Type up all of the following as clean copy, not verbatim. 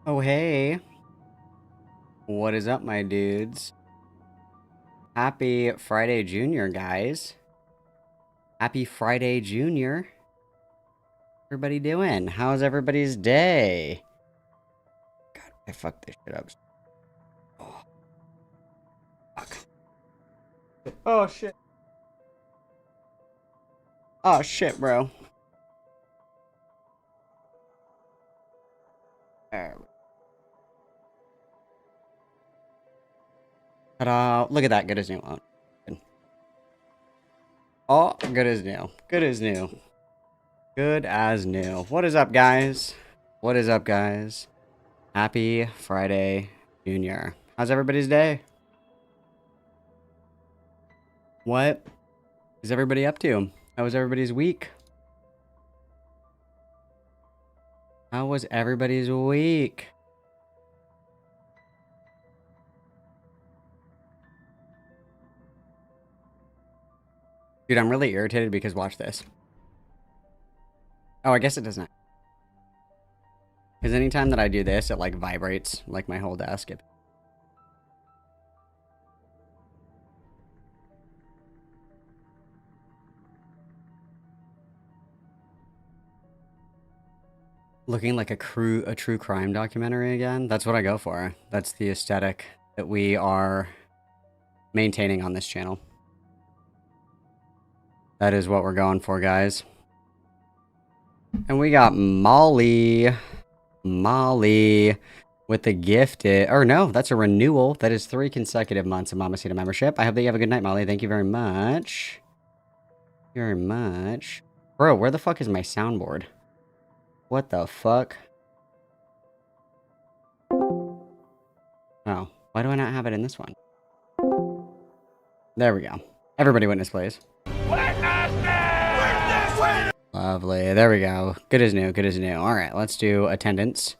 Oh, hey. What is up, my dudes? Happy Friday Junior, guys. Happy Friday Junior. Everybody doing? How's everybody's day? God, I fucked this shit up. Oh, fuck. Oh, shit. Oh, shit, bro. There we go. Look at that. Good as new. Oh, good as new. Good as new. Good as new. What is up, guys? What is up, guys? Happy Friday Junior. How's everybody's day? What is everybody up to? How was everybody's week? How was everybody's week? Dude, I'm really irritated because watch this. Oh, I guess it doesn't. Because anytime that I do this, it like vibrates like my whole desk. Looking like a true crime documentary again. That's what I go for. That's the aesthetic that we are maintaining on this channel. That is what we're going for, guys. And we got Molly with the gifted, or no, that's a renewal. That is 3 consecutive months of Mamacita membership. I hope that you have a good night, Molly. Thank you very much. Very much. Bro, where the fuck is my soundboard? What the fuck? Oh, why do I not have it in this one? There we go. Everybody witness, please. Lovely. There we go. Good as new. Good as new. All right, let's do attendance.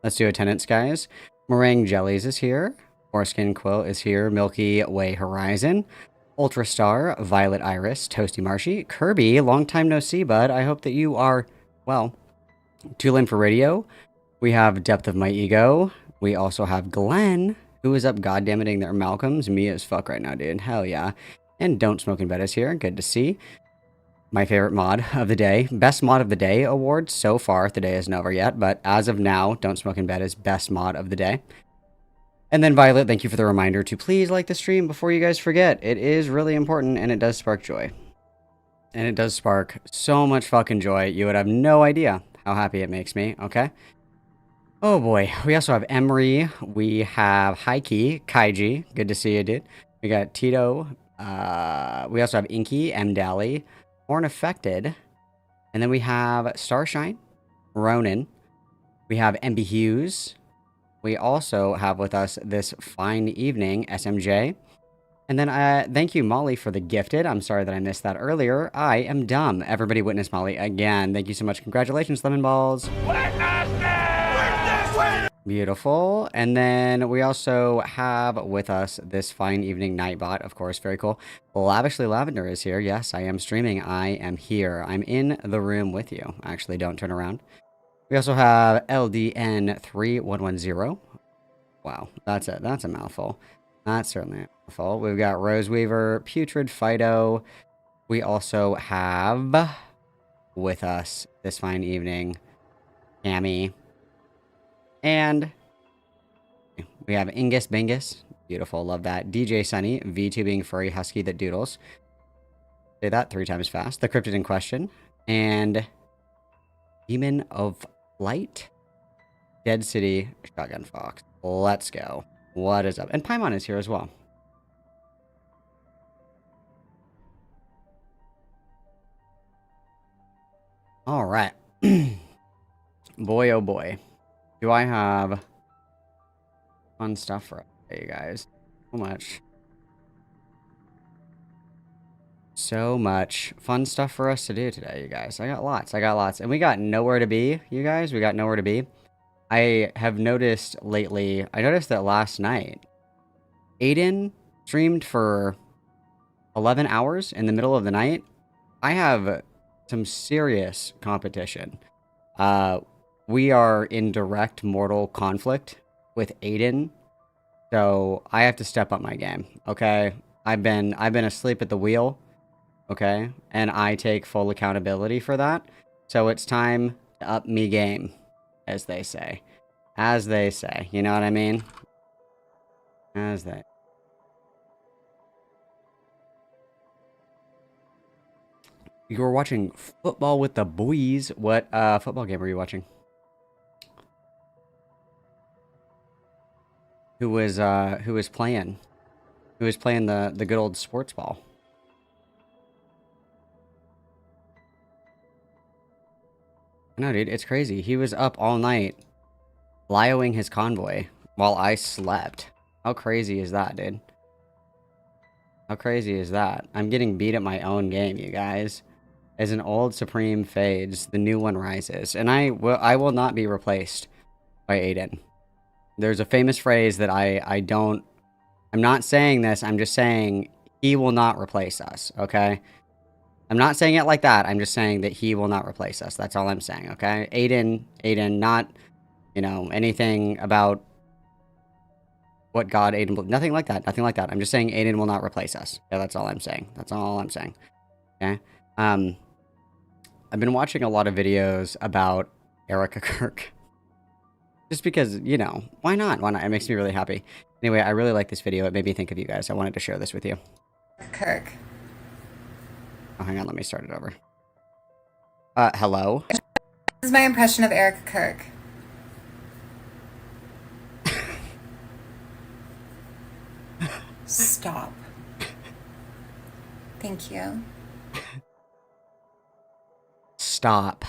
Let's do attendance, guys. Meringue Jellies is here. Foreskin Quill is here. Milky Way Horizon. Ultra Star. Violet Iris. Toasty Marshy. Kirby, long time no see, bud. I hope that you are, well, Too Lame for Radio. We have Depth of My Ego. We also have Glenn, who is up goddammiting their Malcolms. Me as fuck right now, dude. Hell yeah. And Don't Smoke in Bed is here. Good to see. My favorite mod of the day. Best mod of the day award so far. The day isn't over yet, but as of now, Don't Smoke in Bed is best mod of the day. And then Violet, thank you for the reminder to please like the stream before you guys forget. It is really important and it does spark joy. And it does spark so much fucking joy. You would have no idea how happy it makes me, okay? Oh boy. We also have Emery. We have Heike, Kaiji. Good to see you, dude. We got Tito. We also have Inky, M. Dally, Horn Affected. And then we have Starshine, Ronan. We have MB Hughes. We also have with us this fine evening, SMJ. And then thank you, Molly, for the gifted. I'm sorry that I missed that earlier. I am dumb. Everybody witness Molly again. Thank you so much. Congratulations, Lemon Balls. Beautiful. And then we also have with us this fine evening Nightbot, of course, very cool. Lavishly Lavender is here. Yes, I am streaming. I am here. I'm in the room with you. Actually, don't turn around. We also have LDN3110. Wow, that's a mouthful. That's certainly a mouthful. We've got Rose Weaver, Putrid Fido. We also have with us this fine evening Cammy. And we have Ingus Bingus. Beautiful, love that. DJ Sunny, VTubing Furry Husky that doodles. Say that 3 times fast. The Cryptid in Question. And Demon of Light. Dead City, Shotgun Fox. Let's go. What is up? And Paimon is here as well. All right. Boy, oh boy. Do I have fun stuff for you guys? So much. So much fun stuff for us to do today, you guys. I got lots. And we got nowhere to be, you guys. We got nowhere to be. I have noticed lately, I noticed that last night, Aiden streamed for 11 hours in the middle of the night. I have some serious competition. we are in direct mortal conflict with Aiden, so I have to step up my game. Okay, I've been asleep at the wheel. Okay, and I take full accountability for that. So it's time to up me game, as they say. As they say, you know what I mean? As they. You were watching football with the boys. What football game were you watching? Who was playing? Who was playing the good old sports ball? No, dude, it's crazy. He was up all night, lioing his convoy while I slept. How crazy is that, dude? How crazy is that? I'm getting beat at my own game, you guys. As an old Supreme fades, the new one rises. And I will not be replaced by Aiden. There's a famous phrase that I'm not saying this, I'm just saying he will not replace us, okay? I'm not saying it like that, I'm just saying that he will not replace us. That's all I'm saying, okay? Aiden, not, you know, anything about what God Aiden, nothing like that, nothing like that. I'm just saying Aiden will not replace us. Yeah, that's all I'm saying. That's all I'm saying, okay? I've been watching a lot of videos about Erica Kirk. Just because, you know, why not? Why not? It makes me really happy. Anyway, I really like this video. It made me think of you guys. I wanted to share this with you. Kirk. Oh, hang on. Let me start it over. Hello? This is my impression of Erica Kirk. Stop. Thank you. Stop.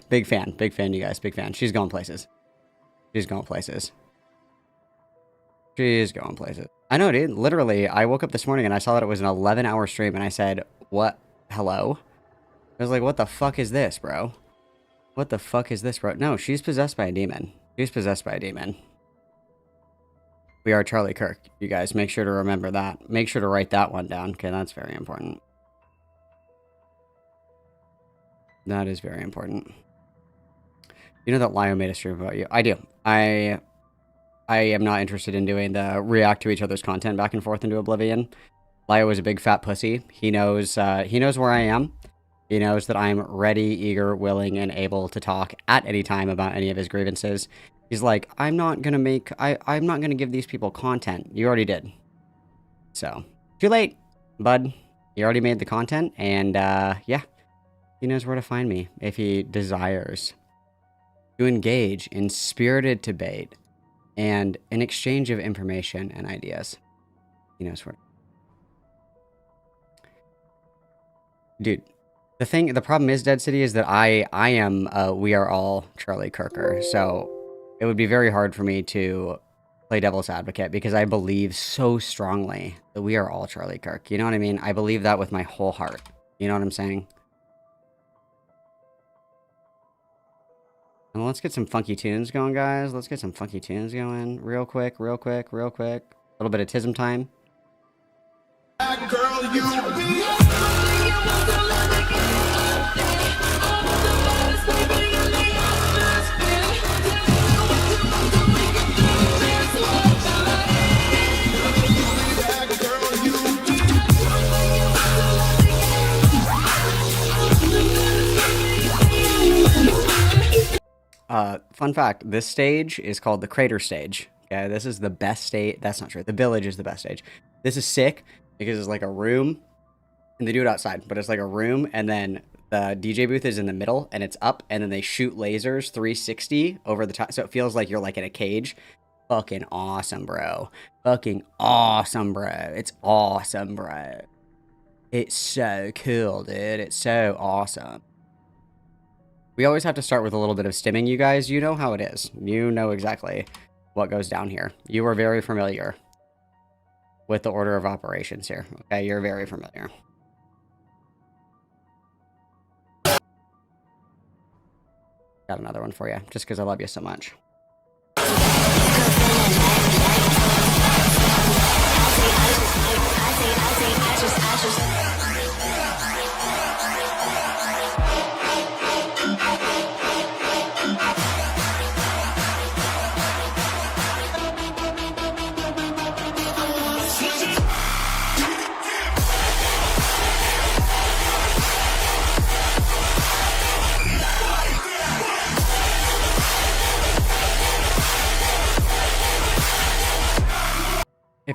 Big fan, you guys, big fan. She's going places. She's going places. She's going places. I know, dude. Literally, I woke up this morning and I saw that it was an 11-hour stream and I said, what? Hello? I was like, what the fuck is this, bro? What the fuck is this, bro? No, she's possessed by a demon. She's possessed by a demon. We are Charlie Kirk. You guys, make sure to remember that. Make sure to write that one down. Okay, that's very important. That is very important. You know that Lio made a stream about you? I do. I am not interested in doing the react to each other's content back and forth into oblivion. Lio is a big fat pussy. He knows where I am. He knows that I'm ready, eager, willing, and able to talk at any time about any of his grievances. He's like, I'm not gonna give these people content. You already did. So, too late, bud. You already made the content, and yeah. He knows where to find me if he desires to engage in spirited debate and an exchange of information and ideas. He knows where. Dude, the problem is, Dead City, is that we are all Charlie Kirker, so it would be very hard for me to play devil's advocate because I believe so strongly that we are all Charlie Kirk. You know what I mean? I believe that with my whole heart. You know what I'm saying? And let's get some funky tunes going, guys. Let's get some funky tunes going. Real quick. A little bit of tism time. Girl, fun fact, this stage is called the Crater Stage. Okay, this is the best stage. That's not true. The Village is the best stage. This is sick because it's like a room, and they do it outside, but it's like a room, and then the DJ booth is in the middle, and it's up, and then they shoot lasers 360 over the top, so it feels like you're like in a cage. Fucking awesome, bro. Fucking awesome, bro. It's awesome, bro. It's so cool, dude. It's so awesome. We always have to start with a little bit of stimming, you guys. You know how it is. You know exactly what goes down here. You are very familiar with the order of operations here. Okay, you're very familiar. Got another one for you, just because I love you so much.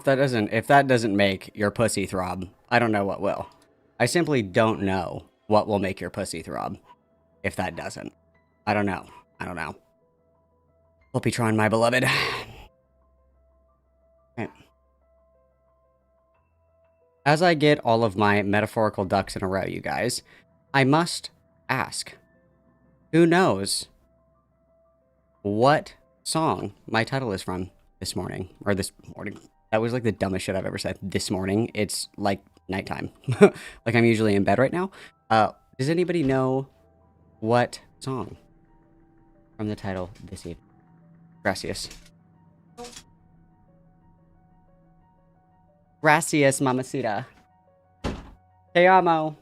if that doesn't make your pussy throb, I don't know what will. I simply don't know what will make your pussy throb if that doesn't. I don't know. I don't know. Whoopee-tron, my beloved. Okay. As I get all of my metaphorical ducks in a row, you guys, I must ask, who knows what song my title is from this morning? Or this morning. That was like the dumbest shit I've ever said. This morning. It's like nighttime. Like I'm usually in bed right now. Does anybody know what song from the title this evening? Gracias. Gracias, mamacita. Te amo.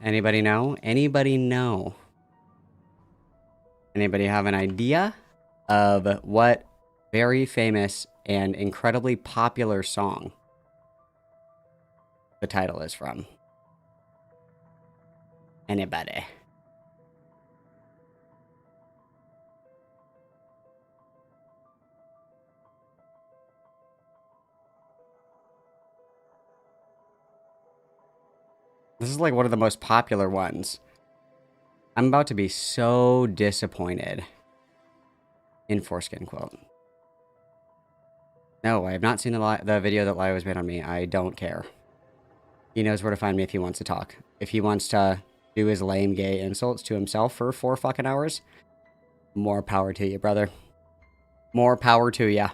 Anybody know? Anybody know? Anybody have an idea of what very famous and incredibly popular song the title is from? Anybody? This is like one of the most popular ones. I'm about to be so disappointed in Foreskin Quote. No, I have not seen the video that Lio has made on me. I don't care. He knows where to find me if he wants to talk. If he wants to do his lame gay insults to himself for 4 fucking hours, more power to you, brother. More power to ya.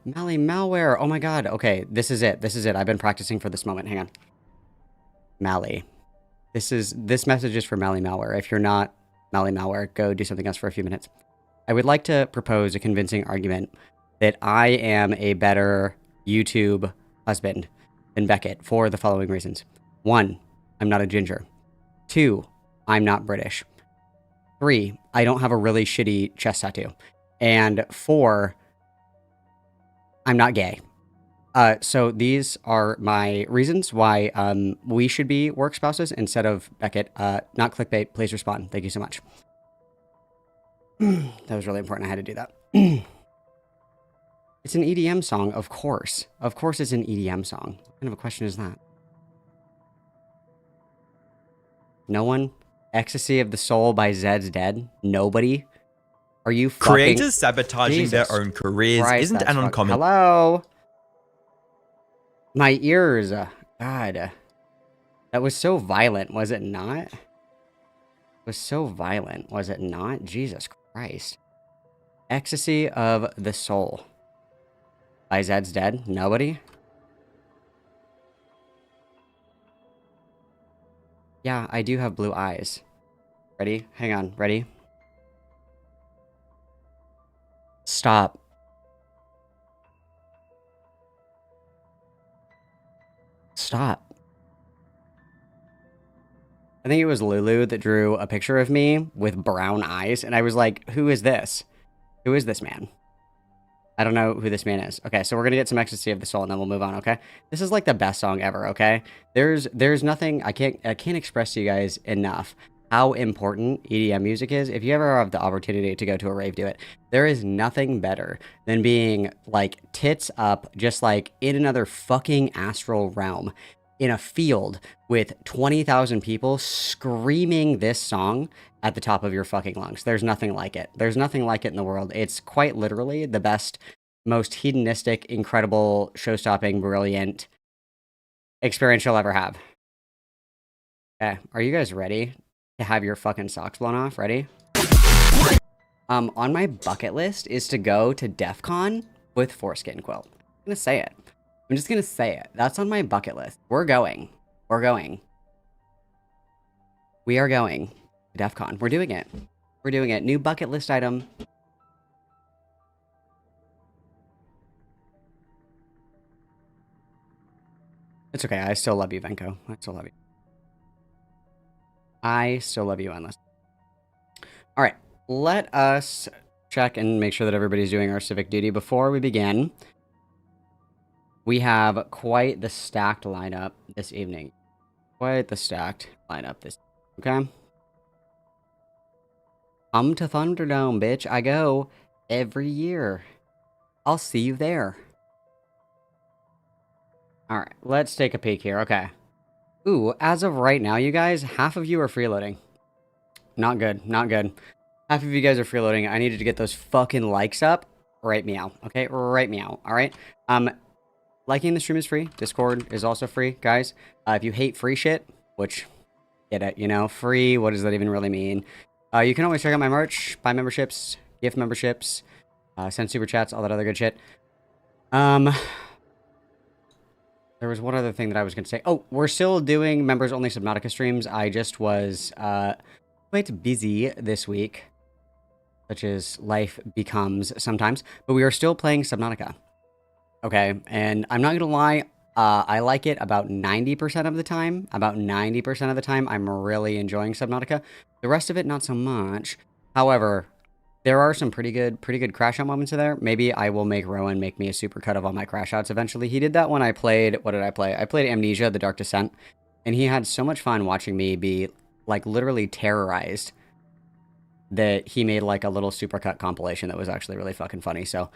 Mally malware. Oh my god. Okay, this is it. This is it. I've been practicing for this moment. Hang on. Mally. This message is for Mally malware. If you're not Mally malware, go do something else for a few minutes. I would like to propose a convincing argument that I am a better YouTube husband than Beckett for the following reasons. 1, I'm not a ginger. 2, I'm not British. 3, I don't have a really shitty chest tattoo. And 4, I'm not gay. So these are my reasons why we should be work spouses instead of Beckett. Not clickbait. Please respond. Thank you so much. That was really important. I had to do that. It's an EDM song, of course. Of course it's an EDM song. What kind of a question is that? No one? Ecstasy of the Soul by Zed's Dead? Nobody? Are you fucking... Creators sabotaging their own careers isn't an uncommon... Hello? My ears. God. That was so violent, was it not? It was so violent, was it not? Jesus Christ. Ecstasy of the Soul by Zed's Dead? Nobody? Yeah, I do have blue eyes. Ready? Hang on. Ready? Stop. Stop. I think it was Lulu that drew a picture of me with brown eyes, and I was like, who is this? Who is this man? I don't know who this man is. Okay, so we're gonna get some Ecstasy of the Soul, and then we'll move on, okay? This is like the best song ever, okay? There's nothing, I can't express to you guys enough how important EDM music is. If you ever have the opportunity to go to a rave, do it. There is nothing better than being, like, tits up, just, like, in another fucking astral realm, in a field with 20,000 people screaming this song at the top of your fucking lungs. There's nothing like it. There's nothing like it in the world. It's quite literally the best, most hedonistic, incredible, show-stopping, brilliant experience you'll ever have. Okay, are you guys ready to have your fucking socks blown off? Ready? On my bucket list is to go to DEF CON with Foreskin Quilt. I'm gonna say it. I'm just gonna say it. That's on my bucket list. We're going. We're going. We are going to DEF CON. We're doing it. We're doing it. New bucket list item. It's okay. I still love you, Venko. I still love you. I still love you, Endless. All right. Let us check and make sure that everybody's doing our civic duty before we begin. We have quite the stacked lineup this evening. Quite the stacked lineup this okay? Come to Thunderdome, bitch. I go every year. I'll see you there. Alright, let's take a peek here. Okay. Ooh, as of right now, you guys, half of you are freeloading. Not good, not good. Half of you guys are freeloading. I needed to get those fucking likes up. Right meow, okay? Right meow, alright? Liking the stream is free. Discord is also free, guys. If you hate free shit, which, get it, you know, free, what does that even really mean? You can always check out my merch, buy memberships, gift memberships, send super chats, all that other good shit. There was one other thing that I was going to say. Oh, we're still doing members-only Subnautica streams. I just was quite busy this week, such as life becomes sometimes. But we are still playing Subnautica. Okay, and I'm not going to lie, I like it about 90% of the time. About 90% of the time, I'm really enjoying Subnautica. The rest of it, not so much. However, there are some pretty good crash out moments in there. Maybe I will make Rowan make me a supercut of all my crash outs eventually. He did that when I played, what did I play? I played Amnesia, The Dark Descent, and he had so much fun watching me be, like, literally terrorized that he made, like, a little supercut compilation that was actually really fucking funny. So,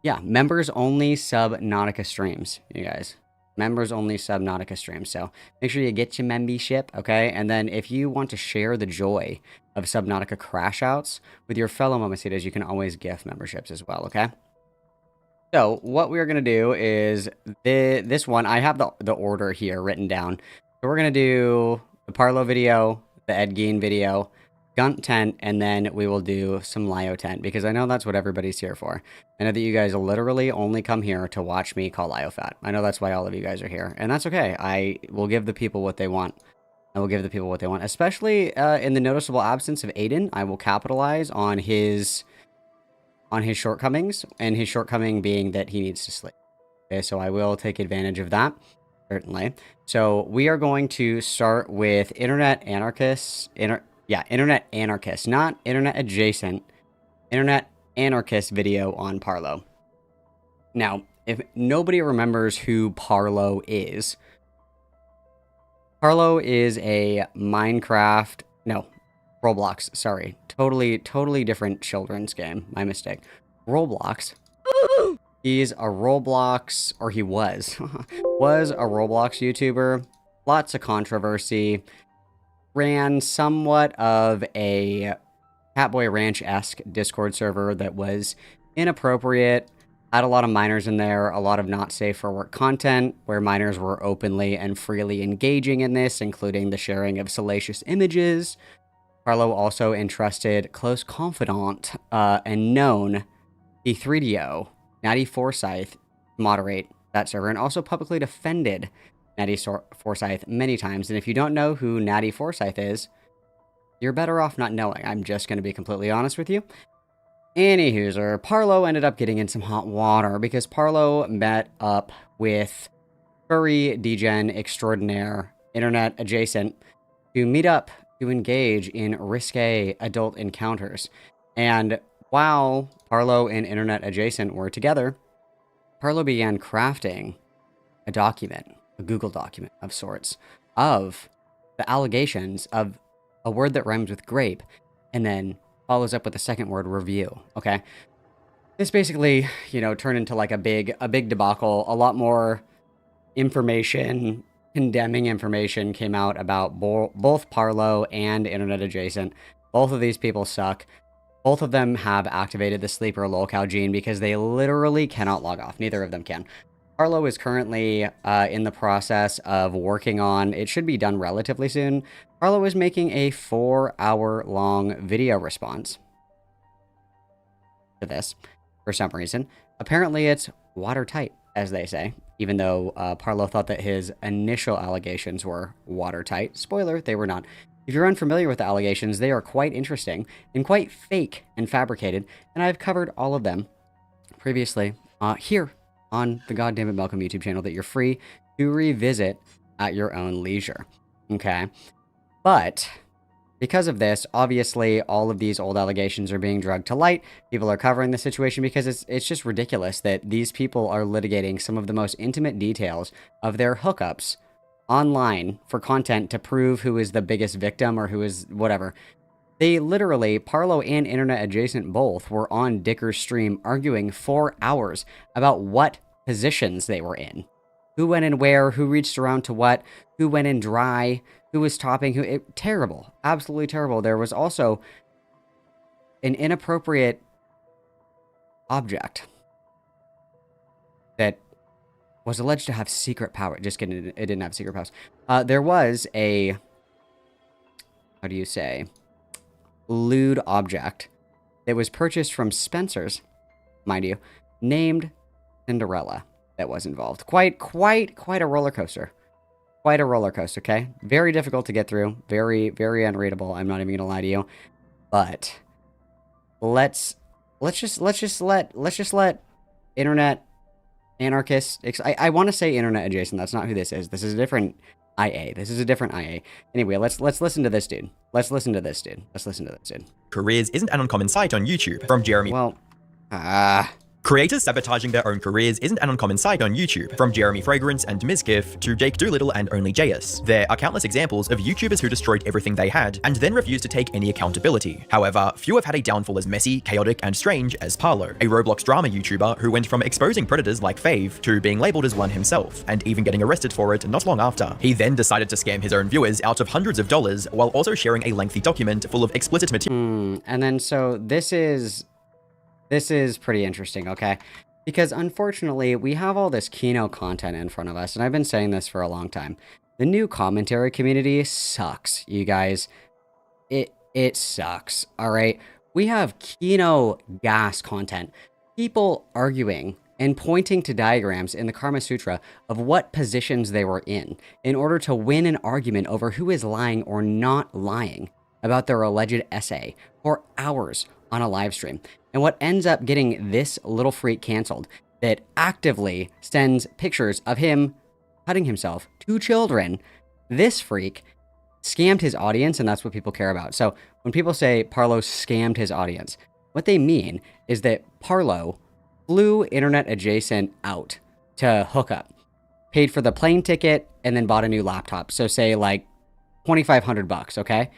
yeah, members only Subnautica streams, you guys. Members only Subnautica streams. So make sure you get your membership, okay? And then if you want to share the joy of Subnautica crash outs with your fellow Mamacitas, you can always gift memberships as well, okay? So what we're going to do is this one, I have the order here written down. So we're going to do the Parlo video, the Ed Gein video, Gunter, and then we will do some LioTent, because I know that's what everybody's here for. I know that you guys literally only come here to watch me call Lio fat. I know that's why all of you guys are here, and that's okay. I will give the people what they want. I will give the people what they want, especially in the noticeable absence of Aiden. I will capitalize on his shortcomings, and his shortcoming being that he needs to sleep. Okay, so I will take advantage of that, certainly. So we are going to start with Internet Anarchists. Internet Anarchist, not Internet Adjacent. Internet Anarchist video on Parlo. Now, if nobody remembers who Parlo is a Minecraft, no, Roblox, sorry. Totally different children's game. My mistake. Roblox. He's a Roblox, or he was a Roblox YouTuber. Lots of controversy. Ran somewhat of a Catboy Ranch-esque Discord server that was inappropriate, had a lot of minors in there, a lot of not safe for work content, where minors were openly and freely engaging in this, including the sharing of salacious images. Parlo also entrusted close confidant and known P3DO, Natty Forsyth, to moderate that server, and also publicly defended Natty Forsyth many times. And if you don't know who Natty Forsyth is, you're better off not knowing. I'm just going to be completely honest with you. Anywhooser, Parlo ended up getting in some hot water because Parlo met up with furry degen extraordinaire, internet adjacent, to meet up to engage in risque adult encounters. And while Parlo and internet adjacent were together, Parlo began crafting a document, a Google document of sorts, of the allegations of a word that rhymes with grape, and then follows up with a second word, review, okay? This basically, you know, turned into like a big debacle. A lot more information, condemning information came out about both Parlo and internet adjacent. Both of these people suck. Both of them have activated the sleeper lolcow gene because they literally cannot log off. Neither of them can. Parlo is currently in the process of working on, it should be done relatively soon. Parlo is making a 4-hour-long video response to this, for some reason. Apparently it's watertight, as they say, even though Parlo thought that his initial allegations were watertight. Spoiler, they were not. If you're unfamiliar with the allegations, they are quite interesting and quite fake and fabricated, and I've covered all of them previously here on the Goddammit Malcolm YouTube channel that you're free to revisit at your own leisure. Okay? But because of this, obviously, all of these old allegations are being dragged to light. People are covering the situation because it's just ridiculous that these people are litigating some of the most intimate details of their hookups online for content to prove who is the biggest victim or who is whatever. They literally, Parlo and Internet Adjacent both, were on Dicker's stream arguing for hours about what positions they were in. Who went in where, who reached around to what, who went in dry, who was topping, terrible. Absolutely terrible. There was also an inappropriate object that was alleged to have secret power. Just kidding, it didn't have secret powers. There was a, how do you say, lewd object that was purchased from Spencer's, mind you, named Cinderella, that was involved. Quite a roller coaster. Quite a roller coaster, okay? Very difficult to get through. Very, very unreadable. I'm not even gonna lie to you. But let's just let Internet Anarchist. I want to say Internet Adjacent. That's not who this is. This is a different IA. This is a different IA. Anyway, let's listen to this dude. Let's listen to this dude. Careers isn't an uncommon sight on YouTube. From Jeremy. Well, Creators sabotaging their own careers isn't an uncommon sight on YouTube. From Jeremy Fragrance and Mizkif to Jake Doolittle and Only JS. There are countless examples of YouTubers who destroyed everything they had and then refused to take any accountability. However, few have had a downfall as messy, chaotic, and strange as Parlo, a Roblox drama YouTuber who went from exposing predators like Fave to being labeled as one himself, and even getting arrested for it not long after. He then decided to scam his own viewers out of hundreds of dollars while also sharing a lengthy document full of explicit material. And then so this is pretty interesting, okay? Because unfortunately, we have all this Kino content in front of us, and I've been saying this for a long time. The new commentary community sucks, you guys. It sucks, all right? We have Kino gas content. People arguing and pointing to diagrams in the Karma Sutra of what positions they were in order to win an argument over who is lying or not lying about their alleged essay for hours on a live stream. And what ends up getting this little freak canceled that actively sends pictures of him cutting himself to children, this freak scammed his audience, and that's what people care about. So when people say Parlo scammed his audience, what they mean is that Parlo flew Internet Adjacent out to hook up, paid for the plane ticket, and then bought a new laptop. So say like $2,500, okay?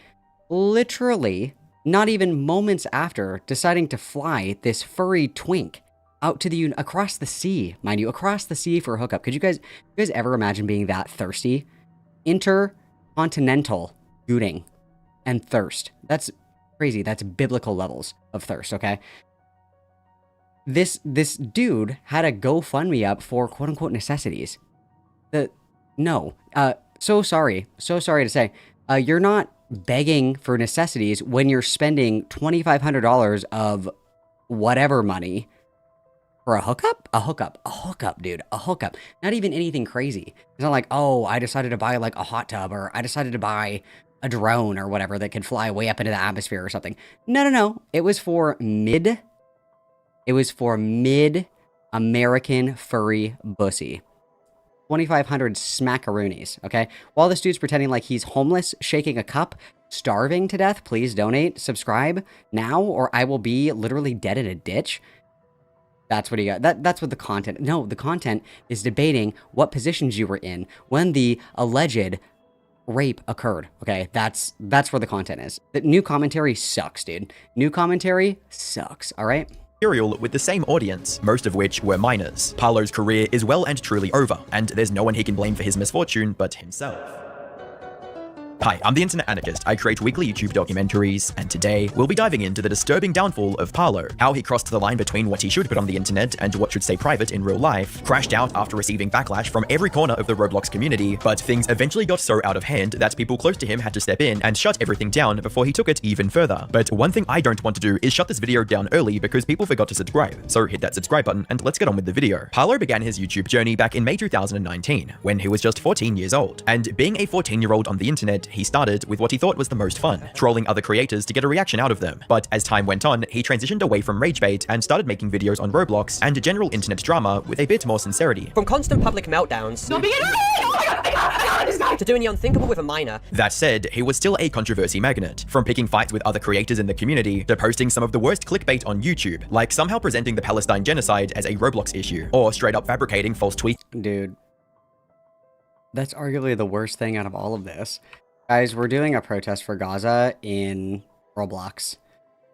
Literally, not even moments after deciding to fly this furry twink out to across the sea, mind you, across the sea for a hookup. Could you guys ever imagine being that thirsty? Intercontinental gooning and thirst. That's crazy. That's biblical levels of thirst, okay? This dude had a GoFundMe up for quote unquote necessities. So sorry to say, you're not begging for necessities when you're spending $2,500 of whatever money for a hookup? A hookup, dude. A hookup. Not even anything crazy. It's not like, oh, I decided to buy like a hot tub, or I decided to buy a drone or whatever that could fly way up into the atmosphere or something. No. It was for mid-American furry bussy. 2,500 smackaroonies, okay? While this dude's pretending like he's homeless, shaking a cup, starving to death, please donate, subscribe now, or I will be literally dead in a ditch. That's what he got. That's what the content... No, the content is debating what positions you were in when the alleged rape occurred, okay? That's where the content is. The new commentary sucks, dude. New commentary sucks, all right? With the same audience, most of which were minors. Parlo's career is well and truly over, and there's no one he can blame for his misfortune but himself. Hi, I'm the Internet Anarchist. I create weekly YouTube documentaries, and today we'll be diving into the disturbing downfall of Parlo, how he crossed the line between what he should put on the internet and what should stay private in real life, crashed out after receiving backlash from every corner of the Roblox community, but things eventually got so out of hand that people close to him had to step in and shut everything down before he took it even further. But one thing I don't want to do is shut this video down early because people forgot to subscribe, so hit that subscribe button and let's get on with the video. Parlo began his YouTube journey back in May 2019, when he was just 14 years old, and being a 14-year-old on the internet, he started with what he thought was the most fun, trolling other creators to get a reaction out of them. But as time went on, he transitioned away from rage bait and started making videos on Roblox and general internet drama with a bit more sincerity. From constant public meltdowns to doing the unthinkable with a minor. That said, he was still a controversy magnet, from picking fights with other creators in the community to posting some of the worst clickbait on YouTube, like somehow presenting the Palestine genocide as a Roblox issue, or straight up fabricating false tweets. Dude, that's arguably the worst thing out of all of this. Guys, we're doing a protest for Gaza in Roblox.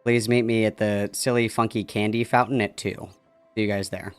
Please meet me at the silly funky candy fountain at 2. See you guys there.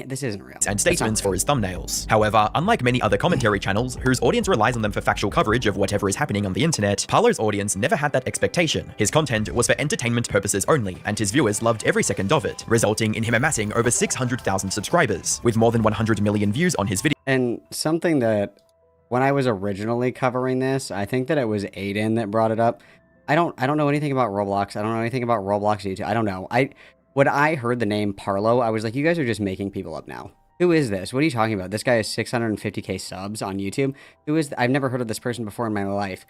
This isn't real. And statements for his thumbnails. However, unlike many other commentary channels, whose audience relies on them for factual coverage of whatever is happening on the internet, Parlo's audience never had that expectation. His content was for entertainment purposes only, and his viewers loved every second of it, resulting in him amassing over 600,000 subscribers, with more than 100 million views on his video. And something that, when I was originally covering this, I think that it was Aiden that brought it up. I don't know anything about Roblox. I don't know anything about Roblox YouTube. I don't know. When I heard the name Parlo, I was like, you guys are just making people up now. Who is this? What are you talking about? This guy has 650k subs on YouTube. I've never heard of this person before in my life.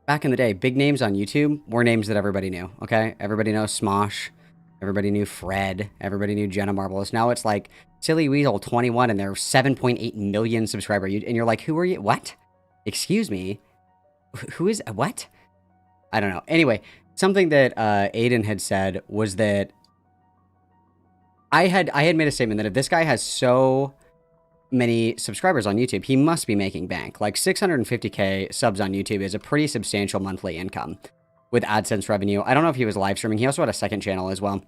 Back in the day, big names on YouTube were names that everybody knew, okay? Everybody knows Smosh. Everybody knew Fred. Everybody knew Jenna Marbles. Now it's like Silly Weasel 21 and they're 7.8 million subscribers. And you're like, who are you? What? Excuse me? Who is... What? I don't know. Anyway... Something that Aiden had said was that I had made a statement that if this guy has so many subscribers on YouTube, he must be making bank. Like 650k subs on YouTube is a pretty substantial monthly income with AdSense revenue. I don't know if he was live streaming. He also had a second channel as well.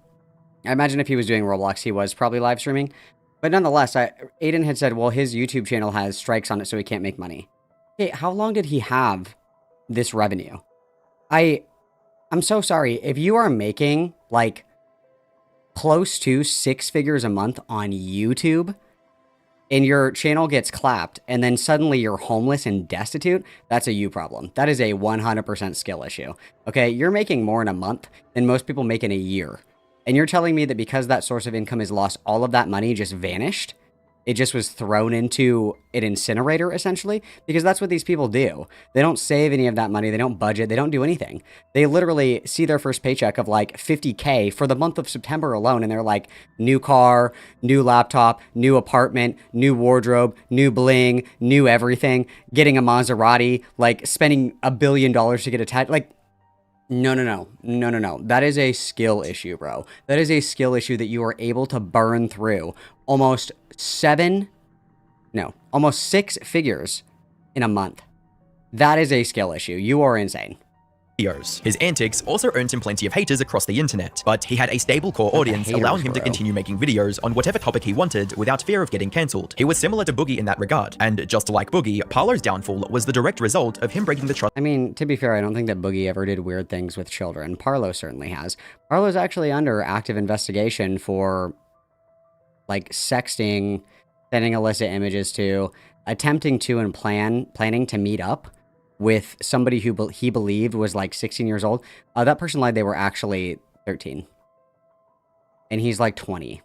I imagine if he was doing Roblox, he was probably live streaming. But nonetheless, Aiden had said, well, his YouTube channel has strikes on it, so he can't make money. Okay, how long did he have this revenue? I'm so sorry. If you are making, like, close to 6 figures a month on YouTube, and your channel gets clapped, and then suddenly you're homeless and destitute, that's a you problem. That is a 100% skill issue. Okay, you're making more in a month than most people make in a year. And you're telling me that because that source of income is lost, all of that money just vanished? It just was thrown into an incinerator, essentially, because that's what these people do. They don't save any of that money. They don't budget. They don't do anything. They literally see their first paycheck of like 50K for the month of September alone, and they're like, new car, new laptop, new apartment, new wardrobe, new bling, new everything, getting a Maserati, like spending $1 billion to get attached. Like, no. That is a skill issue, bro. That is a skill issue that you are able to burn through almost 6 figures in a month. That is a skill issue. You are insane. His antics also earned him plenty of haters across the internet, but he had a stable core audience haters, allowing him to bro. continue making videos on whatever topic he wanted without fear of getting cancelled. He was similar to Boogie in that regard, and just like Boogie, Parlo's downfall was the direct result of him breaking the trust. I mean, to be fair, I don't think that Boogie ever did weird things with children. Parlo certainly has. Parlo's actually under active investigation for, like, sexting, sending illicit images to, attempting to and planning to meet up with somebody who he believed was like 16 years old. That person lied they were actually 13. And he's like 20.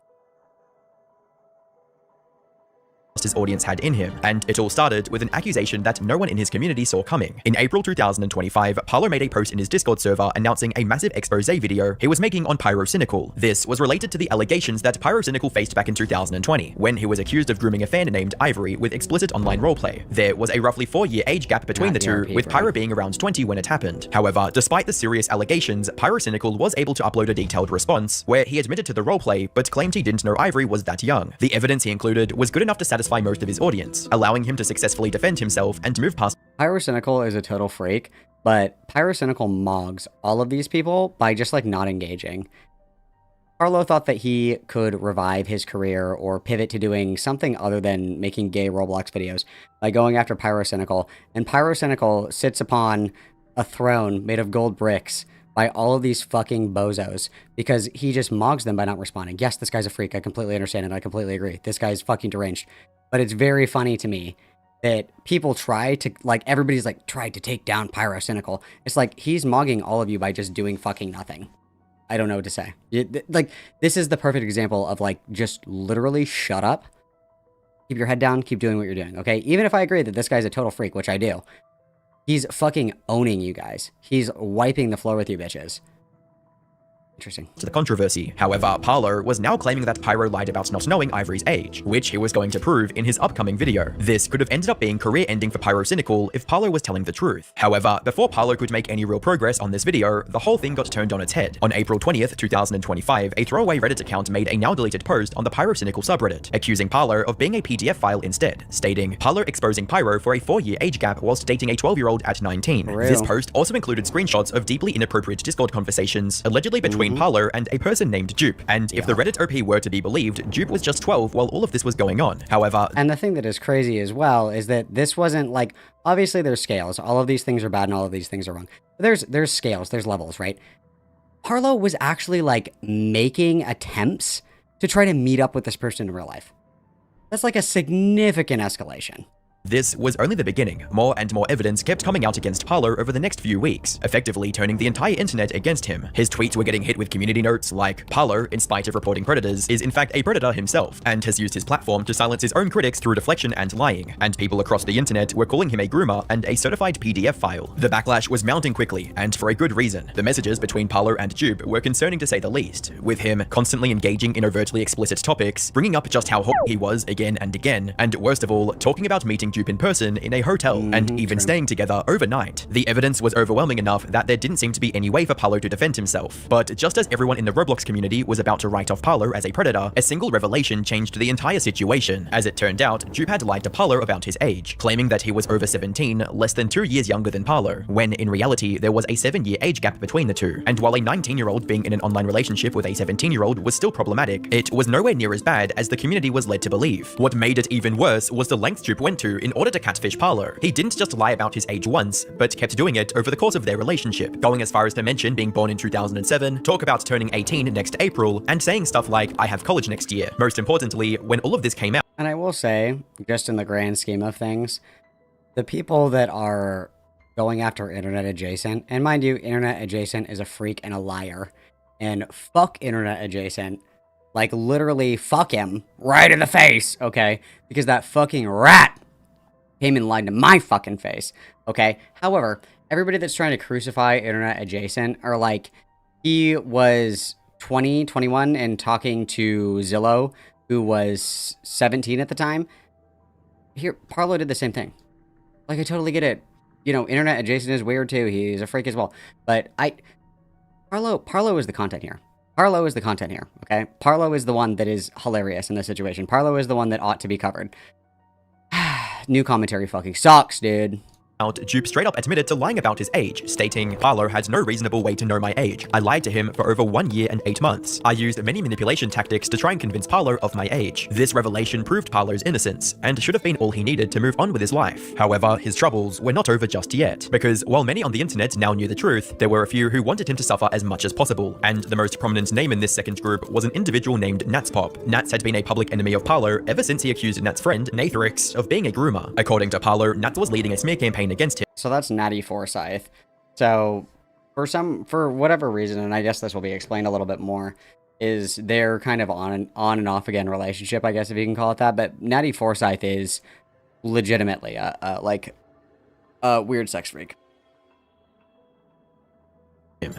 His audience had in him, and it all started with an accusation that no one in his community saw coming. In April 2025, Parlo made a post in his Discord server announcing a massive expose video he was making on Pyrocynical. This was related to the allegations that Pyrocynical faced back in 2020, when he was accused of grooming a fan named Ivory with explicit online roleplay. There was a roughly 4-year age gap between the two, with Pyro being around 20 when it happened. However, despite the serious allegations, Pyrocynical was able to upload a detailed response, where he admitted to the roleplay, but claimed he didn't know Ivory was that young. The evidence he included was good enough to satisfy most of his audience, allowing him to successfully defend himself and move past. Pyrocynical is a total freak, but Pyrocynical mogs all of these people by just like not engaging. Parlo thought that he could revive his career or pivot to doing something other than making gay Roblox videos by going after Pyrocynical, and Pyrocynical sits upon a throne made of gold bricks by all of these fucking bozos because he just mogs them by not responding. Yes, this guy's a freak. I completely understand it. I completely agree. This guy's fucking deranged. But it's very funny to me that people try to, like, everybody's like, tried to take down Pyrocynical. It's like, he's mogging all of you by just doing fucking nothing. I don't know what to say. Like, this is the perfect example of, like, just literally shut up Keep your head down, keep doing what you're doing, okay? Even if I agree that this guy's a total freak, which I do, he's fucking owning you guys. He's wiping the floor with you bitches. Interesting. To the controversy. However, Parlo was now claiming that Pyro lied about not knowing Ivory's age, which he was going to prove in his upcoming video. This could have ended up being career-ending for Pyrocynical if Parlo was telling the truth. However, before Parlo could make any real progress on this video, the whole thing got turned on its head. On April 20th, 2025, a throwaway Reddit account made a now-deleted post on the Pyrocynical subreddit, accusing Parlo of being a PDF file instead, stating, Parlo exposing Pyro for a 4-year age gap whilst dating a 12-year-old at 19. This post also included screenshots of deeply inappropriate Discord conversations, allegedly between Parlo and a person named Dupe, and if the Reddit OP were to be believed, Dupe was just 12 while all of this was going on. However, and the thing that is crazy as well is that this wasn't like, obviously there's scales, all of these things are bad and all of these things are wrong. But there's scales, there's levels, right? Parlo was actually like making attempts to try to meet up with this person in real life. That's like a significant escalation. This was only the beginning. More and more evidence kept coming out against Parlo over the next few weeks, effectively turning the entire internet against him. His tweets were getting hit with community notes like, Parlo, in spite of reporting predators, is in fact a predator himself, and has used his platform to silence his own critics through deflection and lying, and people across the internet were calling him a groomer and a certified PDF file. The backlash was mounting quickly, and for a good reason. The messages between Parlo and Dupe were concerning to say the least, with him constantly engaging in overtly explicit topics, bringing up just how hot he was again and again, and worst of all, talking about meeting Dupe in person in a hotel and even staying together overnight. The evidence was overwhelming enough that there didn't seem to be any way for Parlo to defend himself. But just as everyone in the Roblox community was about to write off Parlo as a predator, a single revelation changed the entire situation. As it turned out, Dupe had lied to Parlo about his age, claiming that he was over 17, less than 2 years younger than Parlo, when in reality there was a 7-year age gap between the two. And while a 19-year-old being in an online relationship with a 17-year-old was still problematic, it was nowhere near as bad as the community was led to believe. What made it even worse was the length Dupe went to in order to catfish Parlo. He didn't just lie about his age once, but kept doing it over the course of their relationship, going as far as to mention being born in 2007, talk about turning 18 next April, and saying stuff like, I have college next year. Most importantly, when all of this came out, and I will say, just in the grand scheme of things, the people that are going after internet adjacent, and mind you, internet adjacent is a freak and a liar, and fuck internet adjacent, like literally fuck him right in the face, okay? Because that fucking rat came and lied to my fucking face, okay? However, everybody that's trying to crucify internet adjacent are like, he was 20, 21 and talking to Zillow, who was 17 at the time. Here, Parlo did the same thing. Like, I totally get it. You know, internet adjacent is weird too. He's a freak as well. But Parlo is the content here. Parlo is the content here, okay? Parlo is the one that is hilarious in this situation. Parlo is the one that ought to be covered. New commentary fucking sucks, dude. Dupe straight up admitted to lying about his age, stating, Parlo had no reasonable way to know my age. I lied to him for over 1 year and 8 months. I used many manipulation tactics to try and convince Parlo of my age. This revelation proved Parlo's innocence, and should have been all he needed to move on with his life. However, his troubles were not over just yet, because while many on the internet now knew the truth, there were a few who wanted him to suffer as much as possible, and the most prominent name in this second group was an individual named Natspop. Nats had been a public enemy of Parlo ever since he accused Nats' friend, Nathrix, of being a groomer. According to Parlo, Nats was leading a smear campaign against him. So that's Natty Forsyth. So for whatever reason, and I guess this will be explained a little bit more, is their kind of on and off again relationship, I guess if you can call it that. But Natty Forsyth is legitimately a weird sex freak.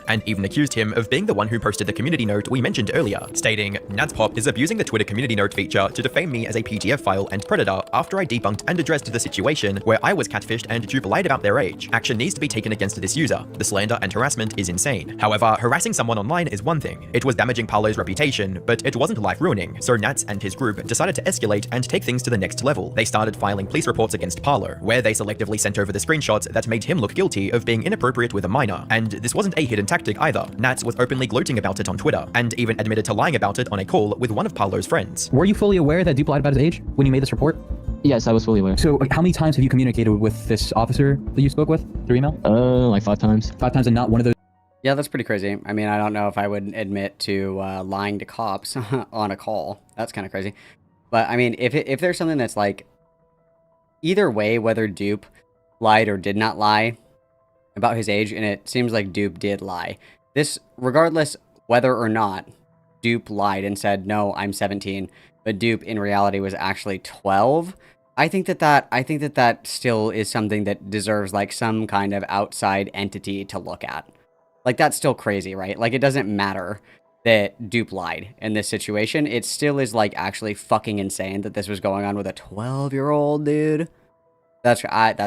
And even accused him of being the one who posted the community note we mentioned earlier, stating, Natspop is abusing the Twitter community note feature to defame me as a PDF file and predator after I debunked and addressed the situation where I was catfished and Dupe lied about their age. Action needs to be taken against this user. The slander and harassment is insane. However, harassing someone online is one thing. It was damaging Parlo's reputation, but it wasn't life-ruining, so Nats and his group decided to escalate and take things to the next level. They started filing police reports against Parlo, where they selectively sent over the screenshots that made him look guilty of being inappropriate with a minor. And this wasn't a hidden tactic either. Nats was openly gloating about it on Twitter, and even admitted to lying about it on a call with one of Parlo's friends. Were you fully aware that Dupe lied about his age when you made this report? Yes, I was fully aware. So how many times have you communicated with this officer that you spoke with through email? Like 5 times. 5 times, and not one of those? Yeah, that's pretty crazy. I mean, I don't know if I would admit to lying to cops on a call. That's kind of crazy. But I mean, if there's something that's like, either way, whether Dupe lied or did not lie about his age, and it seems like Dupe did lie. This, regardless whether or not Dupe lied and said, no, I'm 17, but dupe in reality was actually 12. I think that still is something that deserves like some kind of outside entity to look at. Like, that's still crazy, right? Like, it doesn't matter that dupe lied in this situation. It still is like actually fucking insane that this was going on with a 12-year-old dude. That's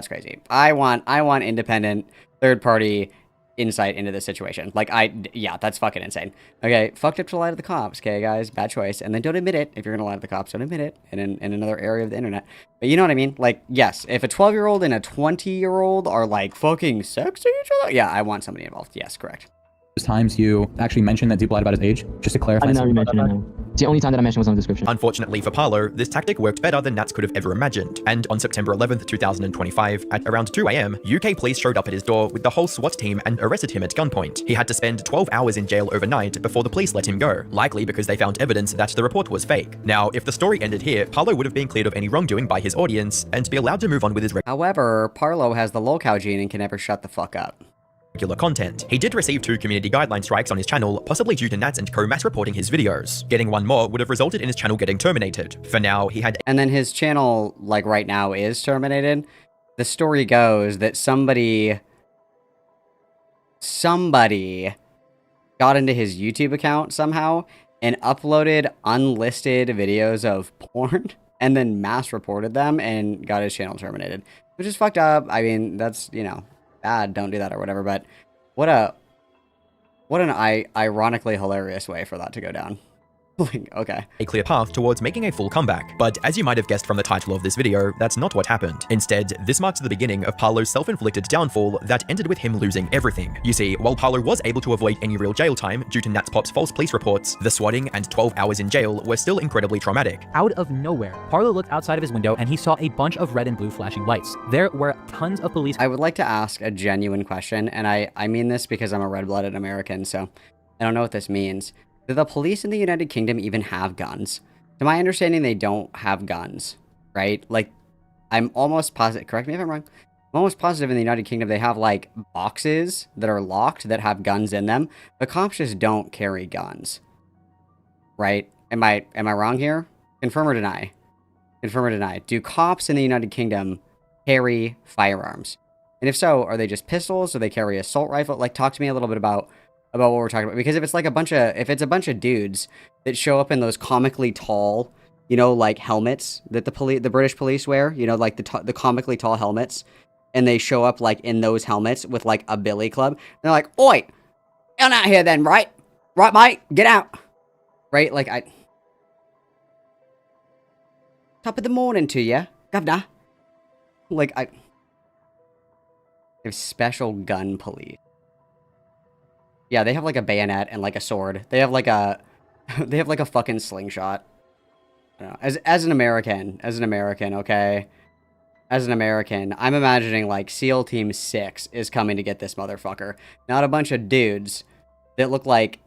crazy. I want independent third party insight into this situation. Like, yeah, that's fucking insane. Okay, fucked up to lie to the cops, okay, guys? Bad choice. And then don't admit it. If you're gonna lie to the cops, don't admit it in another area of the internet. But you know what I mean? Like, yes, if a 12-year-old and a 20-year-old are, like, fucking sexting each other, yeah, I want somebody involved. Yes, correct. Times you actually mentioned that dupe lied about his age, just to clarify. I never mentioned it, no. The only time that I mentioned was on the description. Unfortunately for Parlo, this tactic worked better than Nats could have ever imagined, and on September 11th, 2025, at around 2 AM, UK police showed up at his door with the whole SWAT team and arrested him at gunpoint. He had to spend 12 hours in jail overnight before the police let him go, likely because they found evidence that the report was fake. Now, if the story ended here, Parlo would have been cleared of any wrongdoing by his audience, and be allowed to move on with his However, Parlo has the lolcow gene and can never shut the fuck up. regular content. He did receive 2 community guideline strikes on his channel, possibly due to Nats and co mass reporting his videos. Getting 1 more would have resulted in his channel getting terminated. For now, he had... And then his channel, like, right now is terminated. The story goes that somebody got into his YouTube account somehow and uploaded unlisted videos of porn and then mass reported them and got his channel terminated, which is fucked up. I mean, that's, you know, bad, don't do that or whatever, but what an ironically hilarious way for that to go down. Okay. A clear path towards making a full comeback, but as you might have guessed from the title of this video, that's not what happened. Instead, this marks the beginning of Parlo's self-inflicted downfall that ended with him losing everything. You see, while Parlo was able to avoid any real jail time due to Nats Pop's false police reports, the swatting and 12 hours in jail were still incredibly traumatic. Out of nowhere, Parlo looked outside of his window and he saw a bunch of red and blue flashing lights. There were tons of police. I would like to ask a genuine question, and I mean this because I'm a red-blooded American, so I don't know what this means. Do the police in the United Kingdom even have guns? To my understanding, they don't have guns, right? Like, I'm almost positive, correct me if I'm wrong, I'm almost positive in the United Kingdom they have, like, boxes that are locked that have guns in them, but cops just don't carry guns, right? Am I wrong here? Confirm or deny? Confirm or deny? Do cops in the United Kingdom carry firearms? And if so, are they just pistols? Do they carry assault rifle? Like, talk to me a little bit about what we're talking about, because if it's like a bunch of dudes that show up in those comically tall, you know, like helmets that the British police wear, you know, like the comically tall helmets, and they show up like in those helmets with like a billy club, and they're like, "Oi, you're not here then, right? Right, mate, get out." Right? Like, top of the morning to you, governor. Like, they have special gun police. Yeah, they have like a bayonet and like a sword. They have like a fucking slingshot. I don't know. As an American, okay? As an American, I'm imagining like SEAL Team 6 is coming to get this motherfucker. Not a bunch of dudes that look like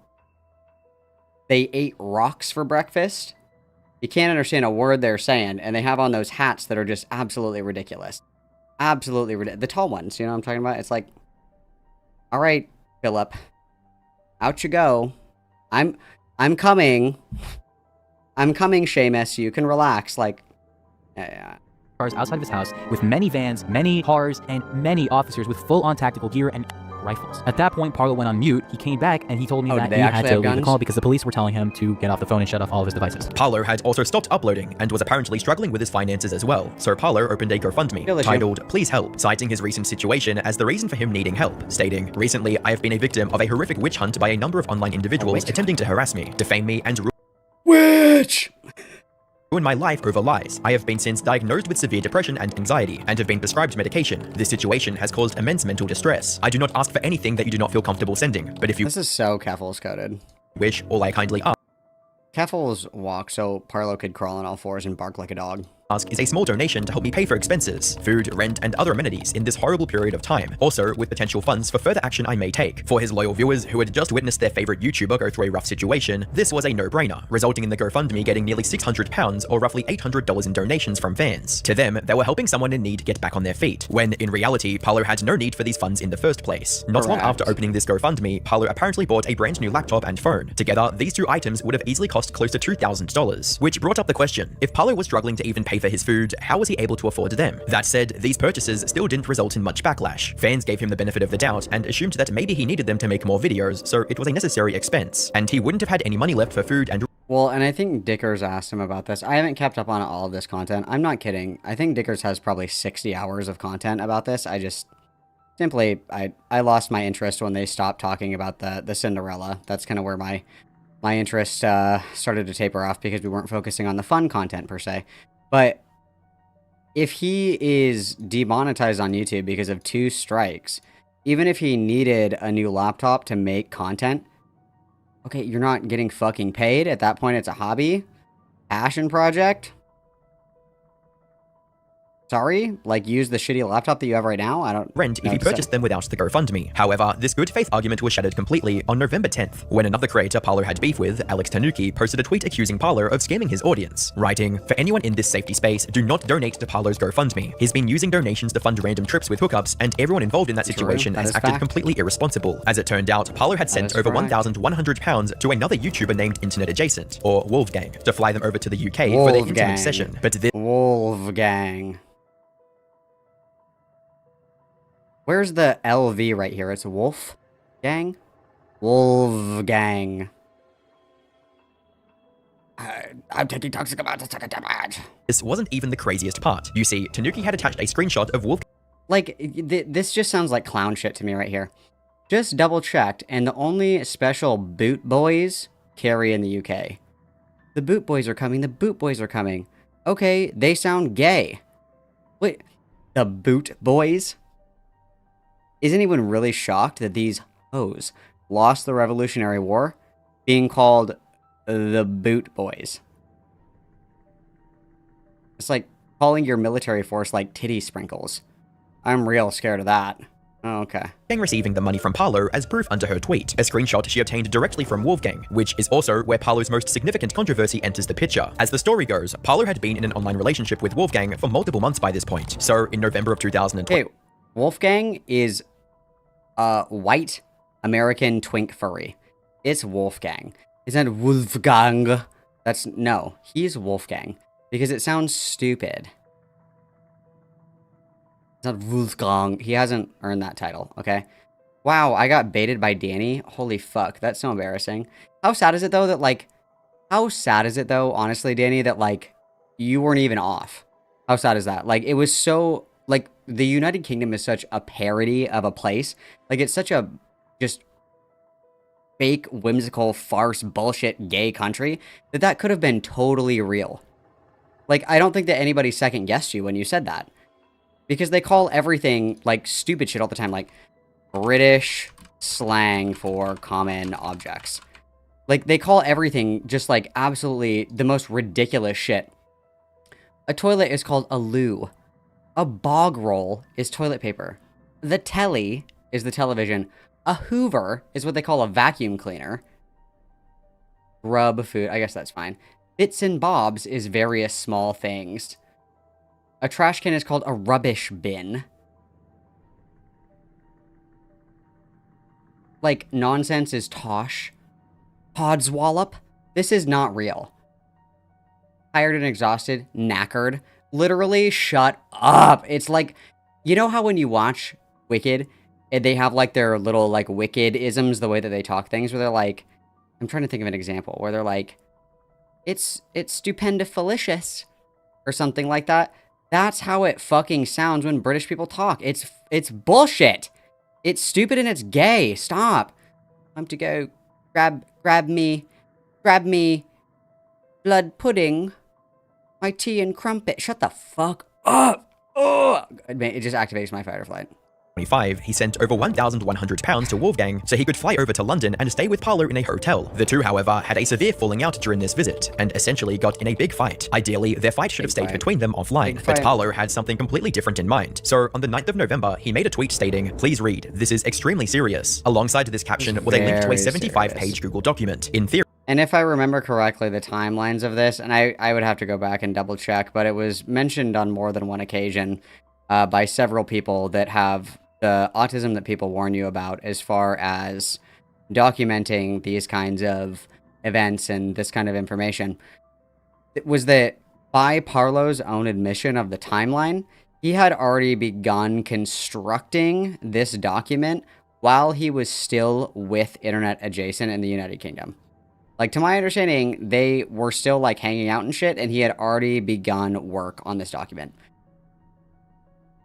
they ate rocks for breakfast. You can't understand a word they're saying, and they have on those hats that are just absolutely ridiculous. Absolutely ridiculous. The tall ones, you know what I'm talking about? It's like, all right, Philip. Out you go. I'm coming. I'm coming, Seamus. You can relax. Like, cars outside of his house with many vans, many cars, and many officers with full-on tactical gear and rifles. At that point, Parlo went on mute. He came back and he told me that he had to leave the call because the police were telling him to get off the phone and shut off all of his devices. Parlo had also stopped uploading and was apparently struggling with his finances as well, so Parlo opened a GoFundMe titled "Please Help," citing his recent situation as the reason for him needing help, stating, "Recently, I have been a victim of a horrific witch hunt by a number of online individuals attempting to harass me, defame me, and witch! ruin my life over lies. I have been since diagnosed with severe depression and anxiety, and have been prescribed medication. This situation has caused immense mental distress. I do not ask for anything that you do not feel comfortable sending, but if you This is so Keffels coded. wish, all I kindly ask..." Keffels walk so Parlo could crawl on all fours and bark like a dog. ask is a small donation to help me pay for expenses, food, rent, and other amenities in this horrible period of time, also with potential funds for further action I may take. For his loyal viewers who had just witnessed their favorite YouTuber go through a rough situation, this was a no-brainer, resulting in the GoFundMe getting nearly £600 or roughly $800 in donations from fans. To them, they were helping someone in need get back on their feet, when in reality, Parlo had no need for these funds in the first place. Not long after opening this GoFundMe, Parlo apparently bought a brand new laptop and phone. Together, these two items would have easily cost close to $2,000, which brought up the question, if Parlo was struggling to even pay for his food, how was he able to afford them? That said, these purchases still didn't result in much backlash. Fans gave him the benefit of the doubt and assumed that maybe he needed them to make more videos, so it was a necessary expense, and he wouldn't have had any money left for food and... Well, and I think Dickers asked him about this. I haven't kept up on all of this content. I'm not kidding. I think Dickers has probably 60 hours of content about this. I just... Simply, I lost my interest when they stopped talking about the Cinderella. That's kind of where my interest started to taper off, because we weren't focusing on the fun content per se. But if he is demonetized on YouTube because of 2 strikes, even if he needed a new laptop to make content, okay, you're not getting fucking paid. At that point, it's a hobby, passion project. Sorry? Like, use the shitty laptop that you have right now? I don't rent if he purchased them without the GoFundMe. However, this good faith argument was shattered completely on November 10th, when another creator Parlo had beef with, Alex Tanuki, posted a tweet accusing Parlo of scamming his audience, writing, "For anyone in this safety space, do not donate to Parlo's GoFundMe. He's been using donations to fund random trips with hookups, and everyone involved in that situation has acted completely irresponsible." As it turned out, Parlo had sent over £1,100 to another YouTuber named InternetAdjacent, or Wolfgang, to fly them over to the UK for their intimate session. But this Wolfgang. Where's the LV right here? It's Wolf Gang? Wolfgang. I'm taking toxic amounts of second damage. This wasn't even the craziest part. You see, Tanuki had attached a screenshot of Wolf. Like, this just sounds like clown shit to me right here. Just double checked, and the only special boot boys carry in the UK. The boot boys are coming, the boot boys are coming. Okay, they sound gay. Wait, the boot boys? Is anyone really shocked that these hoes lost the Revolutionary War being called the Boot Boys? It's like calling your military force like titty sprinkles. I'm real scared of that. Oh, okay. Receiving the money from Parlo as proof under her tweet, a screenshot she obtained directly from Wolfgang, which is also where Parlo's most significant controversy enters the picture. As the story goes, Parlo had been in an online relationship with Wolfgang for multiple months by this point, so in November of 2020... Okay, Wolfgang is white American twink furry. It's Wolfgang. It's not Wolfgang. No, he's Wolfgang. Because it sounds stupid. It's not Wolfgang. He hasn't earned that title, okay? Wow, I got baited by Danny. Holy fuck, that's so embarrassing. How sad is it though that, like... How sad is it though, honestly, Danny, that, like, you weren't even off? How sad is that? Like, it was so... Like, the United Kingdom is such a parody of a place. Like, it's such a just fake, whimsical, farce, bullshit, gay country that could have been totally real. Like, I don't think that anybody second-guessed you when you said that. Because they call everything, like, stupid shit all the time. Like, British slang for common objects. Like, they call everything just, like, absolutely the most ridiculous shit. A toilet is called a loo. A bog roll is toilet paper. The telly is the television. A hoover is what they call a vacuum cleaner. Rub food, I guess that's fine. Bits and bobs is various small things. A trash can is called a rubbish bin. Like, nonsense is tosh. Podswallop. This is not real. Tired and exhausted, knackered. Literally, shut up. It's like, you know how when you watch Wicked, and they have, like, their little, like, Wicked-isms, the way that they talk things, where they're like, I'm trying to think of an example, where they're like, it's stupendifalicious, or something like that. That's how it fucking sounds when British people talk. It's bullshit. It's stupid and it's gay. Stop. Time to go. Grab me, blood pudding. My tea and crumpet. Shut the fuck up. Oh, it just activates my fight or flight. 25, he sent over £1,100 to Wolfgang so he could fly over to London and stay with Parlo in a hotel. The two, however, had a severe falling out during this visit, and essentially got in a big fight. Ideally, their fight should have stayed between them offline, but Parlo had something completely different in mind. So, on the 9th of November, he made a tweet stating, "Please read, this is extremely serious." Alongside this caption was a link to a 75-page Google document. In theory, and if I remember correctly, the timelines of this, and I would have to go back and double check, but it was mentioned on more than one occasion by several people that have the autism that people warn you about as far as documenting these kinds of events and this kind of information. It was that by Parlo's own admission of the timeline, he had already begun constructing this document while he was still with Internet Adjacent in the United Kingdom. Like, to my understanding, they were still, like, hanging out and shit, and he had already begun work on this document.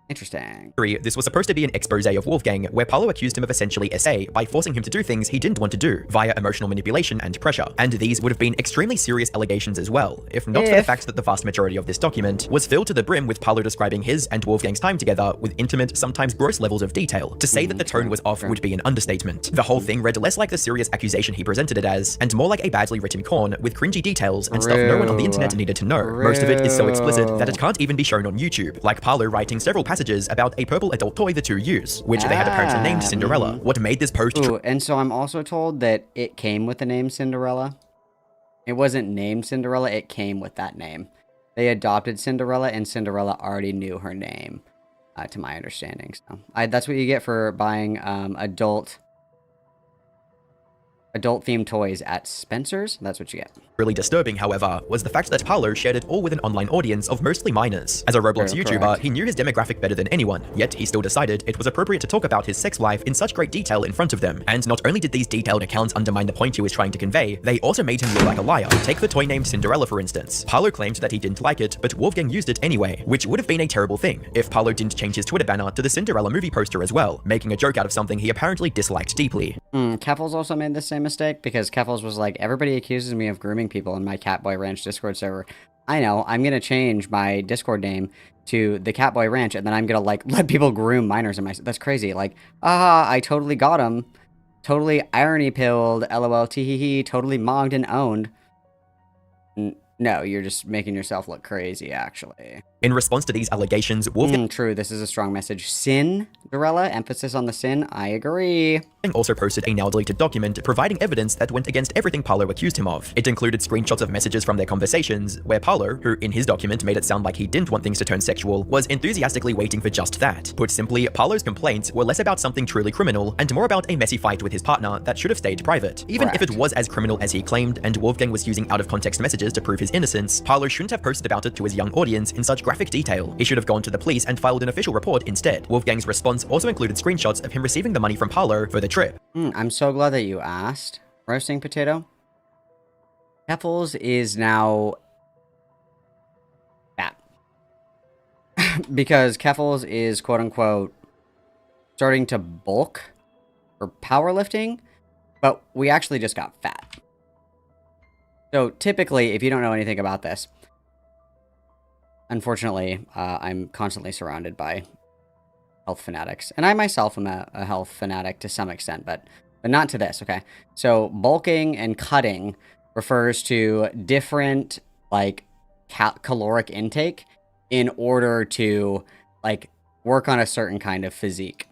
Interesting. This was supposed to be an expose of Wolfgang, where Parlo accused him of essentially SA by forcing him to do things he didn't want to do, via emotional manipulation and pressure. And these would have been extremely serious allegations as well, if not for the fact that the vast majority of this document was filled to the brim with Parlo describing his and Wolfgang's time together with intimate, sometimes gross levels of detail. To say that the tone was off would be an understatement. The whole thing read less like the serious accusation he presented it as, and more like a badly written con with cringy details and stuff no one on the internet needed to know. Most of it is so explicit that it can't even be shown on YouTube, like Parlo writing several passages about a purple adult toy the two use, which they had apparently named Cinderella. What made this post and so I'm also told that it came with the name Cinderella. It wasn't named Cinderella, it came with that name. They adopted Cinderella, and Cinderella already knew her name, to my understanding. So that's what you get for buying adult-themed toys at Spencer's. That's what you get. Really disturbing, however, was the fact that Parlo shared it all with an online audience of mostly minors. As a Roblox YouTuber, he knew his demographic better than anyone, yet he still decided it was appropriate to talk about his sex life in such great detail in front of them. And not only did these detailed accounts undermine the point he was trying to convey, they also made him look like a liar. Take the toy named Cinderella, for instance. Parlo claimed that he didn't like it, but Wolfgang used it anyway, which would have been a terrible thing if Parlo didn't change his Twitter banner to the Cinderella movie poster as well, making a joke out of something he apparently disliked deeply. Keffels also made the same mistake, because Keffels was like, everybody accuses me of grooming people in my Catboy Ranch Discord server. I know, I'm gonna change my Discord name to the Catboy Ranch, and then I'm gonna, like, let people groom minors in my... That's crazy. Like, I totally got him. Totally irony-pilled, lol, tee totally mogged and owned. No, you're just making yourself look crazy, actually. In response to these allegations, Wolfgang... True, this is a strong message. Cinderella, emphasis on the sin, I agree. Also posted a now-deleted document providing evidence that went against everything Parlo accused him of. It included screenshots of messages from their conversations, where Parlo, who in his document made it sound like he didn't want things to turn sexual, was enthusiastically waiting for just that. Put simply, Parlo's complaints were less about something truly criminal, and more about a messy fight with his partner that should have stayed private. Even if it was as criminal as he claimed, and Wolfgang was using out-of-context messages to prove his innocence, Parlo shouldn't have posted about it to his young audience in such graphic detail. He should have gone to the police and filed an official report instead. Wolfgang's response also included screenshots of him receiving the money from Parlo for the trip. I'm so glad that you asked, Roasting Potato. Keffels is now fat. Because Keffels is, quote-unquote, starting to bulk for powerlifting, but we actually just got fat. So typically, if you don't know anything about this, unfortunately, I'm constantly surrounded by health fanatics. And I myself am a health fanatic to some extent, but not to this, okay? So bulking and cutting refers to different, like, caloric intake in order to, like, work on a certain kind of physique.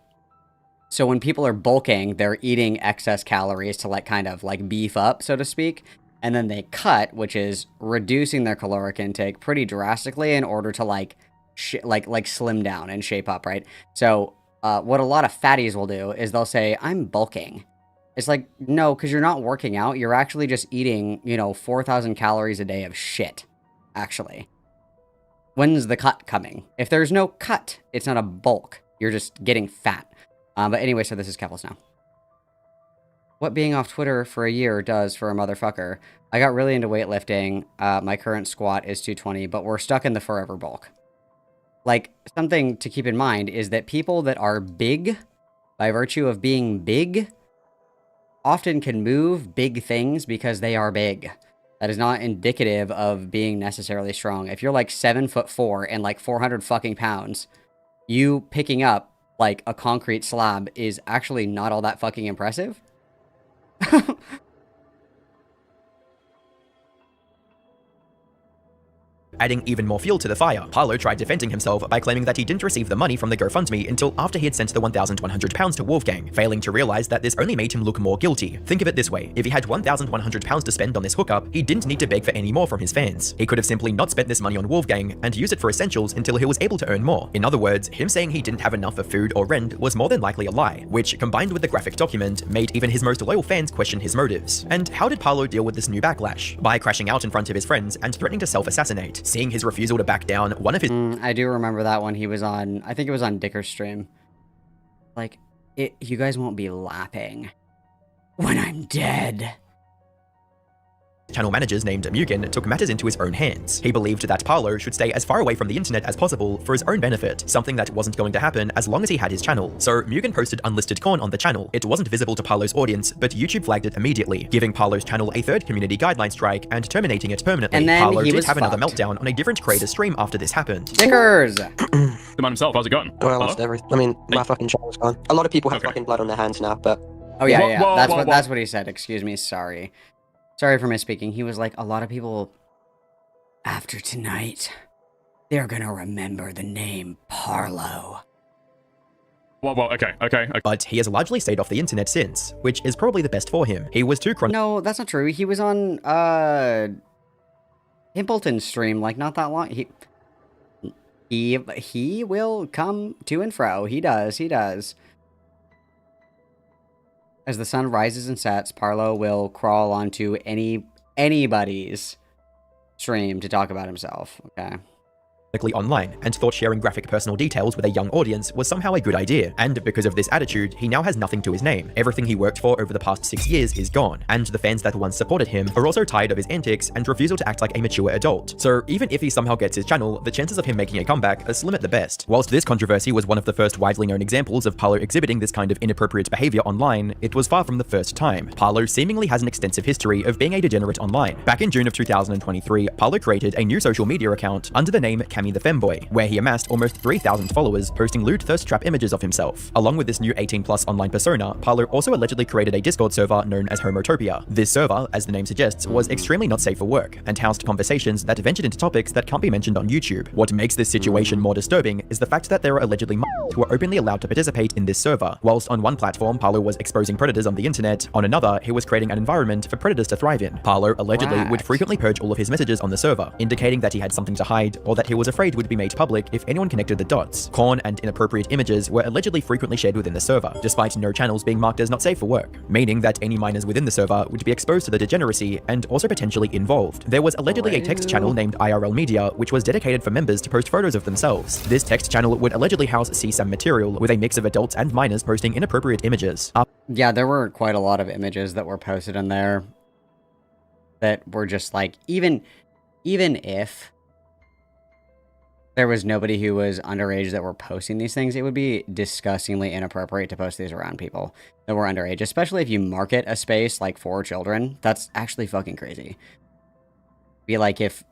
So when people are bulking, they're eating excess calories to, like, kind of, like, beef up, so to speak. And then they cut, which is reducing their caloric intake pretty drastically in order to, like, slim down and shape up, right? So what a lot of fatties will do is they'll say, I'm bulking. It's like, no, because you're not working out. You're actually just eating, 4,000 calories a day of shit, actually. When's the cut coming? If there's no cut, it's not a bulk. You're just getting fat. But anyway, so this is Keffels now. What being off Twitter for a year does for a motherfucker. I got really into weightlifting. My current squat is 220, but we're stuck in the forever bulk. Like, something to keep in mind is that people that are big, by virtue of being big, often can move big things because they are big. That is not indicative of being necessarily strong. If you're like 7'4" and like 400 fucking pounds, you picking up like a concrete slab is actually not all that fucking impressive. Adding even more fuel to the fire, Parlo tried defending himself by claiming that he didn't receive the money from the GoFundMe until after he had sent the £1,100 to Wolfgang, failing to realize that this only made him look more guilty. Think of it this way, if he had £1,100 to spend on this hookup, he didn't need to beg for any more from his fans. He could have simply not spent this money on Wolfgang and used it for essentials until he was able to earn more. In other words, him saying he didn't have enough for food or rent was more than likely a lie, which, combined with the graphic document, made even his most loyal fans question his motives. And how did Parlo deal with this new backlash? By crashing out in front of his friends and threatening to self-assassinate. Seeing his refusal to back down, one of his I do remember that one. He was on, I think it was on Dicker's stream. Like, you guys won't be laughing when I'm dead. channel managers named Mugen took matters into his own hands. He believed that Parlo should stay as far away from the internet as possible for his own benefit, something that wasn't going to happen as long as he had his channel. So Mugen posted unlisted corn on the channel. It wasn't visible to Parlo's audience, but YouTube flagged it immediately, giving Parlo's channel a third community guideline strike and terminating it permanently. And then Parlo he did was have another fucked. meltdown on a different creator stream after this happened. Dickers! The man himself, how's it going? Oh, I lost everything. I mean, my fucking channel's gone. A lot of people have Okay. fucking blood on their hands now, but Oh yeah, Whoa, yeah. whoa, whoa, That's what he said. Excuse me. Sorry. Sorry for misspeaking. He was like, a lot of people after tonight, they're gonna remember the name Parlo. Well, okay. But he has largely stayed off the internet since, which is probably the best for him. He was too No, that's not true. He was on Pimpleton's stream like not that long. He will come to and fro. He does. As the sun rises and sets, Parlo will crawl onto anybody's stream to talk about himself. Okay. online and thought sharing graphic personal details with a young audience was somehow a good idea. And because of this attitude, he now has nothing to his name. Everything he worked for over the past 6 years is gone. And the fans that once supported him are also tired of his antics and refusal to act like a mature adult. So even if he somehow gets his channel, the chances of him making a comeback are slim at the best. Whilst this controversy was one of the first widely known examples of Parlo exhibiting this kind of inappropriate behavior online, it was far from the first time. Parlo seemingly has an extensive history of being a degenerate online. Back in June of 2023, Parlo created a new social media account under the name Cammy the Femboy, where he amassed almost 3,000 followers, posting lewd thirst trap images of himself. Along with this new 18+ online persona, Parlo also allegedly created a Discord server known as Homotopia. This server, as the name suggests, was extremely not safe for work, and housed conversations that ventured into topics that can't be mentioned on YouTube. What makes this situation more disturbing is the fact that there are allegedly who are openly allowed to participate in this server. Whilst on one platform, Parlo was exposing predators on the internet, on another, he was creating an environment for predators to thrive in. Parlo allegedly would frequently purge all of his messages on the server, indicating that he had something to hide, or that he was afraid would be made public if anyone connected the dots. Corn and inappropriate images were allegedly frequently shared within the server, despite no channels being marked as not safe for work, meaning that any minors within the server would be exposed to the degeneracy and also potentially involved. There was allegedly a text channel named IRL Media, which was dedicated for members to post photos of themselves. This text channel would allegedly house CSAM material, with a mix of adults and minors posting inappropriate images. Yeah, there were quite a lot of images that were posted in there that were just like, even if there was nobody who was underage that were posting these things, it would be disgustingly inappropriate to post these around people that were underage, especially if you market a space like for children. That's actually fucking crazy. Be like if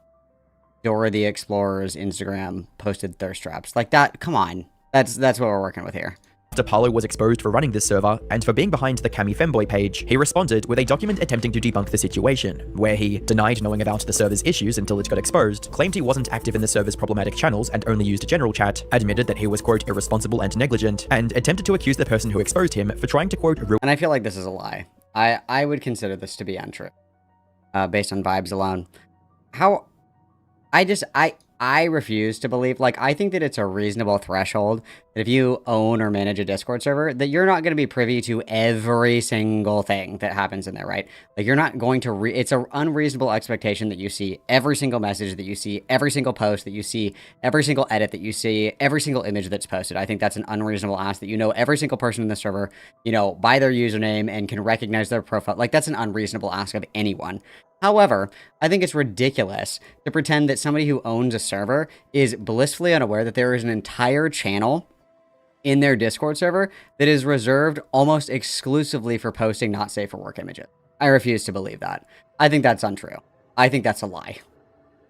Dora the Explorer's Instagram posted thirst traps. Like that, come on. That's what we're working with here. After Parlo was exposed for running this server and for being behind the Cammy Femboy page, he responded with a document attempting to debunk the situation, where he denied knowing about the server's issues until it got exposed, claimed he wasn't active in the server's problematic channels and only used general chat, admitted that he was, quote, irresponsible and negligent, and attempted to accuse the person who exposed him for trying to, quote, and I feel like this is a lie. I would consider this to be untrue, based on vibes alone. I refuse to believe, like, I think that it's a reasonable threshold that if you own or manage a Discord server, that you're not going to be privy to every single thing that happens in there, right? Like, you're not going to, it's an unreasonable expectation that you see every single message that you see, every single post that you see, every single edit that you see, every single image that's posted. I think that's an unreasonable ask that you know every single person in the server, you know, by their username and can recognize their profile. Like, that's an unreasonable ask of anyone. However, I think it's ridiculous to pretend that somebody who owns a server is blissfully unaware that there is an entire channel in their Discord server that is reserved almost exclusively for posting not safe for work images. I refuse to believe that. I think that's untrue. I think that's a lie.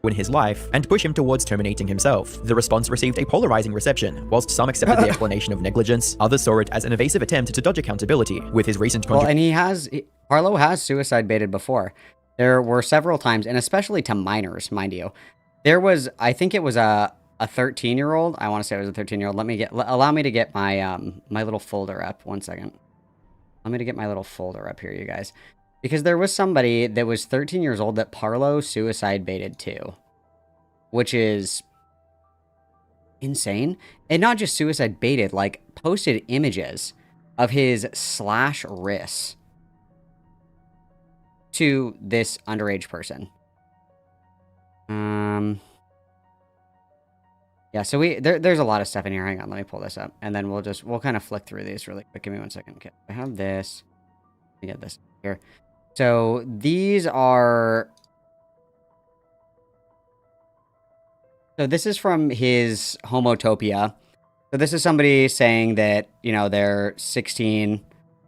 in his life and push him towards terminating himself. The response received a polarizing reception. Whilst some accepted the explanation of negligence, others saw it as an evasive attempt to dodge accountability. With his recent Parlo has suicide baited before. There were several times, and especially to minors, mind you. There was, I think it was a 13-year-old. I want to say it was a 13-year-old. Allow me to get my my little folder up. 1 second. Allow me to get my little folder up here, you guys. Because there was somebody that was 13 years old that Parlo suicide baited too. Which is insane. And not just suicide baited, like posted images of his slash wrists to this underage person. Yeah, so there's a lot of stuff in here. Hang on, let me pull this up. And then we'll kind of flick through these really quick. Give me 1 second. Okay, I have this. Let me get this here. So these are... So this is from his Homotopia. So this is somebody saying that, you know, they're 16.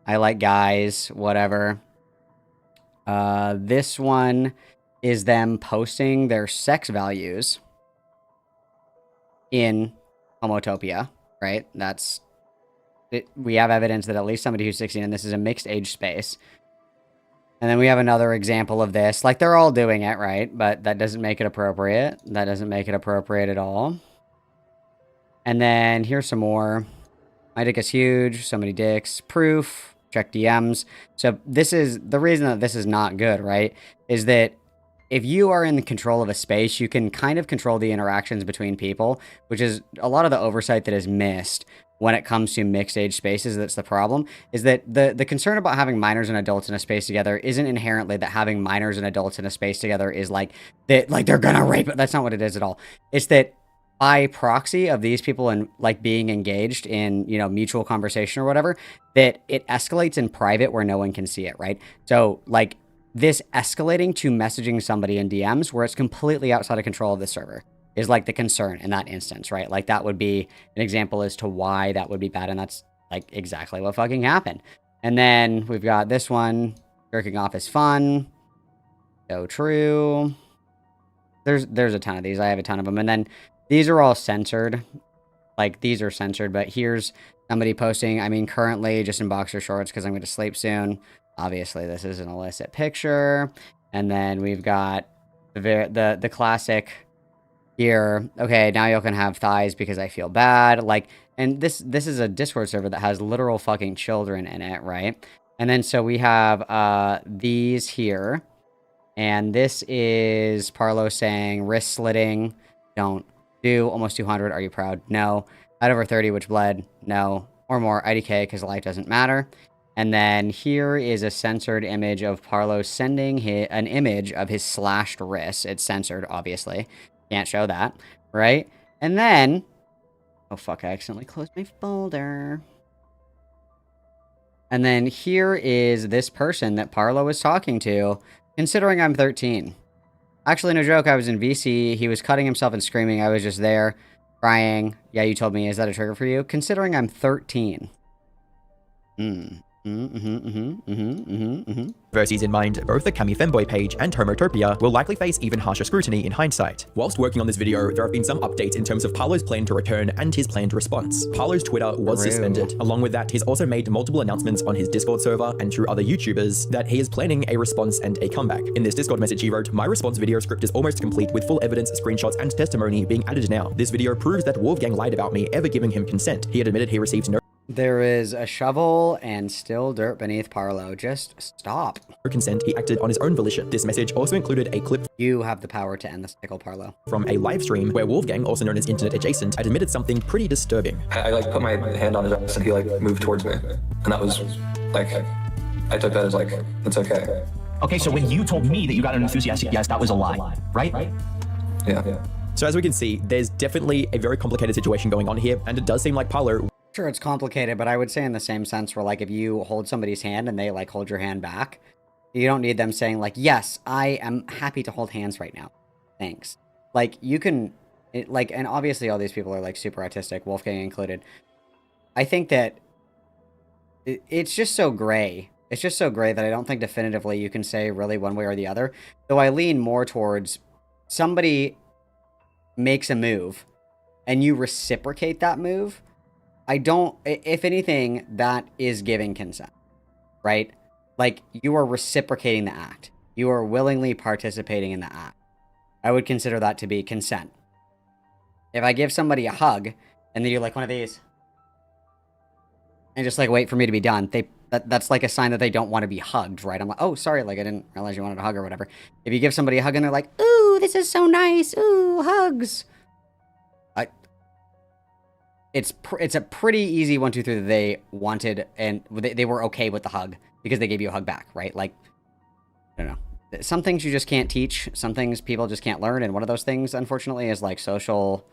I like guys, whatever. This one is them posting their sex values in Homotopia, right? That's it. We have evidence that at least somebody who's 16, and this is a mixed age space. And then we have another example of this. Like, they're all doing it, right? But that doesn't make it appropriate. That doesn't make it appropriate at all. And then here's some more. My dick is huge. So many dicks. Proof. Check DMs. So this is the reason that this is not good, right? Is that if you are in the control of a space, you can kind of control the interactions between people, which is a lot of the oversight that is missed when it comes to mixed age spaces. That's the problem, is that the concern about having minors and adults in a space together isn't inherently that having minors and adults in a space together is like that, like they're gonna rape it. That's not what it is at all. It's that by proxy of these people and like being engaged in, you know, mutual conversation or whatever, that it escalates in private where no one can see it, right? So like this escalating to messaging somebody in DMs where it's completely outside of control of the server is like the concern in that instance, right? Like that would be an example as to why that would be bad. And that's like exactly what fucking happened. And then we've got this one, jerking off is fun. So true. There's a ton of these. I have a ton of them. And then these are all censored. Like these are censored, but here's somebody posting, I mean, currently just in boxer shorts because I'm going to sleep soon. Obviously this is an illicit picture. And then we've got the classic here. Okay, now y'all can have thighs because I feel bad. Like, and this is a Discord server that has literal fucking children in it, right? And then so we have these here. And this is Parlo saying wrist slitting, don't do. Almost 200, are you proud? No. At over 30, which bled? No. Or more, IDK, because life doesn't matter. And then here is a censored image of Parlo sending an image of his slashed wrist. It's censored, obviously. Can't show that, right? And then... Oh, fuck, I accidentally closed my folder. And then here is this person that Parlo was talking to, considering I'm 13. Actually, no joke, I was in VC. He was cutting himself and screaming. I was just there, crying. Yeah, you told me. Is that a trigger for you? Considering I'm 13. Verses in mind, both the Cami Femboy page and Homotopia will likely face even harsher scrutiny in hindsight. Whilst working on this video, there have been some updates in terms of Parlo's plan to return and his planned response. Parlo's Twitter was suspended. Along with that, he's also made multiple announcements on his Discord server and through other YouTubers that he is planning a response and a comeback. In this Discord message he wrote, "My response video script is almost complete with full evidence, screenshots, and testimony being added now. This video proves that Wolfgang lied about me ever giving him consent. He had admitted he received no There is a shovel and still dirt beneath Parlo. Just stop. consent. He acted on his own volition." This message also included a clip You have the power to end the cycle, Parlo. from a live stream where Wolfgang, also known as Internet Adjacent, had admitted something pretty disturbing. I like put my hand on his ass and he like moved towards me. And that was like, I took that as like, it's okay. Okay, so when you told me that you got an enthusiastic yes, that was a lie, right? Yeah. So as we can see, there's definitely a very complicated situation going on here, and it does seem like Parlo... Sure, it's complicated, but I would say in the same sense where, like, if you hold somebody's hand and they, like, hold your hand back, you don't need them saying, like, yes, I am happy to hold hands right now. Thanks. Like, you can, and obviously all these people are, like, super autistic, Wolfgang included. I think that it's just so gray. It's just so gray that I don't think definitively you can say really one way or the other. Though I lean more towards somebody makes a move and you reciprocate that move, if anything, that is giving consent, right? Like, you are reciprocating the act. You are willingly participating in the act. I would consider that to be consent. If I give somebody a hug and they do like one of these and just like wait for me to be done, that's like a sign that they don't want to be hugged, right? I'm like, oh, sorry, like I didn't realize you wanted a hug or whatever. If you give somebody a hug and they're like, ooh, this is so nice, ooh, hugs. It's a pretty easy 1, 2, 3 that they wanted and they were okay with the hug because they gave you a hug back, right? Like, I don't know. Some things you just can't teach. Some things people just can't learn. And one of those things, unfortunately, is like social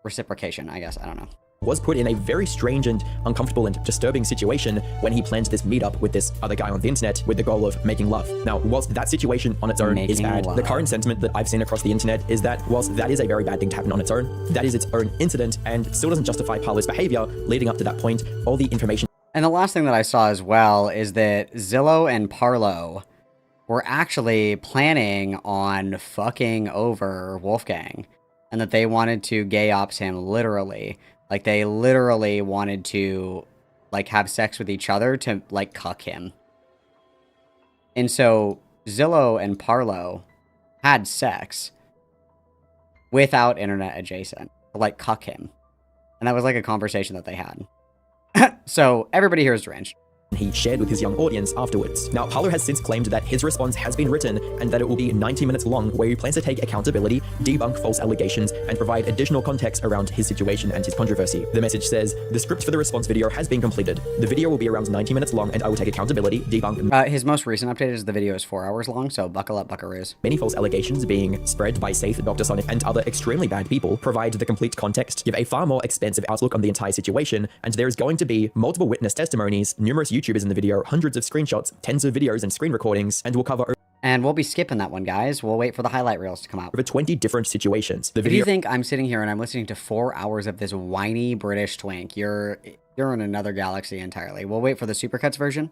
reciprocation, I guess. I don't know. Was put in a very strange and uncomfortable and disturbing situation when he planned this meetup with this other guy on the internet with the goal of making love. Now, whilst that situation on its own is bad, the current sentiment that I've seen across the internet is that whilst that is a very bad thing to happen on its own, that is its own incident and still doesn't justify Parlo's behavior leading up to that point. All the information. And the last thing that I saw as well is that Zillow and Parlo were actually planning on fucking over Wolfgang and that they wanted to gay ops him literally. Like, they literally wanted to, like, have sex with each other to, like, cuck him. And so, Zillow and Parlo had sex without internet adjacent to, like, cuck him. And that was, like, a conversation that they had. So, everybody here is deranged. He shared with his young audience afterwards. Now, Parlo has since claimed that his response has been written and that it will be 90 minutes long, where he plans to take accountability, debunk false allegations, and provide additional context around his situation and his controversy. The message says, the script for the response video has been completed. The video will be around 90 minutes long, and I will take accountability, debunk... his most recent update is the video is 4 hours long, so buckle up, buckaroos. Many false allegations being spread by Safe, Dr. Sonic, and other extremely bad people provide the complete context, give a far more expansive outlook on the entire situation, and there is going to be multiple witness testimonies, numerous YouTubers in the video, hundreds of screenshots, tens of videos and screen recordings, and we'll cover... And we'll be skipping that one, guys. We'll wait for the highlight reels to come out. Over 20 different situations. The video... If you think I'm sitting here and I'm listening to 4 hours of this whiny British twink, you're in another galaxy entirely. We'll wait for the Supercuts version.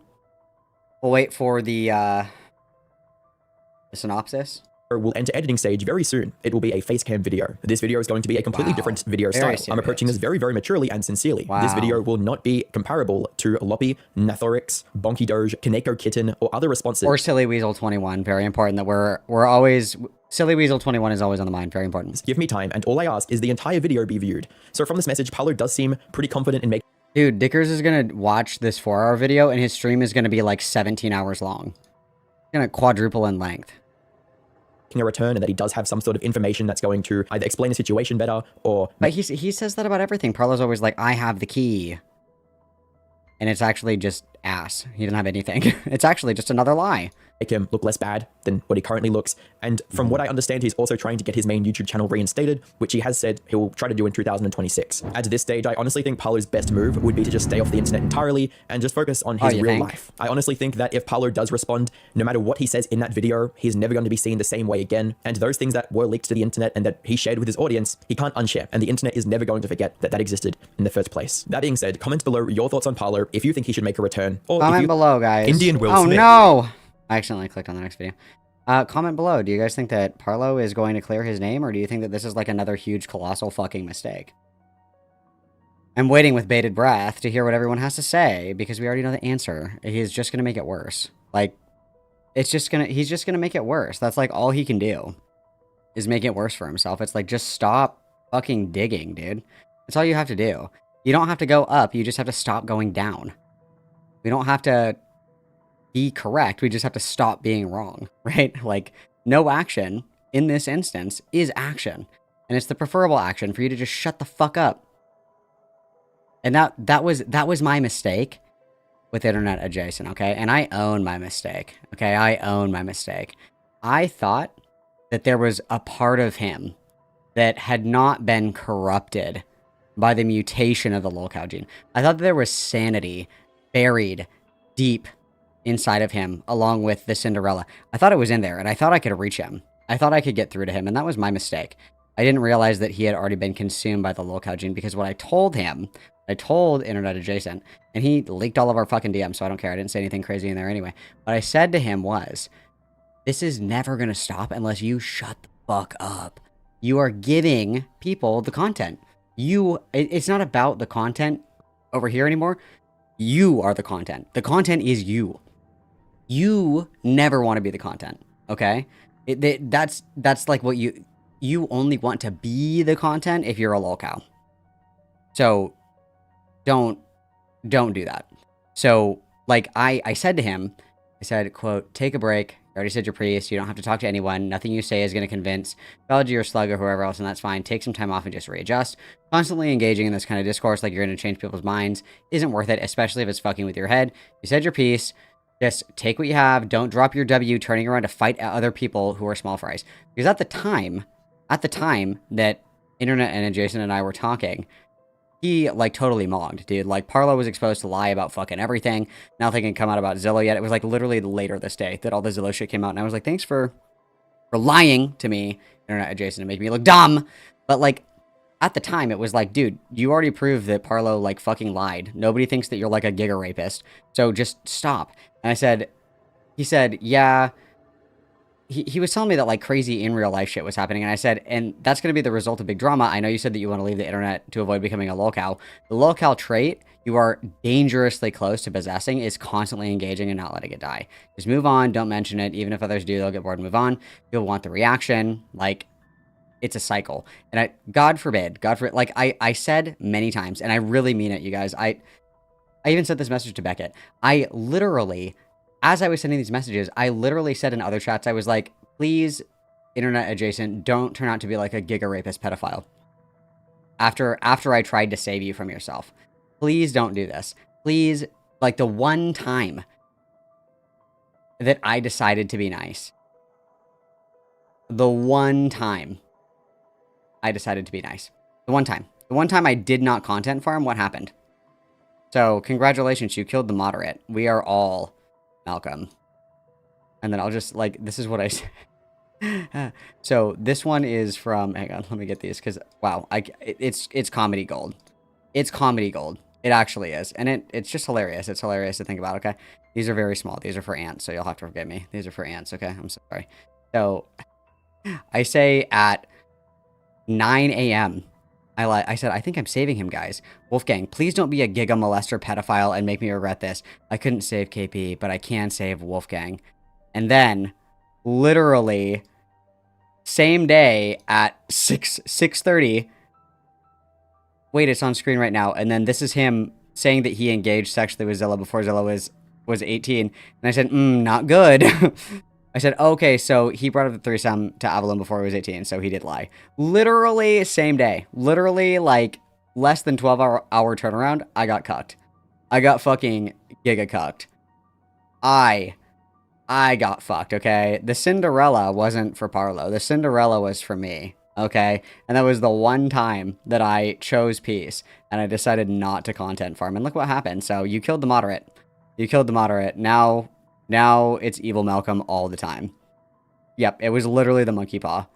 We'll wait for the synopsis. Will enter editing stage very soon. It will be a face cam video. This video is going to be a completely different video style. Serious. I'm approaching this very, very maturely and sincerely. This video will not be comparable to Loppy, Nathorix, Bonky Doge, Kaneko Kitten, or other responses. Or Silly Weasel 21. Very important that we're always... Silly Weasel 21 is always on the mind. Very important. Give me time, and all I ask is the entire video be viewed. So from this message, Parlo does seem pretty confident in making... Dude, Dickers is gonna watch this 4-hour video, and his stream is gonna be like 17 hours long. It's gonna quadruple in length. A return, and that he does have some sort of information that's going to either explain the situation better or... But he says that about everything. Parlo's always like, I have the key. And it's actually just ass. He doesn't have anything. It's actually just another lie. Make him look less bad than what he currently looks. And from what I understand, he's also trying to get his main YouTube channel reinstated, which he has said he will try to do in 2026. At this stage, I honestly think Parlo's best move would be to just stay off the internet entirely and just focus on his real life. I honestly think that if Parlo does respond, no matter what he says in that video, he's never going to be seen the same way again. And those things that were leaked to the internet and that he shared with his audience, he can't unshare. And the internet is never going to forget that that existed in the first place. That being said, comment below your thoughts on Parlo if you think he should make a return. Or comment below, guys. Indian Will Smith. Smith. No! I accidentally clicked on the next video. Comment below. Do you guys think that Parlo is going to clear his name, or do you think that this is like another huge, colossal fucking mistake? I'm waiting with bated breath to hear what everyone has to say, because we already know the answer. He's just gonna make it worse. Like, he's just gonna make it worse. That's like all he can do, is make it worse for himself. It's like, just stop fucking digging, dude. That's all you have to do. You don't have to go up, you just have to stop going down. We don't have to be correct, we just have to stop being wrong, right? Like, no action in this instance is action. And it's the preferable action for you to just shut the fuck up. And that was my mistake with internet adjacent, okay? And I own my mistake, okay? I own my mistake. I thought that there was a part of him that had not been corrupted by the mutation of the lolcow gene. I thought that there was sanity buried deep inside of him, along with the Cinderella. I thought it was in there, and I thought I could reach him. I thought I could get through to him, and that was my mistake. I didn't realize that he had already been consumed by the lolcow gene, because what I told him, I told internet adjacent, and he leaked all of our fucking DMs, so I don't care. I didn't say anything crazy in there anyway. What I said to him was, This is never going to stop unless you shut the fuck up. You are giving people the content. It's not about the content over here anymore. You are the content. The content is you. You never want to be the content, okay? That's like what you only want to be the content if you're a lolcow. So don't do that. So like I said to him, I said, quote, take a break. You already said your piece. You don't have to talk to anyone. Nothing you say is going to convince Biology or Slug or whoever else, and that's fine. Take some time off and just readjust. Constantly engaging in this kind of discourse like you're going to change people's minds isn't worth it, especially if it's fucking with your head. You said your piece. Just take what you have. Don't drop your W turning around to fight other people who are small fries. Because at the time that Internet and Adjacent and I were talking, he, like, totally mogged, dude. Like, Parlo was exposed to lie about fucking everything. Nothing had come out about Zillow yet. It was, like, literally later this day that all the Zillow shit came out. And I was like, thanks for lying to me, Internet Adjacent, to make me look dumb. But, like, at the time, it was like, dude, you already proved that Parlo, like, fucking lied. Nobody thinks that you're, like, a giga rapist. So just stop. And he said, yeah. He was telling me that, like, crazy in real life shit was happening, and I said, and that's going to be the result of big drama. I know you said that you want to leave the internet to avoid becoming a lolcow. The lolcow trait you are dangerously close to possessing is constantly engaging and not letting it die. Just move on, don't mention it. Even if others do, they'll get bored and move on. You'll want the reaction. Like, it's a cycle. And God forbid, like, I said many times, and I really mean it, you guys. I even sent this message to Beckett. I literally... As I was sending these messages, I literally said in other chats, I was like, please, Internet Adjacent, don't turn out to be like a giga rapist pedophile. After I tried to save you from yourself. Please don't do this. Please, like, the one time that I decided to be nice. The one time I decided to be nice. The one time. The one time I did not content farm, what happened? So, congratulations, you killed the moderate. We are all... Malcolm. And then I'll just, like, this is what I said. So this one is from, hang on, let me get these, because, wow, it's comedy gold. It's comedy gold. It actually is. And it's just hilarious. It's hilarious to think about, okay? These are very small. These are for ants, so you'll have to forgive me. These are for ants, okay? I'm sorry. So, I say at 9 a.m., I said, I think I'm saving him, guys. Wolfgang, please don't be a giga molester pedophile and make me regret this. I couldn't save KP, but I can save Wolfgang. And then, literally, same day at 6:30. Wait, it's on screen right now. And then this is him saying that he engaged sexually with Zilla before Zilla was 18. And I said, not good. I said, okay, so he brought up the threesome to Avalon before he was 18, so he did lie. Literally, same day. Literally, like, less than 12-hour turnaround, I got cucked. I got fucking giga cucked. I got fucked, okay? The Cinderella wasn't for Parlo. The Cinderella was for me, okay? And that was the one time that I chose peace, and I decided not to content farm. And look what happened. So, you killed the moderate. You killed the moderate. Now it's evil Malcolm all the time. Yep, it was literally the monkey paw.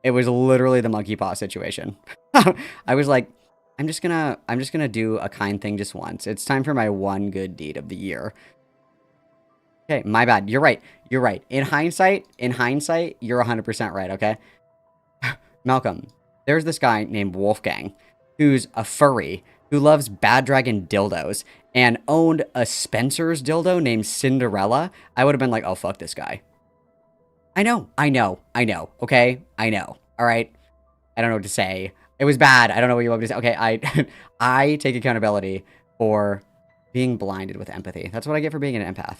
It was literally the monkey paw situation. I was like, I'm just gonna do a kind thing just once. It's time for my one good deed of the year. Okay, my bad. You're right. You're right. In hindsight, you're 100% right, okay? Malcolm, there's this guy named Wolfgang who's a furry who loves Bad Dragon dildos and owned a Spencer's dildo named Cinderella. I would have been like, oh, fuck this guy. I know, okay? I know, all right? I don't know what to say. It was bad. I don't know what you want me to say. Okay, I take accountability for being blinded with empathy. That's what I get for being an empath.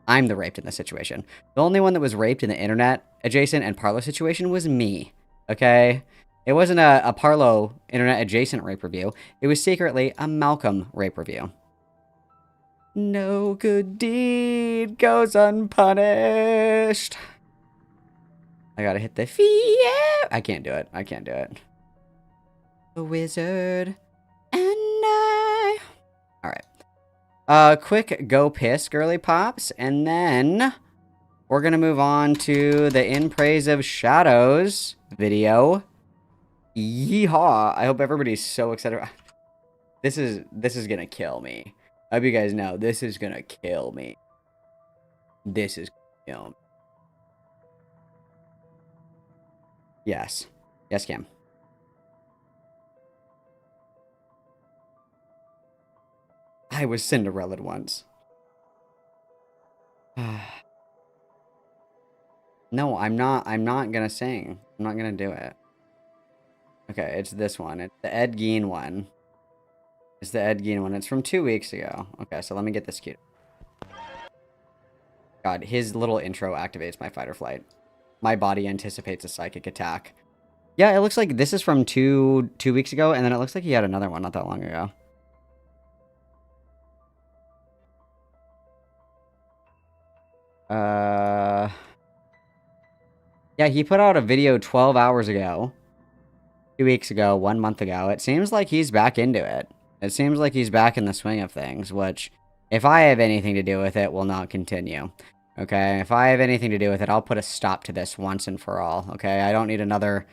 I'm the raped in this situation. The only one that was raped in the Internet Adjacent and Parlo situation was me, okay? It wasn't a Parlo Internet Adjacent rape review. It was secretly a Malcolm rape review. No good deed goes unpunished. I gotta hit the yeah. I can't do it. The wizard and I. Alright. Quick go piss, girly pops, and then we're gonna move on to the In Praise of Shadows video. Yeehaw! I hope everybody's so excited. This is gonna kill me. I hope you guys know this is gonna kill me. This is Film. Yes. Yes, Cam. I was Cinderella'd once. No, I'm not gonna sing. I'm not gonna do it. Okay, it's this one. It's the Ed Gein one. It's the Ed Gein one. It's from 2 weeks ago. Okay, so let me get this cute. God, his little intro activates my fight or flight. My body anticipates a psychic attack. Yeah, it looks like this is from two weeks ago, and then it looks like he had another one not that long ago. Yeah, he put out a video 12 hours ago. 2 weeks ago, 1 month ago. It seems like he's back into it. It seems like he's back in the swing of things, which, if I have anything to do with it, will not continue. Okay, if I have anything to do with it, I'll put a stop to this once and for all. Okay, I don't need another...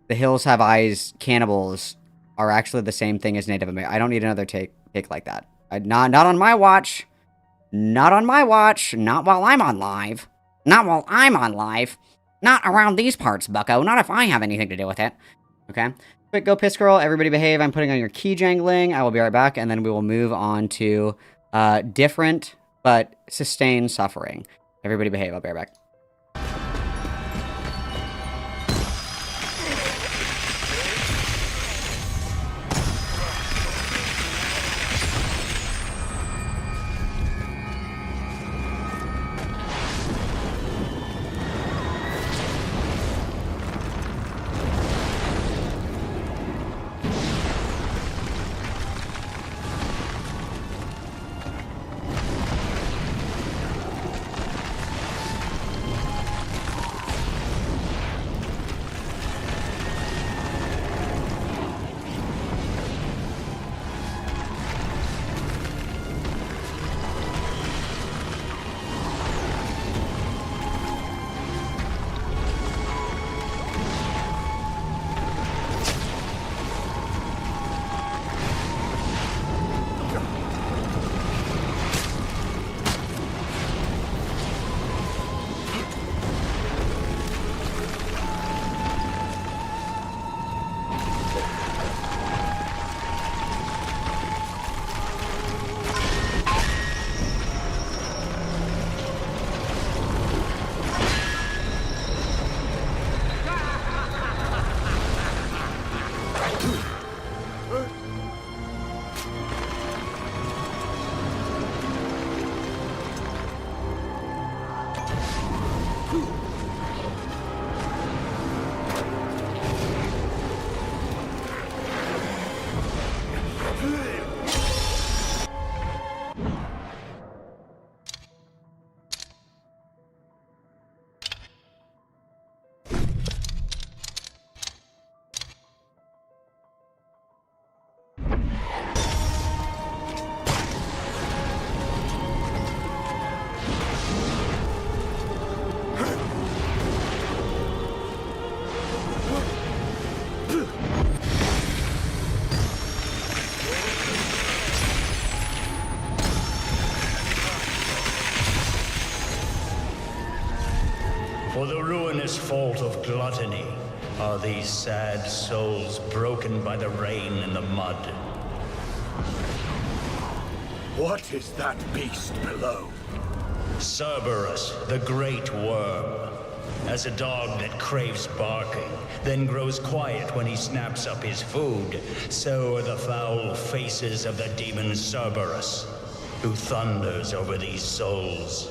The Hills Have Eyes cannibals are actually the same thing as Native American. I don't need another take like that. Not on my watch. Not on my watch. Not while I'm on live. Not while I'm on live. Not around these parts, bucko. Not if I have anything to do with it. Okay? Quick, go piss girl. Everybody behave. I'm putting on your key jangling. I will be right back, and then we will move on to different but sustained suffering. Everybody behave. I'll be right back. For the ruinous fault of gluttony are these sad souls broken by the rain and the mud. What is that beast below? Cerberus, the great worm. As a dog that craves barking, then grows quiet when he snaps up his food, so are the foul faces of the demon Cerberus, who thunders over these souls.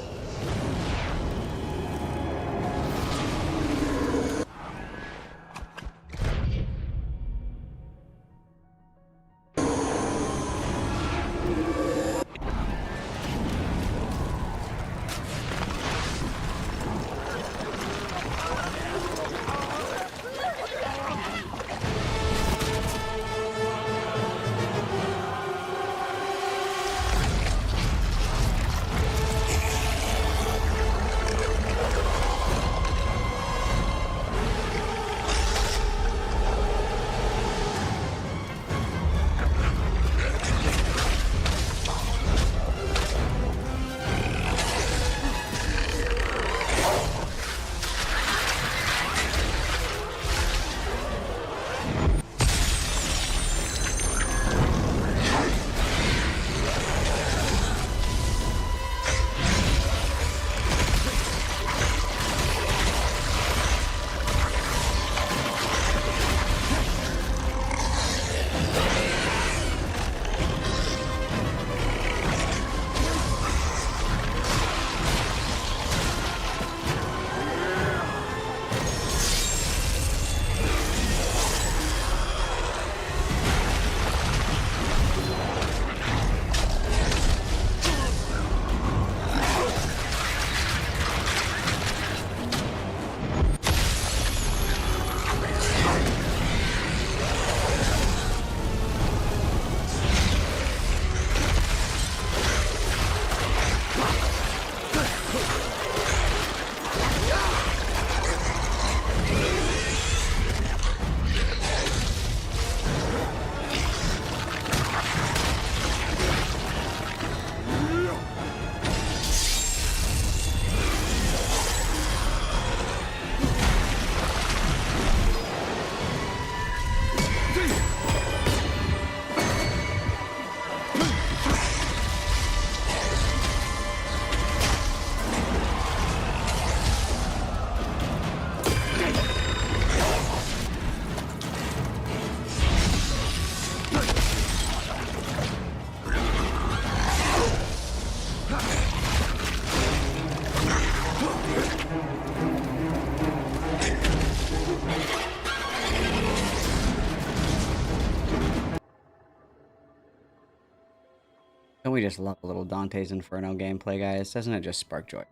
Don't we just love a little Dante's Inferno gameplay, guys? Doesn't it just spark joy?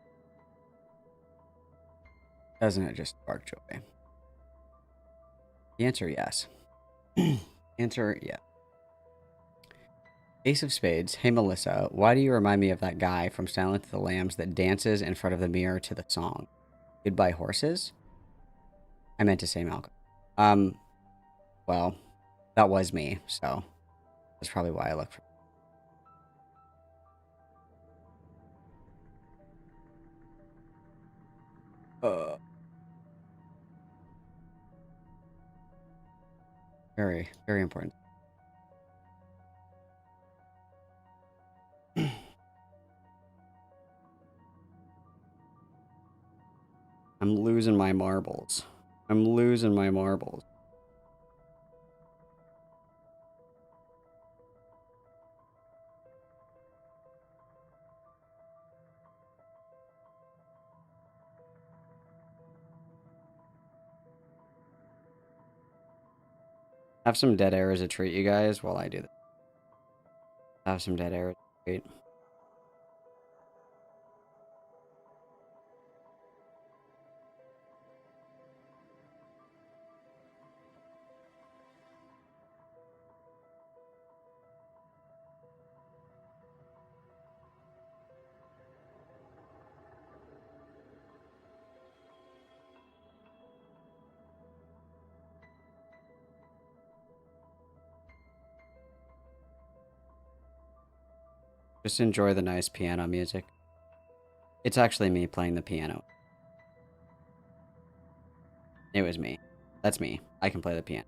Doesn't it just spark joy? The answer, yes. Answer, yeah. Ace of Spades. Hey, Melissa, why do you remind me of that guy from Silence of the Lambs that dances in front of the mirror to the song? Goodbye Horses? I meant to say Malcolm. Well, that was me, so that's probably why I look for. Very, very important. I'm losing my marbles. I'm losing my marbles. Have some dead air as a treat, you guys, while I do this. Have some dead air as a treat. Just enjoy the nice piano music. It's actually me playing the piano. It was me. That's me. I can play the piano.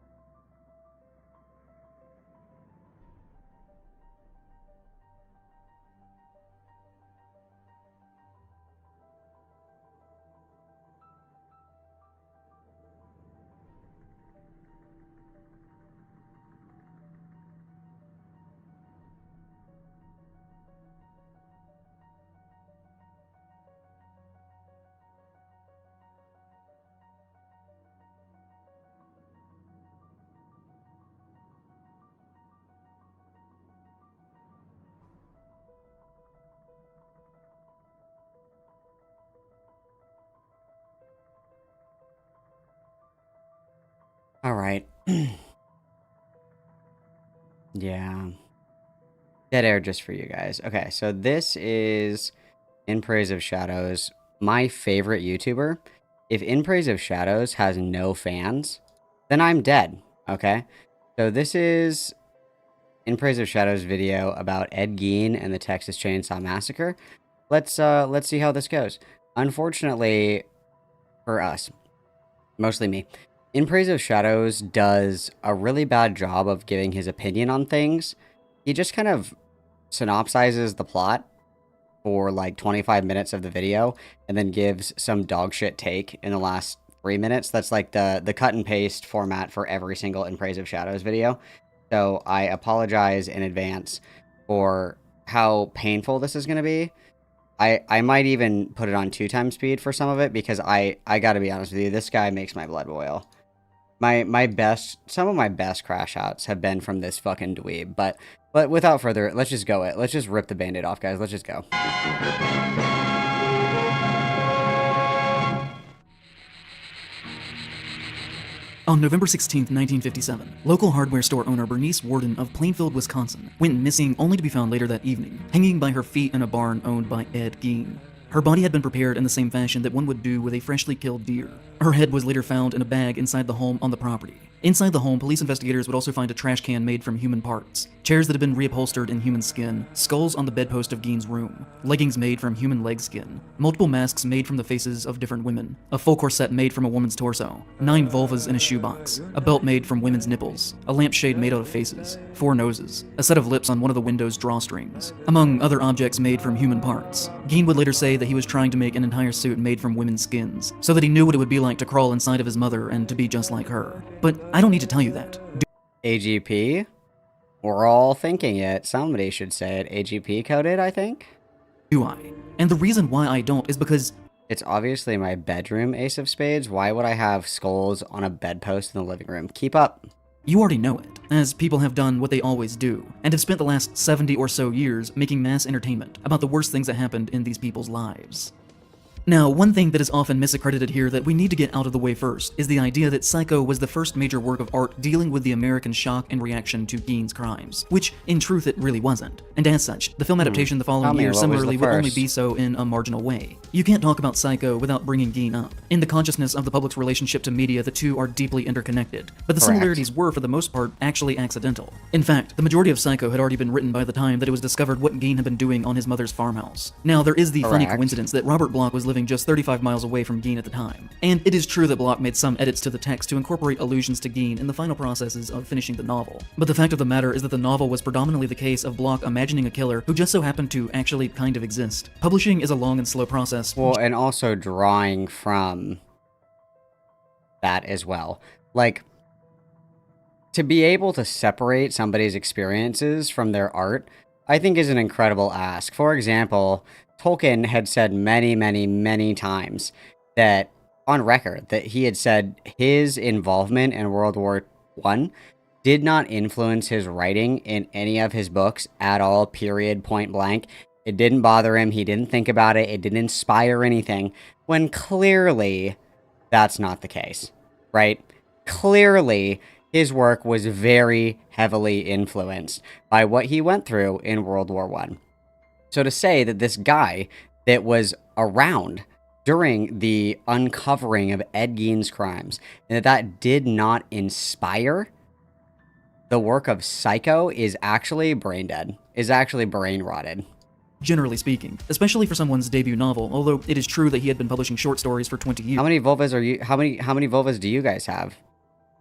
All right. Yeah. Dead air just for you guys. Okay, so this is In Praise of Shadows, my favorite YouTuber. If In Praise of Shadows has no fans, then I'm dead, okay? So this is In Praise of Shadows video about Ed Gein and the Texas Chainsaw Massacre. Let's see how this goes. Unfortunately for us, mostly me, In Praise of Shadows does a really bad job of giving his opinion on things. He just kind of synopsizes the plot for like 25 minutes of the video and then gives some dog shit take in the last 3 minutes. That's like the cut and paste format for every single In Praise of Shadows video. So I apologize in advance for how painful this is going to be. I might even put it on 2x speed for some of it because I gotta be honest with you, this guy makes my blood boil. Some of my best crash outs have been from this fucking dweeb, but without further, let's just go it. Let's just rip the band-aid off, guys. Let's just go. On November 16, 1957, local hardware store owner Bernice Warden of Plainfield, Wisconsin, went missing only to be found later that evening, hanging by her feet in a barn owned by Ed Gein. Her body had been prepared in the same fashion that one would do with a freshly killed deer. Her head was later found in a bag inside the home on the property. Inside the home, police investigators would also find a trash can made from human parts, chairs that had been reupholstered in human skin, skulls on the bedpost of Gein's room, leggings made from human leg skin, multiple masks made from the faces of different women, a full corset made from a woman's torso, 9 vulvas in a shoebox, a belt made from women's nipples, a lampshade made out of faces, 4 noses, a set of lips on one of the window's drawstrings, among other objects made from human parts. Gein would later say that he was trying to make an entire suit made from women's skins, so that he knew what it would be like to crawl inside of his mother and to be just like her. But I don't need to tell you that. AGP? We're all thinking it. Somebody should say it. AGP coded, I think? Do I? And the reason why I don't is because... It's obviously my bedroom, Ace of Spades. Why would I have skulls on a bedpost in the living room? Keep up. You already know it. as people have done what they always do, and have spent the last 70 or so years making mass entertainment about the worst things that happened in these people's lives. Now, one thing that is often misaccredited here that we need to get out of the way first is the idea that Psycho was the first major work of art dealing with the American shock and reaction to Gein's crimes, which in truth it really wasn't. And as such, the film adaptation the following year similarly would only be so in a marginal way. You can't talk about Psycho without bringing Gein up. In the consciousness of the public's relationship to media, the two are deeply interconnected, but the similarities were, for the most part, actually accidental. In fact, the majority of Psycho had already been written by the time that it was discovered what Gein had been doing on his mother's farmhouse. Now, there is the funny coincidence that Robert Bloch was living just 35 miles away from Gein at the time. And it is true that Bloch made some edits to the text to incorporate allusions to Gein in the final processes of finishing the novel. But the fact of the matter is that the novel was predominantly the case of Bloch imagining a killer who just so happened to actually kind of exist. Publishing is a long and slow process. Well, and also drawing from that as well. Like, to be able to separate somebody's experiences from their art, I think is an incredible ask. For example, Tolkien had said many times that, on record, that he had said his involvement in World War I did not influence his writing in any of his books at all, period, point blank. It didn't bother him, he didn't think about it, it didn't inspire anything, when clearly that's not the case, right? Clearly, his work was very heavily influenced by what he went through in World War I. So to say that this guy that was around during the uncovering of Ed Gein's crimes, and that did not inspire the work of Psycho is actually brain dead, is actually brain rotted. Generally speaking, especially for someone's debut novel, although it is true that he had been publishing short stories for 20 years. How many vulvas are you, how many vulvas do you guys have?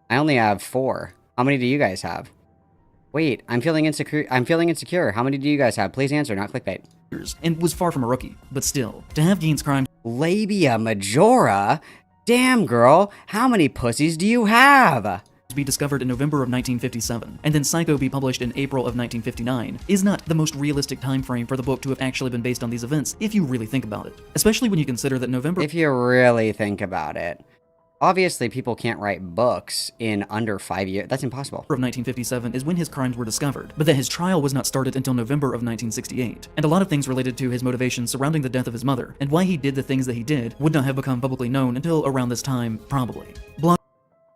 I only have 4. How many do you guys have? Wait, I'm feeling insecure. How many do you guys have? Please answer, not clickbait. And was far from a rookie, but still, to have Gein's crimes labia majora? Damn, girl, how many pussies do you have? Be discovered in November of 1957, and then Psycho be published in April of 1959, is not the most realistic time frame for the book to have actually been based on these events, if you really think about it. Especially when you consider that November— If you really think about it. Obviously, people can't write books in under 5 years. That's impossible. Of 1957 is when his crimes were discovered, but that his trial was not started until November of 1968. And a lot of things related to his motivations surrounding the death of his mother, and why he did the things that he did, would not have become publicly known until around this time, probably.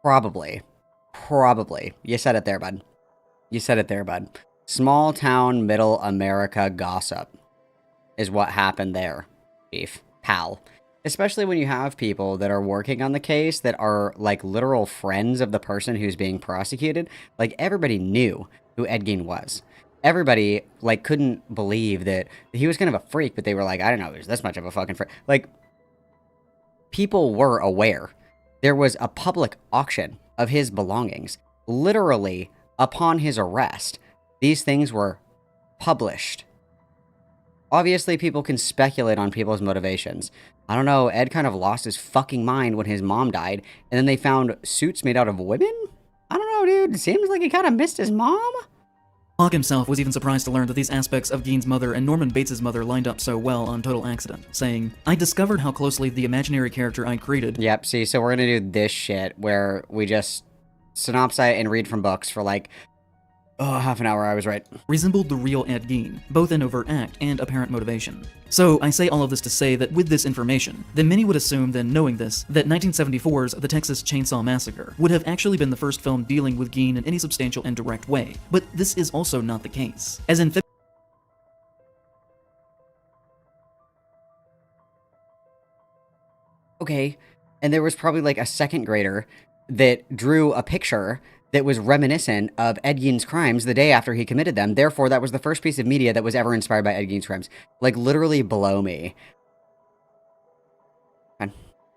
Probably. You said it there, bud. You said it there, bud. Small town, middle America gossip is what happened there, Chief. Pal. Especially when you have people that are working on the case that are, like, literal friends of the person who's being prosecuted. Like, everybody knew who Ed Gein was. Everybody, like, couldn't believe that he was kind of a freak, but they were like, I don't know, he was this much of a fucking freak. Like, people were aware. There was a public auction of his belongings. Literally, upon his arrest, these things were published. Obviously, people can speculate on people's motivations. I don't know, Ed kind of lost his fucking mind when his mom died, and then they found suits made out of women? I don't know, dude. It seems like he kind of missed his mom? Bloch himself was even surprised to learn that these aspects of Gein's mother and Norman Bates' mother lined up so well on total accident, saying, I discovered how closely the imaginary character I created— Yep, see, so we're gonna do this shit, where we just synopsize and read from books for like, half an hour, I was right. Resembled the real Ed Gein, both in overt act and apparent motivation. So, I say all of this to say that with this information, then many would assume, then knowing this, that 1974's The Texas Chainsaw Massacre would have actually been the first film dealing with Gein in any substantial and direct way. But this is also not the case. As in Okay, and there was probably like a second grader that drew a picture that was reminiscent of Ed Gein's crimes the day after he committed them. Therefore, that was the first piece of media that was ever inspired by Ed Gein's crimes. Like, literally below me.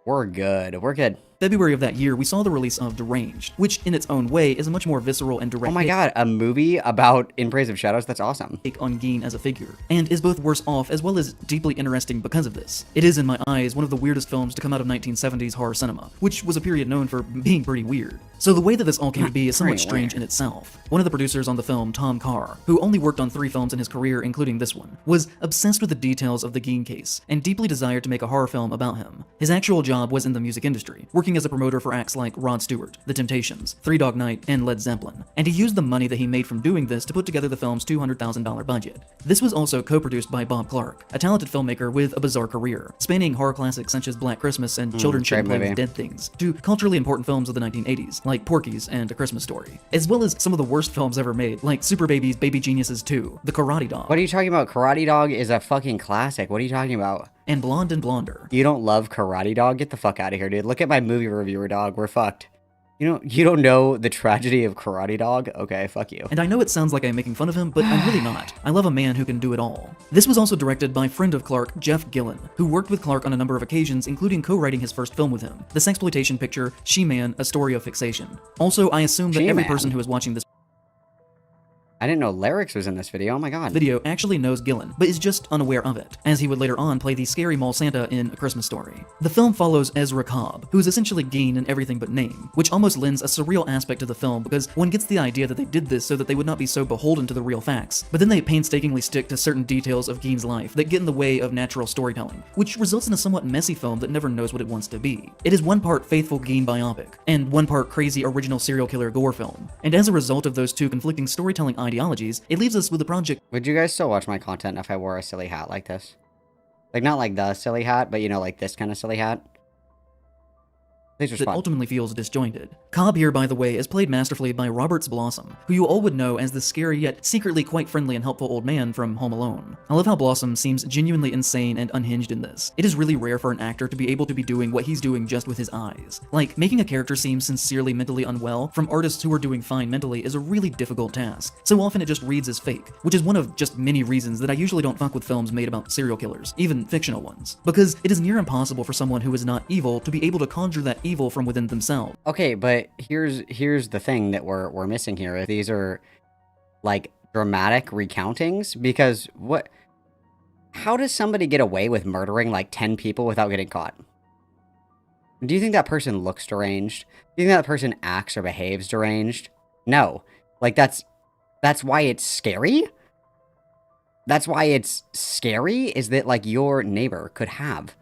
We're good. We're good. February of that year, we saw the release of Deranged, which in its own way is a much more visceral and direct— Oh my god, a movie about In Praise of Shadows? That's awesome. —take on Gein as a figure, and is both worse off as well as deeply interesting because of this. It is, in my eyes, one of the weirdest films to come out of 1970s horror cinema, which was a period known for being pretty weird. So the way that this all came to be is somewhat strange in itself. One of the producers on the film, Tom Carr, who only worked on 3 films in his career, including this one, was obsessed with the details of the Gein case, and deeply desired to make a horror film about him. His actual job was in the music industry, working working as a promoter for acts like Rod Stewart, The Temptations, Three Dog Night, and Led Zeppelin, and he used the money that he made from doing this to put together the film's $200,000 budget. This was also co-produced by Bob Clark, a talented filmmaker with a bizarre career, spanning horror classics such as Black Christmas and Children Shouldn't Play with Dead Things, to culturally important films of the 1980s, like Porky's and A Christmas Story, as well as some of the worst films ever made, like Super Baby's Baby Geniuses 2, The Karate Dog. What are you talking about? Karate Dog is a fucking classic. What are you talking about? And Blonde and Blonder. You don't love Karate Dog? Get the fuck out of here, dude. Look at my movie reviewer, dog. We're fucked. You don't know the tragedy of Karate Dog? Okay, fuck you. And I know it sounds like I'm making fun of him, but I'm really not. I love a man who can do it all. This was also directed by friend of Clark, Jeff Gillen, who worked with Clark on a number of occasions, including co-writing his first film with him, the sexploitation picture She-Man, A Story of Fixation. Also, I assume that every person who is watching this I didn't know Larix was in this video. Oh my god. Video actually knows Gillen, but is just unaware of it, as he would later on play the scary mall Santa in A Christmas Story. The film follows Ezra Cobb, who is essentially Gein in everything but name, which almost lends a surreal aspect to the film because one gets the idea that they did this so that they would not be so beholden to the real facts, but then they painstakingly stick to certain details of Gein's life that get in the way of natural storytelling, which results in a somewhat messy film that never knows what it wants to be. It is one part faithful Gein biopic, and one part crazy original serial killer gore film, and as a result of those two conflicting storytelling ideologies, it leaves us with a project. Would you guys still watch my content if I wore a silly hat like this? Like, not like the silly hat, but you know, like this kind of silly hat? Please respond. That ultimately feels disjointed. Cobb here, by the way, is played masterfully by Roberts Blossom, who you all would know as the scary yet secretly quite friendly and helpful old man from Home Alone. I love how Blossom seems genuinely insane and unhinged in this. It is really rare for an actor to be able to be doing what he's doing just with his eyes. Like, making a character seem sincerely mentally unwell from artists who are doing fine mentally is a really difficult task. So often it just reads as fake, which is one of just many reasons that I usually don't fuck with films made about serial killers, even fictional ones. Because it is near impossible for someone who is not evil to be able to conjure that evil from within themselves. Okay, but here's the thing that we're missing here. These are like dramatic recountings, because how does somebody get away with murdering like 10 people without getting caught? Do you think that person looks deranged? Do you think that person acts or behaves deranged? No. Like that's why it's scary? That's why it's scary, is that like your neighbor could have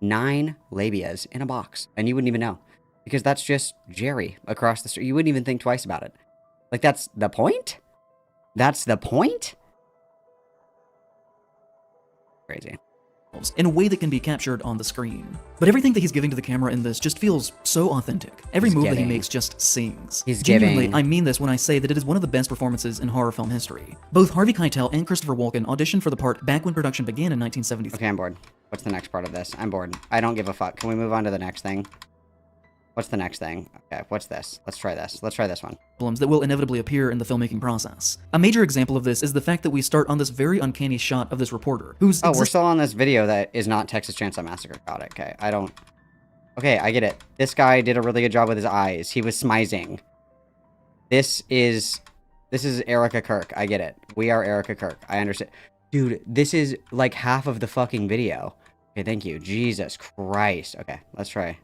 9 labias in a box and you wouldn't even know, because that's just Jerry across the street. You wouldn't even think twice about it. Like, that's the point? That's the point? Crazy. In a way that can be captured on the screen. But everything that he's giving to the camera in this just feels so authentic. Every move that he makes just sings. He's Genuinely, giving. I mean this when I say that it is one of the best performances in horror film history. Both Harvey Keitel and Christopher Walken auditioned for the part back when production began in 1973. Okay, I'm bored. What's the next part of this? I'm bored. I don't give a fuck. Can we move on to the next thing? What's the next thing? Okay, what's this? Let's try this. Let's try this one. Problems that will inevitably appear in the filmmaking process. A major example of this is the fact that we start on this very uncanny shot of this reporter, who's— Oh, we're still on this video that is not Texas Chainsaw Massacre. Got it. Okay, Okay, I get it. This guy did a really good job with his eyes. He was smizing. This is Erica Kirk. I get it. We are Erica Kirk. I understand. Dude, this is like half of the fucking video. Okay, thank you. Jesus Christ. Okay, let's try.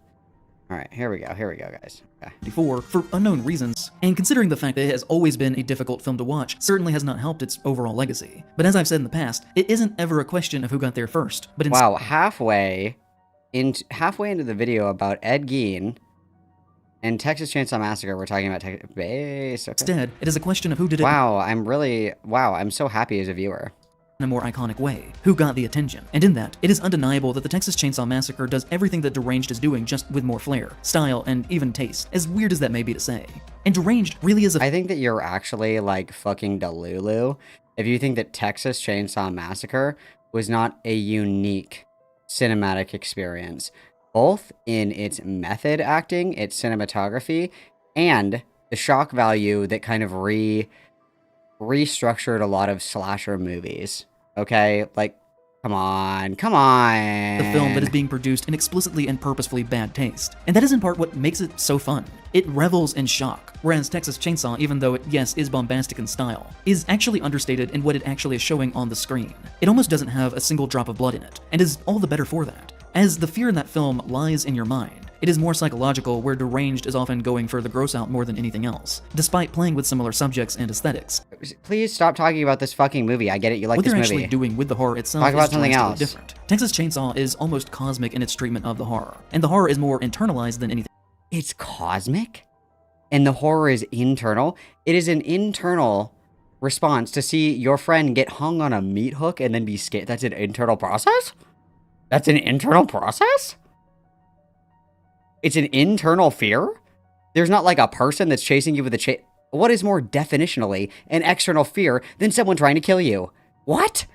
Alright, here we go, guys. Okay. Before, for unknown reasons, and considering the fact that it has always been a difficult film to watch, certainly has not helped its overall legacy. But as I've said in the past, it isn't ever a question of who got there first, but wow, halfway into the video about Ed Gein and Texas Chainsaw Massacre, we're talking about base. Okay. Instead, it is a question of who did it. Wow, I'm so happy as a viewer. In a more iconic way, who got the attention. And in that, it is undeniable that the Texas Chainsaw Massacre does everything that Deranged is doing, just with more flair, style, and even taste, as weird as that may be to say. And Deranged really is I think that you're actually, like, fucking Delulu if you think that Texas Chainsaw Massacre was not a unique cinematic experience, both in its method acting, its cinematography, and the shock value that kind of restructured a lot of slasher movies. Okay, like, come on. The film that is being produced in explicitly and purposefully bad taste. And that is in part what makes it so fun. It revels in shock, whereas Texas Chainsaw, even though it, yes, is bombastic in style, is actually understated in what it actually is showing on the screen. It almost doesn't have a single drop of blood in it, and is all the better for that. As the fear in that film lies in your mind, it is more psychological, where Deranged is often going for the gross out more than anything else, despite playing with similar subjects and aesthetics. Please stop talking about this fucking movie. I get it, you like this movie. What they're actually doing with the horror itself Talk about is something else. different. Texas Chainsaw is almost cosmic in its treatment of the horror, and the horror is more internalized than anything. It's cosmic? And the horror is internal? It is an internal response to see your friend get hung on a meat hook and then be scared. That's an internal process? That's an internal process? It's an internal fear? There's not like a person that's chasing you with a chase. What is more definitionally an external fear than someone trying to kill you? What?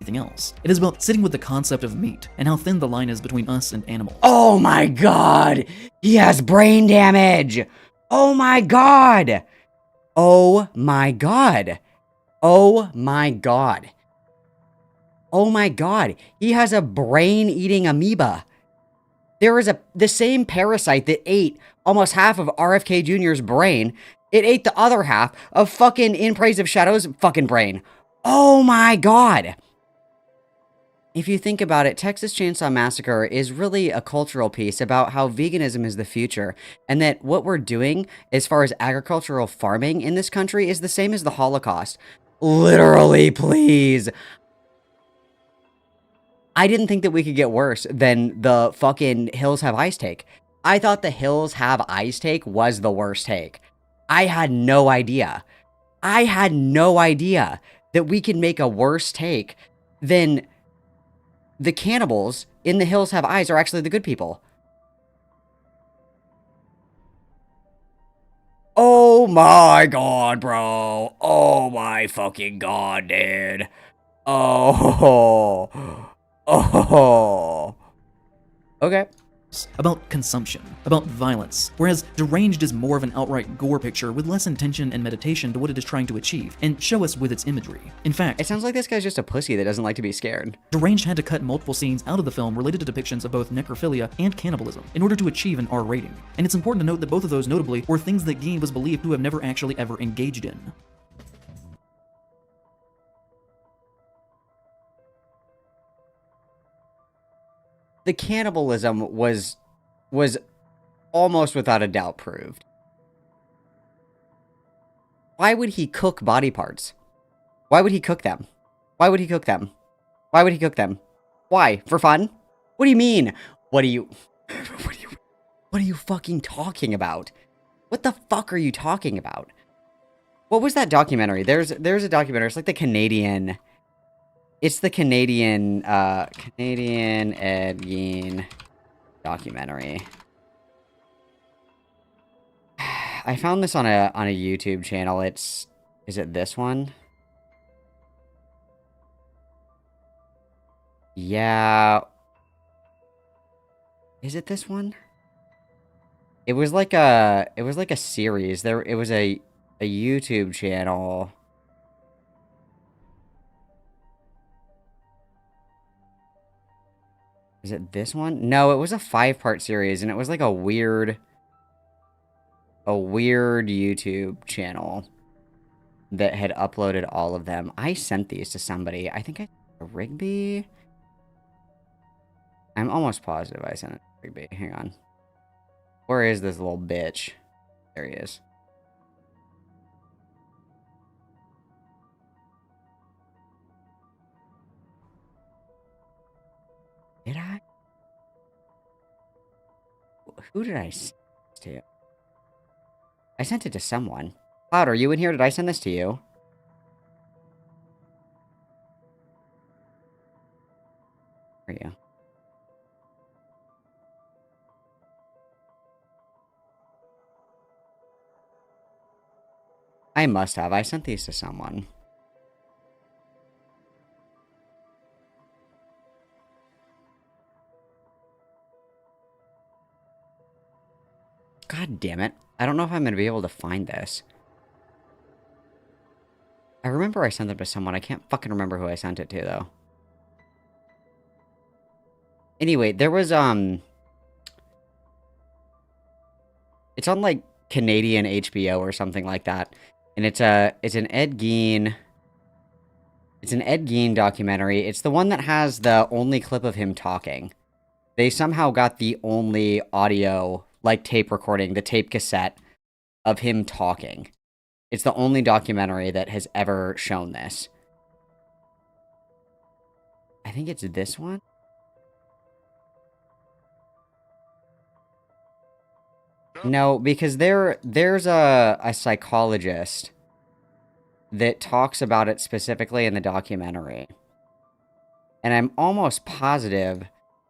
Anything else. It is about sitting with the concept of meat and how thin the line is between us and animals. Oh my god! He has brain damage! Oh my god! Oh my god! Oh my god! Oh my god! He has a brain-eating amoeba. There is the same parasite that ate almost half of RFK Jr.'s brain. It ate the other half of fucking In Praise of Shadow's fucking brain. Oh my god! If you think about it, Texas Chainsaw Massacre is really a cultural piece about how veganism is the future, and that what we're doing as far as agricultural farming in this country is the same as the Holocaust. Literally, please. I didn't think that we could get worse than the fucking Hills Have Eyes take. I thought the Hills Have Eyes take was the worst take. I had no idea. I had no idea that we could make a worse take than the cannibals in The Hills Have Eyes are actually the good people. Oh my god, bro. Oh my fucking god, dude. Oh. Oh. Okay. About consumption, about violence, whereas Deranged is more of an outright gore picture with less intention and meditation to what it is trying to achieve, and show us with its imagery. In fact, it sounds like this guy's just a pussy that doesn't like to be scared. Deranged had to cut multiple scenes out of the film related to depictions of both necrophilia and cannibalism in order to achieve an R rating, and it's important to note that both of those notably were things that Gein was believed to have never actually ever engaged in. The cannibalism was almost without a doubt proved. Why would he cook body parts? Why would he cook them? Why would he cook them? Why would he cook them? Why? For fun? What do you mean? What are you fucking talking about? What the fuck are you talking about? What was that documentary? There's a documentary. It's like the Canadian... It's the Canadian Ed Gein documentary. I found this on a YouTube channel. Is it this one? Yeah. Is it this one? It was like a series. It was a YouTube channel. Is it this one? No, it was a 5-part series, and it was like a weird YouTube channel that had uploaded all of them. I sent these to somebody. I think Rigby? I'm almost positive I sent it to Rigby. Hang on. Where is this little bitch? There he is. Did I? Who did I send this to? I sent it to someone. Cloud, are you in here? Did I send this to you? Where are you? I must have. I sent these to someone. God damn it. I don't know if I'm going to be able to find this. I remember I sent them to someone. I can't fucking remember who I sent it to, though. Anyway, there was, it's on, like, Canadian HBO or something like that. And it's an Ed Gein... It's an Ed Gein documentary. It's the one that has the only clip of him talking. They somehow got the only audio... like tape recording, the tape cassette of him talking. It's the only documentary that has ever shown this. I think it's this one. No, because there's a psychologist that talks about it specifically in the documentary. And I'm almost positive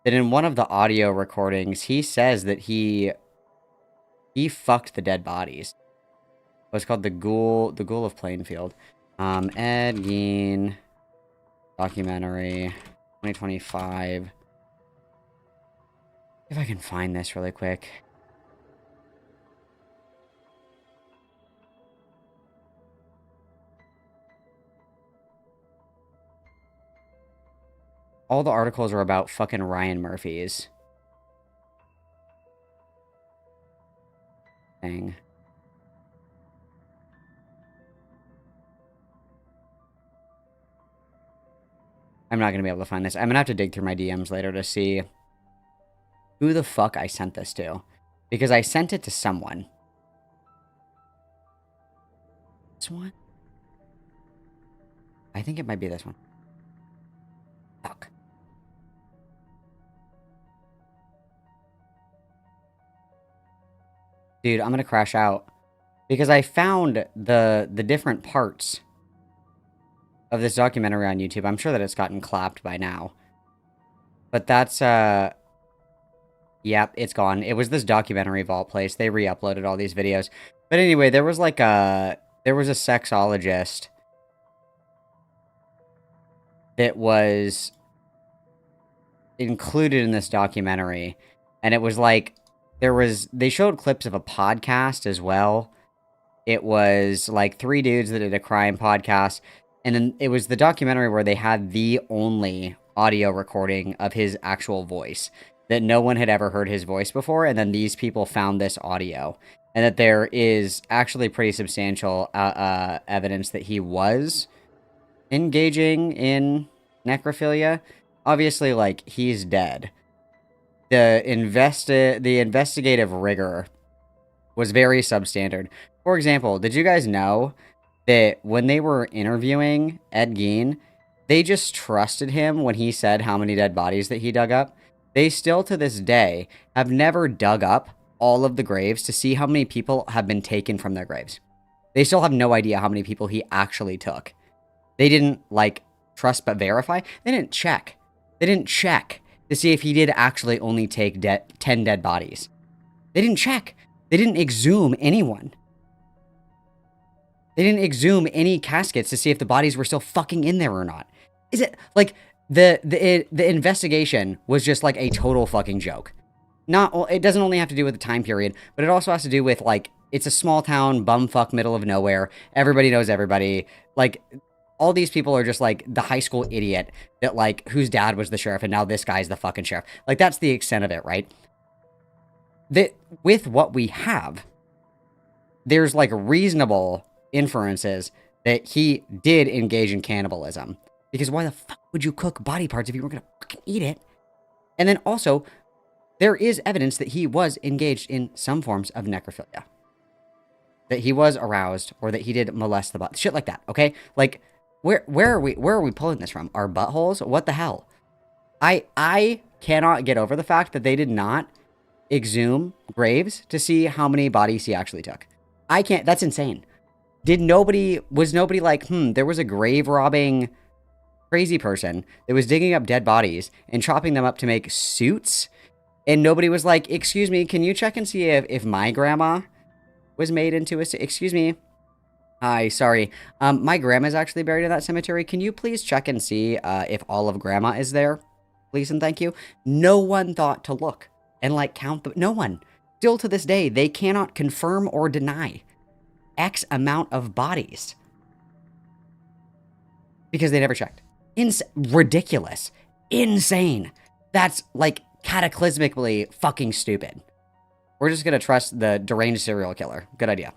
that in one of the audio recordings, he says that he fucked the dead bodies. What's called the Ghoul of Plainfield. Ed Gein documentary 2025. If I can find this really quick. All the articles are about fucking Ryan Murphy's thing. I'm not going to be able to find this. I'm going to have to dig through my DMs later to see who the fuck I sent this to. Because I sent it to someone. This one? I think it might be this one. Fuck. Dude, I'm gonna crash out. Because I found the different parts of this documentary on YouTube. I'm sure that it's gotten clapped by now. But that's, yep, it's gone. It was this documentary vault place. They re-uploaded all these videos. But anyway, there was like there was a sexologist that was included in this documentary. And it was like, they showed clips of a podcast as well. It was like 3 dudes that did a crime podcast. And then it was the documentary where they had the only audio recording of his actual voice. That no one had ever heard his voice before. And then these people found this audio. And that there is actually pretty substantial evidence that he was engaging in necrophilia. Obviously, like, he's dead. The investigative rigor was very substandard. For example, did you guys know that when they were interviewing Ed Gein, they just trusted him when he said how many dead bodies that he dug up? They still, to this day, have never dug up all of the graves to see how many people have been taken from their graves. They still have no idea how many people he actually took. They didn't, like, trust but verify. They didn't check. They didn't check to see if he did actually only take 10 dead bodies. They didn't check. They didn't exhume anyone. They didn't exhume any caskets to see if the bodies were still fucking in there or not. Is it, like, the investigation was just, like, a total fucking joke. It doesn't only have to do with the time period, but it also has to do with, like, it's a small town, bumfuck, middle of nowhere. Everybody knows everybody. Like, all these people are just, like, the high school idiot that, like, whose dad was the sheriff, and now this guy's the fucking sheriff. Like, that's the extent of it, right? That, with what we have, there's, like, reasonable inferences that he did engage in cannibalism. Because why the fuck would you cook body parts if you weren't gonna fucking eat it? And then also, there is evidence that he was engaged in some forms of necrophilia. That he was aroused, or that he did molest the body. Shit like that, okay? Like, where are we pulling this from? Our buttholes? What the hell? I cannot get over the fact that they did not exhume graves to see how many bodies he actually took. I can't, that's insane. Was nobody like, there was a grave robbing crazy person that was digging up dead bodies and chopping them up to make suits? And nobody was like, excuse me, can you check and see if my grandma was made into a suit? Excuse me. Hi, sorry. My grandma's actually buried in that cemetery. Can you please check and see if all of grandma is there? Please and thank you. No one thought to look and, like, count the... No one. Still to this day, they cannot confirm or deny X amount of bodies. Because they never checked. Ridiculous. Insane. That's, like, cataclysmically fucking stupid. We're just gonna trust the deranged serial killer. Good idea.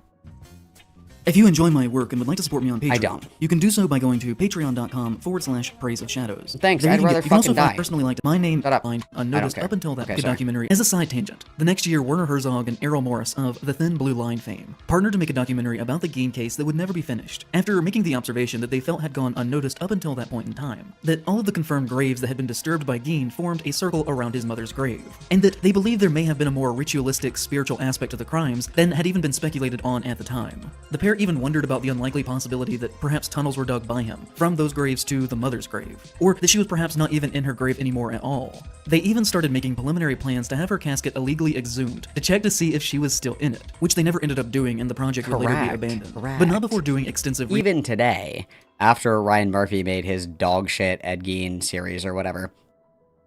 If you enjoy my work and would like to support me on Patreon, I don't. You can do so by going to patreon.com/Praise of Shadows. Thanks, There I'd you rather can also fucking find die. personally liked my name Shut up. find I don't unnoticed care. up until that Okay, good sorry. documentary. As a side tangent, the next year Werner Herzog and Errol Morris of The Thin Blue Line fame partnered to make a documentary about the Gein case that would never be finished, after making the observation that they felt had gone unnoticed up until that point in time, that all of the confirmed graves that had been disturbed by Gein formed a circle around his mother's grave, and that they believed there may have been a more ritualistic spiritual aspect to the crimes than had even been speculated on at the time. The pair even wondered about the unlikely possibility that perhaps tunnels were dug by him, from those graves to the mother's grave, or that she was perhaps not even in her grave anymore at all. They even started making preliminary plans to have her casket illegally exhumed, to check to see if she was still in it, which they never ended up doing and the project would later be abandoned. But not before doing extensive Even today, after Ryan Murphy made his dog shit Ed Gein series or whatever,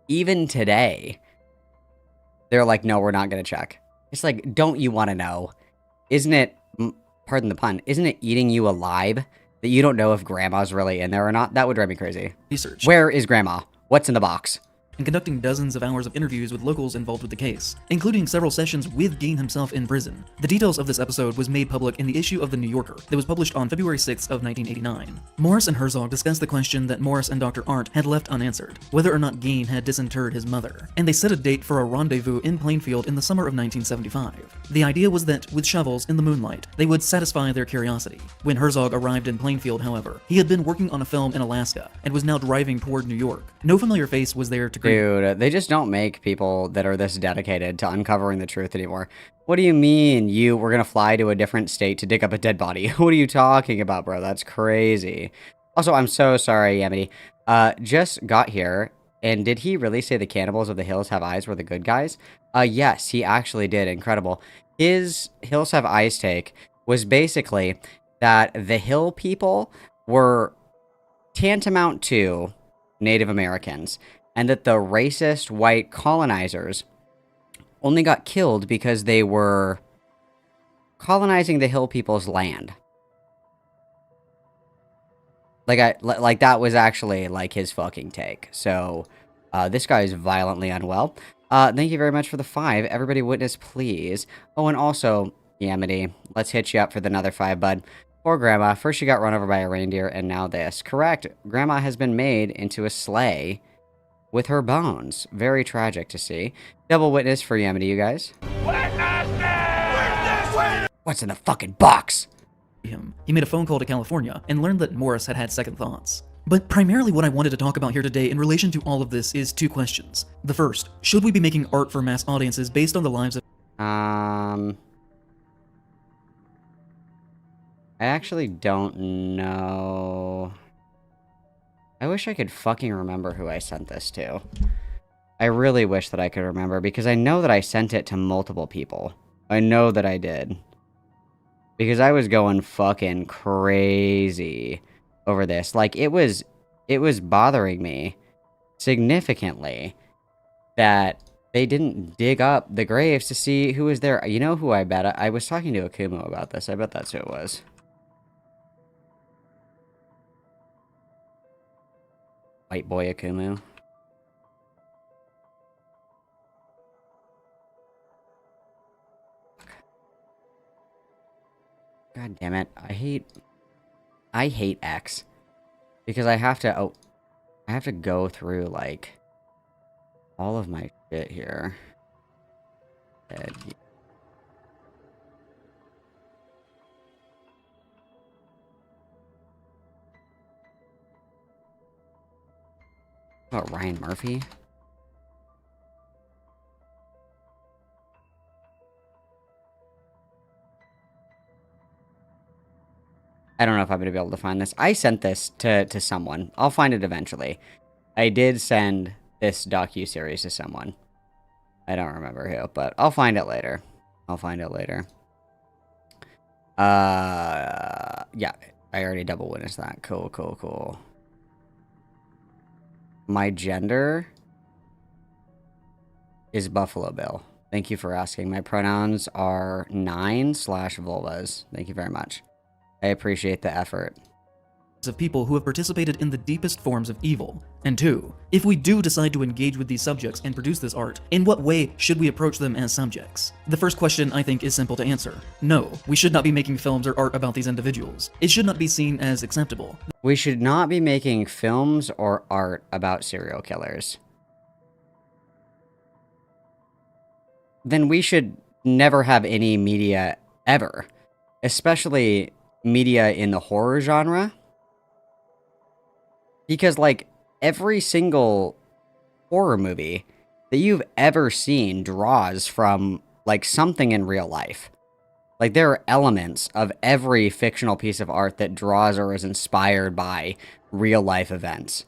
even today, they're like, no, we're not going to check. It's like, don't you want to know? Isn't it, pardon the pun, isn't it eating you alive that you don't know if grandma's really in there or not? That would drive me crazy. Research. Where is grandma? What's in the box? And conducting dozens of hours of interviews with locals involved with the case, including several sessions with Gein himself in prison. The details of this episode was made public in the issue of The New Yorker that was published on February 6th of 1989. Morris and Herzog discussed the question that Morris and Dr. Arndt had left unanswered, whether or not Gein had disinterred his mother, and they set a date for a rendezvous in Plainfield in the summer of 1975. The idea was that, with shovels in the moonlight, they would satisfy their curiosity. When Herzog arrived in Plainfield, however, he had been working on a film in Alaska and was now driving toward New York. No familiar face was there to greet. Dude, they just don't make people that are this dedicated to uncovering the truth anymore. What do you mean we're gonna fly to a different state to dig up a dead body? What are you talking about, bro? That's crazy. Also, I'm so sorry, Yamity. Just got here, and did he really say the cannibals of the Hills Have Eyes were the good guys? Yes, he actually did. Incredible. His Hills Have Eyes take was basically that the hill people were tantamount to Native Americans, and that the racist white colonizers only got killed because they were colonizing the hill people's land. Like that was actually like his fucking take. So this guy is violently unwell. Thank you very much for the 5. Everybody witness, please. Oh, and also, Yamity, let's hit you up for another 5, bud. Poor Grandma. First she got run over by a reindeer, and now this. Correct. Grandma has been made into a sleigh with her bones. Very tragic to see. Double witness for Yamity, you guys. What's in the fucking box? He made a phone call to California and learned that Morris had had second thoughts. But primarily what I wanted to talk about here today in relation to all of this is 2 questions. The first, should we be making art for mass audiences based on the lives of... I actually don't know. I wish I could fucking remember who I sent this to. I really wish that I could remember, because I know that I sent it to multiple people. I know that I did. Because I was going fucking crazy over this. Like, it was bothering me significantly that they didn't dig up the graves to see who was there. You know who I bet? I was talking to Akumo about this. I bet that's who it was. White boy Akumu. God damn it. I hate X. Because I have to go through, like, all of my shit here. About Ryan Murphy? I don't know if I'm going to be able to find this. I sent this to someone. I'll find it eventually. I did send this docu-series to someone. I don't remember who, but I'll find it later. Yeah, I already double witnessed that. Cool. My gender is Buffalo Bill. Thank you for asking. My pronouns are 9/vulvas. Thank you very much. I appreciate the effort. of people who have participated in the deepest forms of evil. And 2, if we do decide to engage with these subjects and produce this art, in what way should we approach them as subjects? The first question, I think, is simple to answer. No, we should not be making films or art about these individuals. It should not be seen as acceptable. We should not be making films or art about serial killers. Then we should never have any media ever, especially media in the horror genre. Because, like, every single horror movie that you've ever seen draws from, like, something in real life. Like, there are elements of every fictional piece of art that draws or is inspired by real-life events.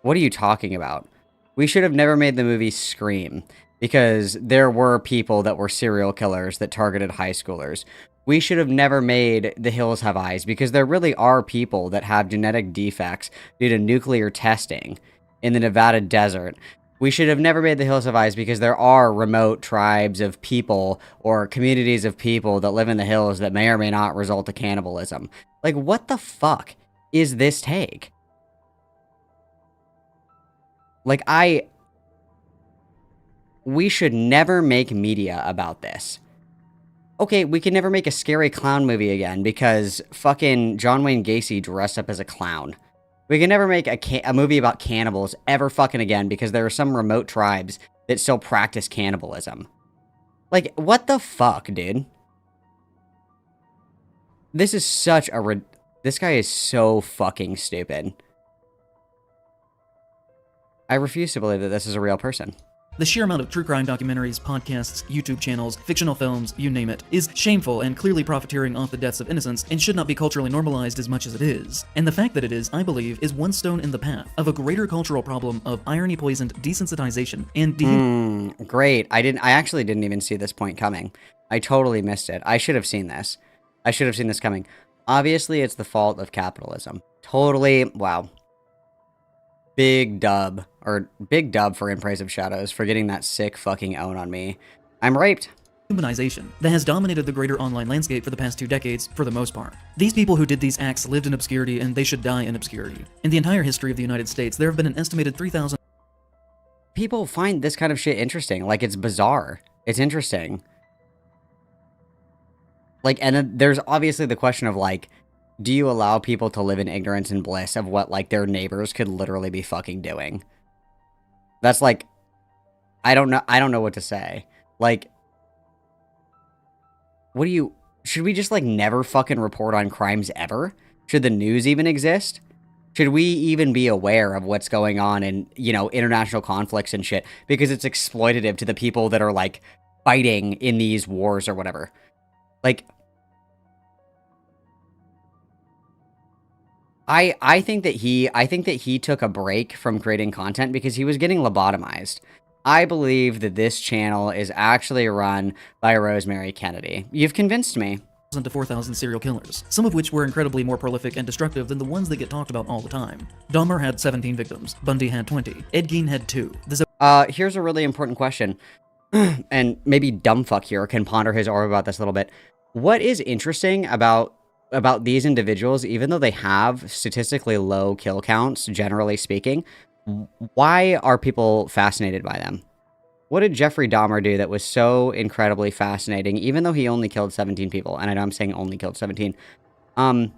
What are you talking about? We should have never made the movie Scream, because there were people that were serial killers that targeted high schoolers. We should have never made The Hills Have Eyes, because there really are people that have genetic defects due to nuclear testing in the Nevada desert. We should have never made The Hills Have Eyes, because there are remote tribes of people or communities of people that live in the hills that may or may not result to cannibalism. Like, what the fuck is this take? Like, we should never make media about this. Okay, we can never make a scary clown movie again because fucking John Wayne Gacy dressed up as a clown. We can never make a movie about cannibals ever fucking again because there are some remote tribes that still practice cannibalism. Like, what the fuck, dude? This is such a... This guy is so fucking stupid. I refuse to believe that this is a real person. The sheer amount of true crime documentaries, podcasts, YouTube channels, fictional films, you name it, is shameful and clearly profiteering off the deaths of innocents and should not be culturally normalized as much as it is. And the fact that it is, I believe, is one stone in the path of a greater cultural problem of irony-poisoned desensitization and great. I actually didn't even see this point coming. I totally missed it. I should have seen this. I should have seen this coming. Obviously, it's the fault of capitalism. Totally, wow. Big dub for In Praise of Shadows for getting that sick fucking own on me. I'm raped. Humanization that has dominated the greater online landscape for the past 2 decades, for the most part. These people who did these acts lived in obscurity, and they should die in obscurity. In the entire history of the United States, there have been an estimated 3,000... People find this kind of shit interesting. Like, it's bizarre. It's interesting. Like, and then there's obviously the question of, like, do you allow people to live in ignorance and bliss of what, like, their neighbors could literally be fucking doing? That's, like, I don't know what to say. Like, what do you... Should we just, like, never fucking report on crimes ever? Should the news even exist? Should we even be aware of what's going on in, you know, international conflicts and shit? Because it's exploitative to the people that are, like, fighting in these wars or whatever. Like... I think that he took a break from creating content because he was getting lobotomized. I believe that this channel is actually run by Rosemary Kennedy. You've convinced me. To 4,000 serial killers, some of which were incredibly more prolific and destructive than the ones that get talked about all the time. Dahmer had 17 victims, Bundy had 20, Ed Gein had 2. Here's a really important question, and maybe dumbfuck here can ponder his aura about this a little bit. What is interesting about these individuals, even though they have statistically low kill counts, generally speaking, why are people fascinated by them? What did Jeffrey Dahmer do that was so incredibly fascinating, even though he only killed 17 people? And I know I'm saying only killed 17. It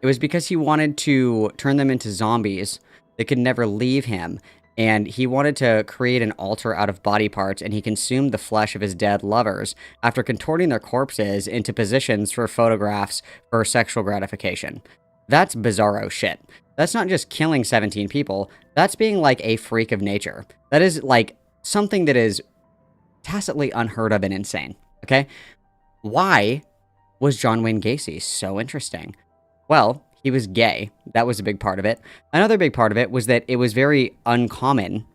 was because he wanted to turn them into zombies that could never leave him. And he wanted to create an altar out of body parts, and he consumed the flesh of his dead lovers after contorting their corpses into positions for photographs for sexual gratification. That's bizarro shit. That's not just killing 17 people. That's being like a freak of nature. That is like something that is tacitly unheard of and insane. Okay? Why was John Wayne Gacy so interesting? Well, he was gay. That was a big part of it. Another big part of it was that it was very uncommon,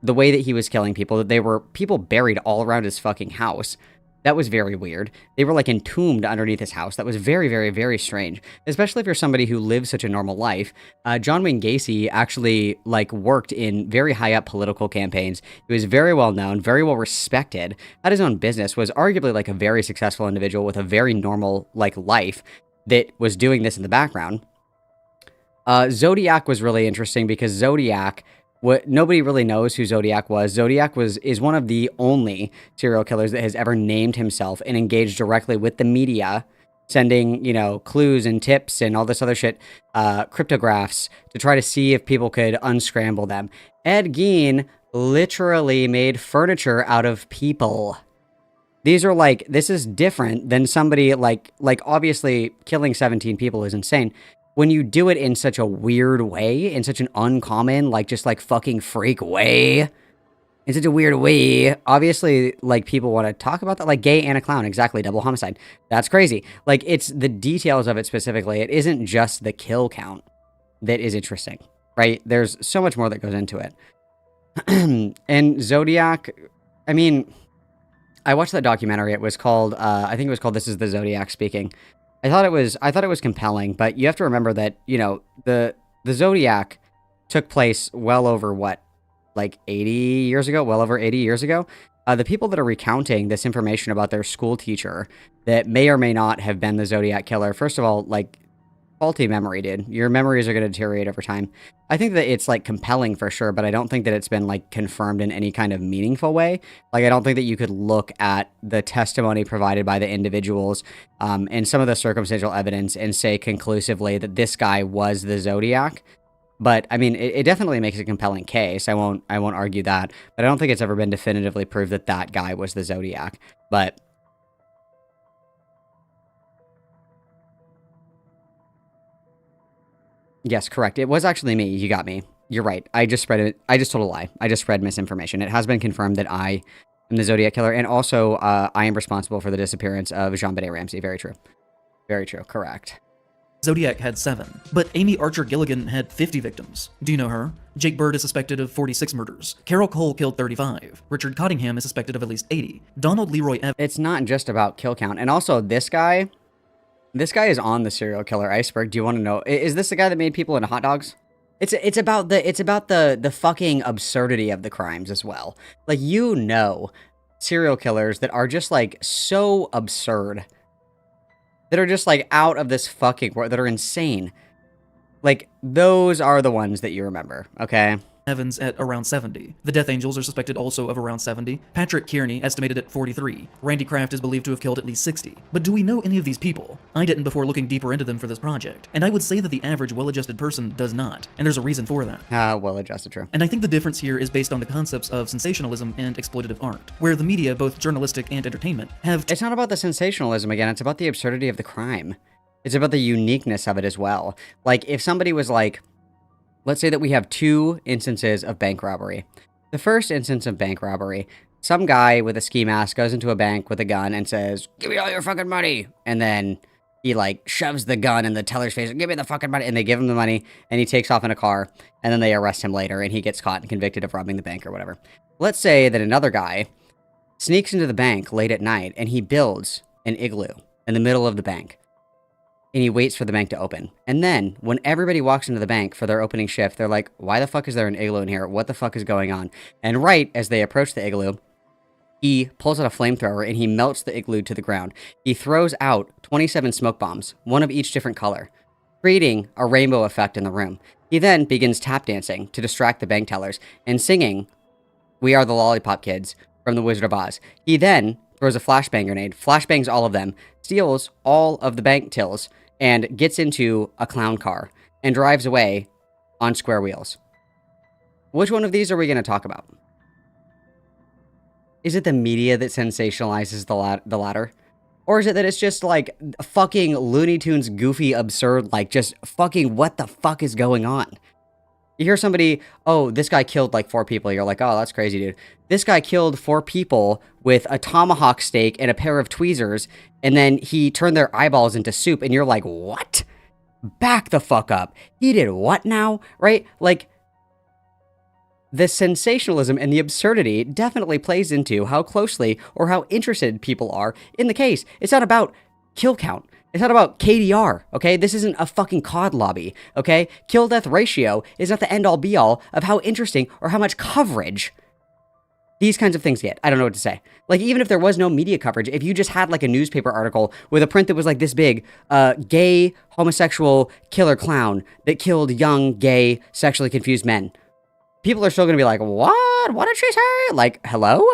the way that he was killing people, that they were people buried all around his fucking house. That was very weird. They were, like, entombed underneath his house. That was very, very, very strange, especially if you're somebody who lives such a normal life. John Wayne Gacy actually, like, worked in very high-up political campaigns. He was very well known, very well respected, had his own business, was arguably, like, a very successful individual with a very normal, like, life that was doing this in the background. Zodiac was really interesting because Zodiac, nobody really knows who Zodiac was. Zodiac is one of the only serial killers that has ever named himself and engaged directly with the media, sending, you know, clues and tips and all this other shit, cryptographs, to try to see if people could unscramble them. Ed Gein literally made furniture out of people. These are like, this is different than somebody like obviously killing 17 people is insane. When you do it in such a weird way, in such an uncommon, like, just, like, fucking freak way, in such a weird way, obviously, like, people want to talk about that, like, gay and a clown, exactly, double homicide. That's crazy. Like, it's the details of it specifically. It isn't just the kill count that is interesting, right? There's so much more that goes into it. And Zodiac, I mean, I watched that documentary. It was called, I think it was called This Is the Zodiac Speaking. I thought it was compelling, but you have to remember that, you know, the Zodiac took place well over what, like 80 years ago, well over 80 years ago. The people that are recounting this information about their school teacher that may or may not have been the Zodiac killer, first of all, like, faulty memory, dude. Your memories are going to deteriorate over time. I think that it's, like, compelling for sure, but I don't think that it's been, like, confirmed in any kind of meaningful way. Like, I don't think that you could look at the testimony provided by the individuals and some of the circumstantial evidence and say conclusively that this guy was the Zodiac. But, I mean, it definitely makes a compelling case. I won't argue that. But I don't think it's ever been definitively proved that that guy was the Zodiac. But yes, correct. It was actually me. You got me. You're right. I just spread it. I just told a lie. I just spread misinformation. It has been confirmed that I am the Zodiac killer. And also, I am responsible for the disappearance of Jean-Benet Ramsey. Very true. Very true. Correct. Zodiac had 7, but Amy Archer Gilligan had 50 victims. Do you know her? Jake Bird is suspected of 46 murders. Carol Cole killed 35. Richard Cottingham is suspected of at least 80. Donald Leroy Evans... It's not just about kill count. And also, this guy is on the serial killer iceberg. Do you want to know? Is this the guy that made people into hot dogs? It's about the fucking absurdity of the crimes as well. Like, you know, serial killers that are just, like, so absurd, that are just, like, out of this fucking world, that are insane. Like, those are the ones that you remember, okay? Evans at around 70. The Death Angels are suspected also of around 70. Patrick Kearney estimated at 43. Randy Kraft is believed to have killed at least 60. But do we know any of these people? I didn't before looking deeper into them for this project. And I would say that the average well-adjusted person does not. And there's a reason for that. Well-adjusted, true. And I think the difference here is based on the concepts of sensationalism and exploitative art, where the media, both journalistic and entertainment, have... It's not about the sensationalism again, it's about the absurdity of the crime. It's about the uniqueness of it as well. Like, if somebody was like... Let's say that we have 2 instances of bank robbery. The first instance of bank robbery, some guy with a ski mask goes into a bank with a gun and says, "Give me all your fucking money." And then he, like, shoves the gun in the teller's face, "Give me the fucking money." And they give him the money and he takes off in a car, and then they arrest him later and he gets caught and convicted of robbing the bank or whatever. Let's say that another guy sneaks into the bank late at night and he builds an igloo in the middle of the bank. And he waits for the bank to open. And then, when everybody walks into the bank for their opening shift, they're like, "Why the fuck is there an igloo in here? What the fuck is going on?" And right as they approach the igloo, he pulls out a flamethrower and he melts the igloo to the ground. He throws out 27 smoke bombs, one of each different color, creating a rainbow effect in the room. He then begins tap dancing to distract the bank tellers and singing "We Are the Lollipop Kids" from The Wizard of Oz. He then throws a flashbang grenade, flashbangs all of them, steals all of the bank tills, and gets into a clown car and drives away on square wheels. Which one of these are we going to talk about? Is it the media that sensationalizes the latter? Or is it that it's just, like, fucking Looney Tunes goofy absurd, like, just fucking what the fuck is going on? You hear somebody, "Oh, this guy killed, like, 4 people. You're like, "Oh, that's crazy, dude." This guy killed 4 people with a tomahawk steak and a pair of tweezers, and then he turned their eyeballs into soup, and you're like, "What? Back the fuck up. He did what now?" Right? Like, the sensationalism and the absurdity definitely plays into how closely or how interested people are in the case. It's not about kill count. It's not about KDR, okay? This isn't a fucking COD lobby, okay? Kill-death ratio is not the end-all be-all of how interesting or how much coverage These kinds of things get. I don't know what to say. Like, even if there was no media coverage, if you just had like a newspaper article with a print that was like this big, gay, homosexual killer clown that killed young, gay, sexually confused men, people are still going to be like, what? What did she say? Like, hello?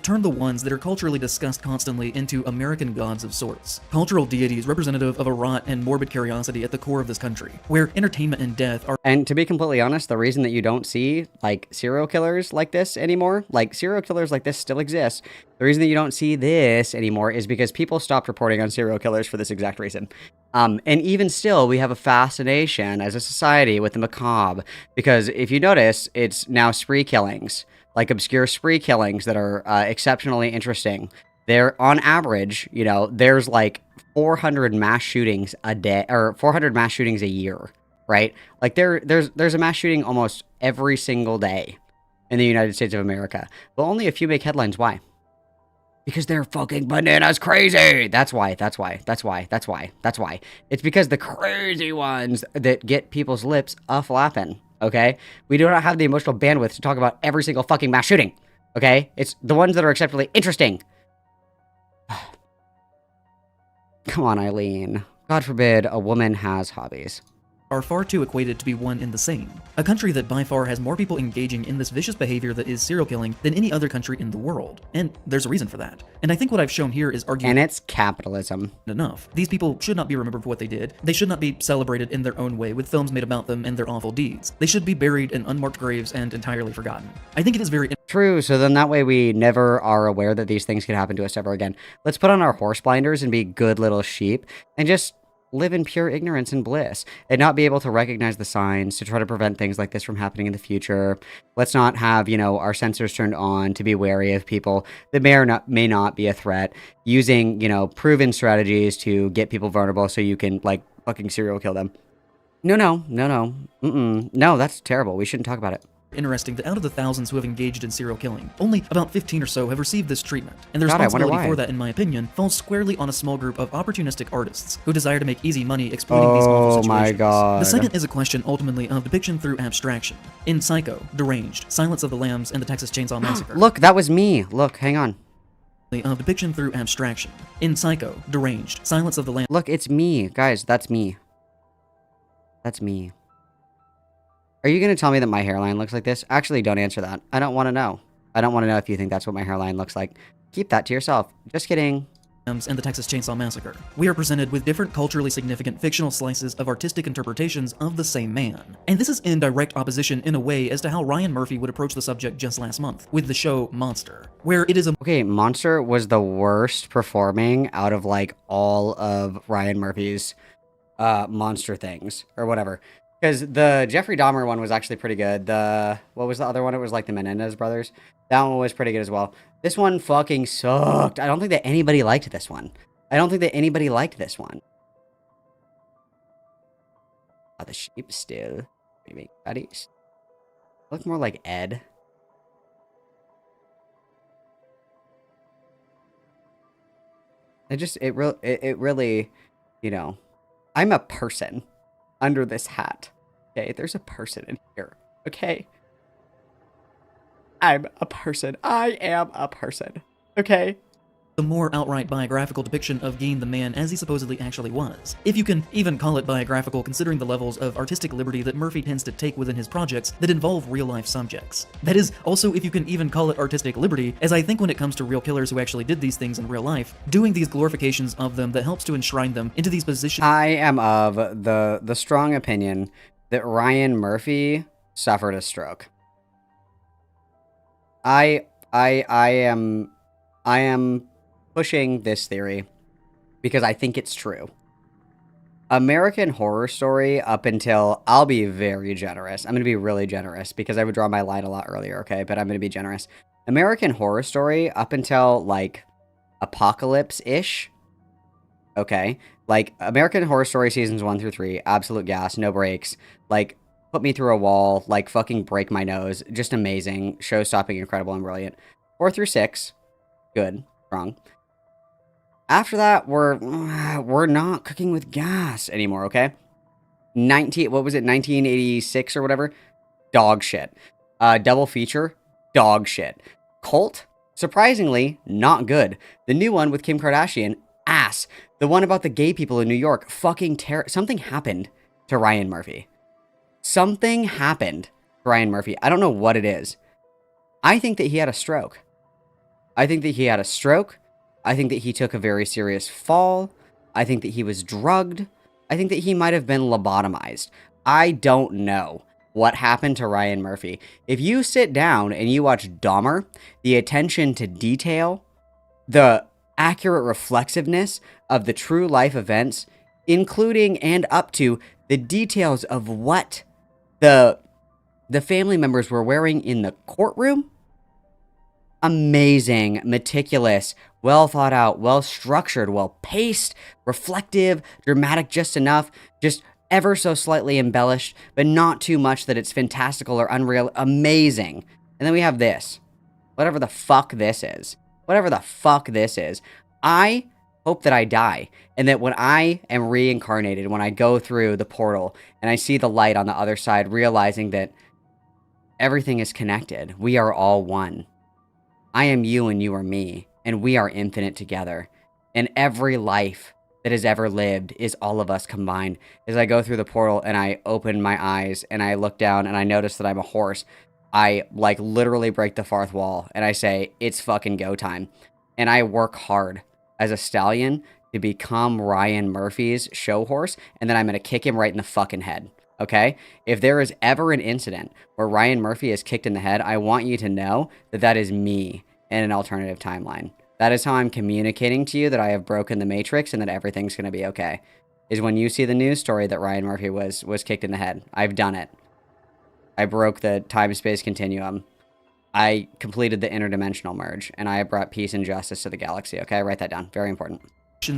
Turn the ones that are culturally discussed constantly into American gods of sorts. Cultural deities representative of a rot and morbid curiosity at the core of this country, where entertainment and death are— And to be completely honest, the reason that you don't see, like, serial killers like this anymore, like, serial killers like this still exist, the reason that you don't see this anymore is because people stopped reporting on serial killers for this exact reason. And even still, we have a fascination as a society with the macabre, because if you notice, it's now spree killings. Like obscure spree killings that are exceptionally interesting. They're on average, you know, there's like 400 mass shootings a day, or 400 mass shootings a year, right? Like there's a mass shooting almost every single day in the United States of America, but only a few make headlines. Why? Because they're fucking bananas crazy. That's why. It's because the crazy ones that get people's lips a-flapping. Okay? We do not have the emotional bandwidth to talk about every single fucking mass shooting. Okay? It's the ones that are exceptionally interesting. Come on, Eileen. God forbid a woman has hobbies. Are far too equated to be one and the same. A country that by far has more people engaging in this vicious behavior that is serial killing than any other country in the world. And there's a reason for that. And I think what I've shown here is arguing— And it's capitalism. Enough. These people should not be remembered for what they did. They should not be celebrated in their own way with films made about them and their awful deeds. They should be buried in unmarked graves and entirely forgotten. I think it is very— True, so then that way we never are aware that these things could happen to us ever again. Let's put on our horse blinders and be good little sheep and just live in pure ignorance and bliss and not be able to recognize the signs to try to prevent things like this from happening in the future. Let's not have, you know, our sensors turned on to be wary of people that may not be a threat, using, you know, proven strategies to get people vulnerable so you can, like, fucking serial kill them. No, that's terrible. We shouldn't talk about it. Interesting that out of the thousands who have engaged in serial killing, only about 15 or so have received this treatment, and the responsibility for that, in my opinion, falls squarely on a small group of opportunistic artists who desire to make easy money exploiting these awful situations. Oh my god. The second is a question ultimately of depiction through abstraction. In Psycho, Deranged, Silence of the Lambs, and the Texas Chainsaw Massacre. Look, that was me. Look, hang on. Of depiction through abstraction. In Psycho, Deranged, Silence of the Lambs. Look, it's me. Guys, that's me. That's me. Are you going to tell me that my hairline looks like this? Actually, don't answer that. I don't want to know. I don't want to know if you think that's what my hairline looks like. Keep that to yourself. Just kidding. And the Texas Chainsaw Massacre. We are presented with different culturally significant fictional slices of artistic interpretations of the same man. And this is in direct opposition in a way as to how Ryan Murphy would approach the subject just last month with the show Monster, where it is a— Okay, Monster was the worst performing out of like all of Ryan Murphy's monster things or whatever. Because the Jeffrey Dahmer one was actually pretty good. What was the other one? It was like the Menendez brothers. That one was pretty good as well. This one fucking sucked. I don't think that anybody liked this one. Oh, the sheep still. Maybe buddies. Look more like Ed. It really, you know, I'm a person under this hat. Okay, there's a person in here. Okay, I'm a person. I am a person. Okay. The more outright biographical depiction of Gein the man as he supposedly actually was. If you can even call it biographical considering the levels of artistic liberty that Murphy tends to take within his projects that involve real-life subjects. That is, also if you can even call it artistic liberty, as I think when it comes to real killers who actually did these things in real life, doing these glorifications of them that helps to enshrine them into these positions— I am of the strong opinion that Ryan Murphy suffered a stroke. I am pushing this theory because I think it's true. American Horror Story up until— I'll be very generous. I'm going to be really generous because I would draw my line a lot earlier, okay? But I'm going to be generous. American Horror Story up until, like, Apocalypse-ish, okay? Like, American Horror Story seasons 1 through 3, absolute gas, no breaks. Like, put me through a wall, like, fucking break my nose. Just amazing. Show-stopping, incredible, and brilliant. 4 through 6, good, strong. After that, we're not cooking with gas anymore, okay? 1986 or whatever? Dog shit. Double feature? Dog shit. Cult, surprisingly, not good. The new one with Kim Kardashian, ass. The one about the gay people in New York, fucking something happened to Ryan Murphy. Something happened to Ryan Murphy. I don't know what it is. I think that he had a stroke. I think that he had a stroke. I think that he took a very serious fall. I think that he was drugged. I think that he might have been lobotomized. I don't know what happened to Ryan Murphy. If you sit down and you watch Dahmer, the attention to detail, the accurate reflexiveness of the true life events, including and up to the details of what the family members were wearing in the courtroom, amazing, meticulous, well thought out, well structured, well paced, reflective, dramatic just enough, just ever so slightly embellished, but not too much that it's fantastical or unreal. Amazing. And then we have this. Whatever the fuck this is. Whatever the fuck this is. I hope that I die, and that when I am reincarnated, when I go through the portal, and I see the light on the other side, realizing that everything is connected. We are all one. I am you and you are me, and we are infinite together. And every life that has ever lived is all of us combined. As I go through the portal and I open my eyes and I look down and I notice that I'm a horse, I like literally break the fourth wall and I say, it's fucking go time. And I work hard as a stallion to become Ryan Murphy's show horse, and then I'm going to kick him right in the fucking head. Okay? If there is ever an incident where Ryan Murphy is kicked in the head, I want you to know that that is me in an alternative timeline. That is how I'm communicating to you that I have broken the matrix and that everything's going to be okay. Is when you see the news story that Ryan Murphy was kicked in the head. I've done it. I broke the time-space continuum. I completed the interdimensional merge, and I have brought peace and justice to the galaxy. Okay, write that down. Very important.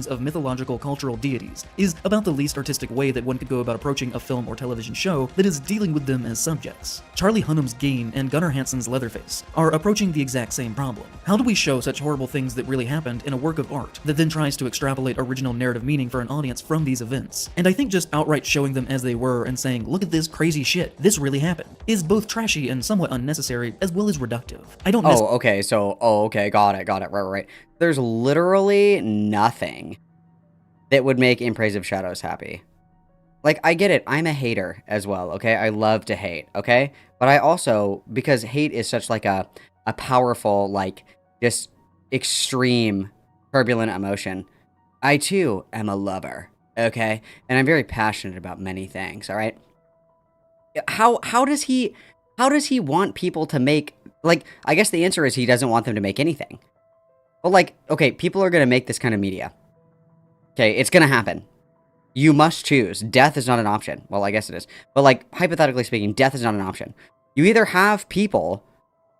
Of mythological cultural deities is about the least artistic way that one could go about approaching a film or television show that is dealing with them as subjects. Charlie Hunnam's Gein and Gunnar Hansen's Leatherface are approaching the exact same problem. How do we show such horrible things that really happened in a work of art that then tries to extrapolate original narrative meaning for an audience from these events? And I think just outright showing them as they were and saying, look at this crazy shit, this really happened, is both trashy and somewhat unnecessary as well as reductive. I don't okay, got it, right. There's literally nothing that would make In Praise of Shadows happy. Like, I get it. I'm a hater as well, okay? I love to hate, okay? But I also, because hate is such like a powerful, like, just extreme, turbulent emotion, I too am a lover, okay? And I'm very passionate about many things, all right? How does he want people to make, like, I guess the answer is he doesn't want them to make anything. But, like, okay, people are going to make this kind of media. Okay, it's going to happen. You must choose. Death is not an option. Well, I guess it is. But, like, hypothetically speaking, death is not an option. You either have people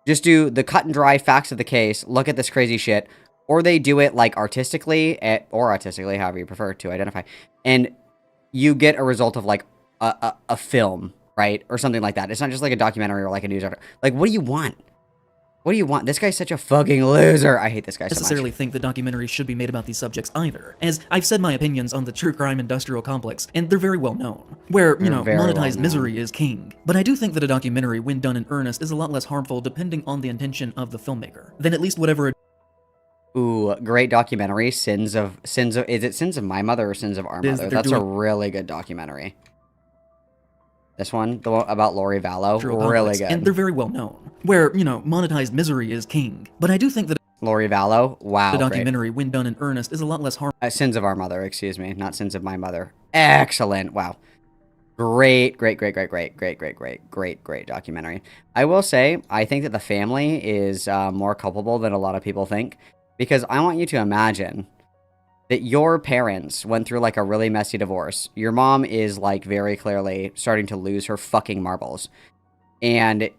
just do the cut and dry facts of the case, look at this crazy shit, or they do it, like, artistically, however you prefer to identify, and you get a result of, like, a film, right? Or something like that. It's not just, like, a documentary or, like, a news article. Like, what do you want? What do you want? This guy's such a fucking loser. I hate this guy so much. Necessarily think that documentaries should be made about these subjects either, as I've said my opinions on the true crime industrial complex, and they're very well known, where, monetized misery is king. But I do think that a documentary, when done in earnest, is a lot less harmful depending on the intention of the filmmaker, than at least whatever. Ooh, great documentary, Sins of, is it Sins of My Mother or Sins of Our Mother? That's a really good documentary. This one, the one about Lori Vallow, really good. And they're very well known, where, monetized misery is king. But I do think that Lori Vallow, wow, the documentary, when done in earnest, is a lot less harmful. Sins of Our Mother, excuse me, not Sins of My Mother. Excellent, wow. Great documentary. I will say, I think that the family is more culpable than a lot of people think, because I want you to imagine that your parents went through, like, a really messy divorce. Your mom is, like, very clearly starting to lose her fucking marbles. And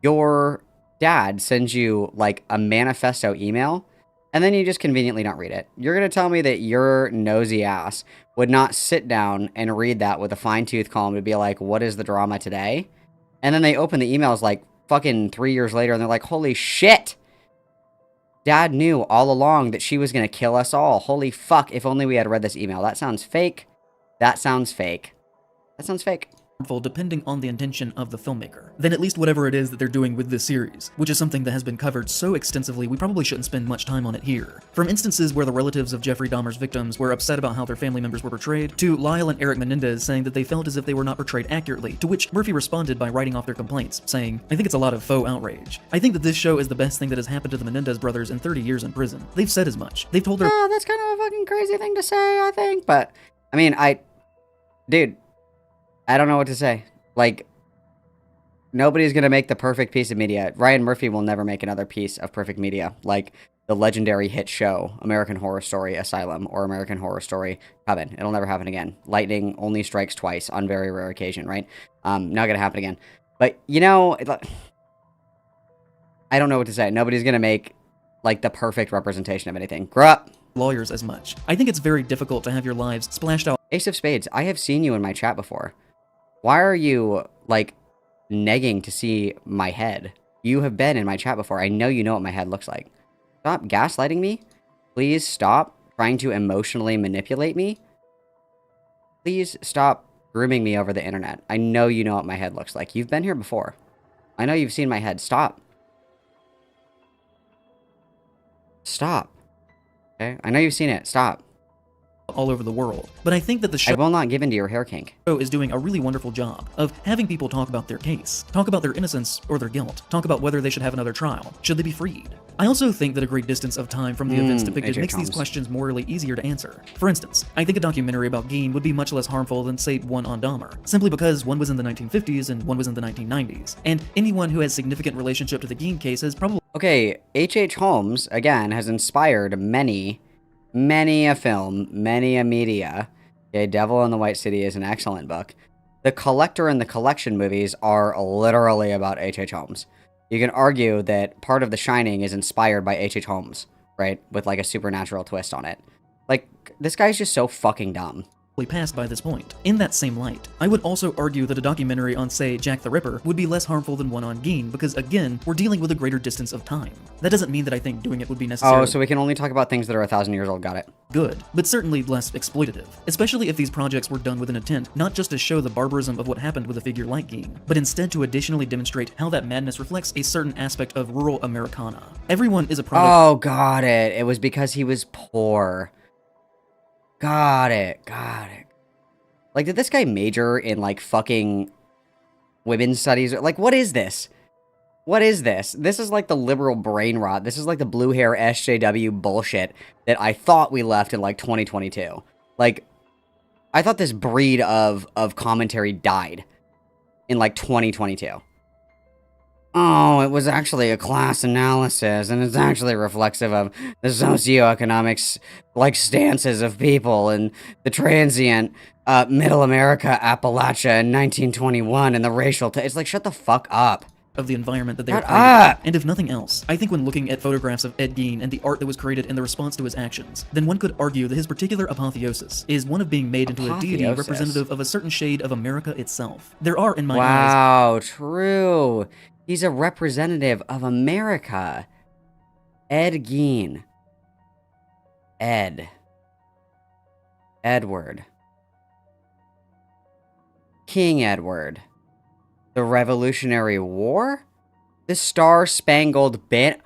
your dad sends you, like, a manifesto email, and then you just conveniently don't read it. You're going to tell me that your nosy ass would not sit down and read that with a fine-tooth comb to be like, what is the drama today? And then they open the emails, like, fucking 3 years later, and they're like, holy shit! Dad knew all along that she was going to kill us all. Holy fuck, if only we had read this email. That sounds fake. That sounds fake. That sounds fake. harmful depending on the intention of the filmmaker than at least whatever it is that they're doing with this series, which is something that has been covered so extensively we probably shouldn't spend much time on it here. From instances where the relatives of Jeffrey Dahmer's victims were upset about how their family members were portrayed, to Lyle and Eric Menendez saying that they felt as if they were not portrayed accurately, to which Murphy responded by writing off their complaints, saying, "I think it's a lot of faux outrage. I think that this show is the best thing that has happened to the Menendez brothers in 30 years in prison. They've said as much. They've told their—" Oh, that's kind of a fucking crazy thing to say, I think, but, I mean, dude, I don't know what to say. Like, nobody's gonna make the perfect piece of media. Ryan Murphy will never make another piece of perfect media, like the legendary hit show, American Horror Story Asylum, or American Horror Story Coven. It'll never happen again. Lightning only strikes twice on very rare occasion, right? Not gonna happen again. But, you know, I don't know what to say. Nobody's gonna make, like, the perfect representation of anything. Grow up! Lawyers as much. I think it's very difficult to have your lives splashed out. Ace of Spades, I have seen you in my chat before. Why are you, like, negging to see my head? You have been in my chat before. I know you know what my head looks like. Stop gaslighting me. Please stop trying to emotionally manipulate me. Please stop grooming me over the internet. I know you know what my head looks like. You've been here before. I know you've seen my head. Stop. Stop. Okay? I know you've seen it. Stop. All over the world. But I think that the show— I will not give in to your hair kink. is doing a really wonderful job of having people talk about their case, talk about their innocence or their guilt, talk about whether they should have another trial, should they be freed. I also think that a great distance of time from the events depicted makes these questions morally easier to answer. For instance, I think a documentary about Gein would be much less harmful than, say, one on Dahmer, simply because one was in the 1950s and one was in the 1990s, and anyone who has significant relationship to the Gein case has probably— Okay, H.H. Holmes, again, has inspired many a film, many a media. Okay, Devil in the White City is an excellent book. The Collector and the Collection movies are literally about H.H. Holmes. You can argue that part of The Shining is inspired by H.H. Holmes, right? With like a supernatural twist on it. Like, this guy's just so fucking dumb. passed by this point. In that same light, I would also argue that a documentary on, say, Jack the Ripper would be less harmful than one on Gein because, again, we're dealing with a greater distance of time. That doesn't mean that I think doing it would be necessary. Oh, so we can only talk about things that are 1,000 years old. Got it. Good, but certainly less exploitative, especially if these projects were done with an intent not just to show the barbarism of what happened with a figure like Gein, but instead to additionally demonstrate how that madness reflects a certain aspect of rural Americana. Everyone is a product— Oh, got it. It was because he was poor. Got it. Like, did this guy major in, like, fucking women's studies? Like, what is this? What is this? This is like the liberal brain rot. This is like the blue hair SJW bullshit that I thought we left in, like, 2022. Like, I thought this breed of commentary died in, like, 2022. Oh, it was actually a class analysis, and it's actually reflexive of the socioeconomic, like, stances of people and the transient Middle America, Appalachia in 1921, and the racial— it's like, shut the fuck up. Of the environment that they are creating. And if nothing else, I think when looking at photographs of Ed Gein and the art that was created in the response to his actions, then one could argue that his particular apotheosis is one of being made into a deity representative of a certain shade of America itself. There are, in my eyes— Wow, true. He's a representative of America. Ed Gein. Edward. King Edward. The Revolutionary War? The Star-Spangled Banner?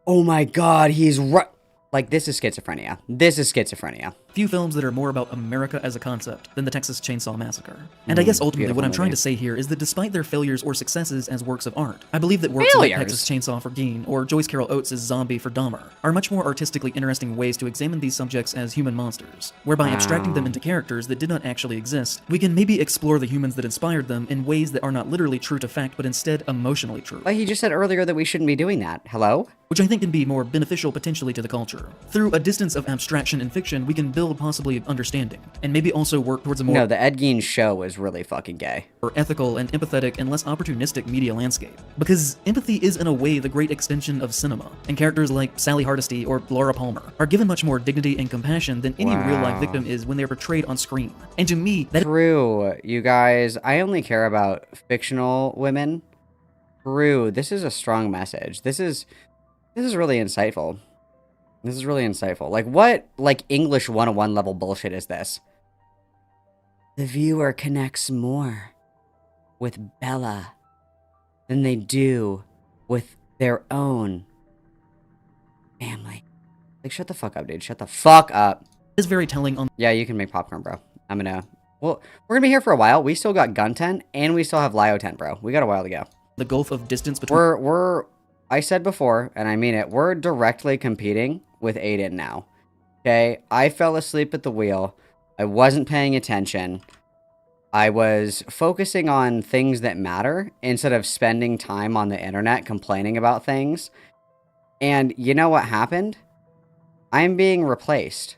Oh my god, he's right. Like, this is schizophrenia. This is schizophrenia. Few films that are more about America as a concept than the Texas Chainsaw Massacre. And I guess ultimately what I'm trying to say here is that despite their failures or successes as works of art, I believe that works like Texas Chainsaw for Gein or Joyce Carol Oates' Zombie for Dahmer are much more artistically interesting ways to examine these subjects as human monsters, whereby abstracting them into characters that did not actually exist, we can maybe explore the humans that inspired them in ways that are not literally true to fact but instead emotionally true. But he just said earlier that we shouldn't be doing that. Hello? Which I think can be more beneficial potentially to the culture. Through a distance of abstraction and fiction, we can build possibly understanding, and maybe also work towards a more— No, the Ed Gein show is really fucking gay. Or ethical and empathetic and less opportunistic media landscape. Because empathy is in a way the great extension of cinema, and characters like Sally Hardesty or Laura Palmer are given much more dignity and compassion than any real-life victim is when they're portrayed on screen. And to me, that— True, you guys. I only care about fictional women. True, this is a strong message. This is really insightful. This is really insightful. Like, what, like, English 101 level bullshit is this? the viewer connects more with Bella than they do with their own family. Like, shut the fuck up, dude. Shut the fuck up. Is very telling on... Yeah, you can make popcorn, bro. Well, we're gonna be here for a while. We still got GunTent, and we still have LioTent, bro. We got a while to go. The gulf of distance between... I said before, and I mean it, we're directly competing with Aiden now. Okay? I fell asleep at the wheel. I wasn't paying attention. I was focusing on things that matter instead of spending time on the internet complaining about things. And you know what happened? I'm being replaced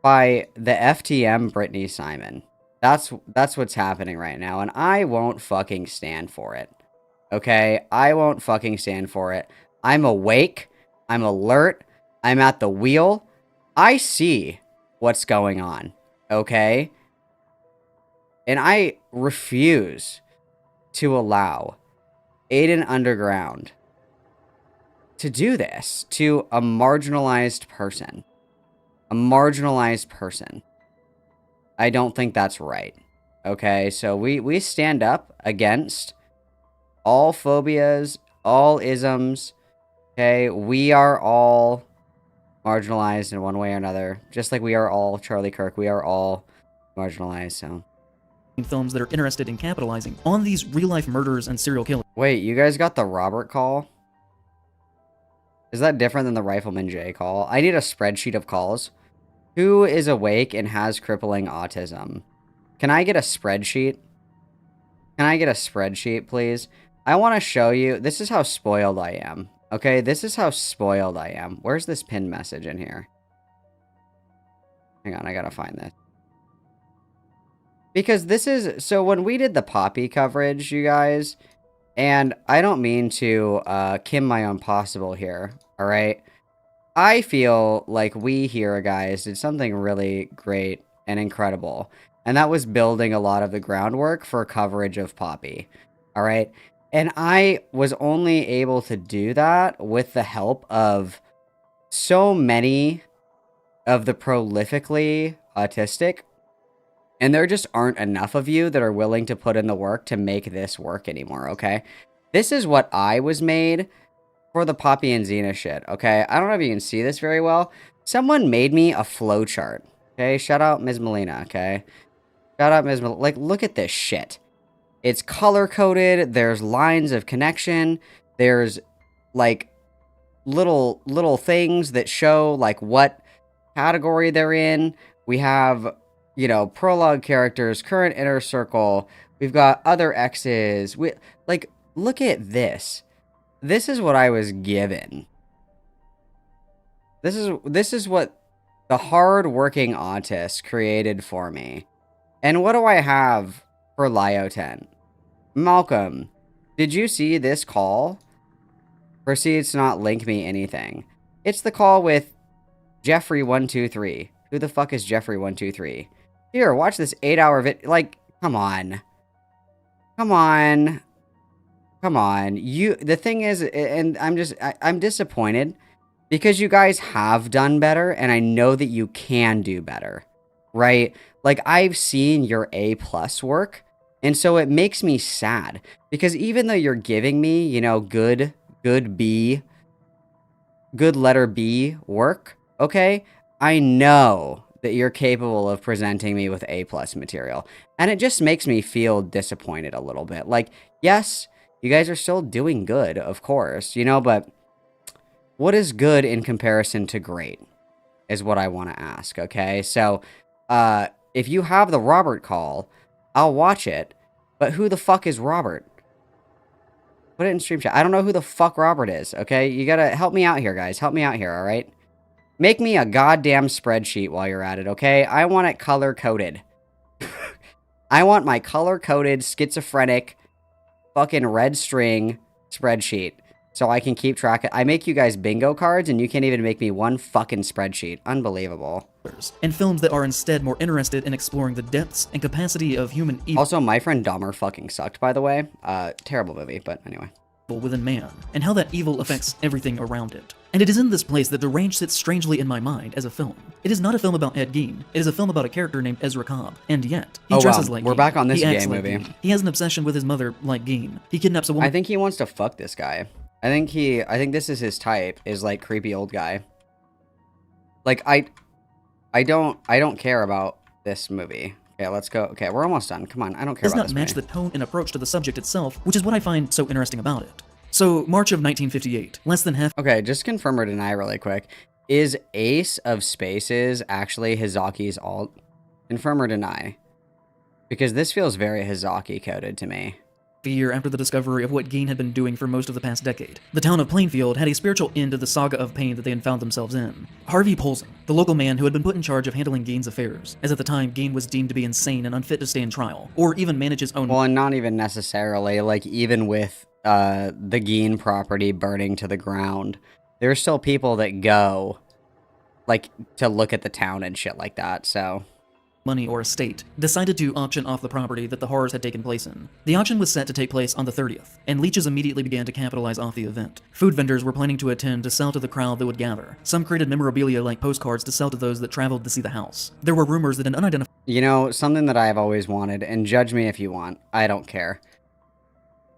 by the FTM Brittany Simon. That's what's happening right now, and I won't fucking stand for it. Okay? I won't fucking stand for it. I'm awake. I'm alert. I'm at the wheel. I see what's going on. Okay? And I refuse to allow Aiden Underground to do this to a marginalized person. A marginalized person. I don't think that's right. Okay, so we stand up against all phobias, all isms. Okay, we are all marginalized in one way or another. Just like we are all Charlie Kirk. We are all marginalized, so... films that are interested in capitalizing on these real-life murders and serial killers. Wait, you guys got the Robert call? Is that different than the Rifleman J call? I need a spreadsheet of calls. Who is awake and has crippling autism? Can I get a spreadsheet? Can I get a spreadsheet, please? I want to show you. This is how spoiled I am. Okay, this is how spoiled I am. Where's this pinned message in here? Hang on, I gotta find this. Because this is... So when we did the Poppy coverage, you guys... And I don't mean to Kim my own possible here, alright? I feel like we here, guys, did something really great and incredible. And that was building a lot of the groundwork for coverage of Poppy, alright? And I was only able to do that with the help of so many of the prolifically autistic. And there just aren't enough of you that are willing to put in the work to make this work anymore, okay? This is what I was made for the Poppy and Xena shit, okay? I don't know if you can see this very well. Someone made me a flowchart, okay? Shout out Ms. Melina, okay? Shout out Ms. Melina. Like, look at this shit. It's color-coded. There's lines of connection. There's, like, little things that show, like, what category they're in. We have... you know, prologue characters, current inner circle. We've got other X's. Like, look at this. This is what I was given. This is what the hard-working autist created for me. And what do I have for LioTent? Malcolm, did you see this call? Proceeds to not link me anything. It's the call with Jeffrey123. Who the fuck is Jeffrey123? Here, watch this 8-hour like, come on. Come on. Come on. The thing is, and I'm disappointed because you guys have done better and I know that you can do better, right? Like, I've seen your A+ work and so it makes me sad because even though you're giving me, you know, good letter B work, okay? I know that you're capable of presenting me with A+ material. And it just makes me feel disappointed a little bit. Like, yes, you guys are still doing good, of course, you know, but what is good in comparison to great is what I want to ask, okay? So, if you have the Robert call, I'll watch it, but who the fuck is Robert? Put it in stream chat. I don't know who the fuck Robert is, okay? You gotta help me out here, guys. Help me out here, alright? Make me a goddamn spreadsheet while you're at it, okay? I want it color-coded. I want my color-coded, schizophrenic, fucking red string spreadsheet so I can keep track of... I make you guys bingo cards and you can't even make me one fucking spreadsheet. Unbelievable. And films that are instead more interested in exploring the depths and capacity of human evil. Also, My Friend Dahmer fucking sucked, by the way. Terrible movie, but anyway. within man, and how that evil affects everything around it. And it is in this place that The Range sits strangely in my mind as a film. It is not a film about Ed Gein. It is a film about a character named Ezra Cobb, and yet he dresses like We're Gein. back on this He acts game like movie. Gein. He has an obsession with his mother like Gein. He kidnaps a woman. I think he wants to fuck this guy. I think this is his type, is like creepy old guy. Like I don't care about this movie. Okay, let's go. Okay, we're almost done. Come on, I don't care does about not this match movie. the tone and approach to the subject itself, which is what I find so interesting about it. So, March of 1958, less than half. Okay, just confirm or deny really quick. Is Ace of Spaces actually Hizaki's alt? Confirm or deny? Because this feels very Hizaki coded to me. A year after the discovery of what Gein had been doing for most of the past decade, the town of Plainfield had a spiritual end to the saga of pain that they had found themselves in. Harvey Polson, the local man who had been put in charge of handling Gein's affairs, as at the time Gein was deemed to be insane and unfit to stand trial, or even manage his own. Well, and not even necessarily, like even with the Gein property burning to the ground, there are still people that go, like, to look at the town and shit like that, so... money or estate, decided to auction off the property that the horrors had taken place in. The auction was set to take place on the 30th, and leeches immediately began to capitalize off the event. Food vendors were planning to attend to sell to the crowd that would gather. Some created memorabilia like postcards to sell to those that traveled to see the house. There were rumors that an unidentified... You know, something that I've always wanted, and judge me if you want, I don't care.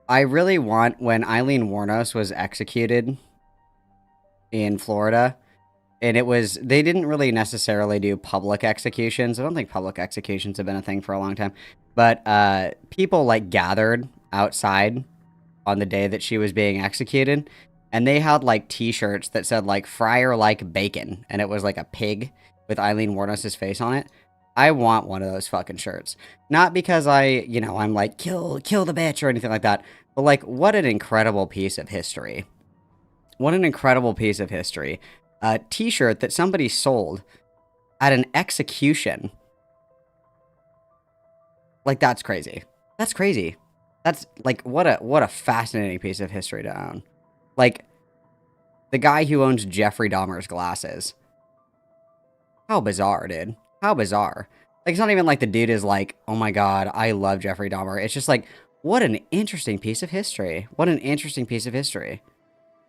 I really want, when Eileen Wuornos was executed in Florida, and they didn't really necessarily do public executions. I don't think public executions have been a thing for a long time. But people, like, gathered outside on the day that she was being executed. And they had, like, t-shirts that said, like, "Fryer like bacon." And it was, like, a pig with Eileen Wuornos' face on it. I want one of those fucking shirts. Not because I'm like, kill the bitch or anything like that. But, like, what an incredible piece of history. What an incredible piece of history. A t-shirt that somebody sold at an execution. Like, that's crazy. That's crazy. That's, like, what a fascinating piece of history to own. Like, the guy who owns Jeffrey Dahmer's glasses. How bizarre, dude. How bizarre. Like, it's not even like the dude is like, oh my god, I love Jeffrey Dahmer. It's just like, what an interesting piece of history. What an interesting piece of history.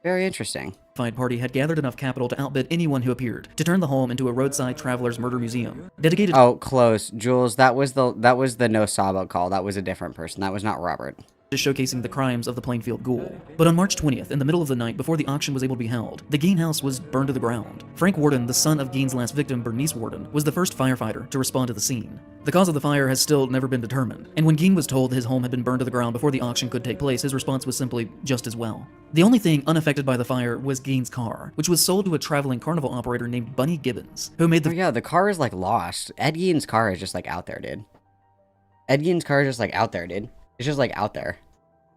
Very interesting. Party had gathered enough capital to outbid anyone who appeared, to turn the home into a roadside traveler's murder museum. Dedicated... Oh, close. Jules, that was the No Sabo call. That was a different person. That was not Robert. Showcasing the crimes of the Plainfield Ghoul. But on March 20th, in the middle of the night before the auction was able to be held, the Gein house was burned to the ground. Frank Warden, the son of Gein's last victim, Bernice Warden, was the first firefighter to respond to the scene. The cause of the fire has still never been determined, and when Gein was told his home had been burned to the ground before the auction could take place, his response was simply just as well. The only thing unaffected by the fire was Gein's car, which was sold to a traveling carnival operator named Bunny Gibbons, who made the... Oh yeah, the car is like lost. Ed Gein's car is just like out there, dude. Ed Gein's car is just like out there, dude. It's just like out there.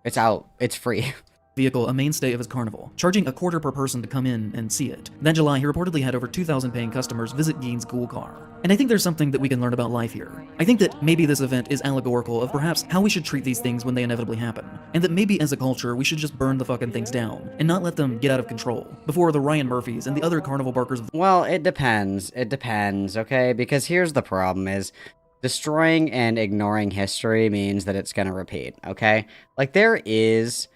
It's out. It's free. Vehicle a mainstay of his carnival, charging $0.25 per person to come in and see it. That July, he reportedly had over 2,000 paying customers visit Gein's ghoul car. And I think there's something that we can learn about life here. I think that maybe this event is allegorical of perhaps how we should treat these things when they inevitably happen. And that maybe as a culture, we should just burn the fucking things down and not let them get out of control before the Ryan Murphys and the other carnival barkers of the... Well, it depends. It depends, okay? Because here's the problem is, destroying and ignoring history means that it's going to repeat, okay? Like, there is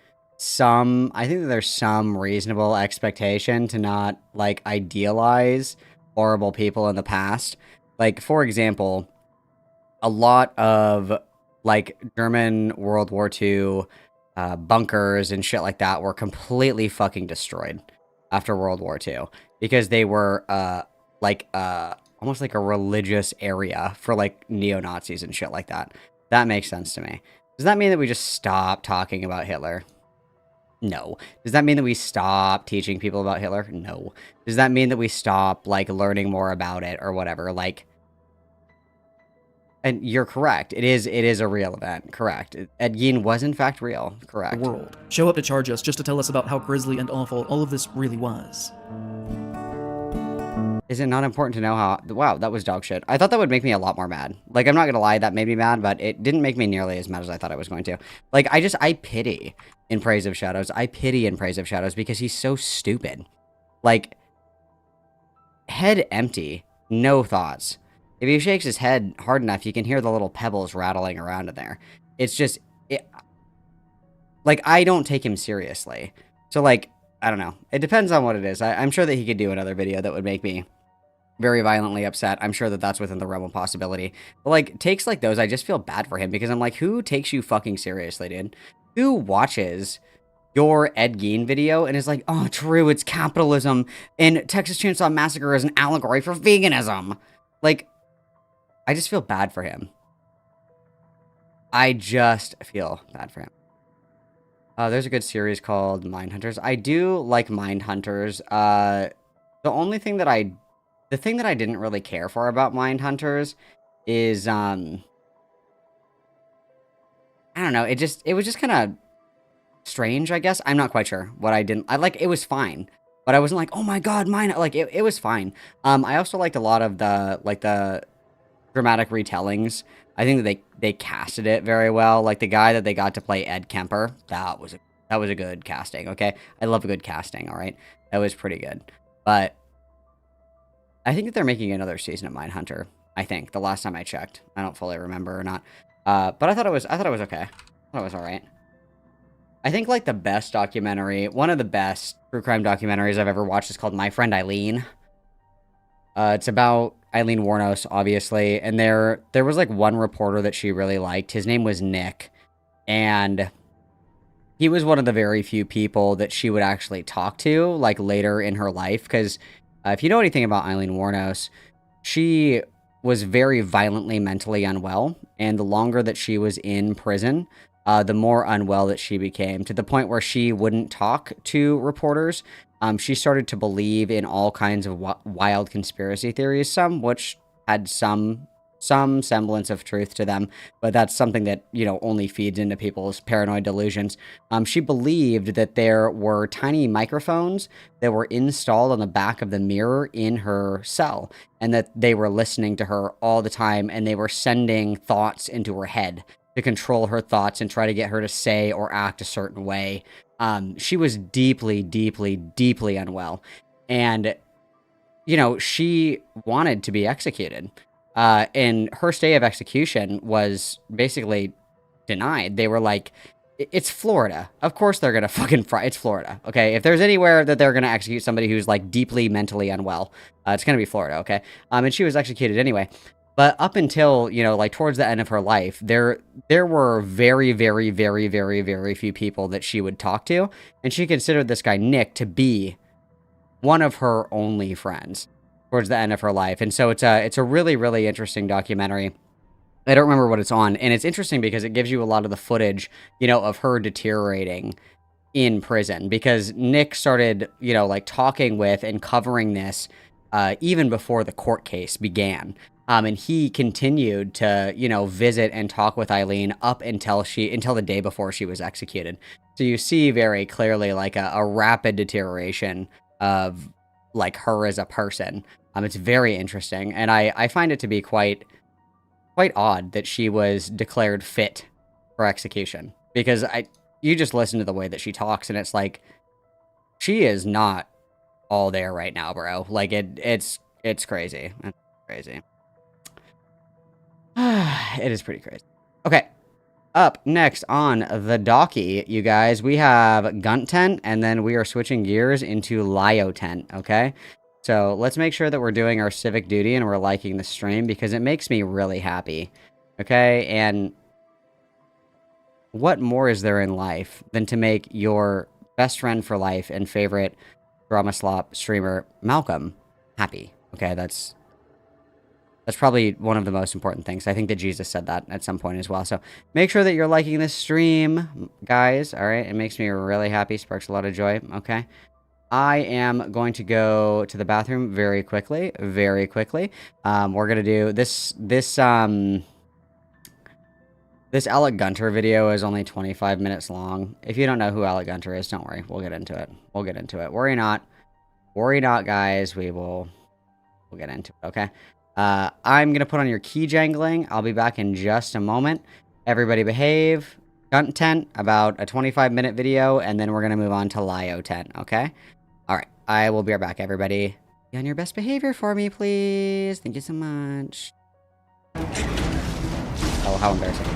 I think that there's some reasonable expectation to not, like, idealize horrible people in the past. Like, for example, a lot of, like, German World War II bunkers and shit like that were completely fucking destroyed after World War II because they were, almost like a religious area for, like, neo-Nazis and shit like that. That makes sense to me. Does that mean that we just stop talking about Hitler? No. Does that mean that we stop teaching people about Hitler? No. Does that mean that we stop, like, learning more about it or whatever? Like, and you're correct. It is a real event. Correct. Ed Gein was, in fact, real. Correct. The world show up to charge us just to tell us about how grisly and awful all of this really was. Is it not important to know how... Wow, that was dog shit. I thought that would make me a lot more mad. Like, I'm not gonna lie, that made me mad, but it didn't make me nearly as mad as I thought I was going to. Like, I pity in Praise of Shadows. I pity in Praise of Shadows because he's so stupid. Like, head empty, no thoughts. If he shakes his head hard enough, you can hear the little pebbles rattling around in there. It's just... like, I don't take him seriously. So, like, I don't know. It depends on what it is. I'm sure that he could do another video that would make me very violently upset. I'm sure that that's within the realm of possibility. But, like, takes like those, I just feel bad for him because I'm like, who takes you fucking seriously, dude? Who watches your Ed Gein video and is like, oh, true, it's capitalism, and Texas Chainsaw Massacre is an allegory for veganism? Like, I just feel bad for him. I just feel bad for him. There's a good series called Mindhunters. I do like Mindhunters. The thing that I didn't really care for about Mindhunters is, I don't know, it was just kind of strange, I guess. I'm not quite sure what it was fine, but I wasn't like, oh my god, it was fine. I also liked a lot of the dramatic retellings. I think that they casted it very well. Like, the guy that they got to play Ed Kemper, that was a good casting, okay? I love a good casting, all right? That was pretty good. But I think that they're making another season of Mindhunter. I think, the last time I checked. I don't fully remember or not. But I thought it was okay. I thought it was all right. I think, like, the best documentary, one of the best true crime documentaries I've ever watched is called My Friend Eileen. It's about Eileen Wuornos, obviously, and there was, like, one reporter that she really liked. His name was Nick, and he was one of the very few people that she would actually talk to, like, later in her life, because if you know anything about Eileen Wuornos, she was very violently mentally unwell, and the longer that she was in prison, the more unwell that she became, to the point where she wouldn't talk to reporters. She started to believe in all kinds of wild conspiracy theories, some which had some semblance of truth to them, but that's something that, you know, only feeds into people's paranoid delusions. She believed that there were tiny microphones that were installed on the back of the mirror in her cell, and that they were listening to her all the time, and they were sending thoughts into her head to control her thoughts and try to get her to say or act a certain way. She was deeply, deeply, deeply unwell. And, you know, she wanted to be executed. And her stay of execution was basically denied. They were like, it's Florida. Of course they're gonna fucking it's Florida, okay? If there's anywhere that they're gonna execute somebody who's, like, deeply mentally unwell, it's gonna be Florida, okay? And she was executed anyway. But up until, you know, like, towards the end of her life, there were very, very, very, very, very few people that she would talk to, and she considered this guy, Nick, to be one of her only friends towards the end of her life. And so it's a really, really interesting documentary. I don't remember what it's on, and it's interesting because it gives you a lot of the footage, you know, of her deteriorating in prison, because Nick started, you know, like, talking with and covering this even before the court case began. And he continued to, you know, visit and talk with Eileen up until the day before she was executed. So you see very clearly, like, a rapid deterioration of, like, her as a person. It's very interesting, and I find it to be quite odd that she was declared fit for execution, because you just listen to the way that she talks, and it's like, she is not all there right now, bro. Like, it's crazy. It's crazy. It is pretty crazy. Okay. Up next on the docky, you guys, we have GuntTent, and then we are switching gears into LioTent, okay? So let's make sure that we're doing our civic duty and we're liking the stream, because it makes me really happy, okay? And what more is there in life than to make your best friend for life and favorite drama slop streamer, Malcolm, happy, okay? That's probably one of the most important things. I think that Jesus said that at some point as well. So make sure that you're liking this stream, guys. All right. It makes me really happy. Sparks a lot of joy. Okay. I am going to go to the bathroom very quickly. Very quickly. We're going to do this Alec Gunter video is only 25 minutes long. If you don't know who Alec Gunter is, don't worry. We'll get into it. We'll get into it. Worry not. Worry not, guys. We'll get into it. Okay. I'm going to put on your key jangling. I'll be back in just a moment. Everybody behave. GuntTent, about a 25-minute video, and then we're going to move on to LioTent, okay? All right. I will be right back, everybody. Be on your best behavior for me, please. Thank you so much. Oh, how embarrassing.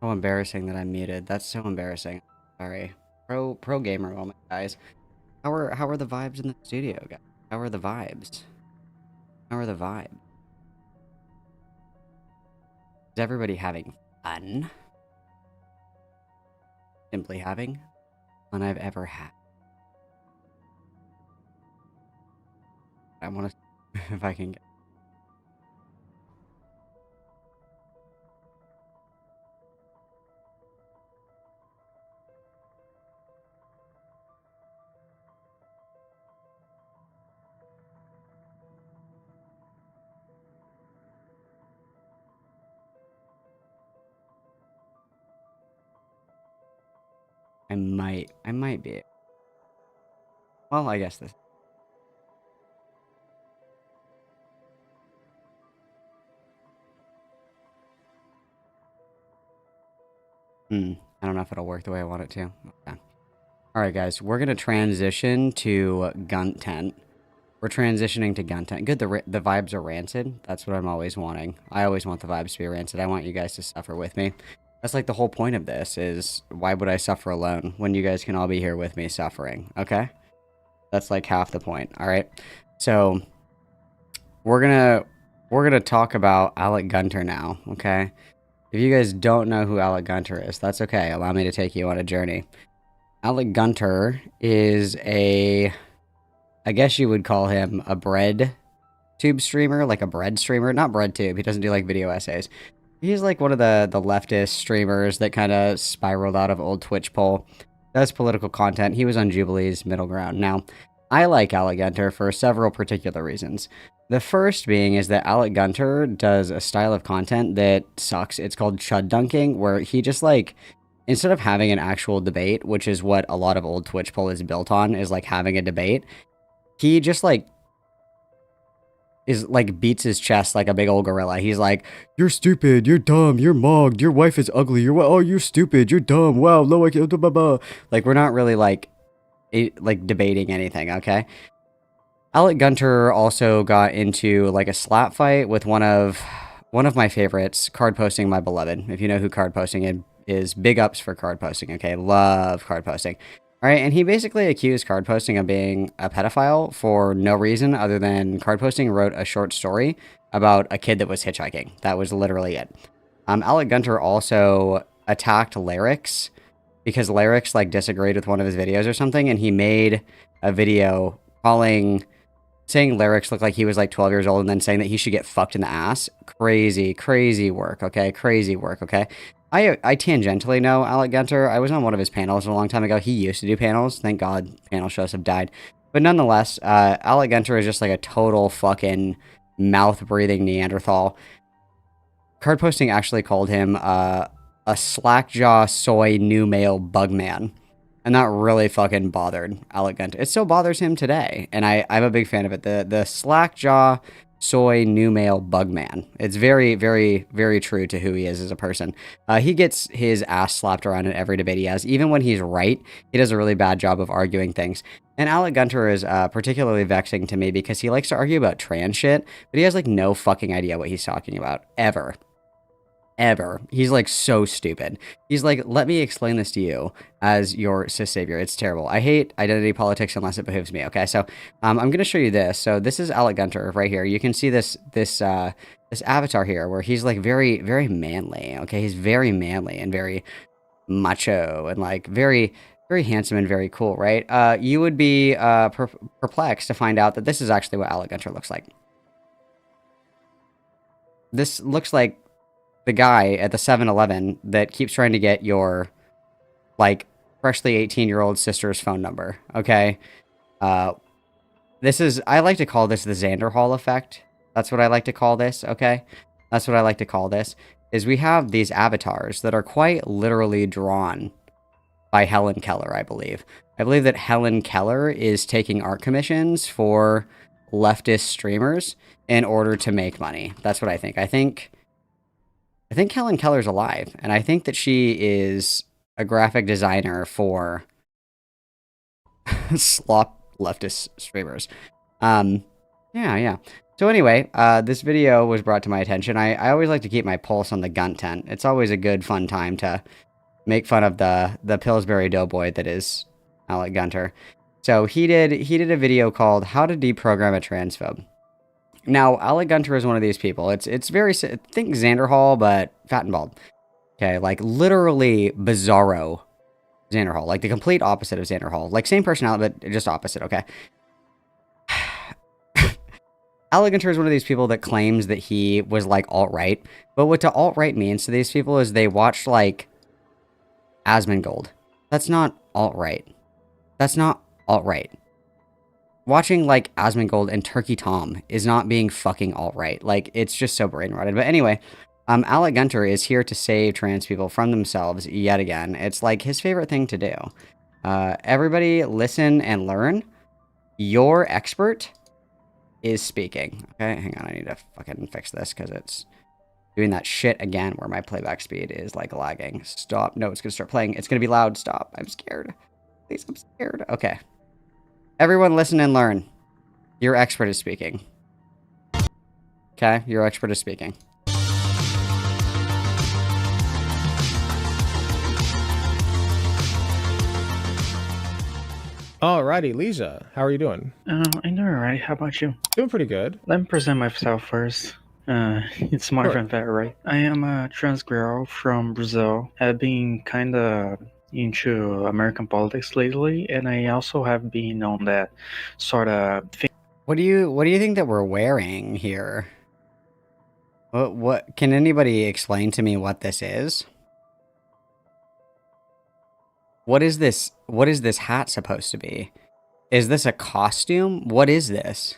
So embarrassing that I'm muted. That's so embarrassing. Sorry. Pro gamer moment, guys. How are the vibes in the studio, guys? How are the vibes? How are the vibes? Is everybody having fun? Simply having fun I've ever had. I want to if I can get. I might be. Well, I guess this. I don't know if it'll work the way I want it to. Okay. Alright, guys. We're going to transition to Guntent. We're transitioning to Guntent. Good, the vibes are rancid. That's what I'm always wanting. I always want the vibes to be rancid. I want you guys to suffer with me. That's like the whole point of this is, why would I suffer alone when you guys can all be here with me suffering, okay? That's like half the point, alright? So, we're gonna talk about Alec Gunter now, okay? If you guys don't know who Alec Gunter is, that's okay. Allow me to take you on a journey. Alec Gunter is I guess you would call him a bread tube streamer, like a bread streamer. Not bread tube, he doesn't do like video essays. He's like one of the leftist streamers that kind of spiraled out of old Twitch poll. Does political content. He was on Jubilee's Middle Ground. Now, I like Alec Gunter for several particular reasons. The first being is that Alec Gunter does a style of content that sucks. It's called chud dunking, where he just like, instead of having an actual debate, which is what a lot of old Twitch poll is built on, is like having a debate, he just like beats his chest like a big old gorilla. He's like, "You're stupid, you're dumb, you're mogged, your wife is ugly, you're stupid, you're dumb, wow, no, I can't, blah, blah, blah." Like, we're not really like debating anything, okay? Alec Gunter also got into like a slap fight with one of my favorites, Card Posting My Beloved. If you know who Card Posting is, big ups for Card Posting, okay? Love Card Posting. Alright, and he basically accused Card Posting of being a pedophile for no reason other than Card Posting wrote a short story about a kid that was hitchhiking. That was literally it. Alec Gunter also attacked Lyrics because Lyrics like disagreed with one of his videos or something, and he made a video saying Lyrics looked like he was like 12 years old and then saying that he should get fucked in the ass. Crazy work, okay? Crazy work, okay? I tangentially know Alec Gunter. I was on one of his panels a long time ago. He used to do panels. Thank God panel shows have died. But nonetheless, Alec Gunter is just like a total fucking mouth-breathing Neanderthal. Card Posting actually called him a slackjaw soy new male bugman. And that really fucking bothered Alec Gunter. It still bothers him today. And I'm a big fan of it. The slackjaw soy new male bugman. It's very, very, very true to who he is as a person. He gets his ass slapped around in every debate he has. Even when he's right, he does a really bad job of arguing things. And Alec Gunter is particularly vexing to me because he likes to argue about trans shit, but he has like no fucking idea what he's talking about. Ever. He's like so stupid. He's like, let me explain this to you as your cis savior. It's terrible. I hate identity politics unless it behooves me. Okay, so I'm gonna show you this. So this is Alec Gunter right here. You can see this avatar here where he's like very, very manly. Okay, he's very manly and very macho and like very, very handsome and very cool, right? You would be perplexed to find out that this is actually what Alec Gunter looks like. This looks like the guy at the 7-Eleven that keeps trying to get your, like, freshly 18-year-old sister's phone number, okay? I like to call this the Xander Hall effect. That's what I like to call this, okay? That's what I like to call this, is we have these avatars that are quite literally drawn by Helen Keller, I believe. I believe that Helen Keller is taking art commissions for leftist streamers in order to make money. That's what I think. I think Helen Keller's alive, and I think that she is a graphic designer for slop leftist streamers. Yeah. So anyway, this video was brought to my attention. I always like to keep my pulse on the LioTent. It's always a good, fun time to make fun of the Pillsbury Doughboy that is Alec Gunter. So he did a video called "How to Deprogram a Transphobe." Now, Alec Gunter is one of these people. It's very, think Xander Hall, but fat and bald. Okay, like literally bizarro Xander Hall, like the complete opposite of Xander Hall. Like same personality, but just opposite. Okay. Alec Gunter is one of these people that claims that he was like alt-right, but what to alt-right means to these people is they watched like Asmongold. That's not alt-right. That's not alt-right. Watching like Asmongold and Turkey Tom is not being fucking alt-right. Like it's just so brain rotted. But anyway, Alec Gunter is here to save trans people from themselves yet again. It's like his favorite thing to do. Everybody listen and learn. Your expert is speaking. Okay, hang on, I need to fucking fix this because it's doing that shit again where my playback speed is like lagging. Stop. No, it's gonna start playing. It's gonna be loud. Stop. I'm scared. Please, I'm scared. Okay. Everyone listen and learn. Your expert is speaking. Okay, your expert is speaking. Alrighty, Lisa, how are you doing? I'm doing alright. How about you? Doing pretty good. Let me present myself first. It's Marvin Vet, right? I am a trans girl from Brazil. I've been kind of into American politics lately, and I also have been on that sort of thing. What do you think that we're wearing here? What can anybody explain to me what this is? What is this? What is this hat supposed to be? Is this a costume? What is this?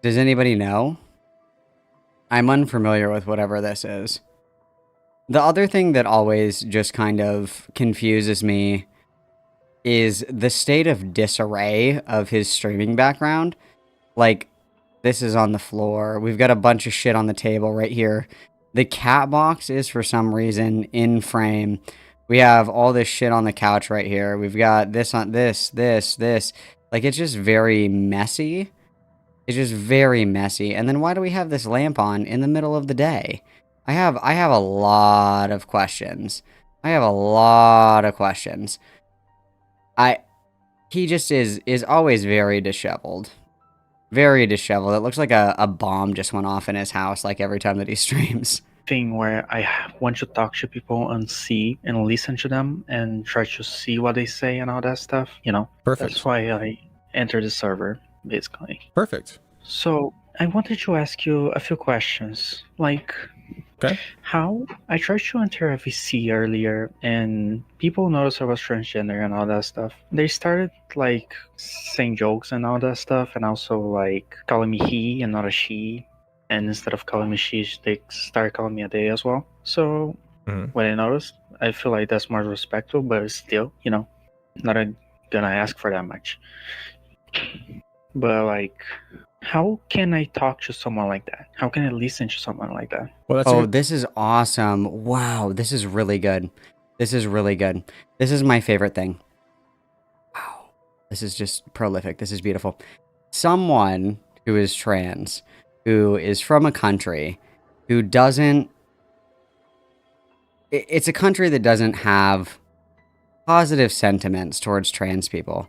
Does anybody know? I'm unfamiliar with whatever this is. The other thing that always just kind of confuses me is the state of disarray of his streaming background. Like, this is on the floor. We've got a bunch of shit on the table right here. The cat box is for some reason in frame. We have all this shit on the couch right here. We've got this on this. Like, it's just very messy. It's just very messy. And then why do we have this lamp on in the middle of the day? I have a lot of questions. He just is always very disheveled. Very disheveled. It looks like a bomb just went off in his house like every time that he streams. Thing where I want to talk to people and see and listen to them and try to see what they say and all that stuff, you know. Perfect. That's why I entered the server, basically. Perfect. So I wanted to ask you a few questions, like how I tried to enter a VC earlier and people noticed I was transgender and all that stuff. They started like saying jokes and all that stuff, and also like calling me he and not a she. And instead of calling me she, they started calling me a they as well. So what I noticed, I feel like that's more respectful, but still, you know, not gonna ask for that much. But like, how can I talk to someone like that? How can I listen to someone like that? Well, this is awesome. Wow, this is really good. This is really good. This is my favorite thing. Wow, this is just prolific. This is beautiful. Someone who is trans, who is from a country who doesn't... It's a country that doesn't have positive sentiments towards trans people.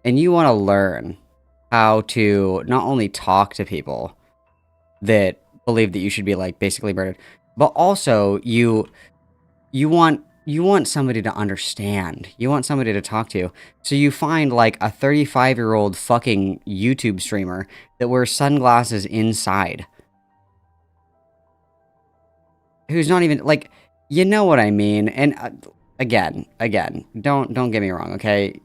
And you want to learn how to not only talk to people that believe that you should be like basically murdered, but also you want somebody to understand. You want somebody to talk to. So you find like a 35-year-old fucking YouTube streamer that wears sunglasses inside. Who's not even like, you know what I mean? And again, don't get me wrong, okay?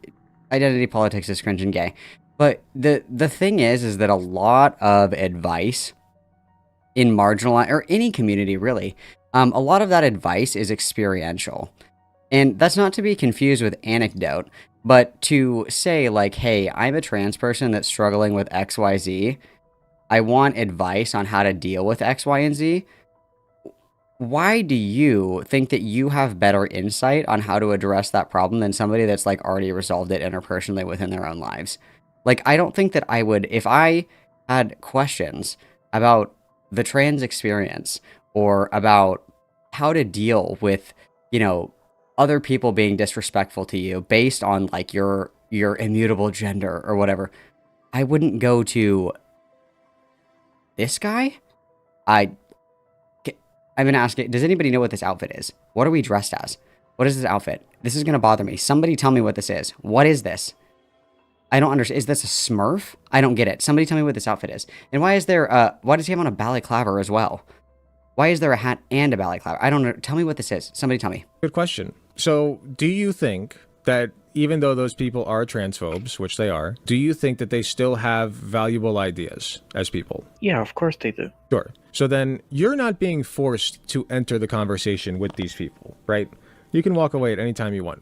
Identity politics is cringe and gay. But the thing is that a lot of advice in marginalized, or any community really, a lot of that advice is experiential. And that's not to be confused with anecdote, but to say like, hey, I'm a trans person that's struggling with XYZ. I want advice on how to deal with X, Y, and Z. Why do you think that you have better insight on how to address that problem than somebody that's like already resolved it interpersonally within their own lives? Like, I don't think that I would, if I had questions about the trans experience or about how to deal with, you know, other people being disrespectful to you based on like your immutable gender or whatever, I wouldn't go to this guy. I've been asking, does anybody know what this outfit is? What are we dressed as? What is this outfit? This is going to bother me. Somebody tell me what this is. What is this? I don't understand. Is this a Smurf? I don't get it. Somebody tell me what this outfit is. And why is there, why does he have on a balaclava as well? Why is there a hat and a balaclava? I don't know. Tell me what this is. Somebody tell me. Good question. So, do you think that even though those people are transphobes, which they are, do you think that they still have valuable ideas as people? Yeah, of course they do. Sure. So then you're not being forced to enter the conversation with these people, right? You can walk away at any time you want.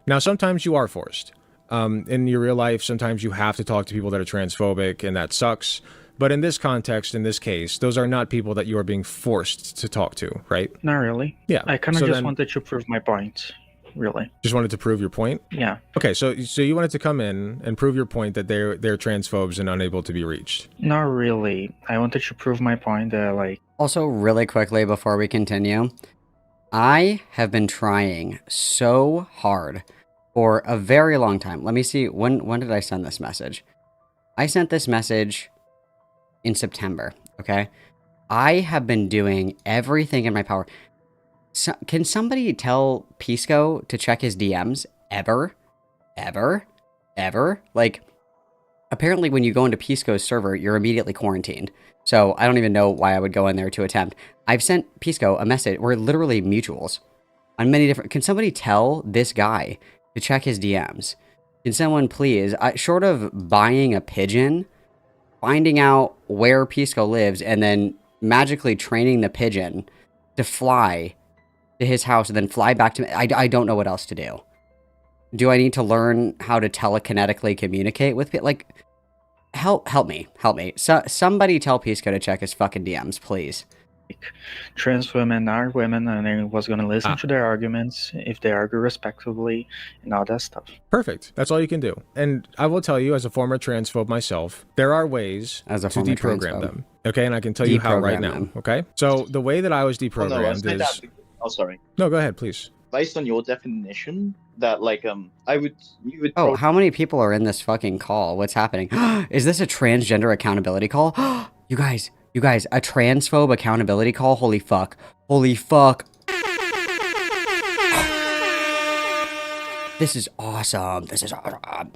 Now, sometimes you are forced. In your real life, sometimes you have to talk to people that are transphobic, and that sucks. But in this context, in this case, those are not people that you are being forced to talk to, right? Not really. Yeah. I kind of just wanted to prove my point, really. Just wanted to prove your point? Yeah. Okay, so you wanted to come in and prove your point that they're transphobes and unable to be reached. Not really. I wanted to prove my point that, like... Also, really quickly before we continue, I have been trying so hard for a very long time. Let me see, when did I send this message? I sent this message in September, okay? I have been doing everything in my power. So, can somebody tell Pisco to check his DMs ever? Ever? Ever? Like, apparently when you go into Pisco's server, you're immediately quarantined. So I don't even know why I would go in there to attempt. I've sent Pisco a message. We're literally mutuals on many different... Can somebody tell this guy to check his DMs? Can someone please, short of buying a pigeon, finding out where Pisco lives, and then magically training the pigeon to fly to his house and then fly back to me. I don't know what else to do. Do I need to learn how to telekinetically communicate with people? Like, help me. So, somebody tell Pisco to check his fucking DMs, please. Trans women are women, and I was going to listen to their arguments if they argue respectfully and all that stuff. Perfect. That's all you can do. And I will tell you, as a former transphobe myself, there are ways to deprogram them. Okay, and I can tell you how right now. Okay, so the way that I was deprogrammed is... Oh, sorry. No, go ahead, please. Based on your definition, that like you would. Oh, how many people are in this fucking call? What's happening? Is this a transgender accountability call? You guys, a transphobe accountability call? Holy fuck. Holy fuck. This is awesome. This is awesome.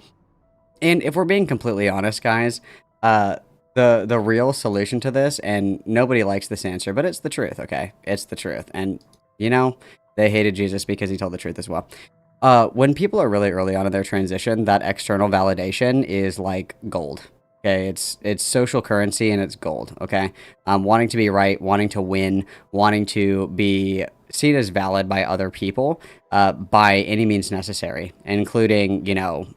And if we're being completely honest, guys, the real solution to this, and nobody likes this answer, but it's the truth, okay? It's the truth. And, you know, they hated Jesus because he told the truth as well. When people are really early on in their transition, that external validation is like gold. Okay, it's social currency and it's gold, okay? Wanting to be right, wanting to win, wanting to be seen as valid by other people by any means necessary, including, you know,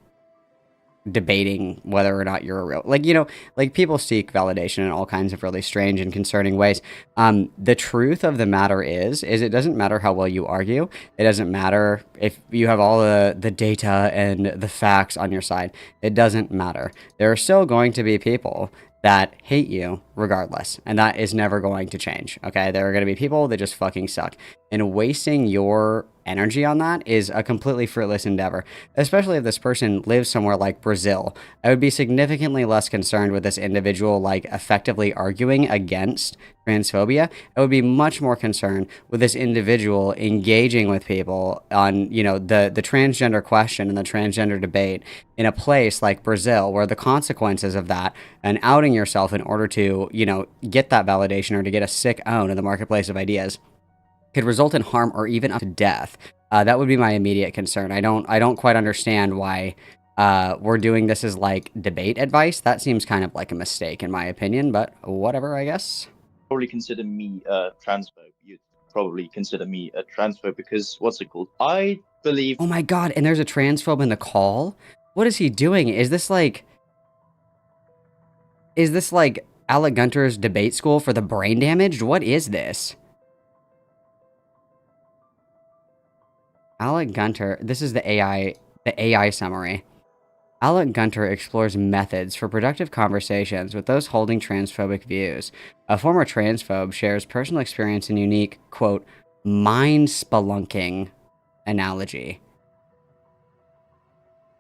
debating whether or not you're a real... Like, you know, like people seek validation in all kinds of really strange and concerning ways. The truth of the matter is it doesn't matter how well you argue. It doesn't matter if you have all the data and the facts on your side. It doesn't matter. There are still going to be people that hate you regardless, and that is never going to change, okay? There are going to be people that just fucking suck, and wasting your energy on that is a completely fruitless endeavor, especially if this person lives somewhere like Brazil. I would be significantly less concerned with this individual, like, effectively arguing against transphobia. I would be much more concerned with this individual engaging with people on, you know, the transgender question and the transgender debate in a place like Brazil, where the consequences of that and outing yourself in order to, you know, get that validation or to get a sick own in the marketplace of ideas could result in harm or even up to death. That would be my immediate concern. I don't quite understand why we're doing this as like debate advice. That seems kind of like a mistake in my opinion, but whatever, I guess. Probably consider me a transphobe. You'd probably consider me a transphobe because what's it called? I believe... Oh my god, and there's a transphobe in the call? What is he doing? Is this like Alec Gunter's debate school for the brain damaged? What is this? Alec Gunter, this is the AI summary. Alec Gunter explores methods for productive conversations with those holding transphobic views. A former transphobe shares personal experience and unique, quote, mind spelunking analogy.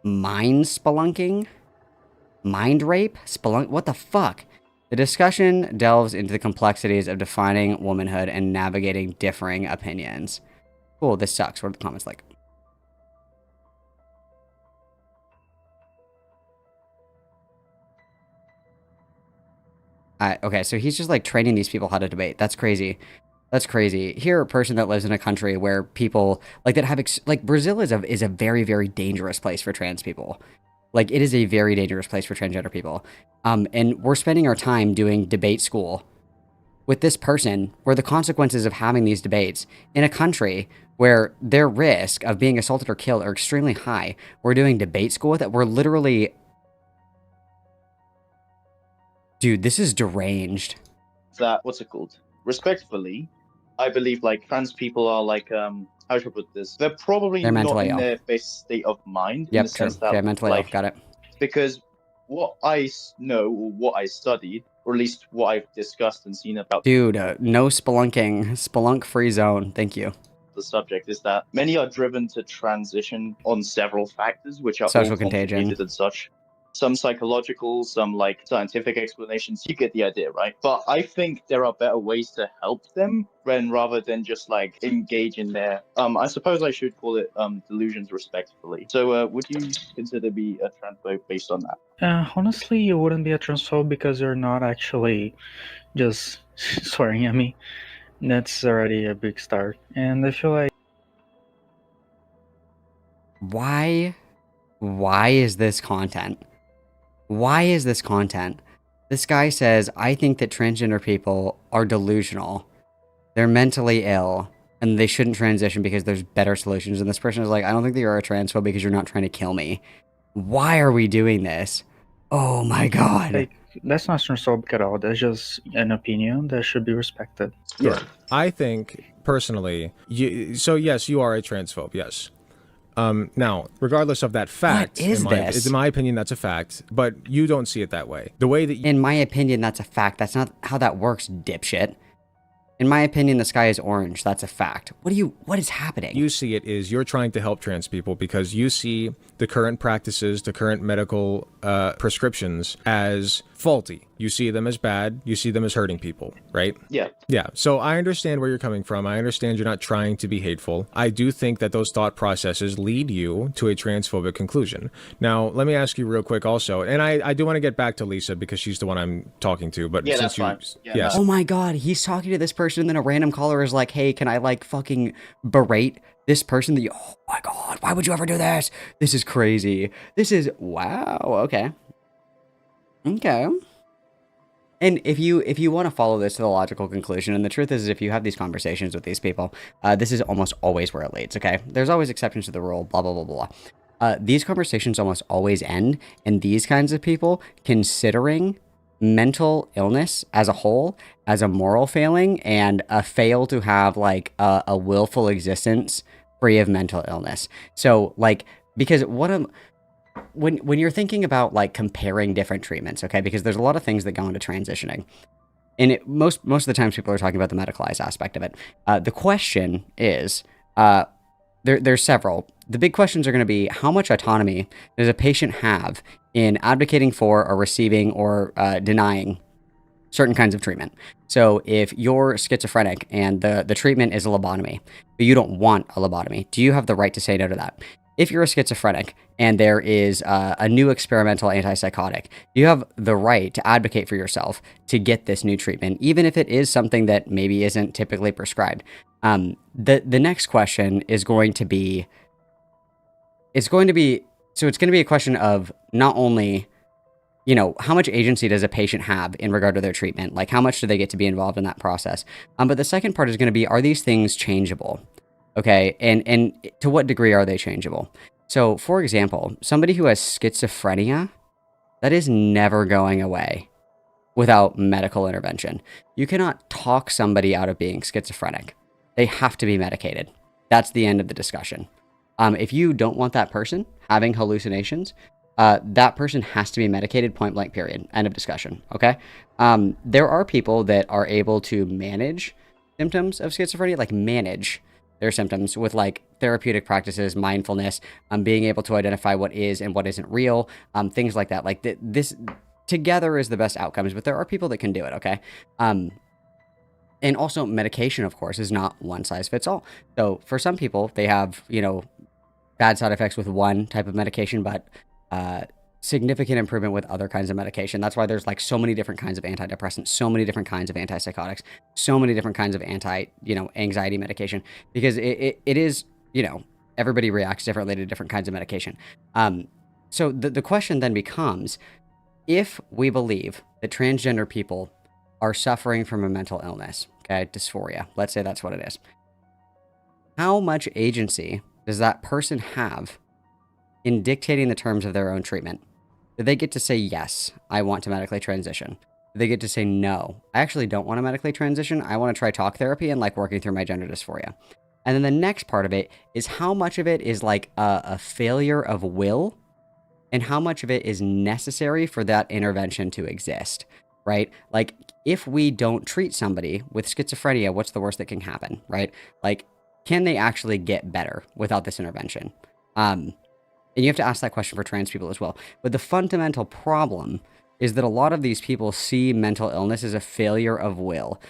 Mind spelunking? Mind rape? Spelunk? What the fuck? The discussion delves into the complexities of defining womanhood and navigating differing opinions. Cool, this sucks. What are the comments like? Okay, so he's just like training these people how to debate. That's crazy. That's crazy. Here, a person that lives in a country where people like that have like Brazil is a very, very dangerous place for trans people. Like, it is a very dangerous place for transgender people. And we're spending our time doing debate school with this person where the consequences of having these debates in a country where their risk of being assaulted or killed are extremely high. We're doing debate school with it. We're literally... Dude, this is deranged. That, what's it called? Respectfully, I believe, like, trans people are, like, how should I put this? They're probably not in their best state of mind. Yep, in the sense that, yeah, mentally like, ill. Got it. Because what I know, or what I studied, or at least what I've discussed and seen about... Dude, no spelunking. Spelunk-free zone. Thank you. The subject is that many are driven to transition on several factors, which are Social all contagion complicated and such. Some psychological, some like scientific explanations. You get the idea, right? But I think there are better ways to help them rather than just like engage in their I suppose I should call it delusions respectfully. So would you consider me a transphobe based on that? Honestly, you wouldn't be a transphobe because you're not actually just swearing at me. That's already a big start. And I feel like... Why is this content? Why is this content? This guy says, I think that transgender people are delusional. They're mentally ill, and they shouldn't transition because there's better solutions. And this person is like, I don't think that you're a transphobe because you're not trying to kill me. Why are we doing this? Oh my god. Like, that's not transphobic at all. That's just an opinion that should be respected. Yeah. I think, personally, so yes, you are a transphobe, yes. Now, regardless of that fact, in my opinion, that's a fact, but you don't see it that way. The way that in my opinion, that's a fact. That's not how that works, dipshit. In my opinion, the sky is orange. That's a fact. What is happening? You see it is you're trying to help trans people because you see the current practices, the current medical prescriptions as faulty. You see them as bad. You see them as hurting people, right? Yeah. Yeah. So I understand where you're coming from. I understand you're not trying to be hateful. I do think that those thought processes lead you to a transphobic conclusion. Now, let me ask you real quick also, and I do want to get back to Lisa because she's the one I'm talking to, but yeah, since you... fine. Yes. Oh my god, he's talking to this person and then a random caller is like, hey, can I like fucking berate this person that you... Oh my god, why would you ever do this? This is crazy. This is... Wow, okay. Okay. And if you want to follow this to the logical conclusion, and the truth is if you have these conversations with these people, this is almost always where it leads, okay? There's always exceptions to the rule, blah, blah, blah, blah. These conversations almost always end in these kinds of people considering mental illness as a whole as a moral failing and a fail to have like a willful existence free of mental illness. So like, because when you're thinking about like comparing different treatments, okay, because there's a lot of things that go into transitioning, and most of the times people are talking about the medicalized aspect of it. The question is, there's several. The big questions are going to be, how much autonomy does a patient have in advocating for or receiving or denying certain kinds of treatment? So if you're schizophrenic and the treatment is a lobotomy, but you don't want a lobotomy, do you have the right to say no to that? If you're a schizophrenic and there is a new experimental antipsychotic, you have the right to advocate for yourself to get this new treatment, even if it is something that maybe isn't typically prescribed. The next question is going to be, it's going to be a question of not only, you know, how much agency does a patient have in regard to their treatment? Like, how much do they get to be involved in that process? But the second part is going to be, are these things changeable? Okay, and to what degree are they changeable? So, for example, somebody who has schizophrenia, that is never going away without medical intervention. You cannot talk somebody out of being schizophrenic. They have to be medicated. That's the end of the discussion. If you don't want that person having hallucinations, that person has to be medicated, point blank, period. End of discussion, okay? There are people that are able to manage symptoms of schizophrenia, like manage their symptoms with like therapeutic practices, mindfulness, being able to identify what is and what isn't real, things like that. Like this together is the best outcomes, but there are people that can do it, okay? And also medication, of course, is not one size fits all. So for some people, they have, you know, bad side effects with one type of medication, but significant improvement with other kinds of medication. That's why there's like so many different kinds of antidepressants, so many different kinds of antipsychotics, so many different kinds of anxiety medication, because it is, you know, everybody reacts differently to different kinds of medication. So the question then becomes, if we believe that transgender people are suffering from a mental illness, okay, dysphoria, let's say that's what it is, how much agency does that person have in dictating the terms of their own treatment? Do they get to say, yes, I want to medically transition? Do they get to say, no, I actually don't want to medically transition. I want to try talk therapy and like working through my gender dysphoria. And then the next part of it is how much of it is like a failure of will and how much of it is necessary for that intervention to exist, right? Like if we don't treat somebody with schizophrenia, what's the worst that can happen, right? Like, can they actually get better without this intervention? And you have to ask that question for trans people as well. But the fundamental problem is that a lot of these people see mental illness as a failure of will.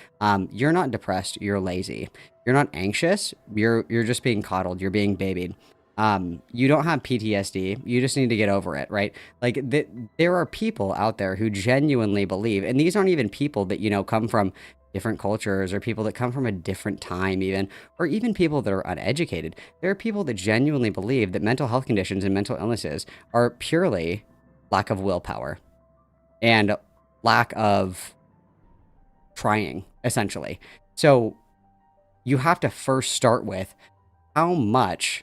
You're not depressed, you're lazy. You're not anxious, you're just being coddled, you're being babied. You don't have PTSD, you just need to get over it, right? Like, there are people out there who genuinely believe, and these aren't even people that, you know, come from different cultures or people that come from a different time even, or even people that are uneducated. There are people that genuinely believe that mental health conditions and mental illnesses are purely lack of willpower and lack of trying, essentially. So you have to first start with how much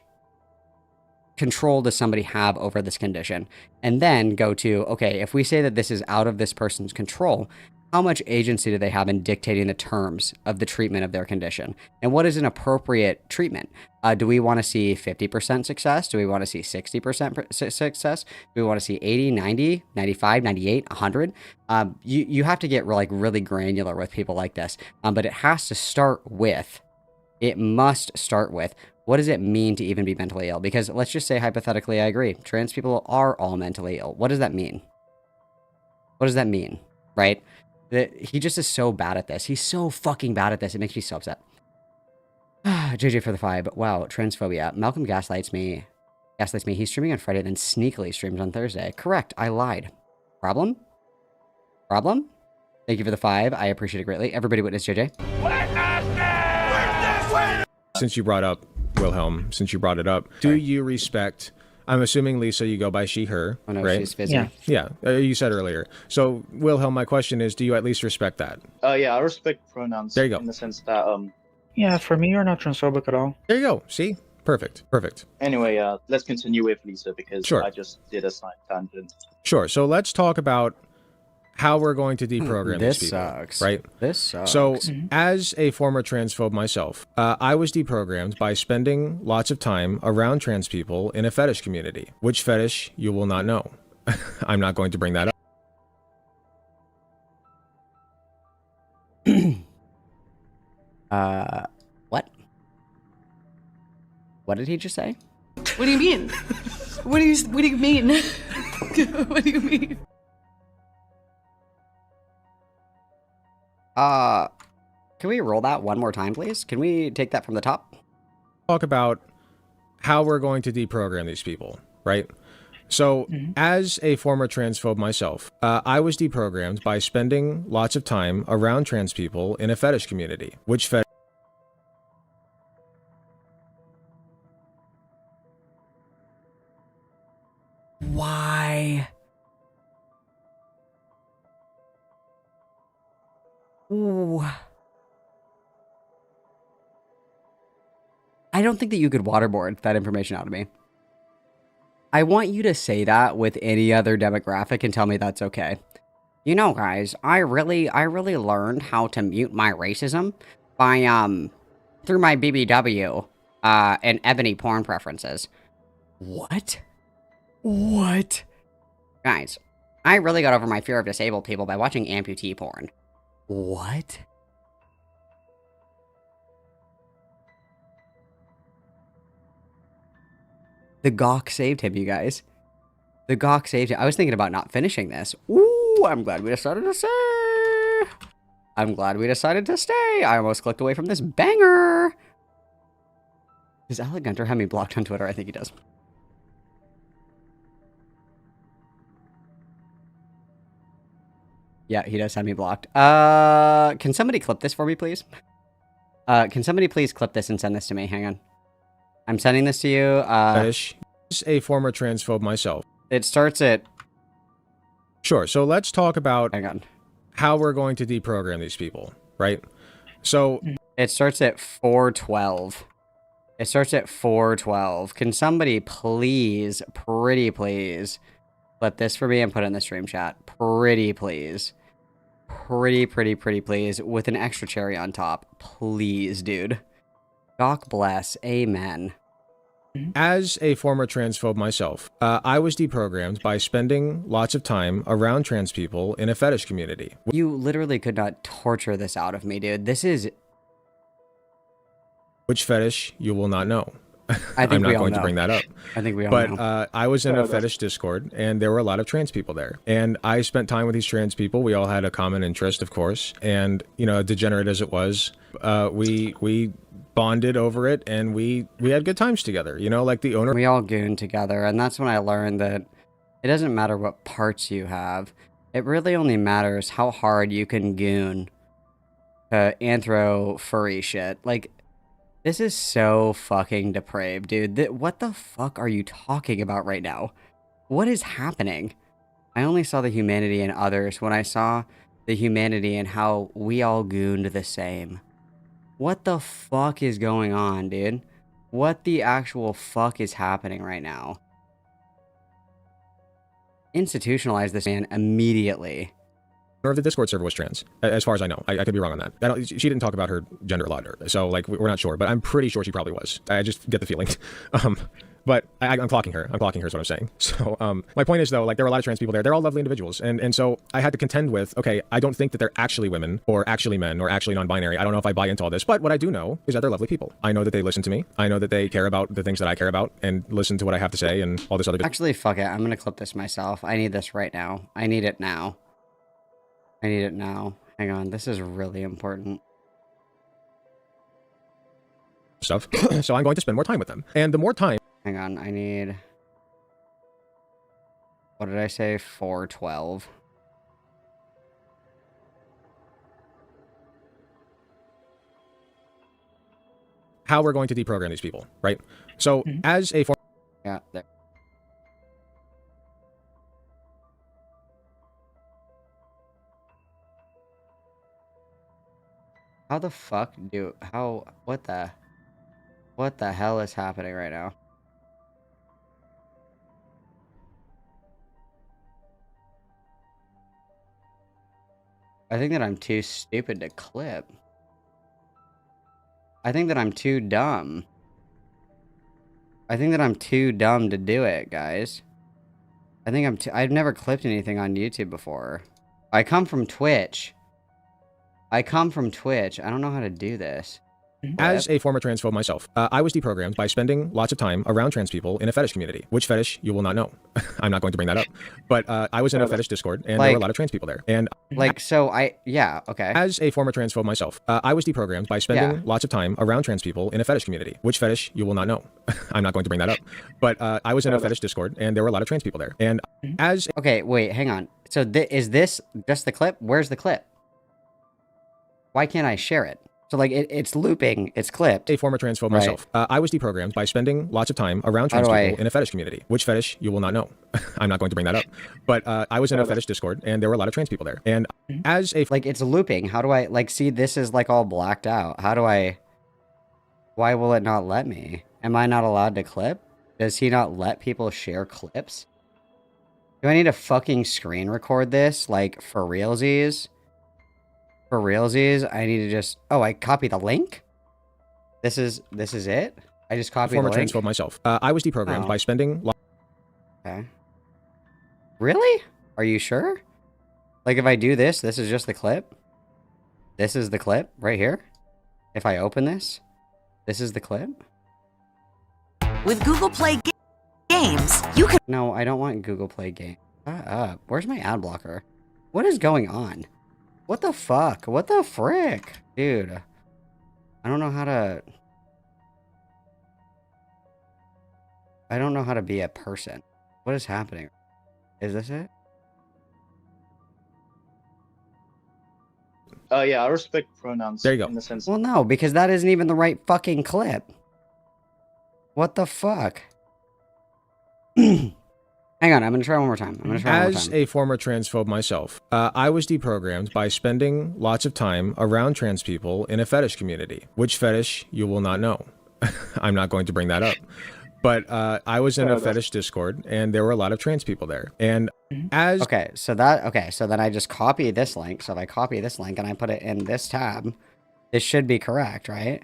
control does somebody have over this condition? And then go to, okay, if we say that this is out of this person's control, how much agency do they have in dictating the terms of the treatment of their condition? And what is an appropriate treatment? Do we want to see 50% success? Do we want to see 60% success? Do we want to see 80, 90, 95, 98, 100? You have to get really granular with people like this. But it has to start with, it must start with, what does it mean to even be mentally ill? Because let's just say, hypothetically, I agree, trans people are all mentally ill. What does that mean? What does that mean, right? He just is so bad at this. He's so fucking bad at this. It makes me so upset. JJ for the 5. Wow, transphobia. Malcolm gaslights me. He's streaming on Friday, then sneakily streams on Thursday. Correct, I lied. Problem? Thank you for the 5. I appreciate it greatly. Everybody witness JJ. Since you brought up Wilhelm, do you respect... I'm assuming, Lisa, you go by she, her, oh, no, right? She's busy. Yeah, you said earlier. So, Wilhelm, my question is, do you at least respect that? Yeah, I respect pronouns. There you go. In the sense that, Yeah, for me, you're not transphobic at all. There you go. See? Perfect. Anyway, let's continue with Lisa, because sure. I just did a side tangent. Sure, so let's talk about how we're going to deprogram this these people, sucks. right? This sucks. So, as a former transphobe myself, I was deprogrammed by spending lots of time around trans people in a fetish community. Which fetish, you will not know. I'm not going to bring that up. What? What did he just say? What do you mean? What do you mean? What do you mean? Can we roll that one more time, please? Can we take that from the top? Talk about how we're going to deprogram these people, right? So, as a former transphobe myself, I was deprogrammed by spending lots of time around trans people in a fetish community. Which fetish? Why? Ooh. I don't think that you could waterboard that information out of me. I want you to say that with any other demographic and tell me that's okay. You know, guys, I really learned how to mute my racism by, through my BBW, and ebony porn preferences. What? Guys, I really got over my fear of disabled people by watching amputee porn. What? The gawk saved him, you guys. The gawk saved him. I was thinking about not finishing this. Ooh, I'm glad we decided to stay. I'm glad we decided to stay. I almost clicked away from this banger. Does Alec Gunter have me blocked on Twitter? I think he does. Yeah, he does have me blocked. Can somebody clip this for me, please? Can somebody please clip this and send this to me? Hang on. I'm sending this to you. Fetish is a former transphobe myself. It starts at... Sure, so let's talk about Hang on. how we're going to deprogram these people, right? So... It starts at 412. It starts at 412. Can somebody please, pretty please, clip this for me and put it in the stream chat? Pretty please. Pretty please. With an extra cherry on top. Please, dude. God bless. Amen. As a former transphobe myself, I was deprogrammed by spending lots of time around trans people in a fetish community. You literally could not torture this out of me, dude. This is... Which fetish you will not know. I think I'm not we all going to know. bring that up. I think we all know. But I was in a fetish Discord, and there were a lot of trans people there. And I spent time with these trans people. We all had a common interest, of course. And, you know, degenerate as it was, we bonded over it, and we had good times together. You know, like the owner... We all gooned together, and that's when I learned that it doesn't matter what parts you have. It really only matters how hard you can goon anthro furry shit. Like... This is so fucking depraved, dude. What the fuck are you talking about right now? What is happening? I only saw the humanity in others when I saw the humanity in how we all gooned the same. What the fuck is going on, dude? What the actual fuck is happening right now? Institutionalize this man immediately. Of the Discord server was trans, as far as I know. I could be wrong on that. She didn't talk about her gender a lot, so like we're not sure, but I'm pretty sure she probably was. I just get the feeling. But I'm clocking her. I'm clocking her is what I'm saying. So my point is though, like there are a lot of trans people there. They're all lovely individuals, and so I had to contend with, okay, I don't think that they're actually women or actually men or actually non-binary. I don't know if I buy into all this, but what I do know is that they're lovely people. I know that they listen to me. I know that they care about the things that I care about and listen to what I have to say and all this other good. Actually, fuck it. I'm gonna clip this myself. I need this right now. I need it now. I need it now. Hang on, this is really important. Stuff. So I'm going to spend more time with them. And the more time... Hang on, I need... What did I say? 412. How we're going to deprogram these people, right? So as a... Yeah, there. How the fuck do... What the hell is happening right now? I think that I'm too stupid to clip. I think that I'm too dumb. I think that I'm too dumb to do it, guys. I think I've never clipped anything on YouTube before. I come from Twitch. I don't know how to do this. As a former transphobe myself, I was deprogrammed by spending lots of time around trans people in a fetish community. Which fetish you will not know. I'm not going to bring that up. But I was in a fetish Discord, and there were a lot of trans people there. And yeah, okay. As a former transphobe myself, I was deprogrammed by spending lots of time around trans people in a fetish community. Which fetish you will not know. I'm not going to bring that up. But I was in a fetish Discord, and there were a lot of trans people there. And as... Okay, wait, hang on. So is this just the clip? Where's the clip? Why can't I share it? So, like, it's looping. It's clipped. A former transphobe myself. I was deprogrammed by spending lots of time around trans people in a fetish community. Which fetish you will not know. I'm not going to bring that up. But I was in a fetish Discord, and there were a lot of trans people there. And as a... Like, it's looping. How do I... Like, see, this is, like, all blacked out. How do I... Why will it not let me? Am I not allowed to clip? Does he not let people share clips? Do I need to fucking screen record this? Like, for realsies? For realsies, I need to just... Oh, I copy the link? This is it? I just copied the link? Former transphobe myself. I was deprogrammed by spending... Okay. Really? Are you sure? Like, if I do this, this is just the clip? This is the clip right here? If I open this, this is the clip? With Google Play Games, you can... No, I don't want Google Play Games. Shut up. Where's my ad blocker? What is going on? What the fuck? What the frick? Dude. I don't know how to... I don't know how to be a person. What is happening? Is this it? Yeah, I respect pronouns. There you go. In the sense. Well, no, because that isn't even the right fucking clip. What the fuck? Hang on, I'm gonna try one more time. As a former transphobe myself, I was deprogrammed by spending lots of time around trans people in a fetish community. Which fetish, you will not know. I'm not going to bring that up. But I was in a fetish Discord, and there were a lot of trans people there. And as... Okay, so then I just copy this link. So if I copy this link and I put it in this tab, this should be correct, right?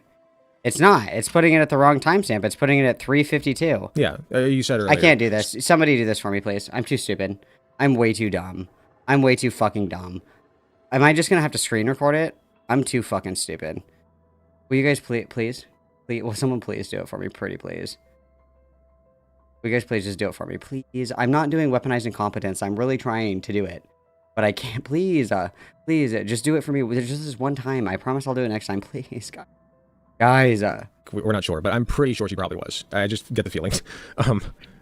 It's not. It's putting it at the wrong timestamp. It's putting it at 3:52. Yeah, you said earlier. I can't do this. Somebody do this for me, please. I'm too stupid. I'm way too dumb. I'm way too fucking dumb. Am I just gonna have to screen record it? I'm too fucking stupid. Will you guys please? Will someone please do it for me, pretty please? Will you guys please just do it for me, please? I'm not doing weaponized incompetence. I'm really trying to do it. But I can't. Please, just do it for me. There's just this one time. I promise I'll do it next time. Please, guys. We're not sure, but I'm pretty sure she probably was. I just get the feeling.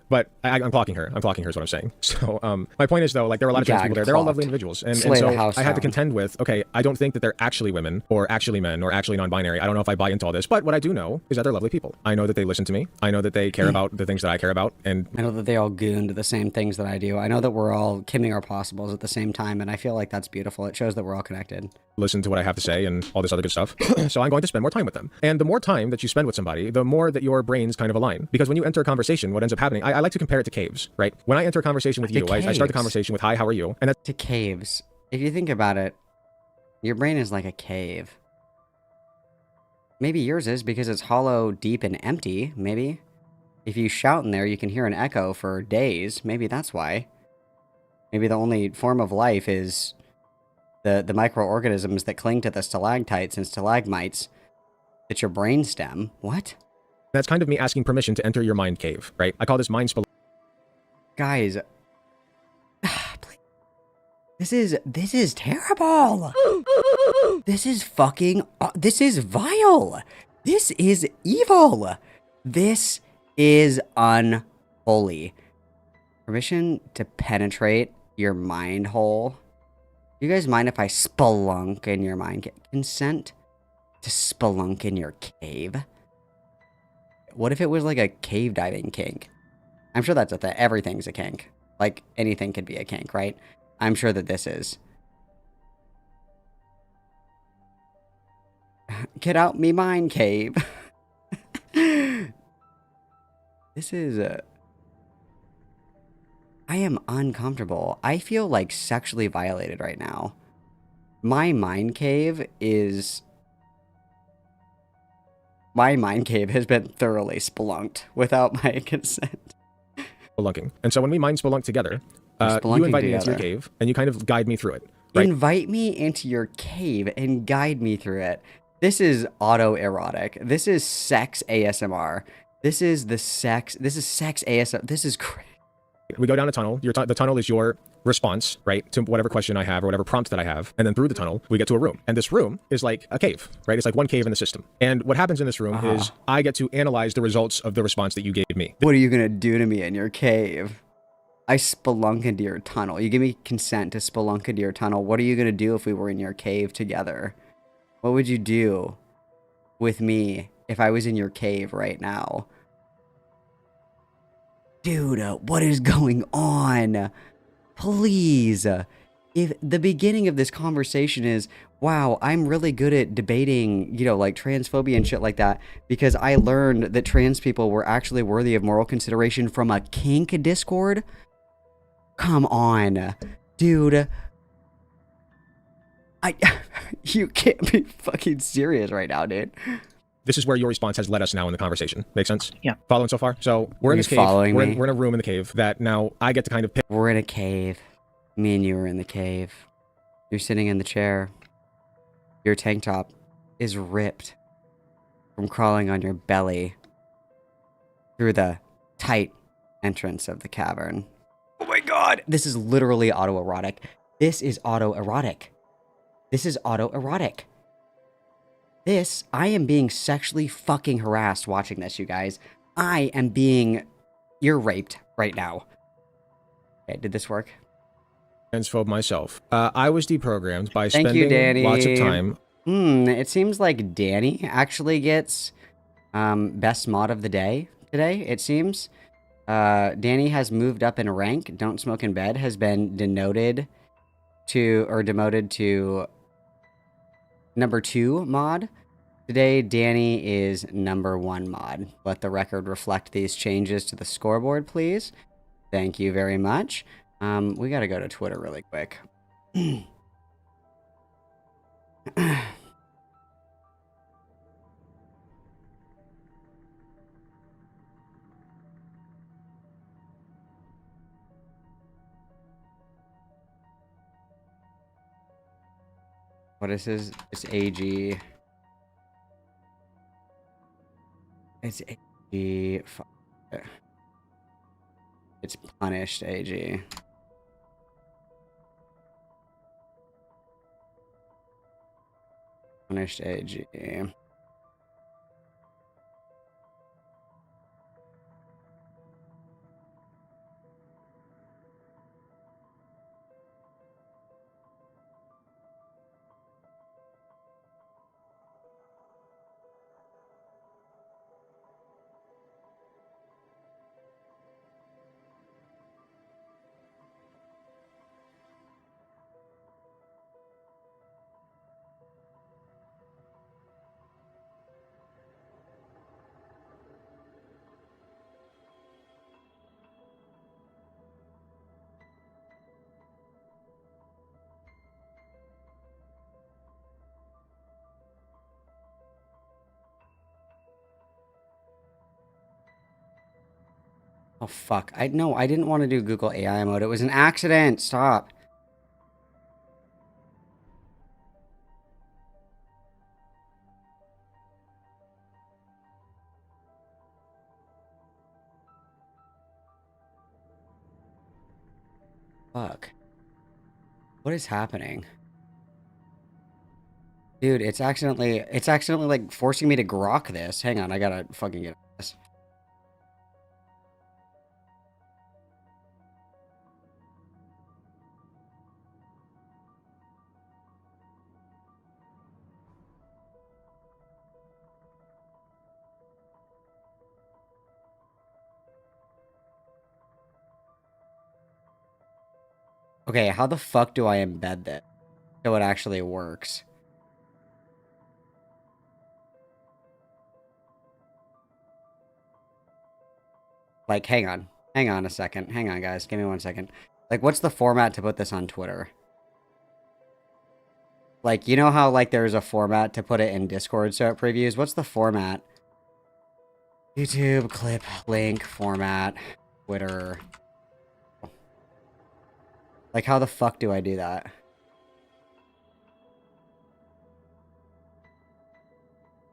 But I'm clocking her. I'm clocking her is what I'm saying. So my point is, though, like, there are a lot of trans people there. They're all lovely individuals. And so I had to contend with, okay, I don't think that they're actually women or actually men or actually non-binary. I don't know if I buy into all this. But what I do know is that they're lovely people. I know that they listen to me. I know that they care about the things that I care about. And I know that they all goon to the same things that I do. I know that we're all kimming our possibles at the same time. And I feel like that's beautiful. It shows that we're all connected. Listen to what I have to say and all this other good stuff. So I'm going to spend more time with them. And the more time that you spend with somebody, the more that your brains kind of align. Because when you enter a conversation, what ends up happening, I like to compare it to caves, right? When I enter a conversation with you, I start the conversation with, hi, how are you? And that's to caves. If you think about it, your brain is like a cave. Maybe yours is because it's hollow, deep, and empty. Maybe. If you shout in there, you can hear an echo for days. Maybe that's why. Maybe the only form of life is the microorganisms that cling to the stalactites and stalagmites that your brain stem. What? That's kind of me asking permission to enter your mind cave, right? I call this mind spelunking. Guys, this is terrible. This is fucking, this is vile. This is evil. This is unholy. Permission to penetrate your mind hole. You guys mind if I spelunk in your mind? Consent to spelunk in your cave? What if it was like a cave diving kink? I'm sure that's a thing. Everything's a kink. Like, anything could be a kink, right? I'm sure that this is. Get out me mind cave. This is a... I am uncomfortable. I feel like sexually violated right now. My mind cave is... My mind cave has been thoroughly spelunked without my consent. Spelunking. And so when we mind spelunk together, you invite me into your cave and you kind of guide me through it. Right? Invite me into your cave and guide me through it. This is autoerotic. This is sex ASMR. This is sex ASMR. This is crazy. We go down a tunnel. The tunnel is your response, right, to whatever question I have or whatever prompt that I have. And then through the tunnel, we get to a room. And this room is like a cave, right? It's like one cave in the system. And what happens in this room is I get to analyze the results of the response that you gave me. What are you going to do to me in your cave? I spelunk into your tunnel. You give me consent to spelunk into your tunnel. What are you going to do if we were in your cave together? What would you do with me if I was in your cave right now? Dude, what is going on? Please. If the beginning of this conversation is, wow, I'm really good at debating, you know, like transphobia and shit like that, because I learned that trans people were actually worthy of moral consideration from a kink Discord. Come on, dude. You can't be fucking serious right now, dude. This is where your response has led us now in the conversation. Make sense? Yeah. Following so far? So we're in this cave. Following me? We're in a room in the cave that now I get to kind of pick. We're in a cave. Me and you are in the cave. You're sitting in the chair. Your tank top is ripped from crawling on your belly through the tight entrance of the cavern. Oh my god! This is literally autoerotic. This is autoerotic. This is autoerotic. This, I am being sexually fucking harassed watching this, you guys. I am being ear raped right now. Okay, did this work? Transphobe myself. I was deprogrammed by Thank you, spending Danny. lots of time. It seems like Danny actually gets best mod of the day today, it seems. Danny has moved up in rank. Don't Smoke in Bed has been demoted to number 2 mod. Today, Danny is number 1 mod. Let the record reflect these changes to the scoreboard, please. Thank you very much. We gotta go to Twitter really quick. What is his? It's AG. It's AG. It's punished AG. Punished AG. Oh, fuck. No, I didn't want to do Google AI mode. It was an accident. Stop. Fuck. What is happening? Dude, it's accidentally like forcing me to grok this. Hang on, I gotta fucking get this. Okay, how the fuck do I embed this so it actually works? Like, hang on a second. Hang on, guys. Give me 1 second. Like, what's the format to put this on Twitter? Like, you know how, like, there's a format to put it in Discord so it previews? What's the format? YouTube, clip, link, format, Twitter. Like, how the fuck do I do that?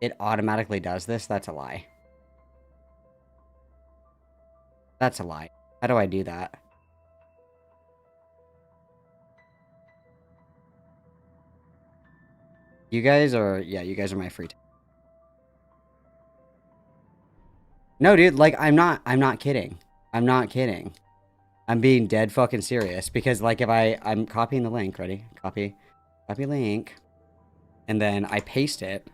It automatically does this? That's a lie. That's a lie. How do I do that? You guys are... Yeah, you guys are my free time. No, dude, like, I'm not kidding. I'm not kidding. I'm being dead fucking serious. Because, like, if I'm copying the link, ready? Copy link. And then I paste it.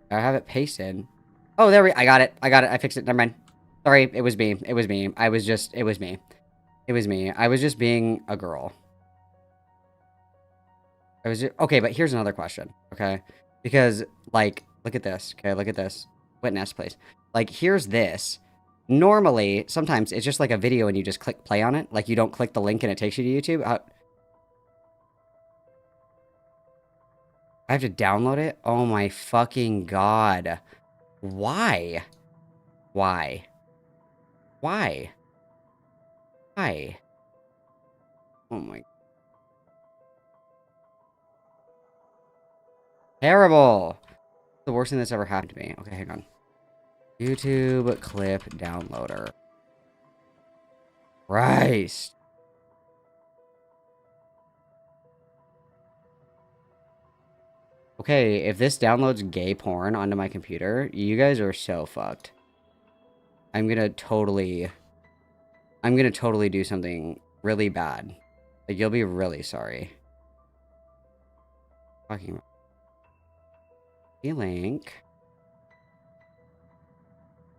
I have it pasted. Oh, I got it. I fixed it. Never mind. Sorry, it was me. It was me. It was me. I was just being a girl. Okay, but here's another question, okay? Because, like, look at this, okay? Look at this. Witness, please. Like, here's this. Normally, sometimes it's just like a video and you just click play on it. Like, you don't click the link and it takes you to YouTube. I have to download it? Oh my fucking god. Why? Why? Why? Why? Oh my. Terrible! The worst thing that's ever happened to me. Okay, hang on. YouTube clip downloader. Christ. Okay, if this downloads gay porn onto my computer, you guys are so fucked. I'm gonna totally do something really bad. Like, you'll be really sorry. Talking about the link.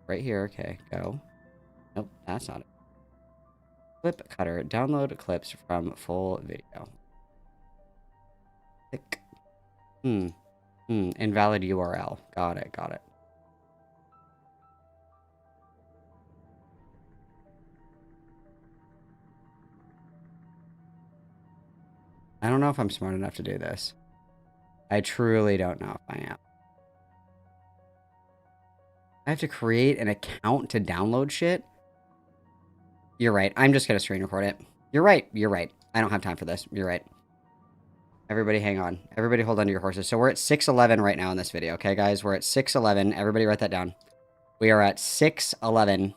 Right here, okay, go. Nope, that's not it. Clip cutter, download clips from full video. Click. Invalid URL. Got it, got it. I don't know if I'm smart enough to do this. I truly don't know if I am. I have to create an account to download shit? You're right. I'm just gonna screen record it. You're right. You're right. I don't have time for this. You're right. Everybody hang on. Everybody hold on to your horses. So we're at 6:11 right now in this video. Okay, guys? We're at 6:11. Everybody write that down. We are at 6:11.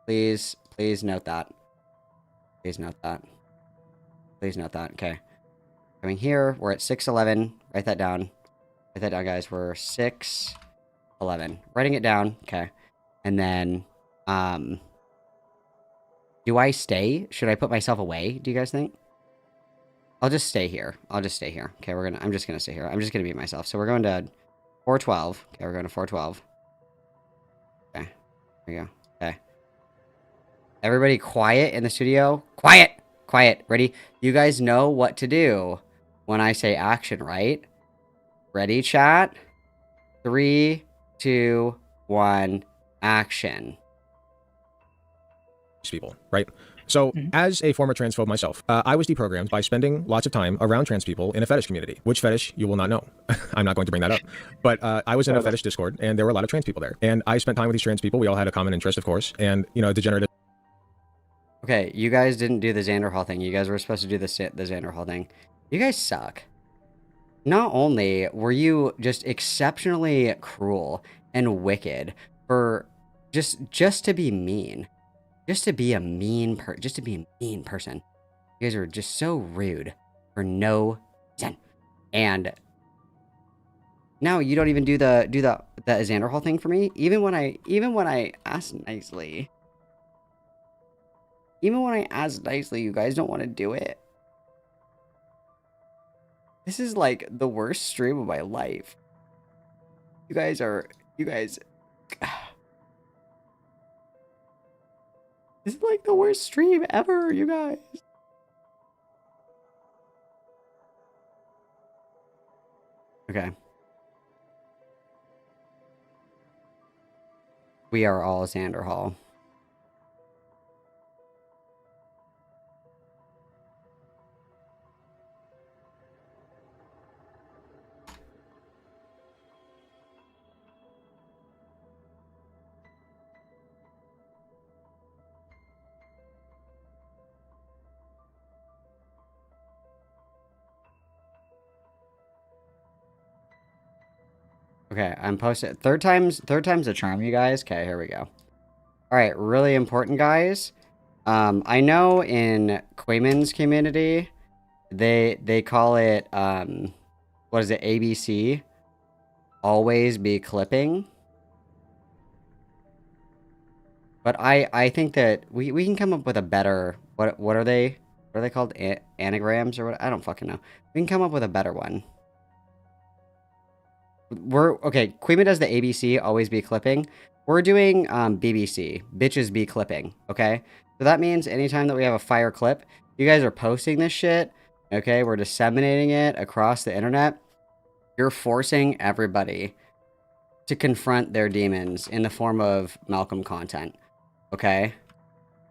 Please note that. Please note that. Please note that. Okay. Coming here. We're at 6:11. Write that down. Write that down, guys. We're 6:11. Writing it down. Okay. And then, do I stay? Should I put myself away, do you guys think? I'll just stay here. I'll just stay here. Okay, I'm just gonna stay here. I'm just gonna be myself. So we're going to 412. Okay, we're going to 412. Okay. There we go. Okay. Everybody quiet in the studio. Quiet! Quiet. Ready? You guys know what to do when I say action, right? Ready, chat? 3, 2, 1, action. People, right? So, as a former transphobe myself, I was deprogrammed by spending lots of time around trans people in a fetish community. Which fetish, you will not know. I'm not going to bring that up. But I was in a fetish Discord, and there were a lot of trans people there. And I spent time with these trans people. We all had a common interest, of course. And, you know, degenerative... Okay, you guys didn't do the Xander Hall thing. You guys were supposed to do the Xander Hall thing. You guys suck. Not only were you just exceptionally cruel and wicked for just to be mean. Just to be a mean person. You guys are just so rude for no reason. And now you don't even do the Xander Hall thing for me. Even when I ask nicely. Even when I ask nicely, you guys don't want to do it. This is like the worst stream of my life. You guys. This is like the worst stream ever, you guys. Okay. We are all Xander Hall. Okay, I'm posting. Third time's a charm, you guys. Okay, here we go. All right, really important, guys. I know in Quayman's community, they call it what is it? ABC. Always be clipping. But I think that we can come up with a better what are they? What are they called? Anagrams or what? I don't fucking know. We can come up with a better one. Okay, Queema does the ABC, always be clipping. We're doing BBC, bitches be clipping, okay? So that means anytime that we have a fire clip, you guys are posting this shit, okay? We're disseminating it across the internet. You're forcing everybody to confront their demons in the form of Malcolm content, okay?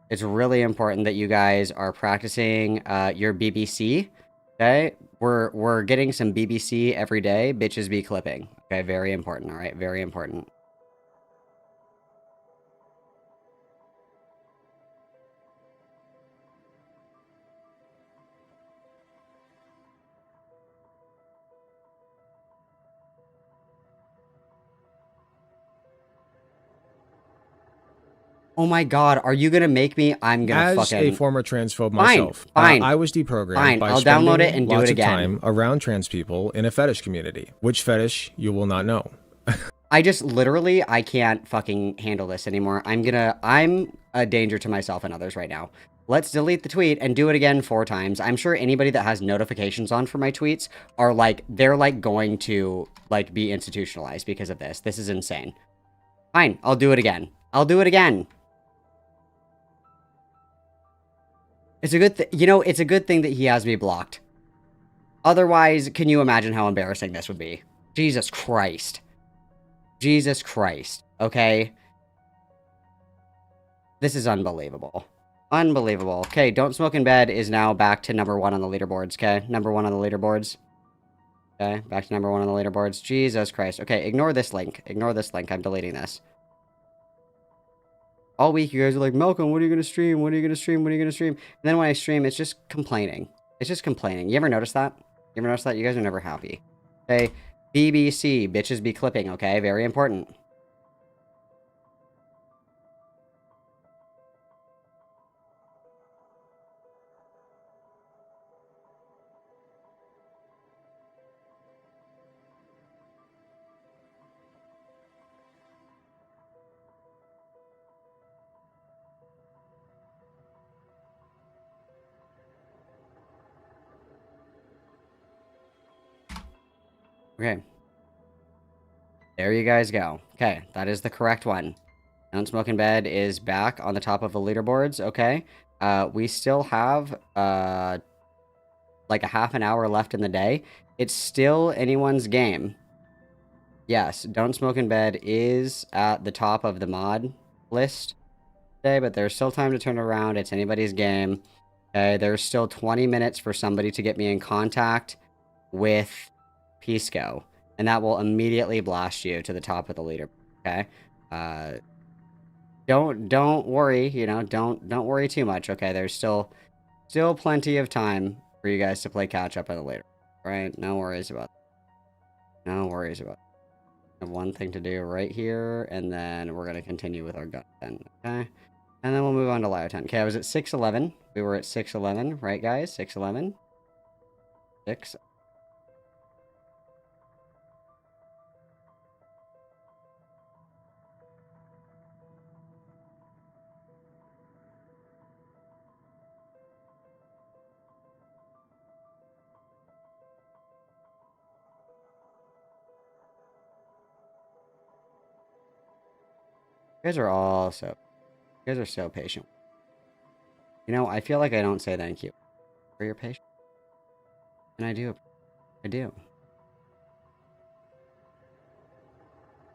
It's really important that you guys are practicing your BBC, okay? We're getting some BBC every day. Bitches be clipping. Okay, very important. All right, very important. Oh my god, are you gonna make me? I'm gonna As fucking... a former transphobe myself, Fine. I was deprogrammed Fine, by I'll download it spending and do lots it of again. time around trans people in a fetish community. Which fetish, you will not know. I just literally, I can't fucking handle this anymore. I'm a danger to myself and others right now. Let's delete the tweet and do it again 4 times. I'm sure anybody that has notifications on for my tweets are like, they're like going to like be institutionalized because of this. This is insane. Fine, I'll do it again. I'll do it again. It's a good it's a good thing that he has me blocked. Otherwise, can you imagine how embarrassing this would be? Jesus Christ. Jesus Christ. Okay? This is unbelievable. Unbelievable. Okay, Don't Smoke in Bed is now back to number 1 on the leaderboards, okay? Number 1 on the leaderboards. Okay, back to number 1 on the leaderboards. Jesus Christ. Okay, ignore this link. Ignore this link. I'm deleting this. All week, you guys are like, Malcolm, what are you going to stream? When are you going to stream? When are you going to stream? And then when I stream, it's just complaining. It's just complaining. You ever notice that? You ever notice that? You guys are never happy. Okay, BBC, bitches be clipping, okay? Very important. Okay. There you guys go. Okay, that is the correct one. Don't Smoke in Bed is back on the top of the leaderboards, okay? We still have, like a half an hour left in the day. It's still anyone's game. Yes, Don't Smoke in Bed is at the top of the mod list today, but there's still time to turn around. It's anybody's game. Okay, there's still 20 minutes for somebody to get me in contact with Pisco, and that will immediately blast you to the top of the leader. Okay, don't worry. You know, don't worry too much. Okay, there's still plenty of time for you guys to play catch up on the later. Right? No worries about it. No worries about it. I have one thing to do right here, and then we're gonna continue with our gun. Okay, and then we'll move on to LioTent. Okay, I was at 611. We were at 611, right, guys? 611. 6. You guys are all so... You guys are so patient. You know, I feel like I don't say thank you for your patience. And I do. I do.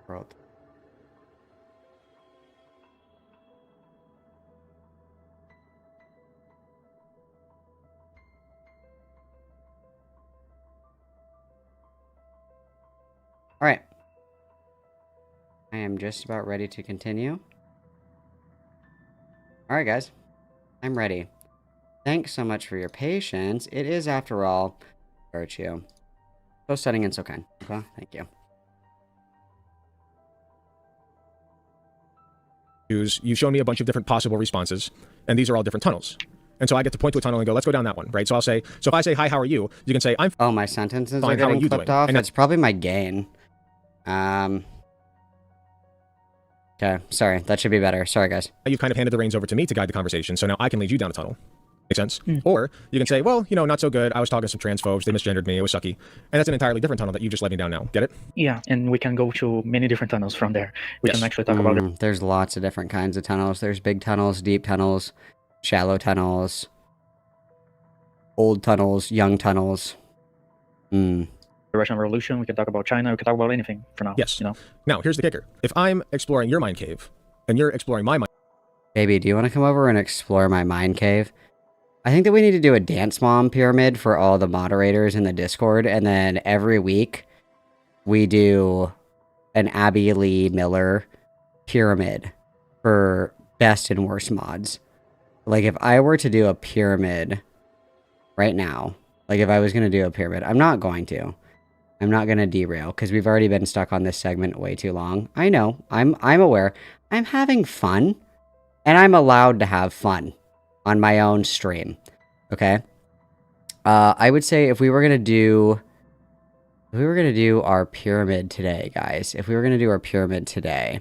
World. Alright. I am just about ready to continue. Alright, guys. I'm ready. Thanks so much for your patience. It is, after all, virtue. So stunning and so kind. Okay, thank you. You've shown me a bunch of different possible responses, and these are all different tunnels. And so I get to point to a tunnel and go, let's go down that one, right? So I'll say, so if I say, hi, how are you? You can say, I'm Oh, my sentences fine, are how are getting you clipped doing? off. And That's probably my gain. Okay, sorry. That should be better. Sorry, guys. You've kind of handed the reins over to me to guide the conversation, so now I can lead you down a tunnel. Make sense? Or you can say, well, you know, not so good. I was talking to some transphobes. They misgendered me. It was sucky. And that's an entirely different tunnel that you just led me down now. Get it? Yeah, and we can go to many different tunnels from there. We can actually talk about it. There's lots of different kinds of tunnels. There's big tunnels, deep tunnels, shallow tunnels, old tunnels, young tunnels. The Russian Revolution, we can talk about China, we can talk about anything for now. Yes. You know? Now, here's the kicker. If I'm exploring your mind cave, and you're exploring my mind... Baby, do you want to come over and explore my mind cave? I think that we need to do a Dance Mom pyramid for all the moderators in the Discord, and then every week we do an Abby Lee Miller pyramid for best and worst mods. Like, if I were to do a pyramid right now, like if I was going to do a pyramid, I'm not going to. I'm not going to derail, because we've already been stuck on this segment way too long. I know. I'm aware. I'm having fun. And I'm allowed to have fun on my own stream. Okay? I would say if we were going to do our pyramid today, guys. If we were going to do our pyramid today,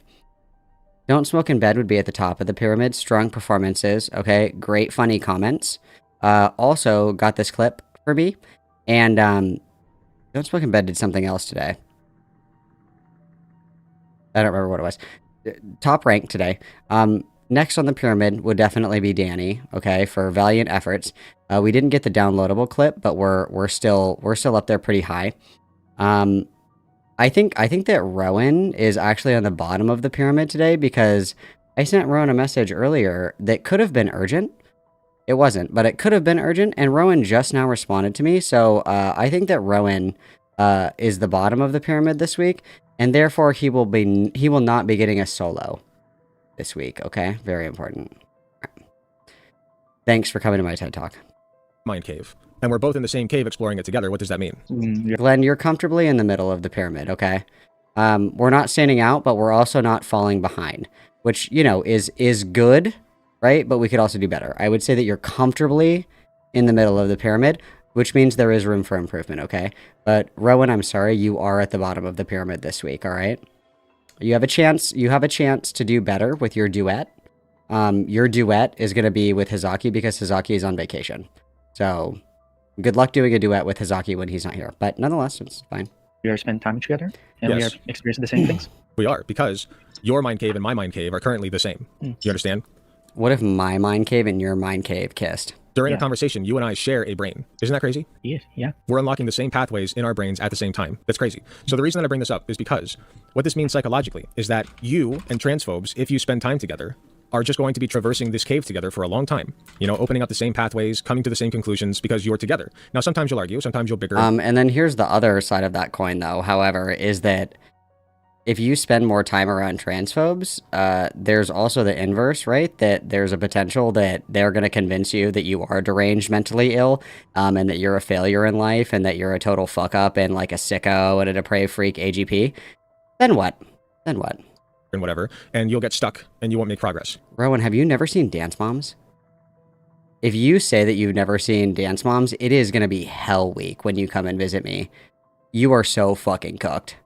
Don't Smoke in Bed would be at the top of the pyramid. Strong performances. Okay, great funny comments. Also got this clip for me. And Don't Smoke in Bed did something else today. I don't remember what it was. Top rank today. Next on the pyramid would definitely be Danny, okay, for valiant efforts. We didn't get the downloadable clip, but we're still up there pretty high. I think that Rowan is actually on the bottom of the pyramid today because I sent Rowan a message earlier that could have been urgent. It wasn't, but it could have been urgent, and Rowan just now responded to me, so I think that Rowan is the bottom of the pyramid this week, and therefore he will not be getting a solo this week, okay? Very important. Right. Thanks for coming to my TED Talk. Mind cave. And we're both in the same cave exploring it together. What does that mean? Glenn, you're comfortably in the middle of the pyramid, okay? We're not standing out, but we're also not falling behind, which, you know, is good, right? But we could also do better. I would say that you're comfortably in the middle of the pyramid, which means there is room for improvement, okay? But Rowan, I'm sorry, you are at the bottom of the pyramid this week, all right? You have a chance to do better with your duet. Your duet is going to be with Hizaki because Hizaki is on vacation. So, good luck doing a duet with Hizaki when he's not here. But nonetheless, it's fine. We are spending time together, and Yes. we are experiencing the same things. We are, because your mind cave and my mind cave are currently the same. You understand? What if my mind cave and your mind cave kissed? During a conversation, you and I share a brain. Isn't that crazy? Yeah. We're unlocking the same pathways in our brains at the same time. That's crazy. So the reason that I bring this up is because what this means psychologically is that you and transphobes, if you spend time together, are just going to be traversing this cave together for a long time. You know, opening up the same pathways, coming to the same conclusions because you're together. Now, sometimes you'll argue, sometimes you'll bicker. And then here's the other side of that coin, though, however, is that if you spend more time around transphobes, there's also the inverse, right? That there's a potential that they're going to convince you that you are deranged, mentally ill, and that you're a failure in life, and that you're a total fuck up and like a sicko and a depraved freak AGP. Then what? And whatever, and you'll get stuck and you won't make progress. Rowan, have you never seen Dance Moms? If you say that you've never seen Dance Moms, it is going to be hell week when you come and visit me. You are so fucking cooked.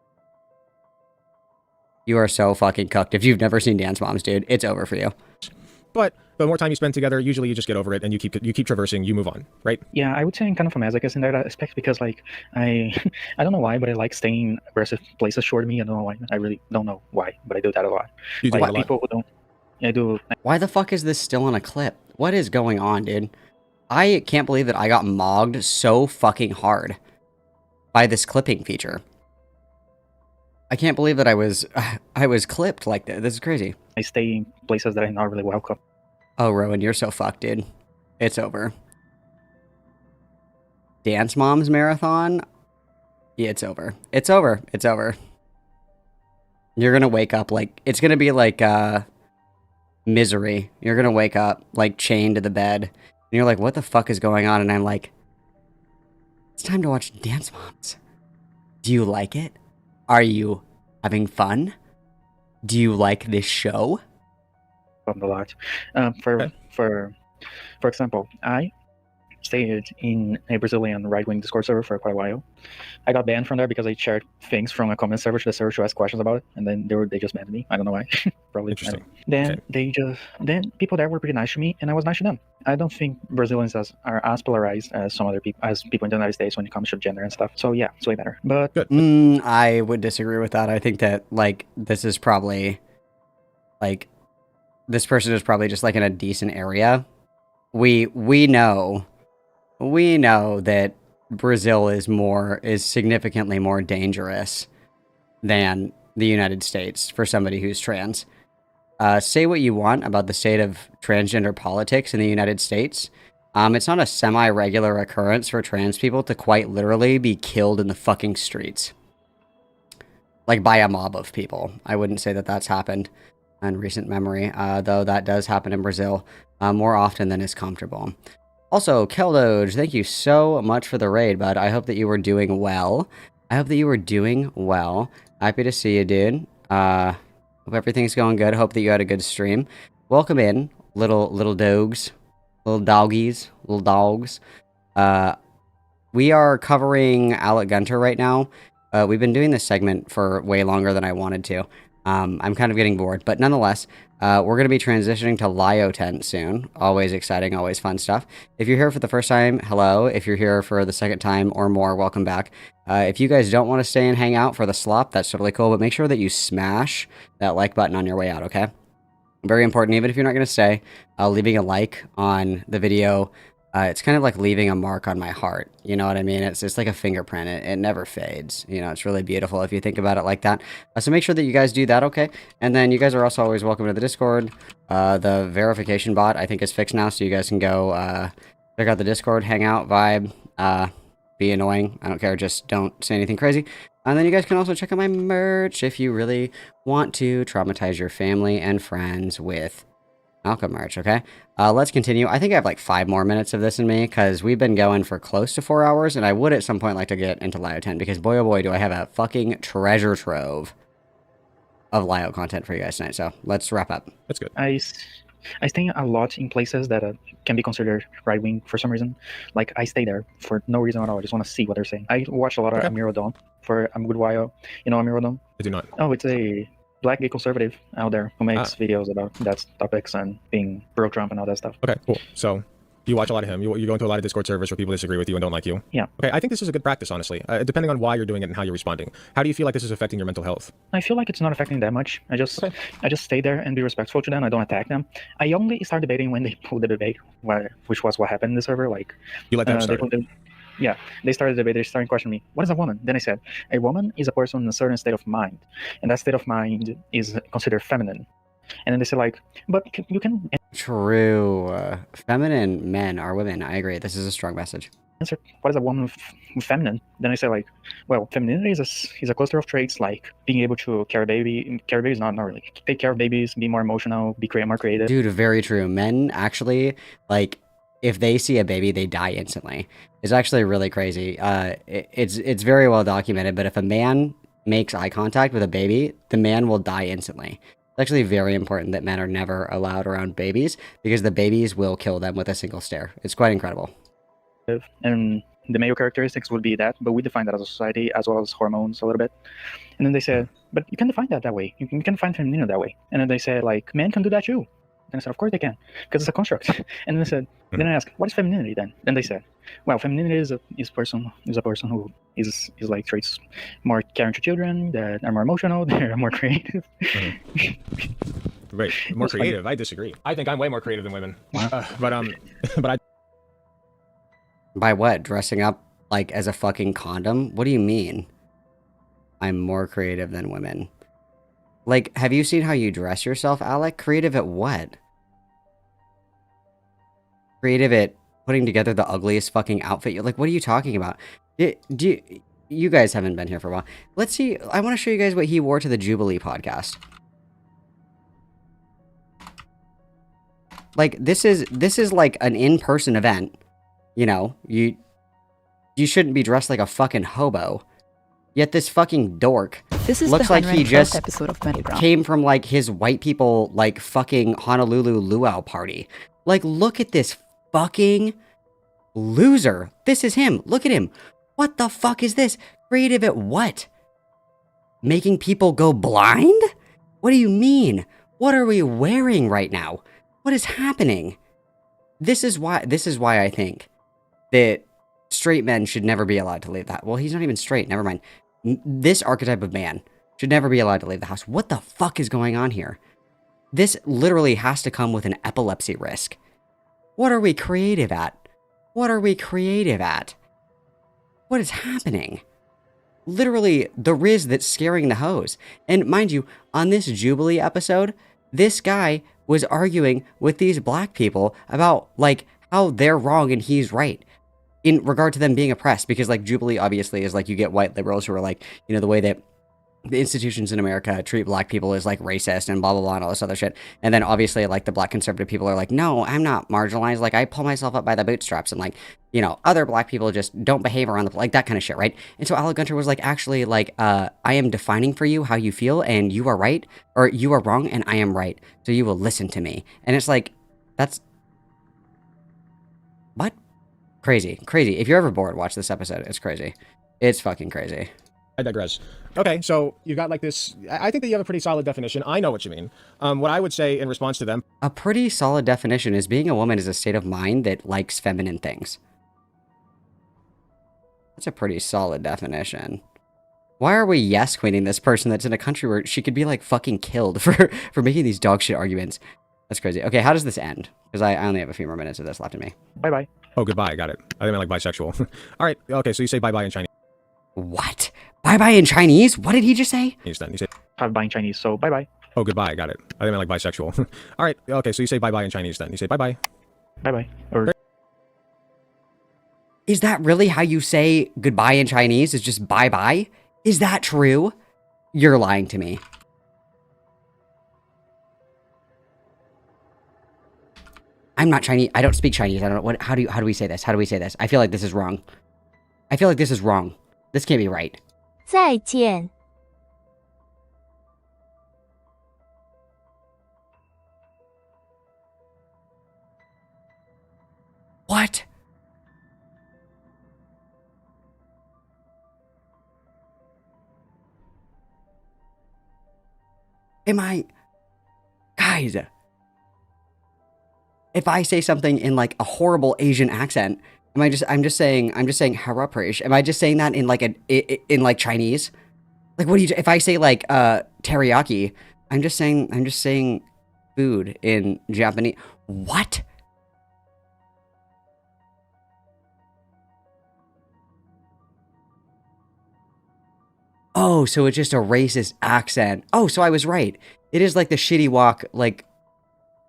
You are so fucking cooked. If you've never seen Dance Moms, dude, it's over for you. But the more time you spend together, usually you just get over it and you keep traversing, you move on, right? Yeah, I would say I'm kind of a masochist in that aspect because, like, I don't know why, but I like staying in aggressive places short of me. I don't know why. I really don't know why, but I do that a lot. You do like, that a lot. people who don't. I do. Why the fuck is this still on a clip? What is going on, dude? I can't believe that I got mogged so fucking hard by this clipping feature. I can't believe that I was clipped like that. This is crazy. I stay in places that I'm not really welcome. Oh, Rowan, you're so fucked, dude. It's over. Dance Moms Marathon? Yeah, it's over. It's over. It's over. You're gonna wake up like... It's gonna be like, Misery. You're gonna wake up, like, chained to the bed. And you're like, what the fuck is going on? And I'm like... It's time to watch Dance Moms. Do you like it? Are you having fun? Do you like this show? A lot. For example, I stayed in a Brazilian right-wing Discord server for quite a while. I got banned from there because I shared things from a comment server to the server to ask questions about it, and then they just banned me. I don't know why. Probably. Interesting. Then then people there were pretty nice to me, and I was nice to them. I don't think Brazilians are as polarized as some other people, as people in the United States when it comes to gender and stuff. So yeah, it's way better. But I would disagree with that. I think that this is probably this person is probably just like in a decent area. We know that Brazil is significantly more dangerous than the United States for somebody who's trans. Say what you want about the state of transgender politics in the United States. It's not a semi-regular occurrence for trans people to quite literally be killed in the fucking streets. Like by a mob of people. I wouldn't say that that's happened in recent memory, though that does happen in Brazil more often than is comfortable. Also, Keldoge, thank you so much for the raid, bud. I hope that you were doing well. Happy to see you, dude. Hope everything's going good. Hope that you had a good stream. welcome in, little dogs, little doggies, little dogs. We are covering Alec Gunter right now. We've been doing this segment for way longer than I wanted to. I'm kind of getting bored, but nonetheless, we're going to be transitioning to LioTent soon. Always exciting, always fun stuff. If you're here for the first time, hello. If you're here for the second time or more, welcome back. If you guys don't want to stay and hang out for the slop, that's totally cool, but make sure that you smash that like button on your way out, okay? Very important, even if you're not going to stay, leaving a like on the video, it's kind of like leaving a mark on my heart. You know what I mean? It's like a fingerprint. It never fades. You know, it's really beautiful if you think about it like that. So make sure that you guys do that, okay? And then you guys are also always welcome to the Discord. The verification bot, I think, is fixed now, so you guys can go check out the Discord, hang out, vibe, be annoying. I don't care. Just don't say anything crazy. And then you guys can also check out my merch if you really want to traumatize your family and friends with Malcolm merch, okay? Let's continue. I think I have like 5 more minutes of this in me because we've been going for close to 4 hours, and I would at some point like to get into LioTent because boy oh boy do I have a fucking treasure trove of Lio content for you guys tonight. So let's wrap up. That's good. I stay a lot in places that can be considered right-wing for some reason. Like, I stay there for no reason at all. I just want to see what they're saying. I watch a lot of Amir Odom for a good while. You know Amir Odom? I do not. Oh, it's a black gay conservative out there who makes videos about that topics and being pro-Trump and all that stuff. Okay, cool. So you watch a lot of him. You go into a lot of Discord servers where people disagree with you and don't like you. Yeah. Okay, I think this is a good practice, honestly, depending on why you're doing it and how you're responding. How do you feel like this is affecting your mental health? I feel like it's not affecting that much. I just stay there and be respectful to them. I don't attack them. I only start debating when they pull the debate, which was what happened in the server. Like, you let them start. They started the debate. They started questioning me. What is a woman? Then I said, a woman is a person in a certain state of mind, and that state of mind is considered feminine. And then they said, like, but you can... True. Feminine men are women. I agree. This is a strong message. Answer, what is a woman feminine? Then I say, like, well, femininity is a cluster of traits like being able to carry babies, not really. Take care of babies, be more emotional, be more creative. Dude, very true. Men actually, like, if they see a baby, they die instantly. It's actually really crazy. It's very well documented, but if a man makes eye contact with a baby, the man will die instantly. It's actually very important that men are never allowed around babies because the babies will kill them with a single stare. It's quite incredible. And the male characteristics would be that, but we define that as a society as well as hormones a little bit. And then they said, but you can define that way. You can define femininity that way. And then they said, like, men can do that too. And I said, of course they can, because it's a construct. And then they said, then I asked, what is femininity then? Then they said, well, femininity is a person who is like traits more caring to children, that are more emotional, they're more creative. Right, more creative. I disagree. I think I'm way more creative than women. But I. By what? Dressing up like as a fucking condom? What do you mean? I'm more creative than women. Like, have you seen how you dress yourself, Alec? Creative at what? Creative at putting together the ugliest fucking outfit. You're like, what are you talking about? You guys haven't been here for a while. Let's see. I want to show you guys what he wore to the Jubilee podcast. Like, this is like an in-person event. You know, you shouldn't be dressed like a fucking hobo. Yet this fucking dork looks like he just came from, like, his white people, like, fucking Honolulu luau party. Like, look at this fucking loser. This is him. Look at him. What the fuck is this? Creative at what? Making people go blind? What do you mean? What are we wearing right now? What is happening? This is why I think that straight men should never be allowed to leave that. Well, he's not even straight. Never mind. This archetype of man should never be allowed to leave the house. What the fuck is going on here? This literally has to come with an epilepsy risk. What are we creative at? What are we creative at? What is happening? Literally, the Riz that's scaring the hoes. And mind you, on this Jubilee episode, this guy was arguing with these black people about, like, how they're wrong and he's right in regard to them being oppressed, because, like, Jubilee obviously is, like, you get white liberals who are like, you know, the way that the institutions in America treat black people as like racist and blah blah blah and all this other shit. And then obviously like the black conservative people are like, no, I'm not marginalized. Like I pull myself up by the bootstraps, and like, you know, other black people just don't behave around the like that kind of shit, right? And so Alec Gunter was like, actually, like, I am defining for you how you feel, and you are right, or you are wrong, and I am right. So you will listen to me. And it's like, that's what? Crazy, crazy. If you're ever bored, watch this episode. It's crazy. It's fucking crazy. I digress. Okay, so you got like this. I think that you have a pretty solid definition. I know what you mean. What I would say in response to them. A pretty solid definition is being a woman is a state of mind that likes feminine things. That's a pretty solid definition. Why are we yes queening this person that's in a country where she could be like fucking killed for making these dog shit arguments? That's crazy. Okay, how does this end? Because I only have a few more minutes of this left in me. Bye-bye. Oh, goodbye. Got it. I think I meant like bisexual. All right. Okay, so you say bye-bye in Chinese. What? Bye-bye in Chinese? What did he just say? Then you say bye-bye in Chinese, so bye-bye. Oh, goodbye. Got it. I think I meant like bisexual. All right. Okay, so you say bye-bye in Chinese then. You say bye-bye. Bye-bye. Or... Is that really how you say goodbye in Chinese? Is just bye-bye? Is that true? You're lying to me. I'm not Chinese. I don't speak Chinese. I don't know what. How do we say this? How do we say this? I feel like this is wrong. I feel like this is wrong. This can't be right. 再见. What? Am I... Guys... If I say something in like a horrible Asian accent, I'm just saying haraprish. Am I just saying that in like in like Chinese? Like what do you, if I say like teriyaki, I'm just saying food in Japanese. What? Oh, so it's just a racist accent. Oh, so I was right. It is like the shitty walk, like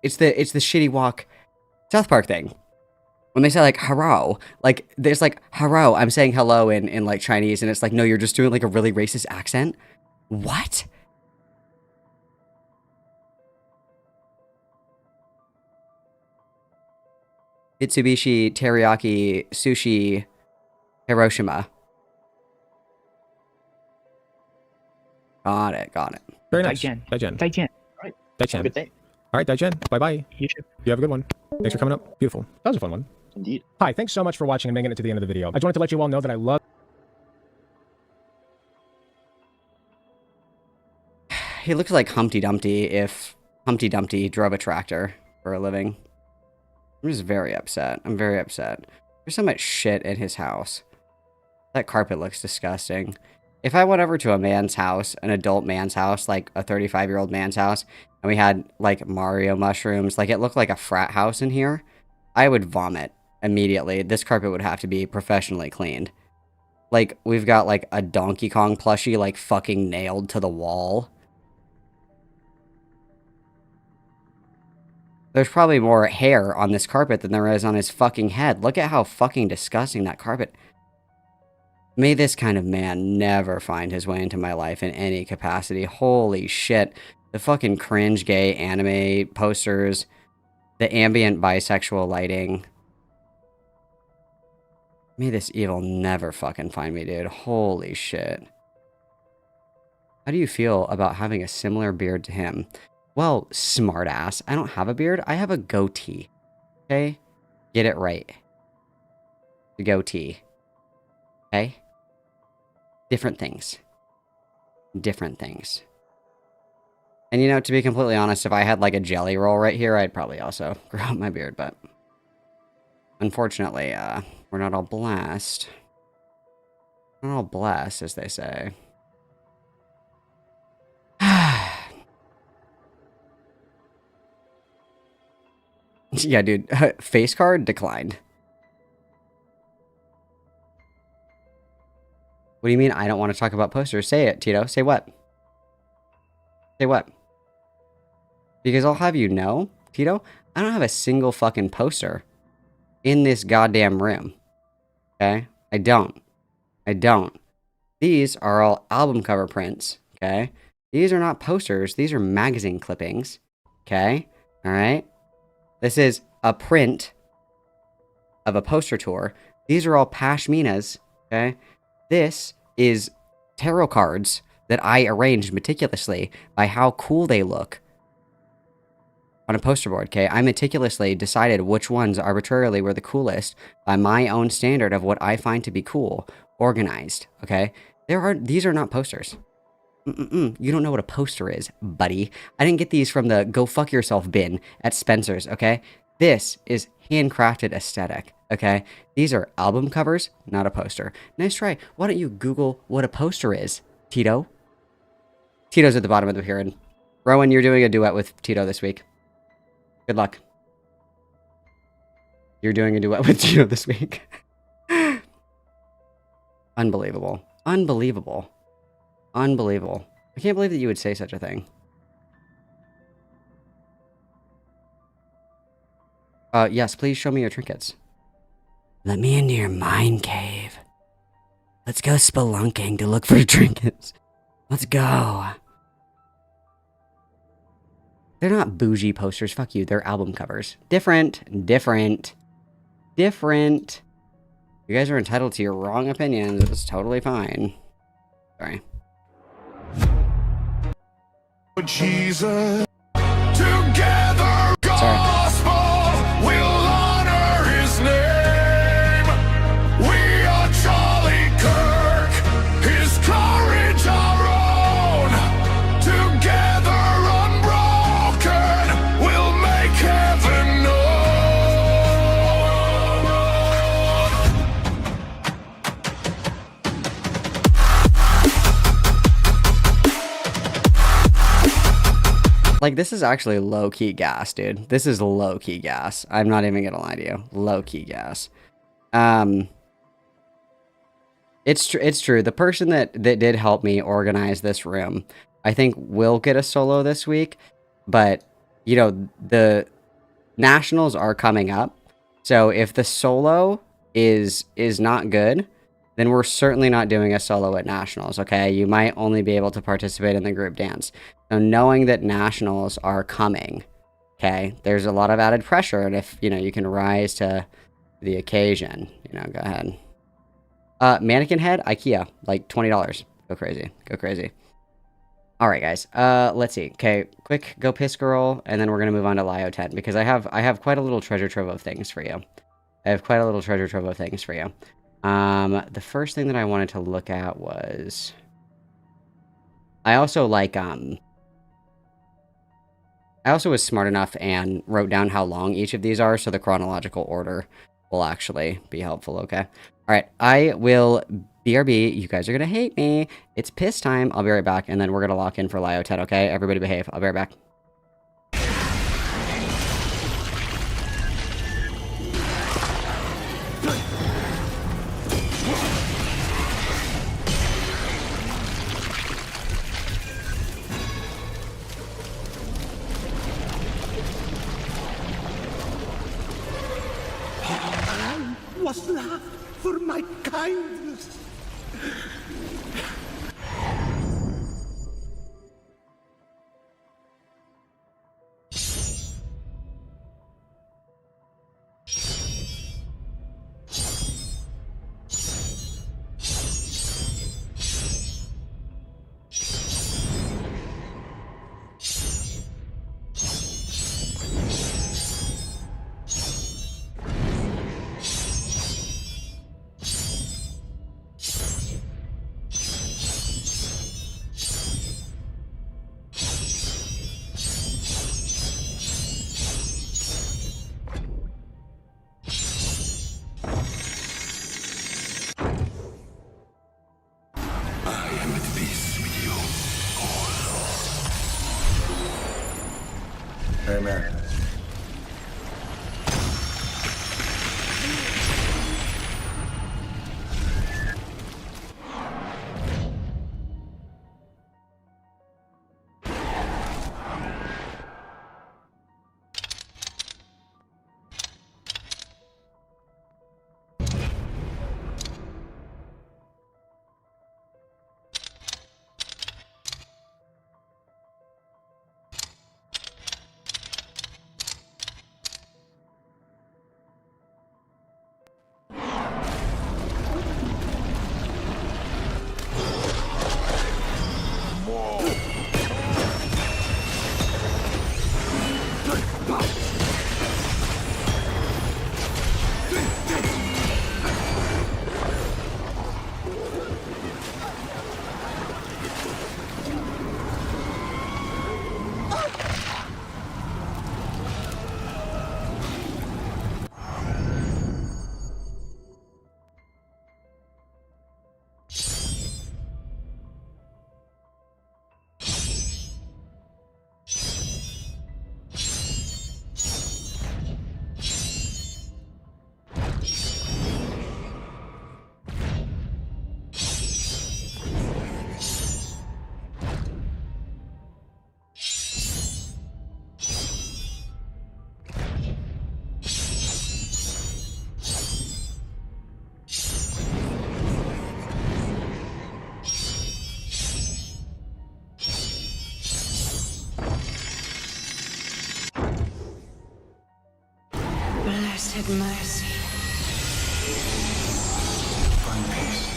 it's the shitty walk South Park thing. When they say like hello, like there's like hello, I'm saying hello in like Chinese, and it's like, no, you're just doing like a really racist accent. What? Mitsubishi teriyaki sushi Hiroshima. Got it. Very nice. Daijian. All right. Daijian. Have a good day. All right, Daijian. Bye-bye. You too. You have a good one. Thanks for coming up. Beautiful. That was a fun one. Indeed. Hi, thanks so much for watching and making it to the end of the video. I just wanted to let you all know that I love... He looks like Humpty Dumpty if Humpty Dumpty drove a tractor for a living. I'm just very upset. I'm very upset. There's so much shit in his house. That carpet looks disgusting. If I went over to a man's house, an adult man's house, like a 35-year-old man's house, and we had, like, Mario mushrooms, like, it looked like a frat house in here, I would vomit immediately. This carpet would have to be professionally cleaned. Like, we've got, like, a Donkey Kong plushie, like, fucking nailed to the wall. There's probably more hair on this carpet than there is on his fucking head. Look at how fucking disgusting that carpet... May this kind of man never find his way into my life in any capacity. Holy shit. The fucking cringe gay anime posters. The ambient bisexual lighting. May this evil never fucking find me, dude. Holy shit. How do you feel about having a similar beard to him? Well, smartass. I don't have a beard. I have a goatee. Okay? Get it right. The goatee. Okay? Different things. Different things. And you know, to be completely honest, if I had like a jelly roll right here, I'd probably also grow out my beard, but... Unfortunately, we're not all blessed. We're not all blessed, as they say. Yeah, dude. Face card declined. What do you mean I don't want to talk about posters? Say it, Tito. Say what? Say what? Because I'll have you know, Tito, I don't have a single fucking poster in this goddamn room. Okay? I don't. These are all album cover prints. okay? These are not posters. These are magazine clippings, okay? All right? This is a print of a poster tour. These are all pashminas, okay? This is tarot cards that I arranged meticulously by how cool they look on a poster board, okay? I meticulously decided which ones arbitrarily were the coolest by my own standard of what I find to be cool, organized, okay? These are not posters. You don't know what a poster is, buddy. I didn't get these from the go fuck yourself bin at Spencer's, okay? This is handcrafted aesthetic, okay? These are album covers, not a poster. Nice try. Why don't you Google what a poster is, Tito? Tito's at the bottom of the pyramid. Rowan, you're doing a duet with Tito this week. Good luck. You're doing a duet with Tito this week. Unbelievable. Unbelievable. Unbelievable. I can't believe that you would say such a thing. Yes, please show me your trinkets. Let me into your mind cave. Let's go spelunking to look for trinkets. Let's go. They're not bougie posters. Fuck you. They're album covers. Different. Different. Different. You guys are entitled to your wrong opinions. It's totally fine. Sorry. Jesus. Together, gospel will honor his name. We are Charlie Kirk, his courage our own. Together, unbroken, we'll make heaven known. Like, this is actually low-key gas, dude. This is low-key gas. I'm not even gonna lie to you. Low-key gas. It's true. The person that did help me organize this room, I think will get a solo this week. But, you know, the nationals are coming up. So if the solo is not good, then we're certainly not doing a solo at nationals, okay? You might only be able to participate in the group dance. So knowing that nationals are coming, okay, there's a lot of added pressure, and if, you know, you can rise to the occasion, you know, go ahead. Mannequin head, IKEA, like $20. Go crazy, go crazy. All right, guys, let's see. Okay, quick go piss girl, and then we're gonna move on to LioTent, because I have quite a little treasure trove of things for you. I have quite a little treasure trove of things for you. The first thing that I wanted to look at was, I also was smart enough and wrote down how long each of these are, so the chronological order will actually be helpful, okay? Alright, I will BRB. You guys are gonna hate me. It's piss time. I'll be right back, and then we're gonna lock in for LioTent, okay? Everybody behave. I'll be right back. Was laughed for my kindness. Amen. Blessed mercy. Find peace.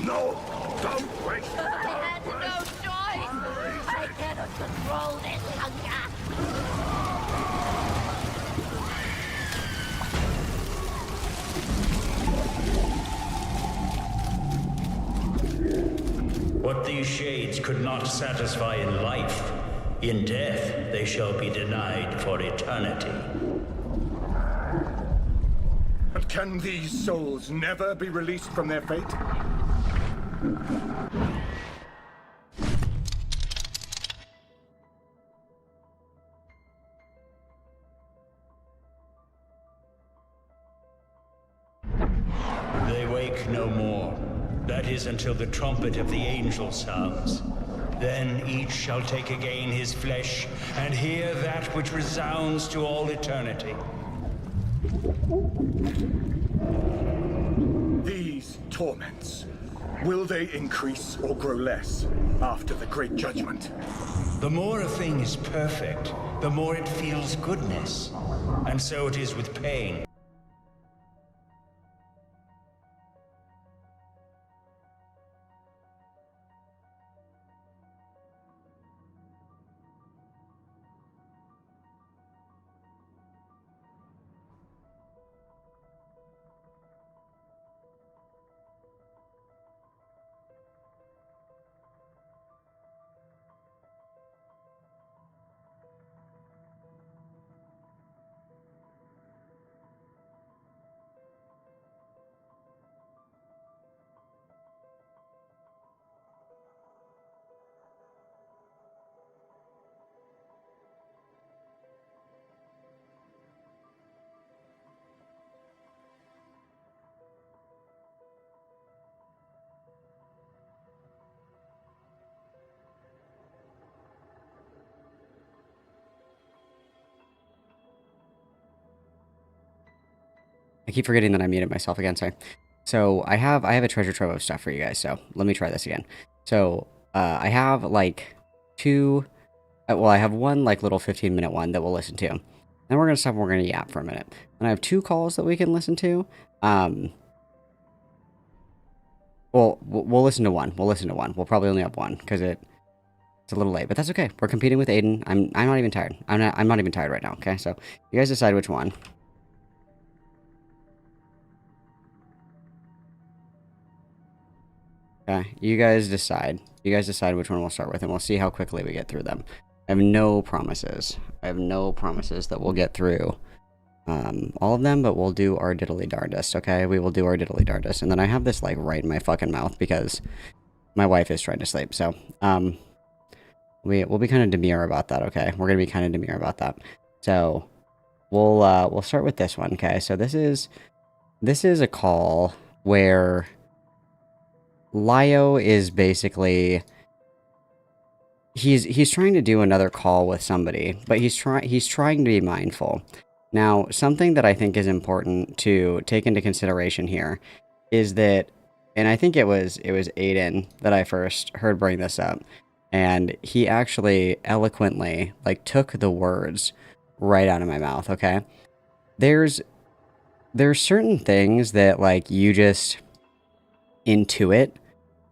No! Don't wait! I had no choice! I cannot control this hunger! What these shades could not satisfy in life, in death they shall be denied for eternity. And can these souls never be released from their fate? They wake no more. That is until the trumpet of the angel sounds. Then each shall take again his flesh and hear that which resounds to all eternity. These torments, will they increase or grow less after the great judgment? The more a thing is perfect, the more it feels goodness. And so it is with pain. I keep forgetting that I muted myself again, sorry. So I have a treasure trove of stuff for you guys, so let me try this again. So I have like I have one like little 15-minute one that we'll listen to. Then we're going to stop and we're going to yap for a minute. And I have 2 calls that we can listen to. Well, we'll listen to one. We'll listen to one. We'll probably only have one because it's a little late, but that's okay. We're competing with Aiden. I'm not even tired. I'm not even tired right now, okay? So you guys decide which one. Okay, you guys decide. You guys decide which one we'll start with, and we'll see how quickly we get through them. I have no promises. I have no promises that we'll get through all of them, but we'll do our diddly darndest, okay? We will do our diddly darndest. And then I have this, like, right in my fucking mouth because my wife is trying to sleep, so, we'll be kind of demure about that, okay? We're gonna be kind of demure about that. So, we'll start with this one, okay? So this is a call where Lio is basically he's trying to do another call with somebody, but he's trying to be mindful. Now, something that I think is important to take into consideration here is that, and I think it was Aiden that I first heard bring this up, and he actually eloquently like took the words right out of my mouth, okay? There's certain things that like you just intuit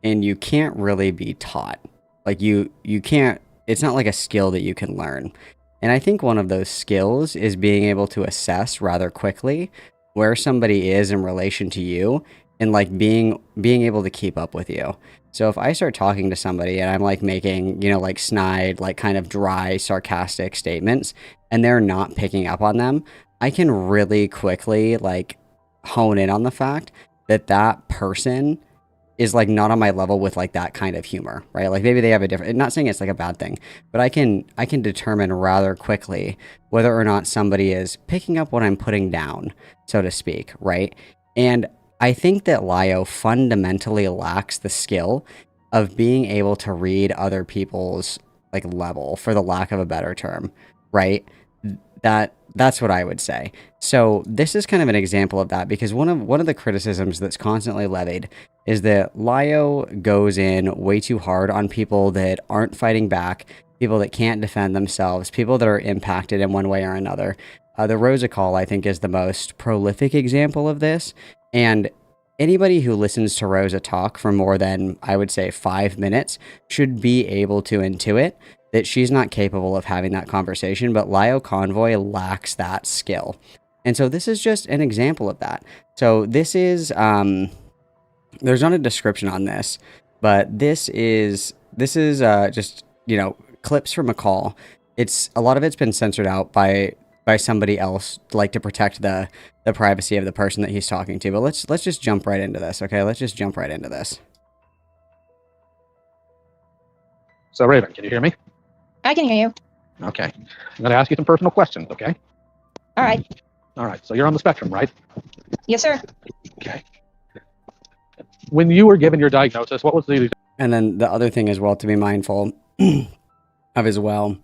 and you can't really be taught. Like you can't, it's not like a skill that you can learn. And I think one of those skills is being able to assess rather quickly where somebody is in relation to you and like being able to keep up with you. So if I start talking to somebody and I'm like making, you know, like snide, like kind of dry, sarcastic statements and they're not picking up on them, I can really quickly like hone in on the fact that that person is like not on my level with like that kind of humor, right? Like maybe they have a different, not saying it's like a bad thing, but I can determine rather quickly whether or not somebody is picking up what I'm putting down, so to speak, right? And I think that Lio fundamentally lacks the skill of being able to read other people's like level, for the lack of a better term, right? That That's what I would say. So this is kind of an example of that, because one of the criticisms that's constantly levied is that Lio goes in way too hard on people that aren't fighting back, people that can't defend themselves, people that are impacted in one way or another. The Rosa call, I think, is the most prolific example of this. And anybody who listens to Rosa talk for more than, I would say, 5 minutes should be able to intuit that she's not capable of having that conversation, but Lio Convoy lacks that skill. And so this is just an example of that. So this is, there's not a description on this, but this is just, you know, clips from a call. A lot of it's been censored out by somebody else, like to protect the privacy of the person that he's talking to. But let's just jump right into this, okay? Let's just jump right into this. So Raven, can you hear me? I can hear you. Okay. I'm going to ask you some personal questions, okay? All right. All right. So you're on the spectrum, right? Yes, sir. Okay. When you were given your diagnosis, what was the... And then the other thing as well to be mindful of as well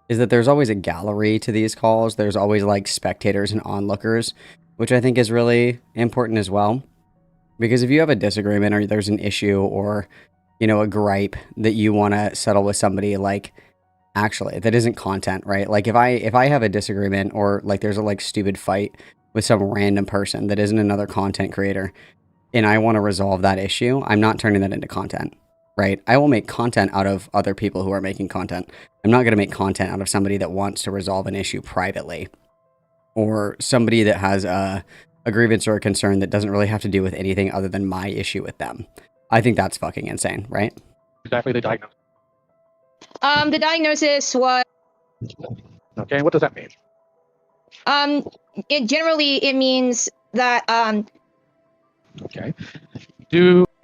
is that there's always a gallery to these calls. There's always like spectators and onlookers, which I think is really important as well. Because if you have a disagreement or there's an issue or, you know, a gripe that you want to settle with somebody, like, actually, that isn't content, right? Like if I have a disagreement or like there's a like stupid fight with some random person that isn't another content creator and I want to resolve that issue, I'm not turning that into content, right? I will make content out of other people who are making content. I'm not going to make content out of somebody that wants to resolve an issue privately or somebody that has a grievance or a concern that doesn't really have to do with anything other than my issue with them. I think that's fucking insane, right? Exactly the diagnosis. The diagnosis was... Okay, what does that mean? It means that, Okay.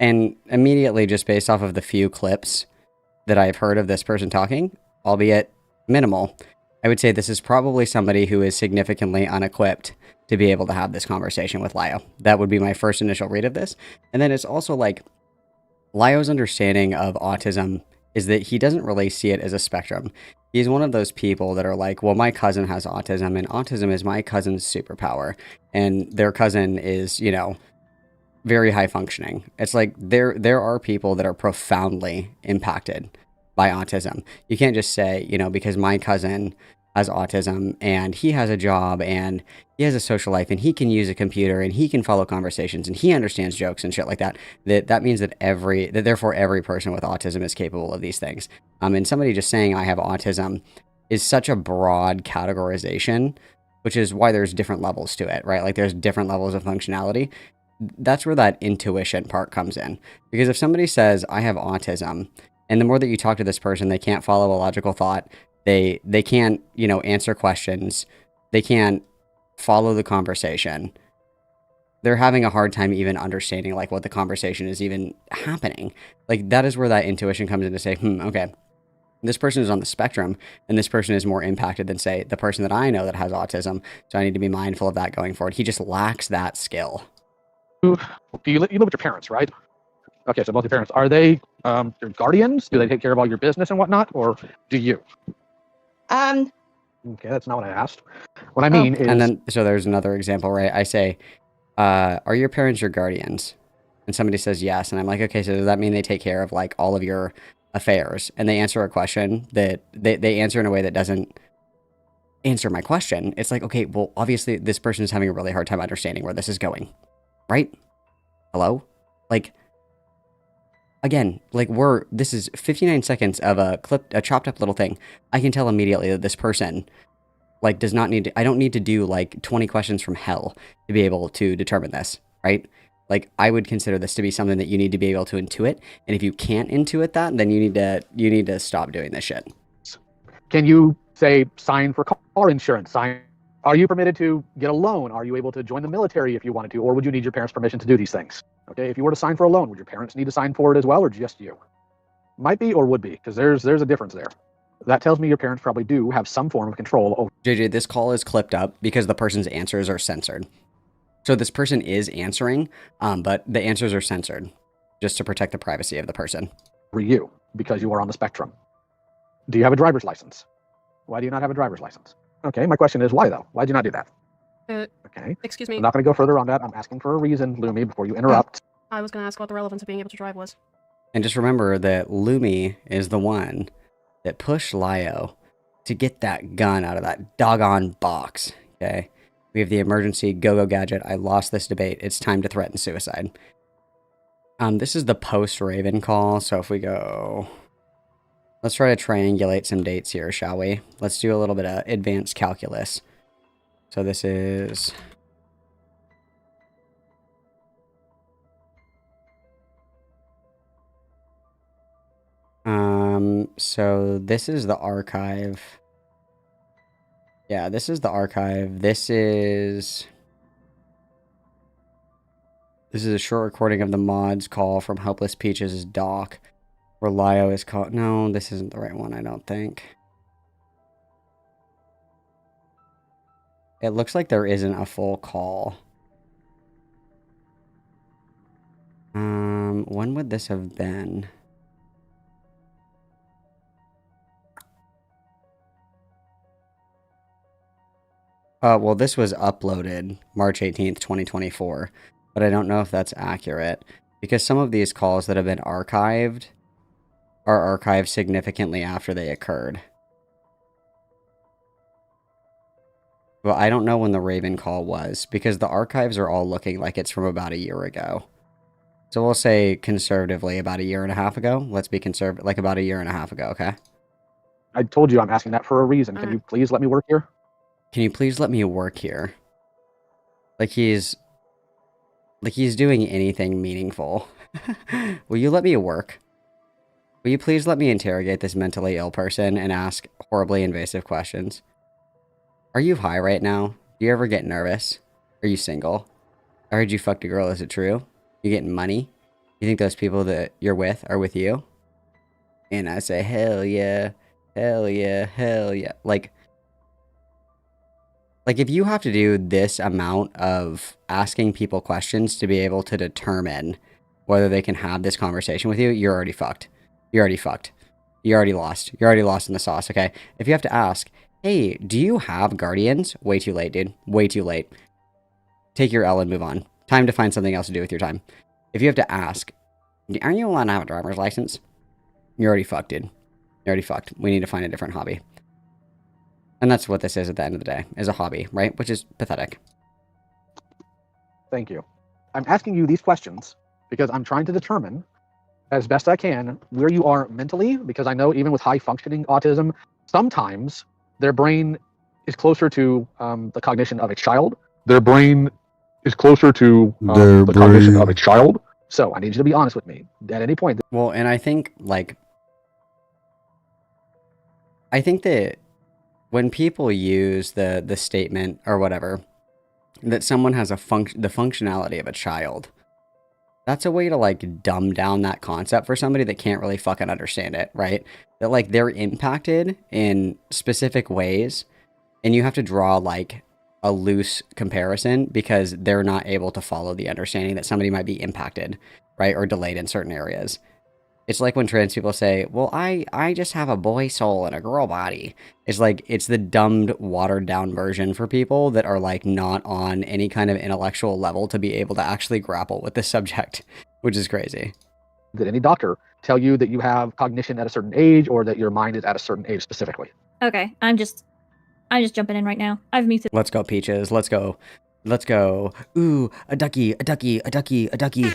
And immediately, just based off of the few clips that I've heard of this person talking, albeit minimal, I would say this is probably somebody who is significantly unequipped to be able to have this conversation with Lio. That would be my first initial read of this. And then it's also like, Lio's understanding of autism is that he doesn't really see it as a spectrum. He's one of those people that are like, well, my cousin has autism, and autism is my cousin's superpower, and their cousin is, you know, very high functioning. It's like there are people that are profoundly impacted by autism. You can't just say, you know, because my cousin has autism and he has a job and he has a social life and he can use a computer and he can follow conversations and he understands jokes and shit like that, that means that therefore every person with autism is capable of these things. And somebody just saying I have autism is such a broad categorization, which is why there's different levels to it, right? Like there's different levels of functionality. That's where that intuition part comes in. Because if somebody says I have autism, and the more that you talk to this person, they can't follow a logical thought, they can't, you know, answer questions, they can't follow the conversation, they're having a hard time even understanding like what the conversation is even happening. Like that is where that intuition comes in to say, okay, this person is on the spectrum and this person is more impacted than, say, the person that I know that has autism, so I need to be mindful of that going forward. He just lacks that skill. You live with your parents, right? Okay, so both your parents, are they your guardians? Do they take care of all your business and whatnot, or do you? Okay, that's not what I asked. What I mean is... And then, so there's another example, right? I say, are your parents your guardians? And somebody says yes, and I'm like, okay, so does that mean they take care of, like, all of your affairs? And they answer a question that they answer in a way that doesn't answer my question. It's like, okay, well, obviously this person is having a really hard time understanding where this is going, right? Hello? Like... Again, like this is 59 seconds of a chopped up little thing. I can tell immediately that this person, like, does not need to, I don't need to do like 20 questions from hell to be able to determine this, right? Like, I would consider this to be something that you need to be able to intuit. And if you can't intuit that, then you need to stop doing this shit. Can you, say, sign for car insurance? Are you permitted to get a loan? Are you able to join the military if you wanted to? Or would you need your parents' permission to do these things? Okay, if you were to sign for a loan, would your parents need to sign for it as well, or just you? Might be or would be, because there's a difference there. That tells me your parents probably do have some form of control over... JJ, this call is clipped up because the person's answers are censored. So this person is answering, but the answers are censored just to protect the privacy of the person. For you, because you are on the spectrum. Do you have a driver's license? Why do you not have a driver's license? Okay, my question is why though? Why'd you not do that? Okay. Excuse me. I'm not going to go further on that. I'm asking for a reason, Lumi, before you interrupt. I was going to ask what the relevance of being able to drive was. And just remember that Lumi is the one that pushed Lio to get that gun out of that doggone box. Okay? We have the emergency go-go gadget. I lost this debate. It's time to threaten suicide. This is the post-Raven call, so if we go... Let's try to triangulate some dates here, shall we? Let's do a little bit of advanced calculus. So this is... So this is the archive. Yeah, this is the archive. This is a short recording of the mod's call from Helpless Peaches' doc, where Lio is called. No, this isn't the right one, I don't think. It looks like there isn't a full call. When would this have been? Well, this was uploaded March 18th, 2024, but I don't know if that's accurate, because some of these calls that have been archived are archived significantly after they occurred. Well, I don't know when the Raven call was, because the archives are all looking like it's from about a year ago. So we'll say conservatively about a year and a half ago. Let's be conservative, like about a year and a half ago, okay? I told you I'm asking that for a reason. Can you please let me work here? Can you please let me work here? Like he's doing anything meaningful. Will you let me work? Will you please let me interrogate this mentally ill person and ask horribly invasive questions? Are you high right now? Do you ever get nervous? Are you single? I heard you fucked a girl, is it true? You getting money? You think those people that you're with are with you? And I say, hell yeah, hell yeah, hell yeah. Like if you have to do this amount of asking people questions to be able to determine whether they can have this conversation with you, you're already fucked. You're already fucked. You're already lost. You're already lost in the sauce, okay? If you have to ask, hey, do you have guardians? Way too late, dude. Way too late. Take your L and move on. Time to find something else to do with your time. If you have to ask, are you allowed to have a driver's license? You're already fucked, dude. You're already fucked. We need to find a different hobby. And that's what this is at the end of the day, is a hobby, right? Which is pathetic. Thank you. I'm asking you these questions because I'm trying to determine, as best I can, where you are mentally, because I know even with high-functioning autism, sometimes their brain is closer to the cognition of a child. Their brain is closer to the cognition of a child. So I need you to be honest with me at any point. Well, and I think, like, that when people use the statement or whatever, that someone has the functionality of a child, that's a way to, like, dumb down that concept for somebody that can't really fucking understand it, right? That, like, they're impacted in specific ways, and you have to draw, like, a loose comparison because they're not able to follow the understanding that somebody might be impacted, right? Or delayed in certain areas. It's like when trans people say, well, I just have a boy soul and a girl body. It's like, it's the dumbed, watered down version for people that are, like, not on any kind of intellectual level to be able to actually grapple with this subject, which is crazy. Did any doctor tell you that you have cognition at a certain age or that your mind is at a certain age specifically? Okay, I'm just jumping in right now. I've muted. Let's go, Peaches. Let's go. Let's go. Ooh, a ducky, a ducky, a ducky, a ducky.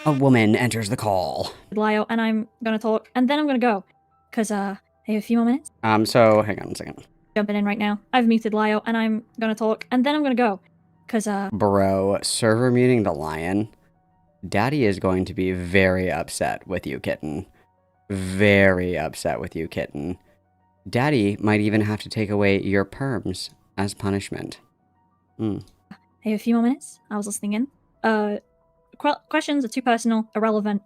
A woman enters the call. Lio, and I'm gonna talk, and then I'm gonna go. Cause, I have a few more minutes. So, hang on a second. Jumping in right now. I've muted Lio, and I'm gonna talk, and then I'm gonna go. Cause, Bro, server muting the lion. Daddy is going to be very upset with you, kitten. Very upset with you, kitten. Daddy might even have to take away your perms as punishment. I have a few more minutes. I was listening in. Questions are too personal, irrelevant.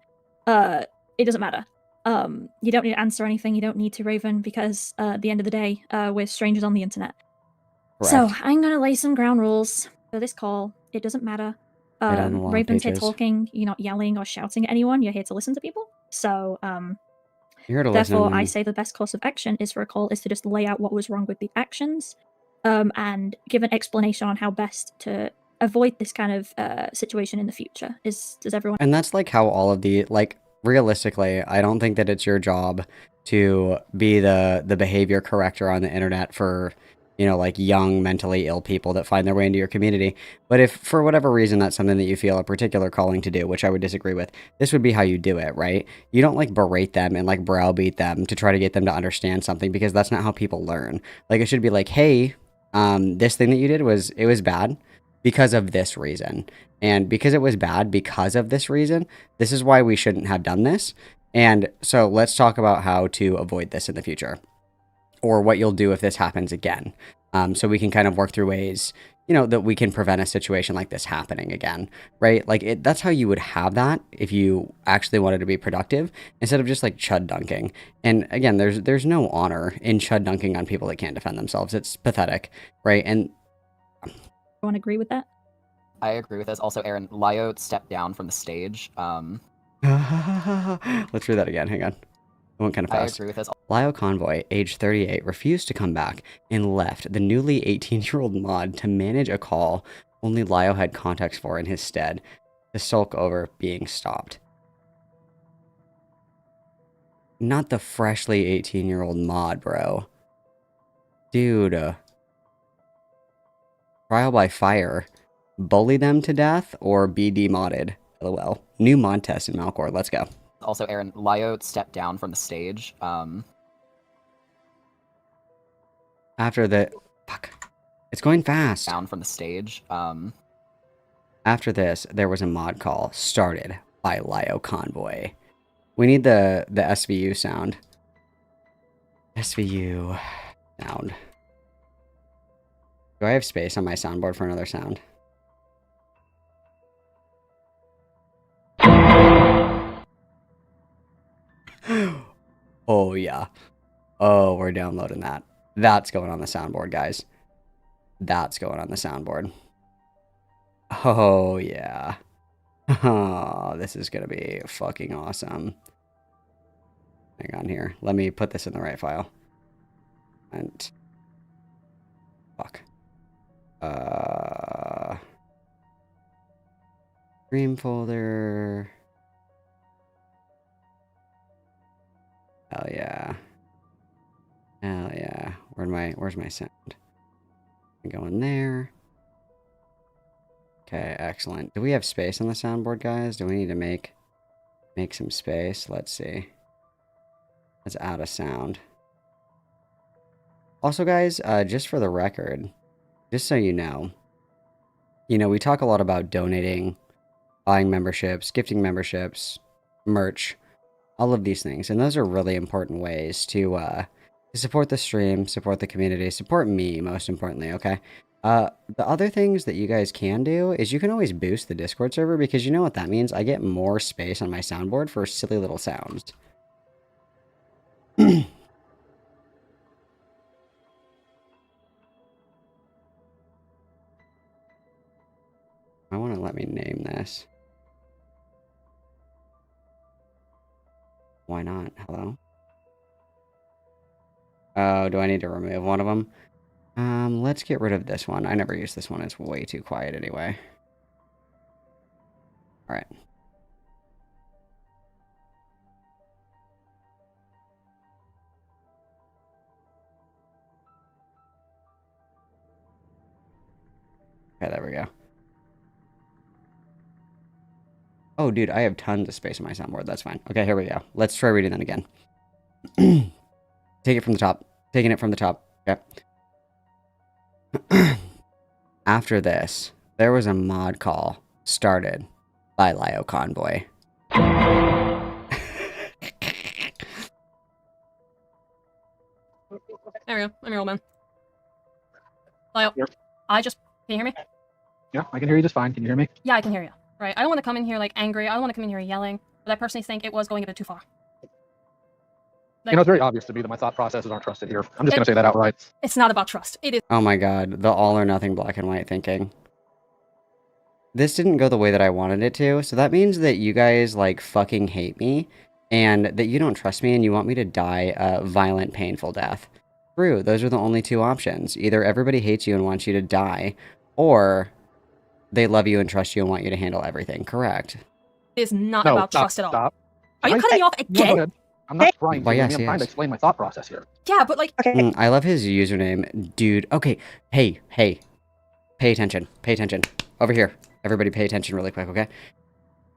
It doesn't matter. You don't need to answer anything. You don't need to, Raven, because at the end of the day, we're strangers on the internet. Correct. So I'm gonna lay some ground rules for this call. It doesn't matter. Raven's here talking. You're not yelling or shouting at anyone. You're here to listen to people. So, You're to Therefore, listen. I say the best course of action is for a call is to just lay out what was wrong with the actions, and give an explanation on how best to avoid this kind of situation in the future. Does everyone? And that's like how all of the, like, realistically, I don't think that it's your job to be the behavior corrector on the internet for, you know, like young mentally ill people that find their way into your community. But if for whatever reason that's something that you feel a particular calling to do, which I would disagree with, this would be how you do it, right? You don't like berate them and like browbeat them to try to get them to understand something, because that's not how people learn. Like, it should be like, hey, this thing that you did it was bad because of this reason. And because it was bad because of this reason, this is why we shouldn't have done this. And so let's talk about how to avoid this in the future, or what you'll do if this happens again. So we can kind of work through ways, you know, that we can prevent a situation like this happening again, right? Like, that's how you would have that if you actually wanted to be productive, instead of just like chud dunking. And again, there's no honor in chud dunking on people that can't defend themselves. It's pathetic, right? And Everyone agree with that? I agree with this. Also, Aaron, Lio stepped down from the stage. Let's read that again. Hang on. I went kind of fast. I agree with this. Lio Convoy, age 38, refused to come back and left the newly 18-year-old mod to manage a call only Lio had context for in his stead, to sulk over being stopped. Not the freshly 18-year-old mod, bro. Dude. Trial by fire. Bully them to death or be demodded. LOL. New mod test in Malcore. Let's go. Also, Aaron, Lio stepped down from the stage. After the... Fuck. It's going fast. Down from the stage. After this, there was a mod call started by Lio Convoy. We need the SVU sound. SVU sound. Do I have space on my soundboard for another sound? Oh, yeah. Oh, we're downloading that. That's going on the soundboard, guys. That's going on the soundboard. Oh, yeah. Oh, this is going to be fucking awesome. Hang on here. Let me put this in the right file. And... Fuck. Stream folder... Hell yeah. Hell yeah. Where's my sound? Go in there. Okay, excellent. Do we have space on the soundboard, guys? Do we need to make some space? Let's see. Let's add a sound. Also, guys, just for the record, just so you know, we talk a lot about donating, buying memberships, gifting memberships, merch, all of these things, and those are really important ways to support the stream, support the community, support me, most importantly, okay? The other things that you guys can do is you can always boost the Discord server, because you know what that means? I get more space on my soundboard for silly little sounds. I want to let me name this. Why not? Hello? Oh, do I need to remove one of them? Let's get rid of this one. I never use this one. It's way too quiet anyway. Alright. Okay, there we go. Oh, dude, I have tons of space on my soundboard. That's fine. Okay, here we go. Let's try reading that again. Take it from the top. Taking it from the top. Okay. After this, there was a mod call started by Lio Convoy. There we go. I'm your old man. Lio, can you hear me? Yeah, I can hear you just fine. Can you hear me? Yeah, I can hear you. Right. I don't want to come in here like angry. I don't want to come in here yelling. But I personally think it was going a bit too far. Like, it's very obvious to me that my thought processes aren't trusted here. I'm just going to say that outright. It's not about trust. It is. Oh my god, the all or nothing black and white thinking. This didn't go the way that I wanted it to, so that means that you guys, like, fucking hate me, and that you don't trust me and you want me to die a violent, painful death. True, those are the only two options. Either everybody hates you and wants you to die, or they love you and trust you and want you to handle everything. Correct. It is not about trust at all. Stop. Are you cutting me off No, go again? ahead. I'm not trying to. Well, yes, I mean, I'm trying to explain my thought process here. Yeah, but like... I love his username, dude. Okay, hey. Pay attention. Pay attention. Over here. Everybody pay attention really quick, okay?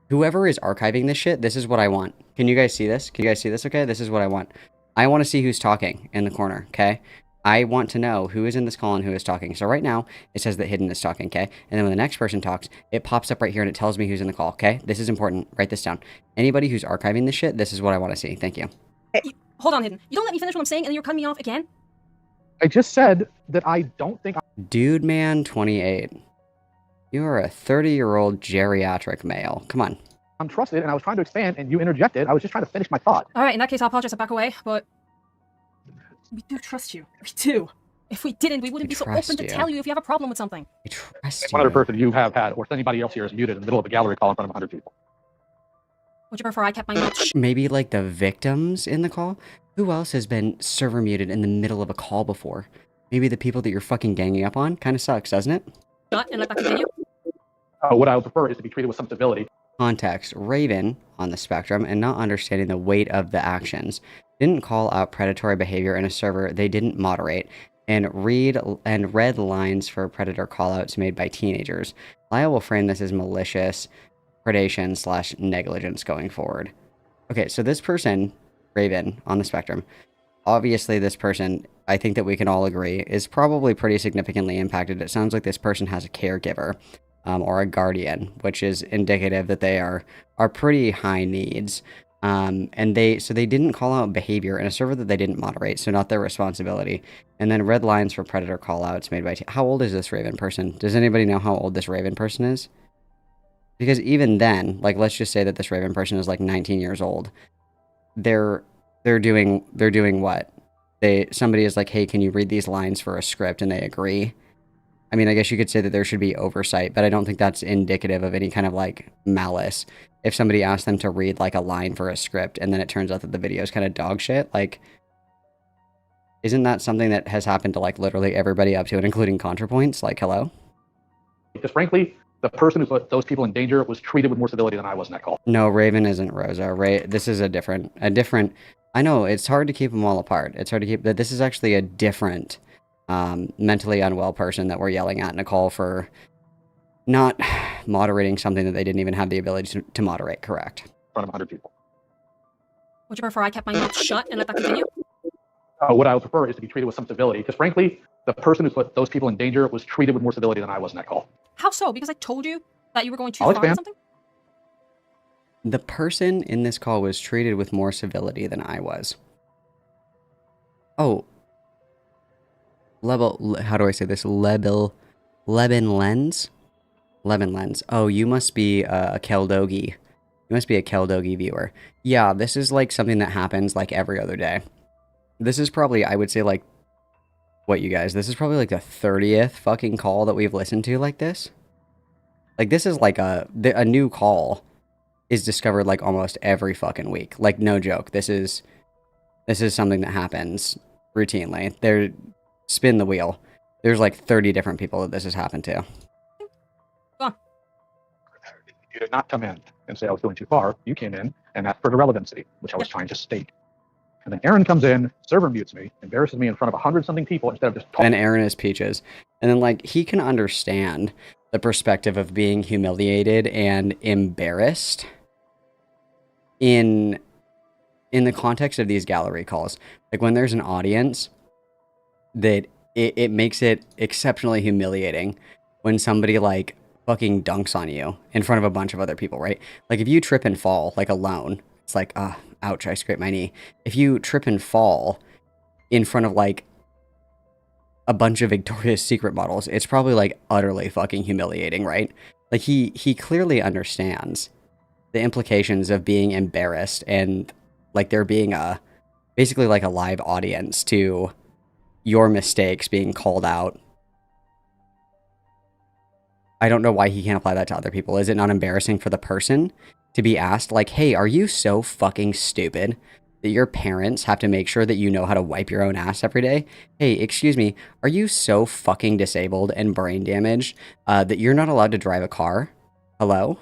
Whoever is archiving this shit, this is what I want. Can you guys see this? Can you guys see this, okay? This is what I want. I want to see who's talking in the corner, okay? I want to know who is in this call and who is talking. So right now, it says that Hidden is talking, okay? And then when the next person talks, it pops up right here and it tells me who's in the call, okay? This is important. Write this down. Anybody who's archiving this shit, this is what I want to see. Thank you. Hold on, Hidden. You don't let me finish what I'm saying and then you're cutting me off again? I just said that I don't think... Dude man 28. You're a 30-year-old geriatric male. Come on. I'm trusted, and I was trying to expand, and you interjected. I was just trying to finish my thought. Alright, in that case, I'll apologize and back away, but... We do trust you. We do. If we didn't, we wouldn't be so open to tell you if you have a problem with something. I trust One other person you have had, or anybody else here is muted in the middle of a gallery call in front of 100 people. Would you prefer I kept my mouth shut? Maybe like the victims in the call? Who else has been server muted in the middle of a call before? Maybe the people that you're fucking ganging up on? Kinda sucks, doesn't it? And let that continue? What I would prefer is to be treated with some civility. Context, Raven, on the spectrum, and not understanding the weight of the actions, didn't call out predatory behavior in a server they didn't moderate, and read lines for predator callouts made by teenagers. Lyle will frame this as malicious predation / negligence going forward. Okay, so this person, Raven, on the spectrum, obviously this person, I think that we can all agree, is probably pretty significantly impacted. It sounds like this person has a caregiver. Or a guardian, which is indicative that they are pretty high needs. And they didn't call out behavior in a server that they didn't moderate, so not their responsibility. And then red lines for predator callouts made by... How old is this Raven person? Does anybody know how old this Raven person is? Because even then, like, let's just say that this Raven person is like 19 years old. They're doing what? Somebody is like, hey, can you read these lines for a script? And they agree. I mean, I guess you could say that there should be oversight, but I don't think that's indicative of any kind of, like, malice. If somebody asks them to read, like, a line for a script, and then it turns out that the video is kind of dog shit, like, isn't that something that has happened to, like, literally everybody up to and including ContraPoints? Like, hello? Because frankly, the person who put those people in danger was treated with more civility than I was in that call. No, Raven isn't Rosa. This is a different... I know, it's hard to keep them all apart. It's hard to keep... But this is actually a different... mentally unwell person that we're yelling at in a call for not moderating something that they didn't even have the ability to moderate, correct? In front of 100 people. Would you prefer I kept my mouth shut and let that continue? What I would prefer is to be treated with some civility, because frankly, the person who put those people in danger was treated with more civility than I was in that call. How so? Because I told you that you were going too far or something? The person in this call was treated with more civility than I was. Oh. How do I say this? Leben Lens? Leben Lens. Oh, you must be a Keldogi. You must be a Keldogi viewer. Yeah, this is like something that happens like every other day. This is probably, I would say, like, what, you guys? This is probably like the 30th fucking call that we've listened to like this. Like, this is like a new call is discovered like almost every fucking week. Like, no joke. This is something that happens routinely. Spin the wheel. There's like 30 different people that this has happened to. Go on. You did not come in and say I was going too far. You came in and asked for the relevancy, which I was trying to state. And then Aaron comes in, server mutes me, embarrasses me in front of 100-something people instead of just talking. And Aaron is Peaches. And then, like, he can understand the perspective of being humiliated and embarrassed in the context of these gallery calls. Like, when there's an audience, that it makes it exceptionally humiliating when somebody, like, fucking dunks on you in front of a bunch of other people, right? Like, if you trip and fall, like, alone, it's like, ouch, I scraped my knee. If you trip and fall in front of, like, a bunch of Victoria's Secret models, it's probably, like, utterly fucking humiliating, right? Like, he clearly understands the implications of being embarrassed and, like, there being basically, like, a live audience to your mistakes being called out. I don't know why he can't apply that to other people. Is it not embarrassing for the person to be asked, like, hey, are you so fucking stupid that your parents have to make sure that you know how to wipe your own ass every day? Hey, excuse me, are you so fucking disabled and brain damaged that you're not allowed to drive a car? Hello?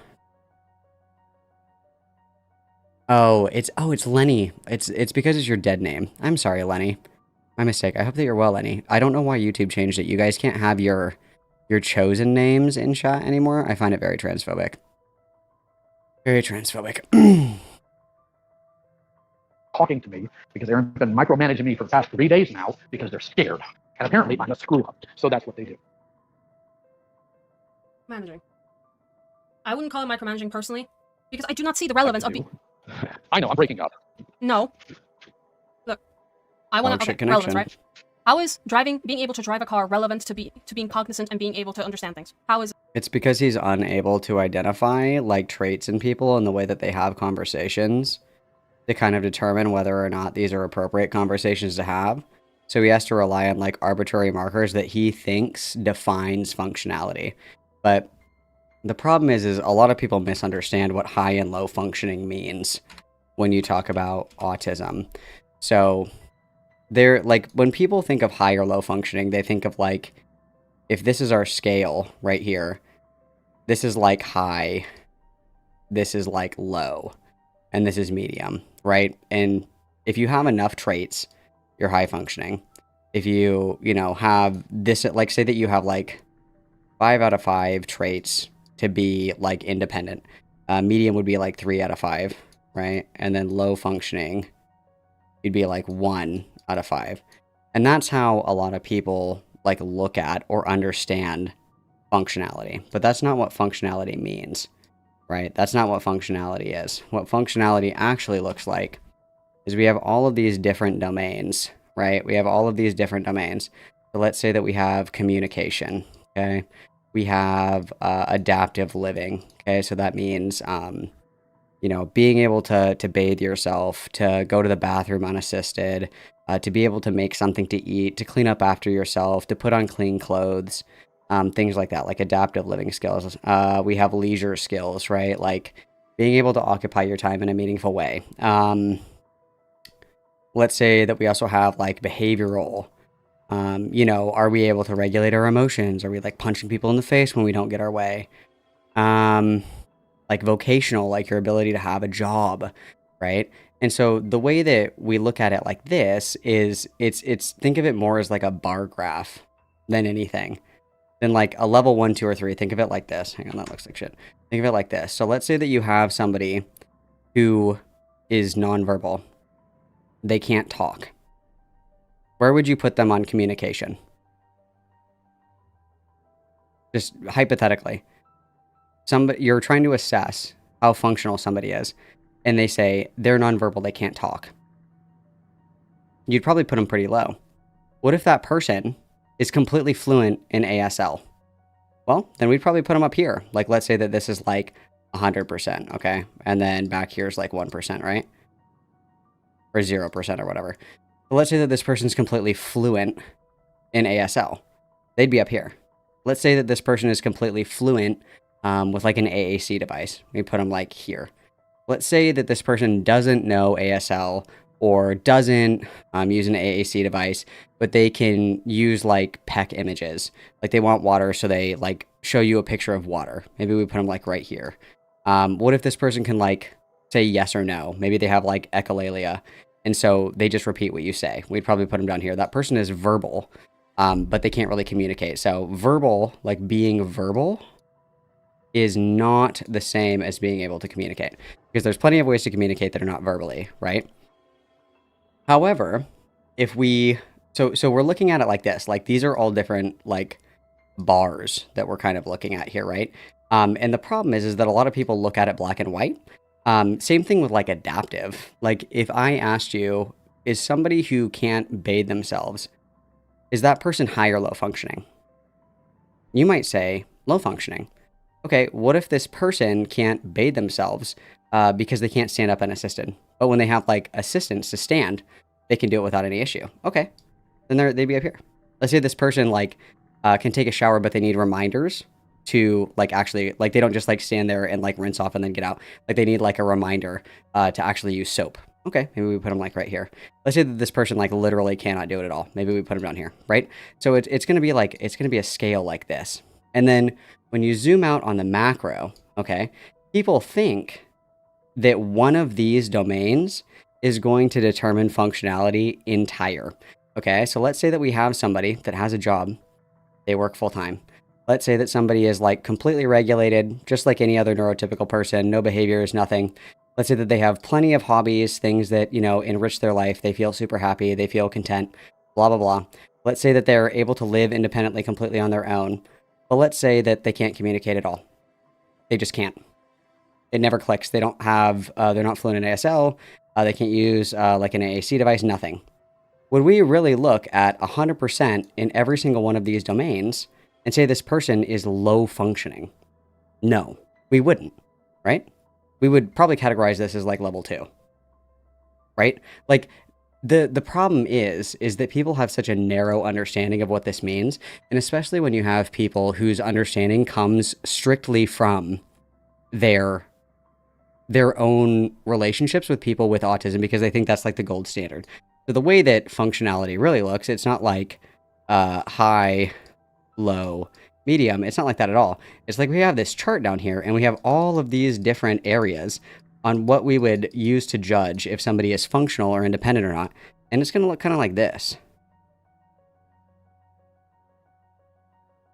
Oh, it's Lenny. It's because it's your dead name. I'm sorry, Lenny. My mistake. I hope that you're well, Lenny. I don't know why YouTube changed it. You guys can't have your chosen names in chat anymore. I find it very transphobic. Very transphobic. Talking to me because they've been micromanaging me for the past 3 days now because they're scared. And apparently I'm a screw up. So that's what they do. Managing. I wouldn't call it micromanaging personally, because I do not see the relevance of I know, I'm breaking up. No. Look, I want to relevance, right? How is being able to drive a car relevant to being cognizant and being able to understand things? How is It's because he's unable to identify like traits in people and the way that they have conversations to kind of determine whether or not these are appropriate conversations to have. So he has to rely on like arbitrary markers that he thinks defines functionality. But the problem is a lot of people misunderstand what high and low functioning means when you talk about autism. So they're like, when people think of high or low functioning, they think of like, if this is our scale right here, this is like high, this is like low, and this is medium, right? And if you have enough traits, you're high functioning. If you have this, like say that you have like 5 out of 5 traits to be like independent. Medium would be like 3 out of 5, right? And then low functioning, you'd be like 1 out of 5. And that's how a lot of people like look at or understand functionality. But that's not what functionality means, right? That's not what functionality is. What functionality actually looks like is we have all of these different domains, right? We have all of these different domains. So let's say that we have communication, okay? We have adaptive living, okay? So that means, being able to bathe yourself, to go to the bathroom unassisted, to be able to make something to eat, to clean up after yourself, to put on clean clothes, things like that, like adaptive living skills. We have leisure skills, right? Like being able to occupy your time in a meaningful way. Let's say that we also have like behavioral. Are we able to regulate our emotions? Are we like punching people in the face when we don't get our way? Like vocational, like your ability to have a job, right? And so the way that we look at it like this is it's think of it more as like a bar graph than anything. Then like a level 1, 2, or 3, think of it like this. Hang on, that looks like shit. Think of it like this. So let's say that you have somebody who is nonverbal. They can't talk. Where would you put them on communication? Just hypothetically. You're trying to assess how functional somebody is, and they say they're nonverbal, they can't talk. You'd probably put them pretty low. What if that person is completely fluent in ASL? Well, then we'd probably put them up here. Like, let's say that this is like 100%, okay? And then back here is like 1%, right? Or 0% or whatever. But let's say that this person's completely fluent in ASL. They'd be up here. Let's say that this person is completely fluent with like an AAC device. We put them like here. Let's say that this person doesn't know ASL or doesn't use an AAC device, but they can use like PEC images. Like they want water, so they like show you a picture of water. Maybe we put them like right here. What if this person can like say yes or no? Maybe they have like echolalia, and so they just repeat what you say. We'd probably put them down here. That person is verbal, but they can't really communicate. So verbal, like being verbal, is not the same as being able to communicate, because there's plenty of ways to communicate that are not verbally, right? However, if we, so we're looking at it like this, like these are all different like bars that we're kind of looking at here, right? And the problem is that a lot of people look at it black and white. Same thing with like adaptive. Like if I asked you, is somebody who can't bathe themselves, is that person high or low functioning? You might say low functioning. Okay, what if this person can't bathe themselves because they can't stand up unassisted? But when they have like assistance to stand, they can do it without any issue. Okay, then they'd be up here. Let's say this person like can take a shower, but they need reminders to like actually like they don't just like stand there and like rinse off and then get out. Like they need like a reminder to actually use soap. Okay, maybe we put them like right here. Let's say that this person like literally cannot do it at all. Maybe we put them down here, right? So it's going to be like, it's going to be a scale like this. And then when you zoom out on the macro, okay, people think that one of these domains is going to determine functionality entire. Okay, so let's say that we have somebody that has a job. They work full time. Let's say that somebody is like completely regulated, just like any other neurotypical person, no behaviors, nothing. Let's say that they have plenty of hobbies, things that, you know, enrich their life. They feel super happy. They feel content, blah, blah, blah. Let's say that they're able to live independently, completely on their own. But let's say that they can't communicate at all. They just can't. It never clicks. They don't have, they're not fluent in ASL. They can't use like an AAC device, nothing. Would we really look at 100% in every single one of these domains and say this person is low functioning? No, we wouldn't, right? We would probably categorize this as like level 2, right? Like the problem is that people have such a narrow understanding of what this means. And especially when you have people whose understanding comes strictly from their own relationships with people with autism, because they think that's like the gold standard. So the way that functionality really looks, it's not like high, low, medium. It's not like that at all. It's like we have this chart down here and we have all of these different areas on what we would use to judge if somebody is functional or independent or not. And it's going to look kind of like this,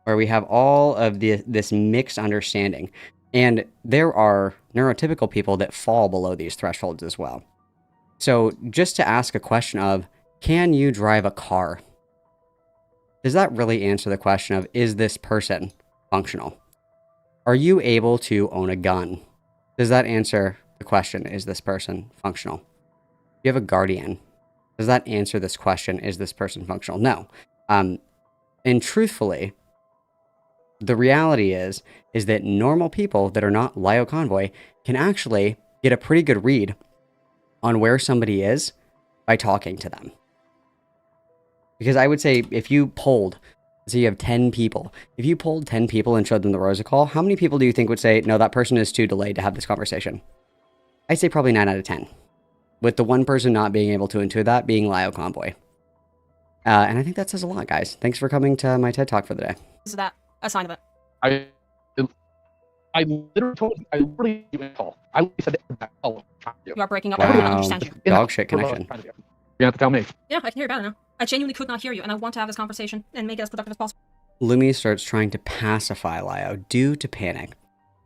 where we have all of this mixed understanding. And there are neurotypical people that fall below these thresholds as well. So just to ask a question of, can you drive a car? Does that really answer the question of, is this person functional? Are you able to own a gun? Does that answer the question, is this person functional? Do you have a guardian? Does that answer this question, is this person functional? No. And truthfully, the reality is that normal people that are not Lio Convoy can actually get a pretty good read on where somebody is by talking to them. Because I would say if you polled, so you have 10 people, if you polled 10 people and showed them the Rosa call, how many people do you think would say, no, that person is too delayed to have this conversation? I'd say probably 9 out of 10. With the one person not being able to intuit that being Lio Convoy. And I think that says a lot, guys. Thanks for coming to my TED Talk for the day. Is that a sign of it? I literally told you, I literally call. I said, You are breaking up. Wow. I don't understand you. Dog shit connection. You have to tell me. Yeah, I can hear you better now. I genuinely could not hear you, and I want to have this conversation and make it as productive as possible. Lumi starts trying to pacify Lio due to panic.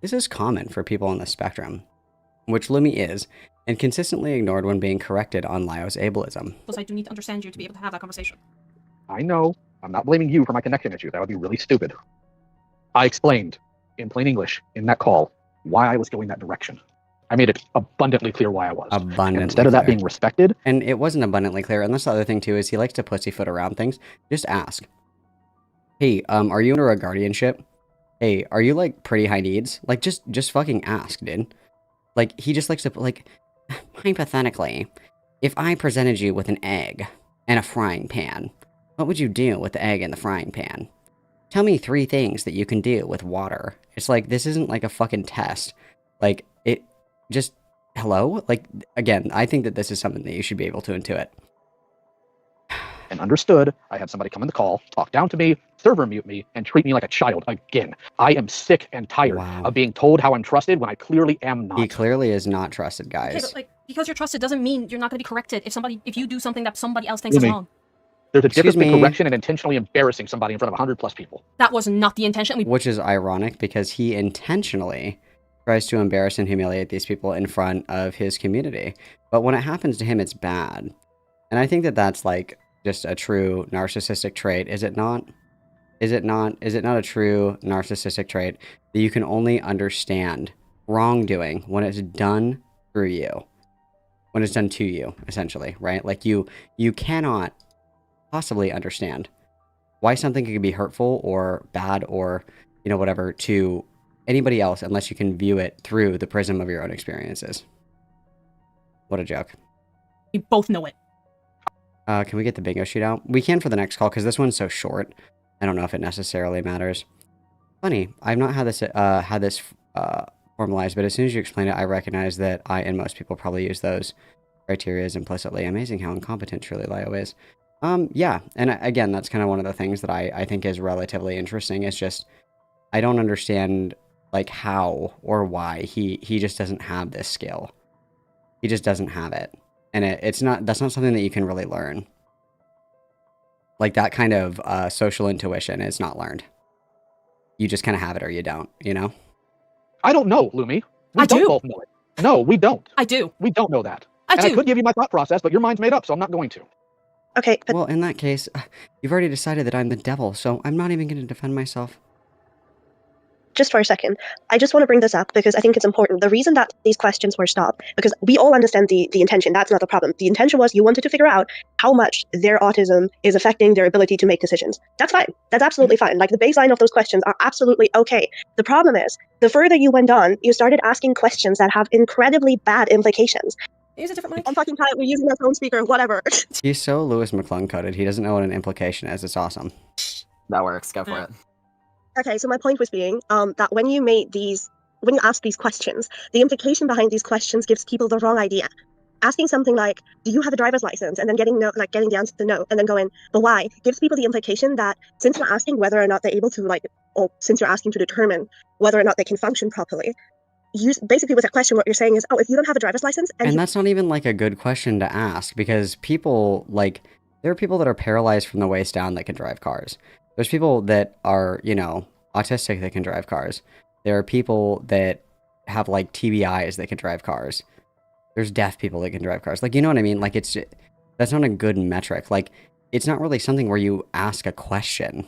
This is common for people on the spectrum, which Lumi is, and consistently ignored when being corrected on Lio's ableism. Because I do need to understand you to be able to have that conversation. I know. I'm not blaming you for my connection issue. That would be really stupid. I explained, in plain English, in that call, why I was going that direction. I made it abundantly clear why I was. Abundantly and instead of that clear. being respected... And it wasn't abundantly clear. And that's the other thing, too, is he likes to pussyfoot around things. Just ask. Hey, are you under a guardianship? Hey, are you, like, pretty high needs? Like, just fucking ask, dude. Like, he just likes to, like, hypothetically, if I presented you with an egg and a frying pan, what would you do with the egg and the frying pan? Tell me 3 things that you can do with water. It's like, this isn't like a fucking test. Like, it just, hello? Like, again, I think that this is something that you should be able to intuit. And understood, I had somebody come in the call, talk down to me, server mute me, and treat me like a child again. I am sick and tired of being told how I'm trusted when I clearly am not. He clearly is not trusted, guys. Okay, but, like, because you're trusted doesn't mean you're not going to be corrected if you do something that somebody else thinks is wrong. There's a difference between correction and intentionally embarrassing somebody in front of 100+ people. That was not the intention. Which is ironic because he intentionally tries to embarrass and humiliate these people in front of his community. But when it happens to him, it's bad. And I think that that's like just a true narcissistic trait, is it not? Is it not a true narcissistic trait that you can only understand wrongdoing when it's done through you? When it's done to you, essentially, right? Like you cannot possibly understand why something could be hurtful or bad or, you know, whatever to anybody else unless you can view it through the prism of your own experiences. What a joke. We both know it. Can we get the bingo sheet out? We can for the next call because this one's so short. I don't know if it necessarily matters. Funny, I've not had this formalized, but as soon as you explain it, I recognize that I and most people probably use those criteria implicitly. Amazing how incompetent truly Lio is. Yeah, and again, that's kind of one of the things that I think is relatively interesting. It's just, I don't understand, like, how or why he just doesn't have this skill. He just doesn't have it. And that's not something that you can really learn. Like, that kind of social intuition is not learned. You just kind of have it or you don't, you know? I don't know, Lumi. We don't both know it. No, we don't. I do. We don't know that. I do. I could give you my thought process, but your mind's made up, so I'm not going to. Okay, but... Well, in that case, you've already decided that I'm the devil, so I'm not even going to defend myself. Just for a second, I just want to bring this up because I think it's important. The reason that these questions were stopped, because we all understand the intention, that's not the problem. The intention was you wanted to figure out how much their autism is affecting their ability to make decisions. That's fine. That's absolutely fine. Like, the baseline of those questions are absolutely okay. The problem is, the further you went on, you started asking questions that have incredibly bad implications. Use a different mic. I'm fucking tired. We're using our phone speaker, whatever. He's so Lewis McClung coded. He doesn't know what an implication is. It's awesome. That works. Go for it. Okay, so my point was being that when you ask these questions, the implication behind these questions gives people the wrong idea. Asking something like, do you have a driver's license? And then getting the answer to no, and then going, but why? Gives people the implication that since you're asking whether or not they're able to, or since you're asking to determine whether or not they can function properly, basically with that question, what you're saying is, oh, if you don't have a driver's license... And that's not even, like, a good question to ask, because people, like, there are people that are paralyzed from the waist down that can drive cars. There's people that are, you know, autistic that can drive cars. There are people that have, like, TBIs that can drive cars. There's deaf people that can drive cars. Like, you know what I mean? Like, that's not a good metric. Like, it's not really something where you ask a question.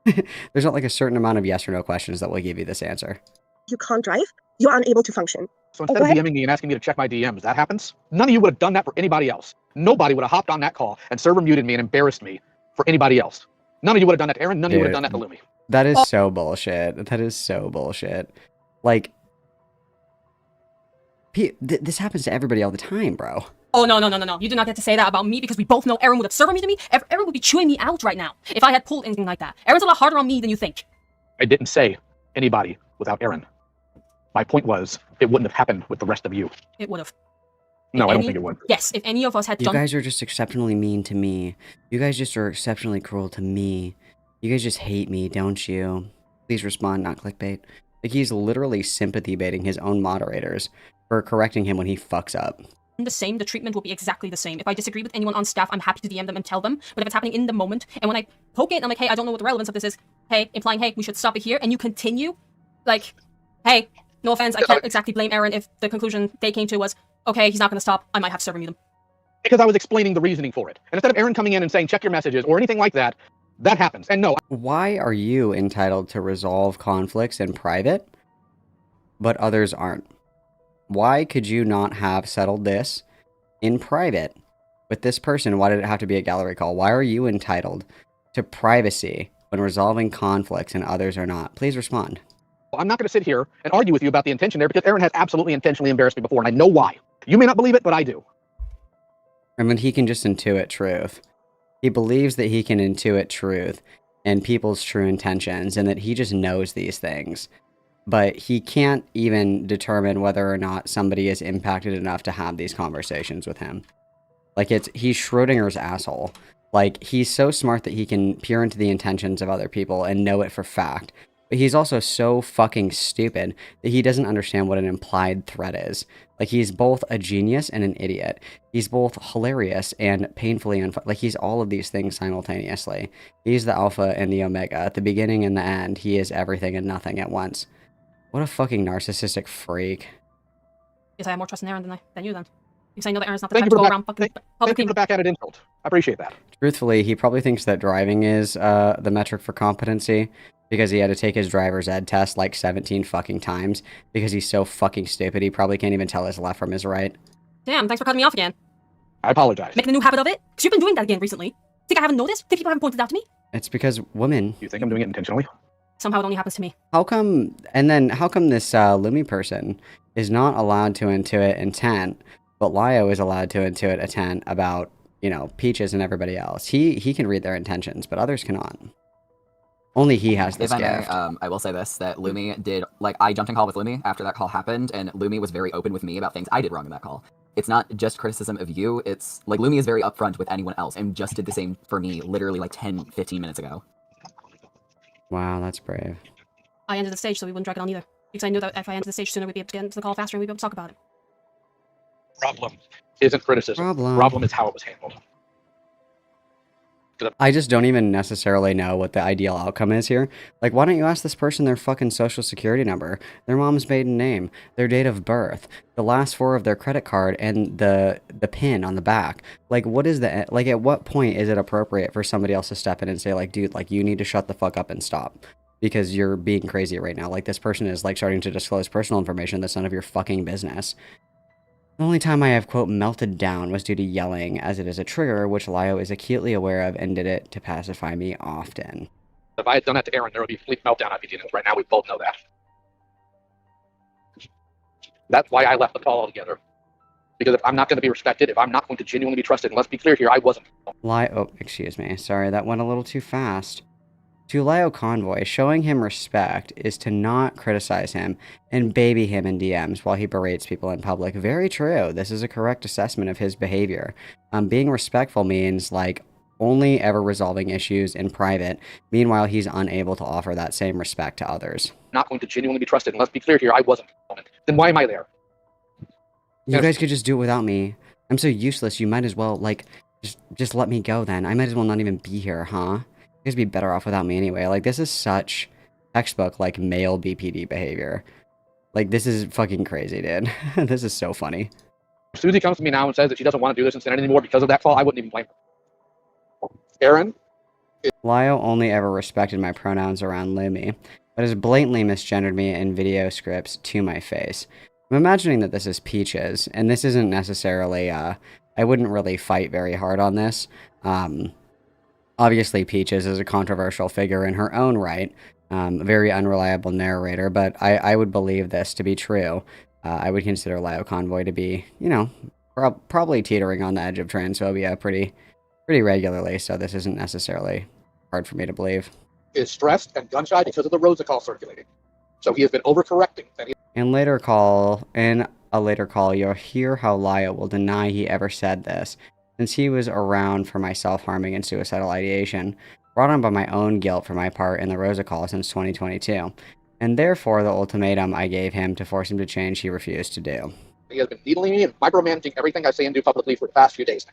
There's not, like, a certain amount of yes or no questions that will give you this answer. You can't drive, you're unable to function. So instead of DMing me and asking me to check my DMs, that happens? None of you would have done that for anybody else. Nobody would have hopped on that call and server muted me and embarrassed me for anybody else. None of you would have done that to Aaron. None of you would have done that to Lumi. That is so bullshit. That is so bullshit. Like, this happens to everybody all the time, bro. Oh, no. You do not get to say that about me because we both know Aaron would have server muted me. Aaron would be chewing me out right now if I had pulled anything like that. Aaron's a lot harder on me than you think. I didn't say anybody without Aaron. My point was, it wouldn't have happened with the rest of you. It would have. No, I don't think it would. Yes, if any of us had done... You guys are just exceptionally mean to me. You guys just are exceptionally cruel to me. You guys just hate me, don't you? Please respond, not clickbait. Like, he's literally sympathy baiting his own moderators for correcting him when he fucks up. The treatment will be exactly the same. If I disagree with anyone on staff, I'm happy to DM them and tell them. But if it's happening in the moment, and when I poke it, I'm like, hey, I don't know what the relevance of this is. Hey, implying, hey, we should stop it here, and you continue, like, hey, no offense, I can't exactly blame Aaron if the conclusion they came to was, okay, he's not going to stop, I might have to server mute him. Because I was explaining the reasoning for it. And instead of Aaron coming in and saying, check your messages, or anything like that, that happens. And no. Why are you entitled to resolve conflicts in private, but others aren't? Why could you not have settled this in private with this person? Why did it have to be a gallery call? Why are you entitled to privacy when resolving conflicts and others are not? Please respond. I'm not going to sit here and argue with you about the intention there because Aaron has absolutely intentionally embarrassed me before, and I know why. You may not believe it, but I do. I mean, he can just intuit truth. He believes that he can intuit truth and people's true intentions, and that he just knows these things. But he can't even determine whether or not somebody is impacted enough to have these conversations with him. Like, he's Schrodinger's asshole. Like, he's so smart that he can peer into the intentions of other people and know it for fact. But he's also so fucking stupid that he doesn't understand what an implied threat is. Like, he's both a genius and an idiot. He's both hilarious and painfully like, he's all of these things simultaneously. He's the alpha and the omega. At the beginning and the end, he is everything and nothing at once. What a fucking narcissistic freak. Yes, I have more trust in Aaron than you then. Because I know that Aaron's not the type to go around fucking Thank you for the back-added insult. I appreciate that. Truthfully, he probably thinks that driving is the metric for competency, because he had to take his driver's ed test like 17 fucking times, because he's so fucking stupid he probably can't even tell his left from his right. Damn, thanks for cutting me off again. I apologize. Making a new habit of it? Because you've been doing that again recently. Think I haven't noticed? Think people haven't pointed out to me? It's because women... You think I'm doing it intentionally? Somehow it only happens to me. How come this Lumi person is not allowed to intuit intent, but Lio is allowed to intuit intent about, you know, Peaches and everybody else? He can read their intentions, but others cannot. Only he has this If I may, gift. I will say this, that Lumi did, like, I jumped in call with Lumi after that call happened, and Lumi was very open with me about things I did wrong in that call. It's not just criticism of you, it's, like, Lumi is very upfront with anyone else, and just did the same for me literally, like, 10, 15 minutes ago. Wow, that's brave. I ended the stage so we wouldn't drag it on either. Because I knew that if I ended the stage sooner, we'd be able to get into the call faster and we'd be able to talk about it. Problem isn't criticism. Problem is how it was handled. I just don't even necessarily know what the ideal outcome is here. Like, why don't you ask this person their fucking social security number, their mom's maiden name, their date of birth, the last four of their credit card, and the pin on the back? Like, what is the, like, at what point is it appropriate for somebody else to step in and say, like, dude, like, you need to shut the fuck up and stop? Because you're being crazy right now. Like, this person is, like, starting to disclose personal information that's none of your fucking business. The only time I have, quote, melted down was due to yelling, as it is a trigger, which Lio is acutely aware of and did it to pacify me often. If I had done that to Aaron, there would be a complete meltdown. I'd be dealing with right now. We both know that. That's why I left the call altogether. Because if I'm not going to be respected, if I'm not going to genuinely be trusted, and let's be clear here, I wasn't. Oh, excuse me. Sorry, that went a little too fast. To Lio Convoy, showing him respect is to not criticize him and baby him in DMs while he berates people in public. Very true. This is a correct assessment of his behavior. Being respectful means, like, only ever resolving issues in private. Meanwhile, he's unable to offer that same respect to others. Not going to genuinely be trusted, and let's be clear here, I wasn't. Then why am I there? You guys could just do it without me. I'm so useless, you might as well, like, just let me go then. I might as well not even be here, huh? You guys be better off without me anyway. Like, this is such textbook, like, male BPD behavior. Like, this is fucking crazy, dude. This is so funny. If Susie comes to me now and says that she doesn't want to do this incident anymore because of that call, I wouldn't even blame her. Aaron? Lio only ever respected my pronouns around Lumi, but has blatantly misgendered me in video scripts to my face. I'm imagining that this is Peaches, and this isn't necessarily, I wouldn't really fight very hard on this. Obviously, Peaches is a controversial figure in her own right, a very unreliable narrator, but I would believe this to be true. I would consider Lio Convoy to be, you know, probably teetering on the edge of transphobia pretty regularly, so this isn't necessarily hard for me to believe. Is stressed and gun-shy because of the Rosa call circulating. So he has been overcorrecting. In a later call, you'll hear how Lio will deny he ever said this, since he was around for my self-harming and suicidal ideation, brought on by my own guilt for my part in the Rosa call since 2022, and therefore the ultimatum I gave him to force him to change he refused to do. He has been needling me and micromanaging everything I say and do publicly for the past few days.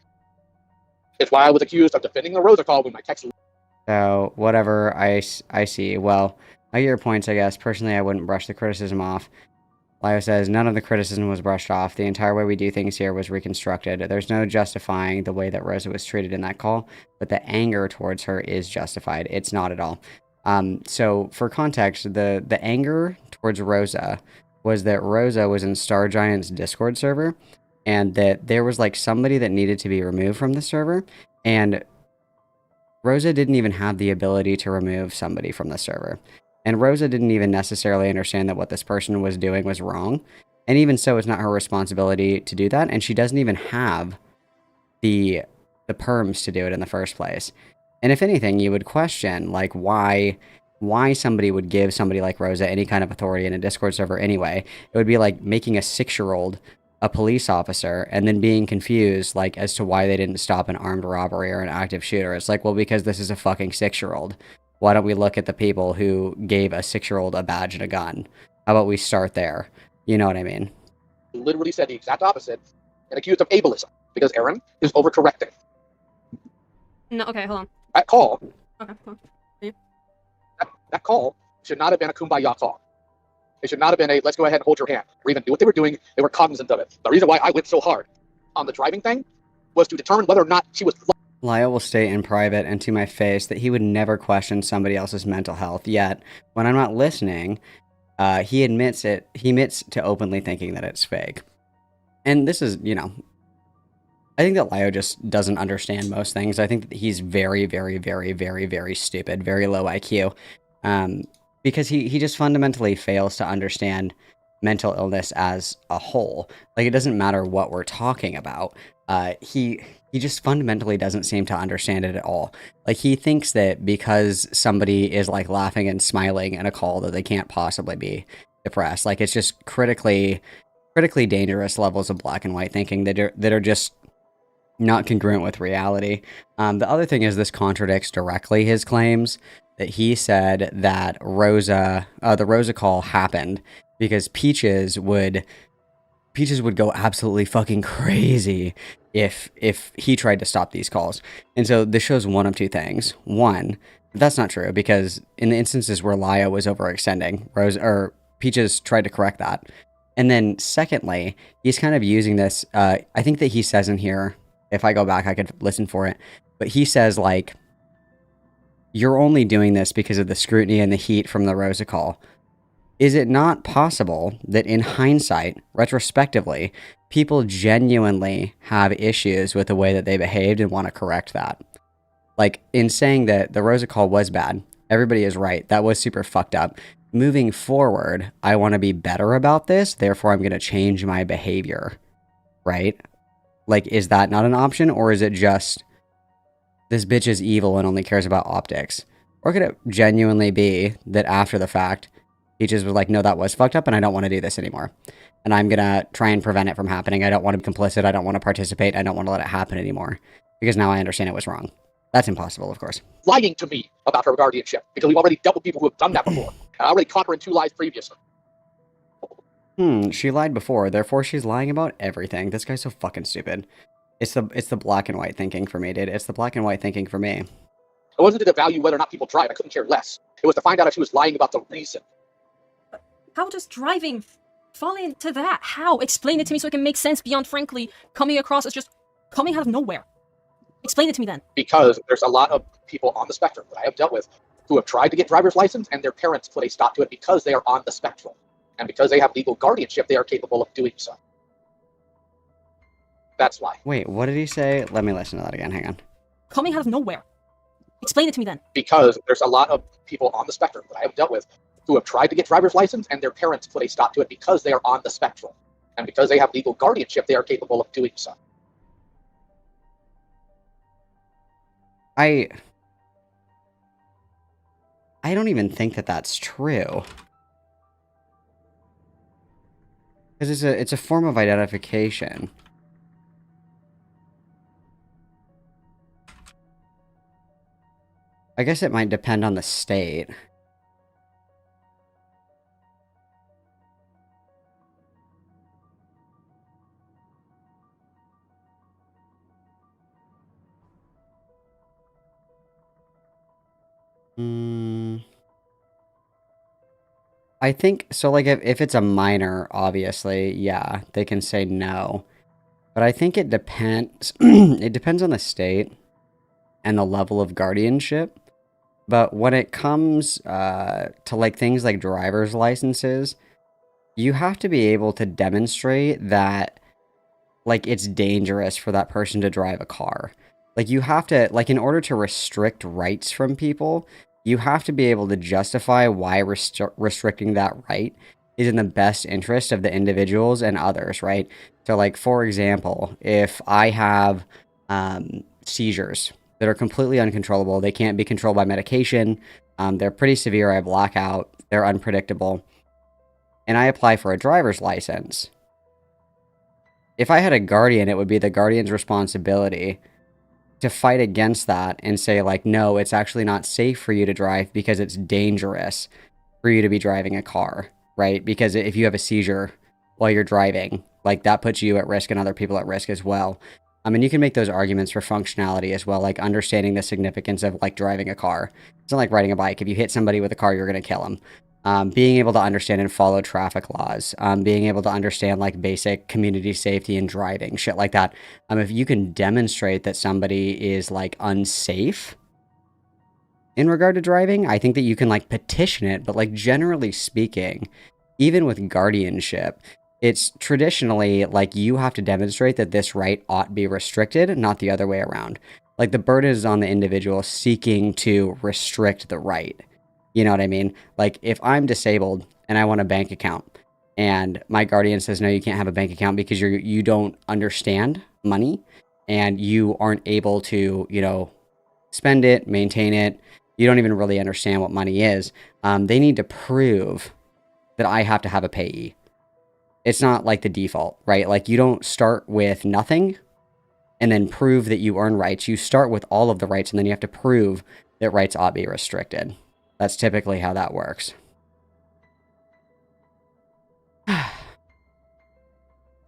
It's why I was accused of defending the Rosa call when my text... So, whatever I see. Well, I get your points, I guess. Personally, I wouldn't brush the criticism off. Lio says, none of the criticism was brushed off. The entire way we do things here was reconstructed. There's no justifying the way that Rosa was treated in that call, but the anger towards her is justified. It's not at all. So, for context, the anger towards Rosa was that Rosa was in Star Giant's Discord server, and that there was, like, somebody that needed to be removed from the server, and Rosa didn't even have the ability to remove somebody from the server. And Rosa didn't even necessarily understand that what this person was doing was wrong. And even so, it's not her responsibility to do that. And she doesn't even have the perms to do it in the first place. And if anything, you would question, like, why somebody would give somebody like Rosa any kind of authority in a Discord server anyway. It would be like making a 6-year-old a police officer and then being confused, like, as to why they didn't stop an armed robbery or an active shooter. It's like, well, because this is a fucking 6-year-old. Why don't we look at the people who gave a 6-year-old a badge and a gun? How about we start there? You know what I mean? Literally said the exact opposite and accused of ableism because Aaron is overcorrecting. No, okay, hold on. That call, Okay, hold on. Yeah. that call should not have been a kumbaya call. It should not have been a let's go ahead and hold your hand or even do what they were doing. They were cognizant of it. The reason why I went so hard on the driving thing was to determine whether or not she was... Lio will state in private and to my face that he would never question somebody else's mental health, yet, when I'm not listening, he admits to openly thinking that it's fake. And this is, you know, I think that Lio just doesn't understand most things. I think that he's very, very, very, very, very stupid, very low IQ, because he just fundamentally fails to understand mental illness as a whole. Like, it doesn't matter what we're talking about. He he just fundamentally doesn't seem to understand it at all. Like, he thinks that because somebody is like laughing and smiling in a call that they can't possibly be depressed. Like, it's just critically dangerous levels of black and white thinking that are just not congruent with reality. The other thing is this contradicts directly his claims that he said that the Rosa call happened because Peaches would go absolutely fucking crazy if he tried to stop these calls. And so this shows one of two things. One, that's not true, because in the instances where Lio was overextending, Peaches tried to correct that. And then secondly, he's kind of using this, I think that he says in here, if I go back I could listen for it, but he says like, you're only doing this because of the scrutiny and the heat from the Rosa call. Is it not possible that in hindsight, retrospectively, people genuinely have issues with the way that they behaved and want to correct that? Like, in saying that the Rosa call was bad, everybody is right. That was super fucked up. Moving forward, I want to be better about this, therefore I'm going to change my behavior. Right? Like, is that not an option? Or is it just, this bitch is evil and only cares about optics? Or could it genuinely be that after the fact, Peaches was like, no, that was fucked up and I don't want to do this anymore. And I'm going to try and prevent it from happening. I don't want to be complicit. I don't want to participate. I don't want to let it happen anymore. Because now I understand it was wrong. That's impossible, of course. Lying to me about her guardianship, because we've already dealt with people who have done that before. And I already caught her in 2 lies previously. She lied before, therefore she's lying about everything. This guy's so fucking stupid. It's the black and white thinking for me, dude. It's the black and white thinking for me. It wasn't to value whether or not people drive. I couldn't care less. It was to find out if she was lying about the reason. How does driving fall into that? How? Explain it to me so it can make sense beyond, frankly, coming across as just coming out of nowhere. Explain it to me then. Because there's a lot of people on the spectrum that I have dealt with who have tried to get driver's license and their parents put a stop to it because they are on the spectrum. And because they have legal guardianship, they are capable of doing so. That's why. Wait, what did he say? Let me listen to that again. Hang on. Coming out of nowhere. Explain it to me then. Because there's a lot of people on the spectrum that I have dealt with who have tried to get driver's license and their parents put a stop to it because they are on the spectrum. And because they have legal guardianship, they are capable of doing so. I don't even think that that's true. Because it's a form of identification. I guess it might depend on the state. I think, so like if it's a minor, obviously, yeah, they can say no. But I think it depends, it depends on the state and the level of guardianship. But when it comes to like things like driver's licenses, you have to be able to demonstrate that like it's dangerous for that person to drive a car. Like you have to, like in order to restrict rights from people, you have to be able to justify why restricting that right is in the best interest of the individuals and others, right? So like, for example, if I have seizures that are completely uncontrollable, they can't be controlled by medication, they're pretty severe, I black out, they're unpredictable, and I apply for a driver's license, if I had a guardian, it would be the guardian's responsibility to fight against that and say like, no, it's actually not safe for you to drive because it's dangerous for you to be driving a car, right? Because if you have a seizure while you're driving, like that puts you at risk and other people at risk as well. I mean, you can make those arguments for functionality as well, like understanding the significance of like driving a car. It's not like riding a bike. If you hit somebody with a car, you're going to kill them. Being able to understand and follow traffic laws, being able to understand like basic community safety and driving, shit like that. If you can demonstrate that somebody is like unsafe in regard to driving, I think that you can like petition it. But like generally speaking, even with guardianship, it's traditionally like you have to demonstrate that this right ought to be restricted, not the other way around. Like the burden is on the individual seeking to restrict the right. You know what I mean? Like, if I'm disabled and I want a bank account and my guardian says, no, you can't have a bank account because you don't understand money, and you aren't able to, you know, spend it, maintain it, you don't even really understand what money is, they need to prove that I have to have a payee. It's not like the default, right? Like, you don't start with nothing and then prove that you earn rights. You start with all of the rights, and then you have to prove that rights ought to be restricted. That's typically how that works.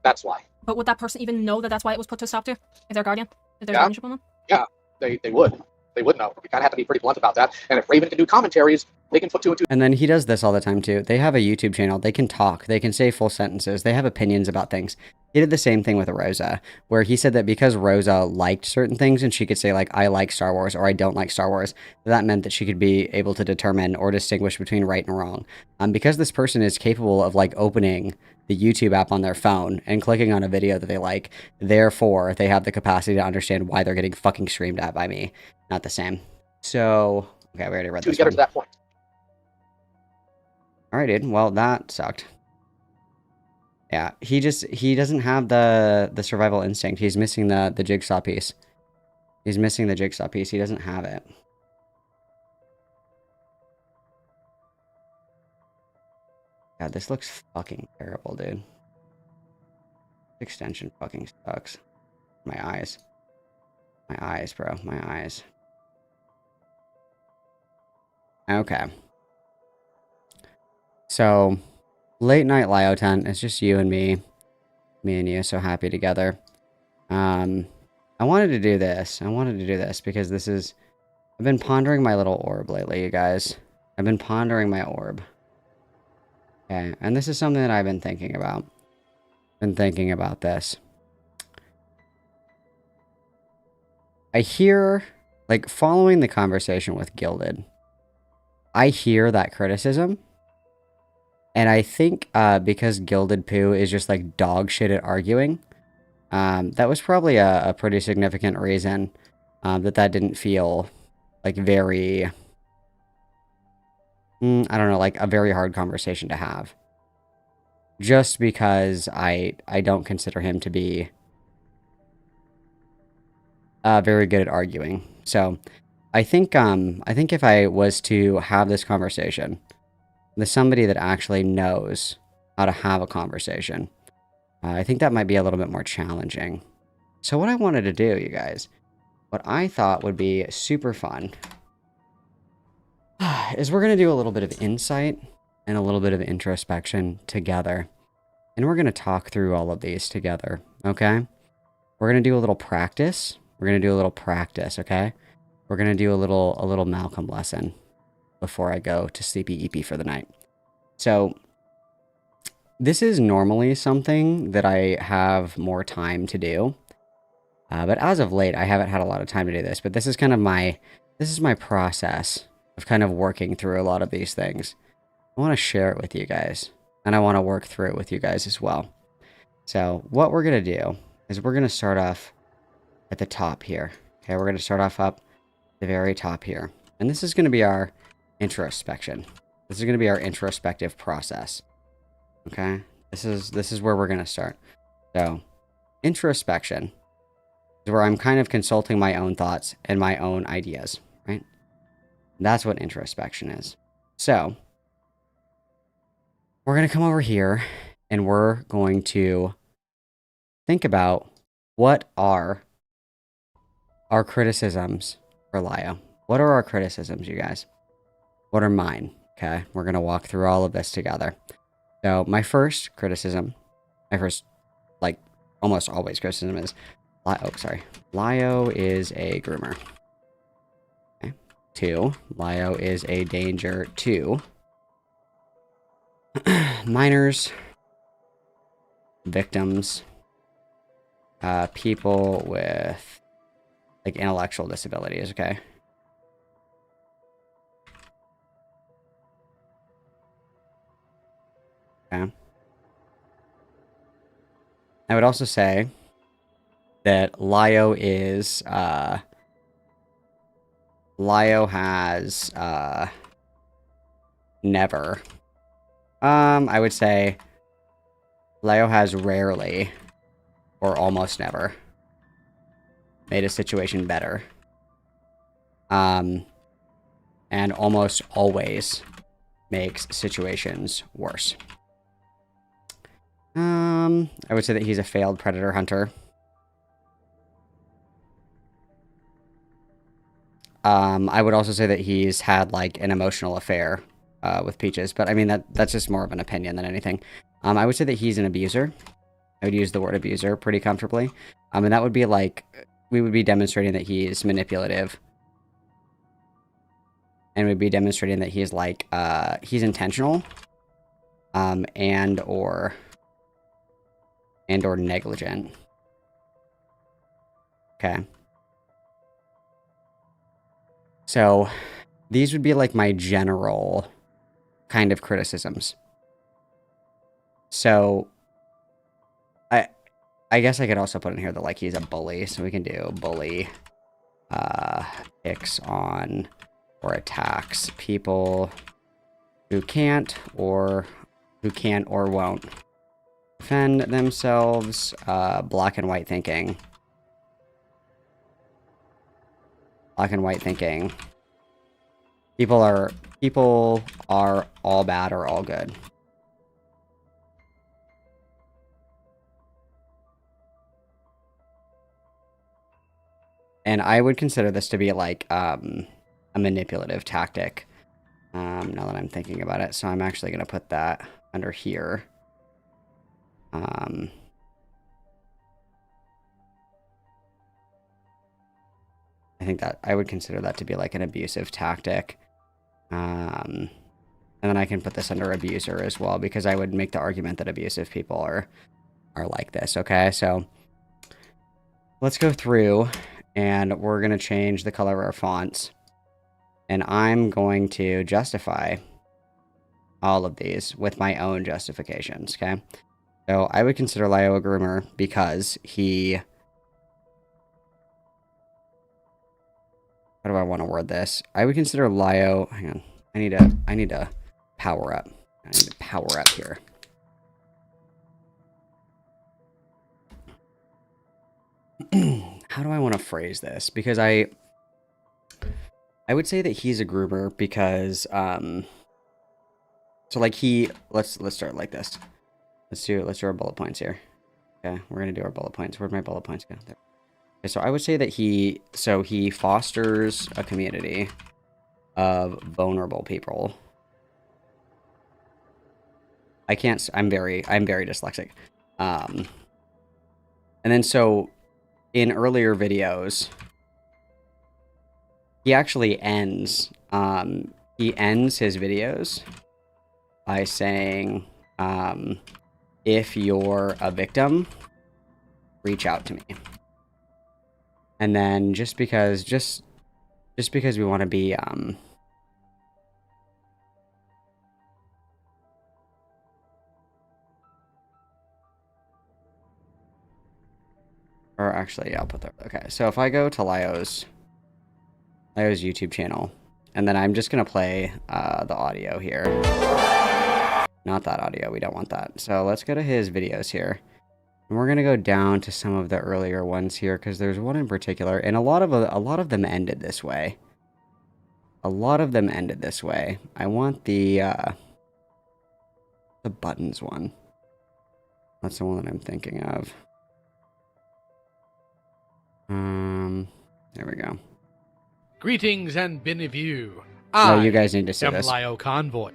That's why. But would that person even know that that's why it was put to stop there? If they're guardian? If there's Yeah. guardianship on them? Yeah, they would. They would know. You kind of have to be pretty blunt about that. And if Raven can do commentaries, they can put two and two. And then he does this all the time too. They have a YouTube channel. They can talk. They can say full sentences. They have opinions about things. He did the same thing with Rosa, where he said that because Rosa liked certain things and she could say, like, I like Star Wars or I don't like Star Wars, that meant that she could be able to determine or distinguish between right and wrong. Because this person is capable of, like, opening the YouTube app on their phone and clicking on a video that they like, therefore they have the capacity to understand why they're getting fucking screamed at by me. Not the same. So, okay, we already read this To get her one. to that point. Alright, dude. Well, that sucked. Yeah, he doesn't have the survival instinct. He's missing the jigsaw piece. He's missing the jigsaw piece. He doesn't have it. God, this looks fucking terrible, dude. Extension fucking sucks. My eyes. My eyes, bro. My eyes. Okay. So, late night LioTent. It's just you and me. Me and you, so happy together. I wanted to do this. I wanted to do this because this is... I've been pondering my little orb lately, you guys. I've been pondering my orb. Okay, and this is something that I've been thinking about. Been thinking about this. I hear, like, following the conversation with Gilded, I hear that criticism. And I think because Gilded Poo is just, like, dog shit at arguing, that was probably a pretty significant reason that didn't feel, like, very... I don't know, like, a very hard conversation to have. Just because I don't consider him to be very good at arguing. So, I think if I was to have this conversation with somebody that actually knows how to have a conversation, I think that might be a little bit more challenging. So what I wanted to do, you guys, what I thought would be super fun, is we're going to do a little bit of insight and a little bit of introspection together. And we're going to talk through all of these together, okay? We're going to do a little practice. We're going to do a little practice, okay? We're going to do a little Malcolm lesson before I go to sleepy eepy for the night. So, this is normally something that I have more time to do. But as of late, I haven't had a lot of time to do this. But this is kind of my process of kind of working through a lot of these things. I want to share it with you guys. And I want to work through it with you guys as well. So, what we're going to do is we're going to start off at the top here. Okay, we're going to start off up the very top here. And this is going to be our introspection. This is going to be our introspective process. Okay? This is where we're going to start. So, introspection is where I'm kind of consulting my own thoughts and my own ideas, right? That's what introspection is. So, we're going to come over here and we're going to think about what are our criticisms for Lio. What are our criticisms, you guys? What are mine? Okay, we're going to walk through all of this together. So, my first criticism, like, almost always criticism is, Lio is a groomer. Okay. 2, Lio is a danger to minors, victims, people with, like, intellectual disabilities, okay? Okay. I would also say that Lio is, Lio has, never. I would say Lio has rarely or almost never made a situation better. And almost always makes situations worse. I would say that he's a failed predator hunter. I would also say that he's had, like, an emotional affair with Peaches, but I mean, that's just more of an opinion than anything. I would say that he's an abuser. I would use the word abuser pretty comfortably. And that would be like, we would be demonstrating that he is manipulative. And we'd be demonstrating that he's like, he's intentional. And or negligent. Okay. So, these would be like my general kind of criticisms. So, I guess I could also put in here that, like, he's a bully, so we can do bully, picks on or attacks people who can't or won't defend themselves, black and white thinking. Black and white thinking. People are all bad or all good. And I would consider this to be like a manipulative tactic. Now that I'm thinking about it, so I'm actually going to put that under here. I think that I would consider that to be like an abusive tactic. And then I can put this under abuser as well, because I would make the argument that abusive people are like this. Okay, so let's go through. And we're going to change the color of our fonts. And I'm going to justify all of these with my own justifications, okay? So I would consider Lio a groomer because he... How do I want to word this? I would consider Lio... Hang on. I need to power up. I need to power up here. How do I want to phrase this? Because I would say that he's a groomer because so like let's start like this. Let's do our bullet points here. Okay, we're gonna do our bullet points. Where'd my bullet points go? There. Okay, so I would say that he fosters a community of vulnerable people. I'm very dyslexic. And then so in earlier videos, he actually ends his videos by saying, if you're a victim, reach out to me. And then just because we want to be or actually, I'll put that. Okay, so if I go to Lio's YouTube channel, and then I'm just gonna play the audio here. Not that audio. We don't want that. So let's go to his videos here, and we're gonna go down to some of the earlier ones here because there's one in particular, and a lot of them ended this way. A lot of them ended this way. I want the buttons one. That's the one that I'm thinking of. There we go. Greetings and bienvenue. No, you guys need to see am this. Lio Convoy.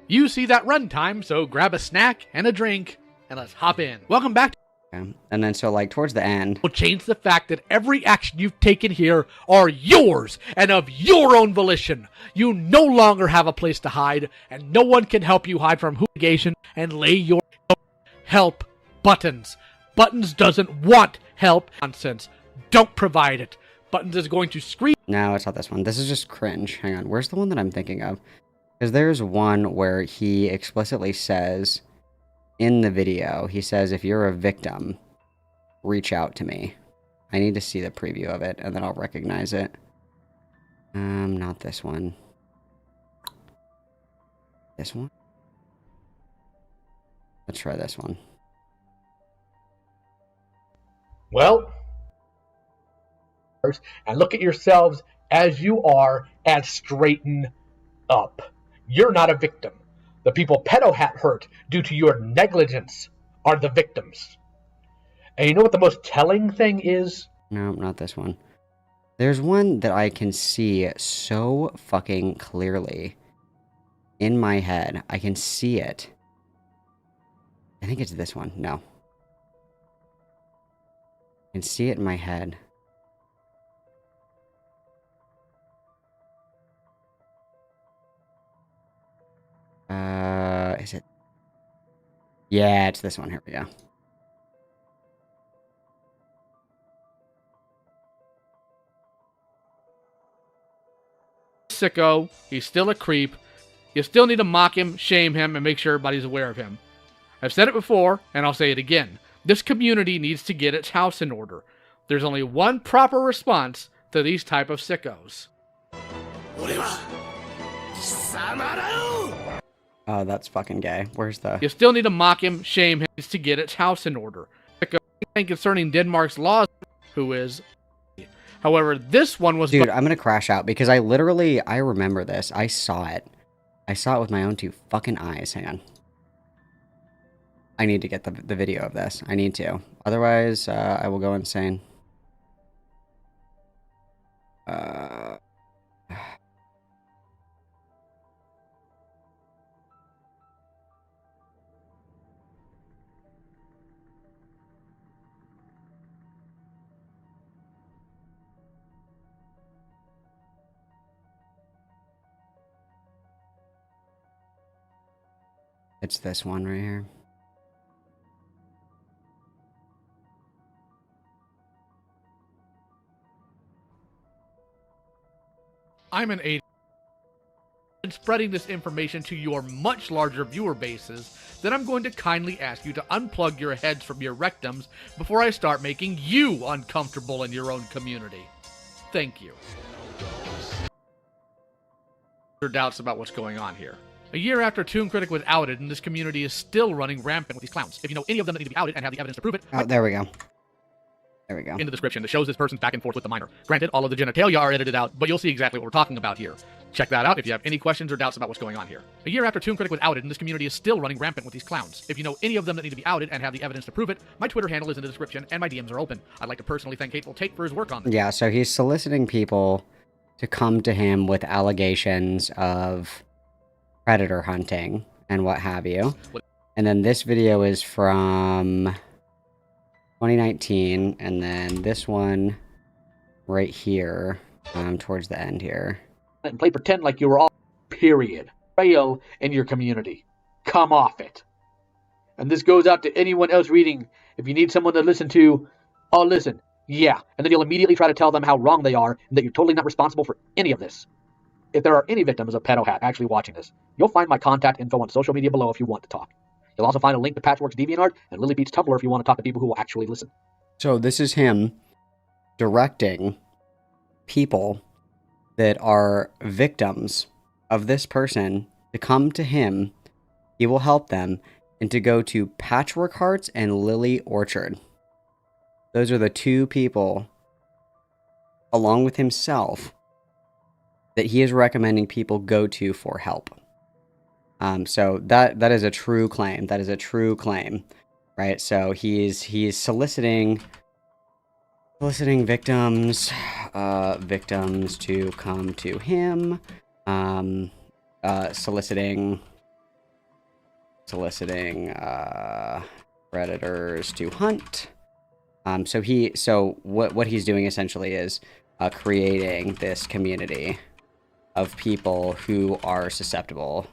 You see that runtime, so grab a snack and a drink, and let's hop in. Welcome back. Okay. And then so like towards the end, We'll change the fact that every action you've taken here are yours and of your own volition. You no longer have a place to hide, and no one can help you hide from hooligan and lay your help buttons. Buttons doesn't want help. Nonsense. Don't provide it. Buttons is going to scream. No, it's not this one. This is just cringe. Hang on. Where's the one that I'm thinking of? Because there's one where he explicitly says in the video, he says, if you're a victim, reach out to me. I need to see the preview of it, and then I'll recognize it. Not this one. This one? Let's try this one. Well, and look at yourselves as you are and straighten up. You're not a victim. The people Pedo Hat hurt due to your negligence are the victims. And you know what the most telling thing is? No, not this one. There's one that I can see so fucking clearly in my head. I can see it. I think it's this one. No. I can see it in my head. Is it? Yeah, it's this one. Here we go. Sicko, he's still a creep. You still need to mock him, shame him, and make sure everybody's aware of him. I've said it before, and I'll say it again. This community needs to get its house in order. There's only one proper response to these type of sickos. Oh, that's fucking gay. Where's the... You still need to mock him, shame him, to get its house in order. Concerning Denmark's laws, who is... However, this one was... Dude, I'm gonna crash out because I remember this. I saw it. I saw it with my own two fucking eyes. Hang on. I need to get the video of this. I need to. Otherwise, I will go insane. It's this one right here. I'm an aide in spreading this information to your much larger viewer bases, then I'm going to kindly ask you to unplug your heads from your rectums before I start making you uncomfortable in your own community. Thank you. Your doubts about what's going on here. A year after Toon Critic was outed, and this community is still running rampant with these clowns. If you know any of them that need to be outed and have the evidence to prove it... Oh, there we go. There we go. In the description that shows this person's back and forth with the minor. Granted, all of the genitalia are edited out, but you'll see exactly what we're talking about here. Check that out if you have any questions or doubts about what's going on here. A year after Toon Critic was outed, and this community is still running rampant with these clowns. If you know any of them that need to be outed and have the evidence to prove it, my Twitter handle is in the description, and my DMs are open. I'd like to personally thank Hateful Tate for his work on this. Yeah, so he's soliciting people to come to him with allegations of predator hunting and what have you. And then this video is from 2019, and then this one right here, towards the end here. And play pretend like you were all, period. Fail in your community. Come off it. And this goes out to anyone else reading. If you need someone to listen to, I'll listen. Yeah. And then you'll immediately try to tell them how wrong they are and that you're totally not responsible for any of this. If there are any victims of Pedo Hat actually watching this, you'll find my contact info on social media below if you want to talk. You'll also find a link to Patchwork's DeviantArt and Lily Beat's Tumblr if you want to talk to people who will actually listen. So this is him directing people that are victims of this person to come to him. He will help them, and to go to Patchwork Hearts and Lily Orchard. Those are the two people, along with himself, that he is recommending people go to for help. So that is a true claim. That is a true claim, right? So he's soliciting victims, victims to come to him, soliciting predators to hunt. So what he's doing essentially is creating this community of people who are susceptible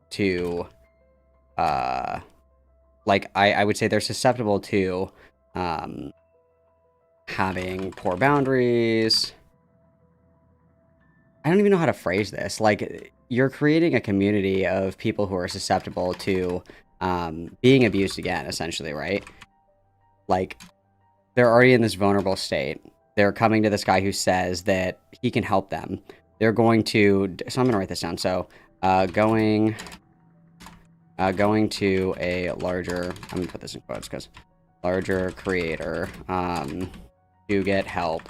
to like I would say they're susceptible to having poor boundaries. I don't even know how to phrase this. Like, you're creating a community of people who are susceptible to being abused again, essentially, right? Like, they're already in this vulnerable state. They're coming to this guy who says that he can help them. They're going to... So I'm going to write this down. So, going to a larger... I'm going to put this in quotes because larger creator to get help.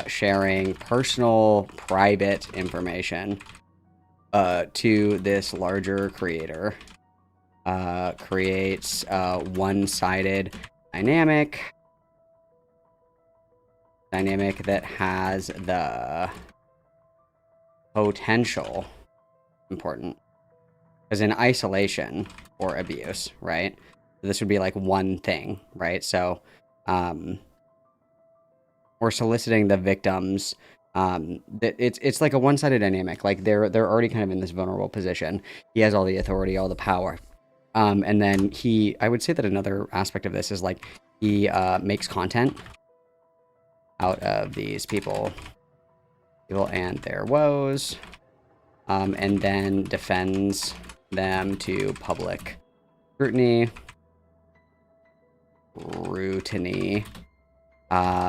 Sharing personal, private information to this larger creator creates a one-sided dynamic that has the potential, important, because in isolation or abuse, right, this would be like one thing, right? So we're soliciting the victims. That it's like a one-sided dynamic. Like they're already kind of in this vulnerable position. He has all the authority, all the power, and then I would say that another aspect of this is like he makes content out of these people and their woes, and then defends them to public scrutiny,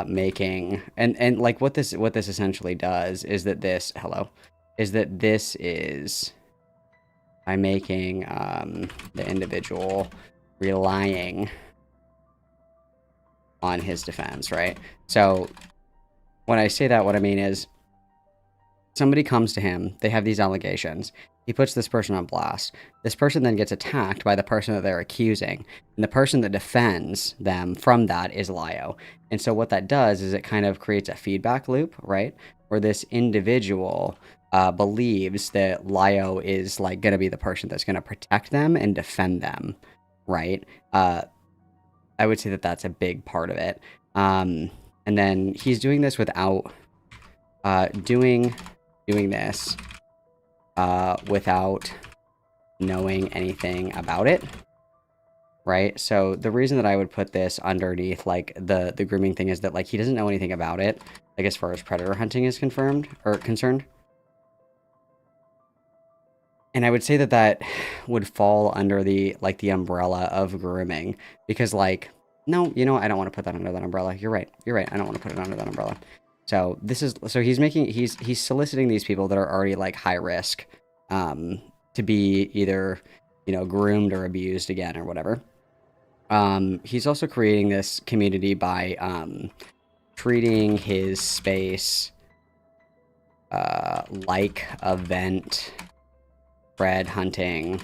making and like what this essentially does is that this is by making the individual relying on his defense, right? So when I say that, what I mean is somebody comes to him, they have these allegations, he puts this person on blast. This person then gets attacked by the person that they're accusing, and the person that defends them from that is Lio. And so what that does is it kind of creates a feedback loop, right? Where this individual believes that Lio is like going to be the person that's going to protect them and defend them, right? I would say that that's a big part of it. And then he's doing this without doing this without knowing anything about it, right? So the reason that I would put this underneath like the grooming thing is that like he doesn't know anything about it, like as far as predator hunting is concerned. And I would say that that would fall under the umbrella of grooming, because like, no, you know, I don't want to put that under that umbrella. You're right. I don't want to put it under that umbrella. So he's soliciting these people that are already like high risk, to be either, you know, groomed or abused again or whatever. He's also creating this community by, treating his space, like a vent, thread hunting,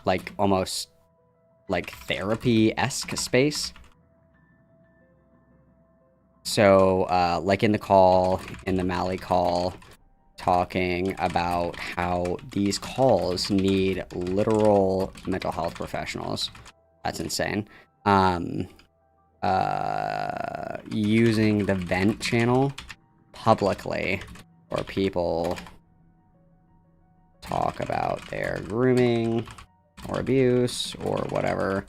like almost like therapy-esque space. So, like in the Mali call, talking about how these calls need literal mental health professionals. That's insane. Using the vent channel publicly where people talk about their grooming or abuse or whatever.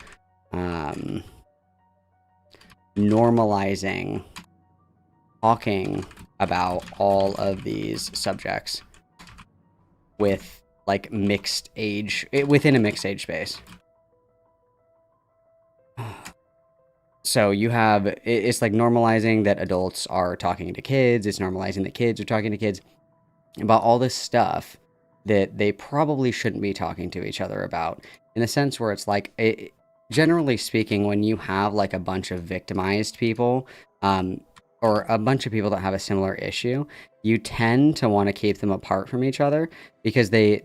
Normalizing talking about all of these subjects with like mixed age, within a mixed age space. So you have, it's like normalizing that adults are talking to kids, it's normalizing that kids are talking to kids about all this stuff that they probably shouldn't be talking to each other about, in a sense where it's like, generally speaking, when you have like a bunch of victimized people, or a bunch of people that have a similar issue, you tend to want to keep them apart from each other because they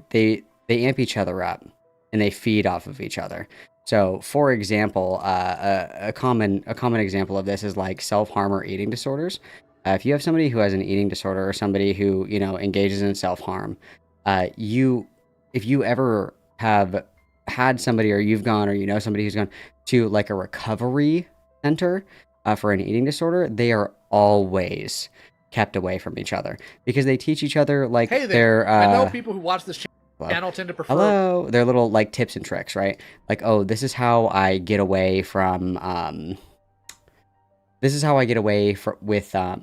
amp each other up and they feed off of each other. So, for example, a common example of this is like self-harm or eating disorders. If you have somebody who has an eating disorder or somebody who, you know, engages in self-harm, if you ever have had somebody, or you've gone, or you know somebody who's gone to like a recovery center for an eating disorder, they are always kept away from each other because they teach each other like hey there, I know people who watch this channel tend to prefer their little like tips and tricks, right? Like, oh, this is how I get away from with I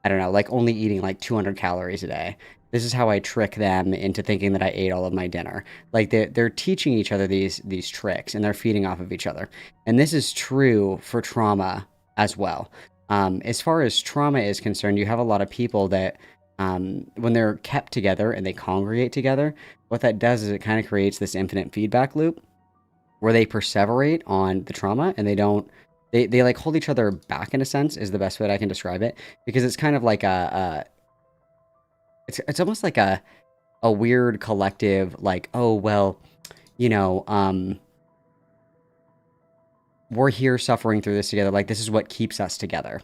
don't know, like only eating like 200 calories a day. This is how I trick them into thinking that I ate all of my dinner. Like they're teaching each other these tricks, and they're feeding off of each other. And this is true for trauma as well. As far as trauma is concerned, you have a lot of people that when they're kept together and they congregate together, what that does is it kind of creates this infinite feedback loop where they perseverate on the trauma and they like hold each other back in a sense is the best way that I can describe it, because it's kind of like it's almost like a weird collective, like, oh, well, you know, we're here suffering through this together. Like, this is what keeps us together,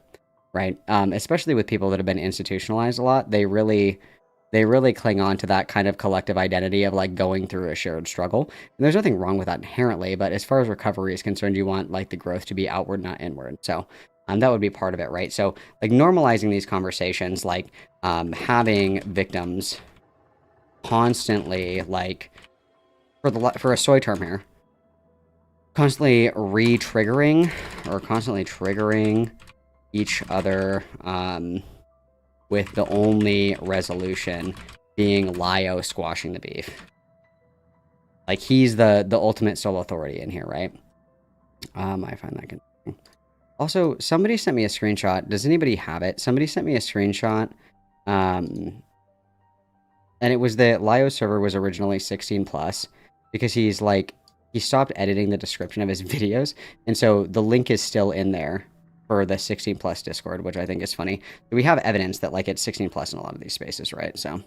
right? Especially with people that have been institutionalized a lot, they really cling on to that kind of collective identity of like going through a shared struggle. And there's nothing wrong with that inherently, but as far as recovery is concerned, you want like the growth to be outward, not inward. So that would be part of it, right? So like normalizing these conversations, like having victims constantly, like for a soy term here, constantly re-triggering or constantly triggering each other with the only resolution being Lio squashing the beef. Like, he's the ultimate sole authority in here, right? I find that confusing. Also, somebody sent me a screenshot. Does anybody have it? Somebody sent me a screenshot. And it was that Lio's server was originally 16 plus because he stopped editing the description of his videos. And so the link is still in there for the 16 plus Discord, which I think is funny. We have evidence that like it's 16 plus in a lot of these spaces, right? So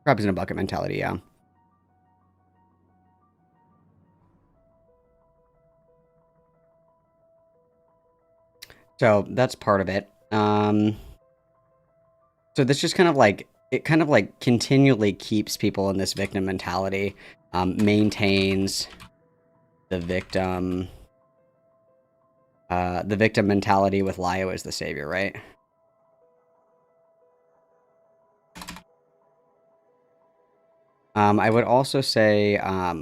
crabs in a bucket mentality, yeah. So that's part of it. So this just kind of like, it kind of like continually keeps people in this victim mentality, maintains the victim mentality with Lio as the savior, right? I would also say, I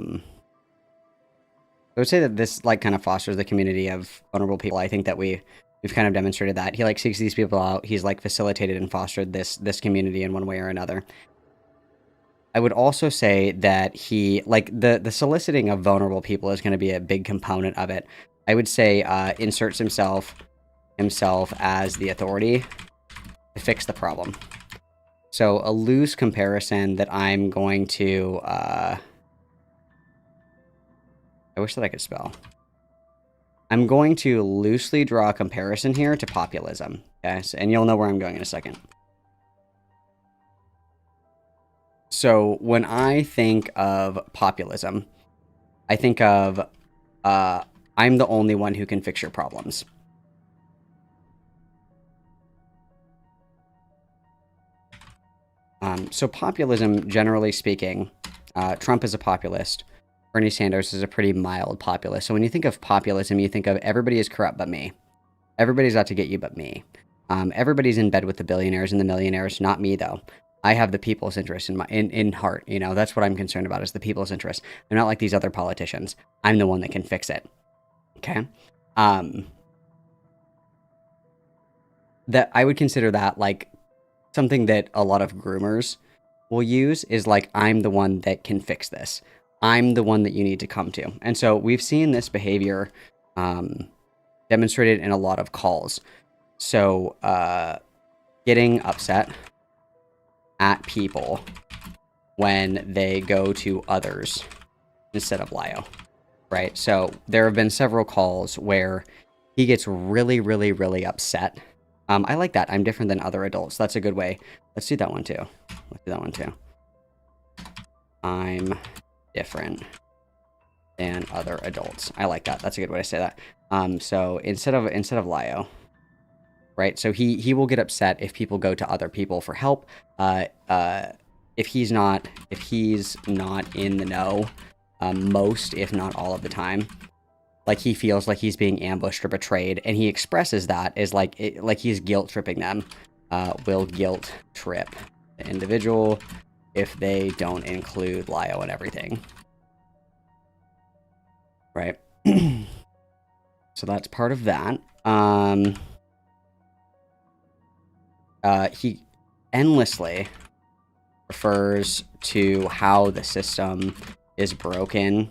would say that this like kind of fosters the community of vulnerable people. I think that we've kind of demonstrated that. He like seeks these people out. He's like facilitated and fostered this community in one way or another. I would also say that he like the soliciting of vulnerable people is going to be a big component of it. I would say inserts himself as the authority to fix the problem. So a loose comparison that I'm going to I wish that I could spell. I'm going to loosely draw a comparison here to populism, okay? And you'll know where I'm going in a second. So when I think of populism, I think of I'm the only one who can fix your problems. So populism, generally speaking, Trump is a populist. Bernie Sanders is a pretty mild populist. So when you think of populism, you think of everybody is corrupt but me. Everybody's out to get you but me. Everybody's in bed with the billionaires and the millionaires, not me though. I have the people's interest in heart. You know, that's what I'm concerned about, is the people's interest. I'm not like these other politicians. I'm the one that can fix it. Okay? That I would consider that like something that a lot of groomers will use, is like, I'm the one that can fix this. I'm the one that you need to come to. And so we've seen this behavior demonstrated in a lot of calls. So getting upset at people when they go to others instead of Lio, right? So there have been several calls where he gets really, really, really upset. I like that. I'm different than other adults. That's a good way. Let's do that one too. Let's do that one too. I'm different than other adults. I like that. That's a good way to say that. So instead of Lio, right? So he will get upset if people go to other people for help. If he's not in the know, most, if not all of the time, like he feels like he's being ambushed or betrayed, and he expresses that as like he's guilt tripping them. Will guilt trip the individual if they don't include Lio and everything. Right? So that's part of that. He endlessly refers to how the system is broken.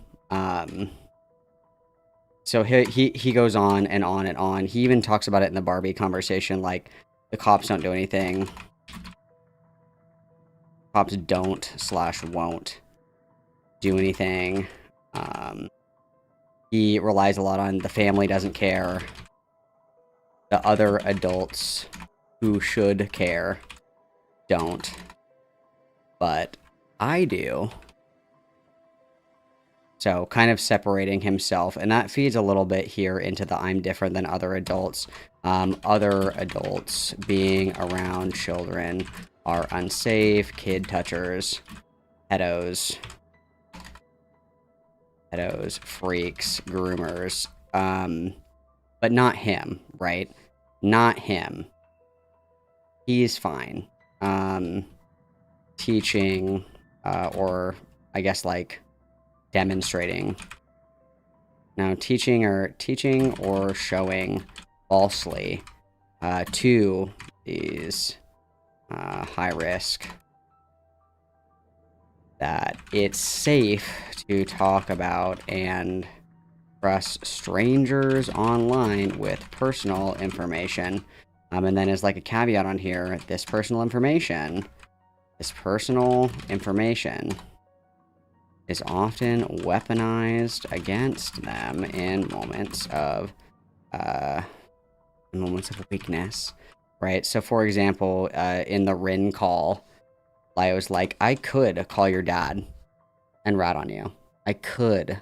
So he goes on and on and on. He even talks about it in the Barbie conversation, like the cops don't do anything. Cops don't/won't do anything. He relies a lot on the family doesn't care. The other adults who should care don't. But I do. So kind of separating himself. And that feeds a little bit here into the I'm different than other adults. Other adults being around children are unsafe, kid touchers, pedos, freaks, groomers. But not him, right? Not him. He's fine. Teaching, or I guess like demonstrating. Now, teaching or showing falsely to these high risk that it's safe to talk about and trust strangers online with personal information. And then as like a caveat on here, this personal information is often weaponized against them in moments of weakness, right? So for example, in the Rin call, Lio's like, I could call your dad and rat on you. I could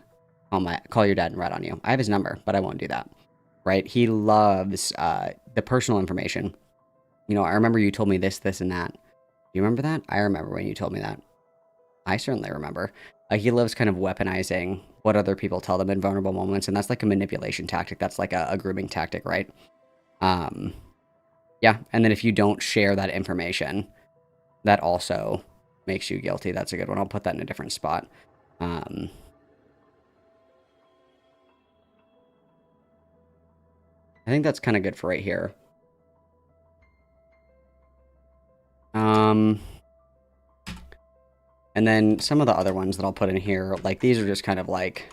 call your dad and rat on you. I have his number, but I won't do that, right? He loves the personal information. You know, I remember you told me this, and that. Do you remember that? I remember when you told me that. I certainly remember. He loves kind of weaponizing what other people tell them in vulnerable moments, and that's like a manipulation tactic. That's like a grooming tactic, right? Yeah, and then if you don't share that information, that also makes you guilty. That's a good one. I'll put that in a different spot. I think that's kind of good for right here. And then some of the other ones that I'll put in here, like these are just kind of like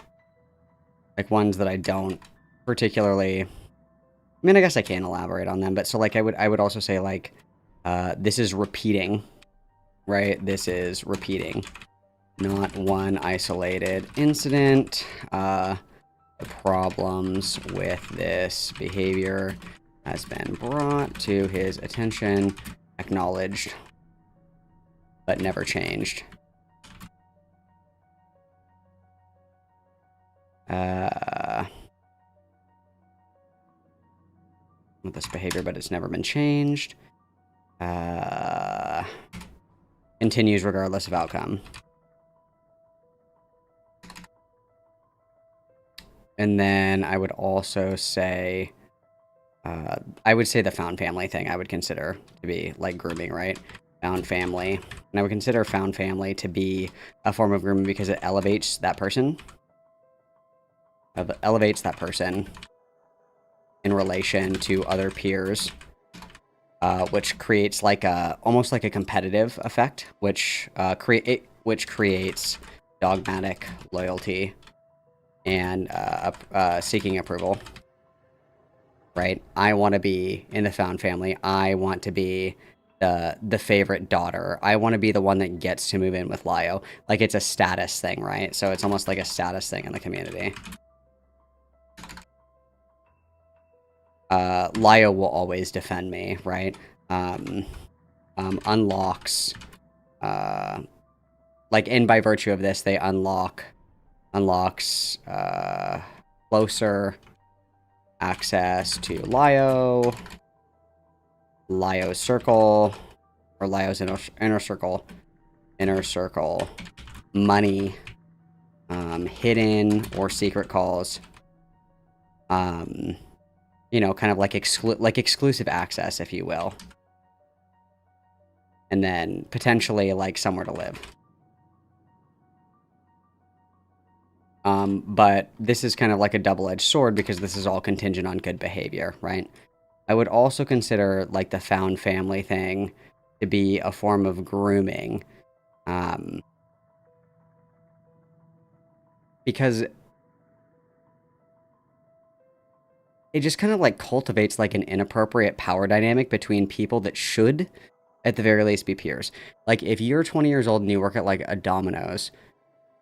ones that I don't particularly. I mean, I guess I can elaborate on them, but so like I would also say like this is repeating, right? This is repeating, not one isolated incident. The problems with this behavior has been brought to his attention, acknowledged, but never changed. With this behavior, but it's never been changed. Continues regardless of outcome. And then I would also say, I would say the found family thing I would consider to be like grooming, right? Found family. And I would consider found family to be a form of grooming because it elevates that person. In relation to other peers, which creates like almost like a competitive effect, which creates dogmatic loyalty and seeking approval. Right? I want to be in the found family. I want to be the favorite daughter. I want to be the one that gets to move in with Lio. Like it's a status thing, right? So it's almost like a status thing in the community. Lio will always defend me, right? Unlocks, like, and by virtue of this, they unlocks, closer access to Lio's circle, or Lio's inner circle, money, hidden or secret calls, you know, kind of like exclusive access, if you will. And then potentially like somewhere to live. But this is kind of like a double-edged sword because this is all contingent on good behavior, right? I would also consider like the found family thing to be a form of grooming. Because it just kind of like cultivates like an inappropriate power dynamic between people that should, at the very least, be peers. Like if you're 20 years old and you work at like a Domino's,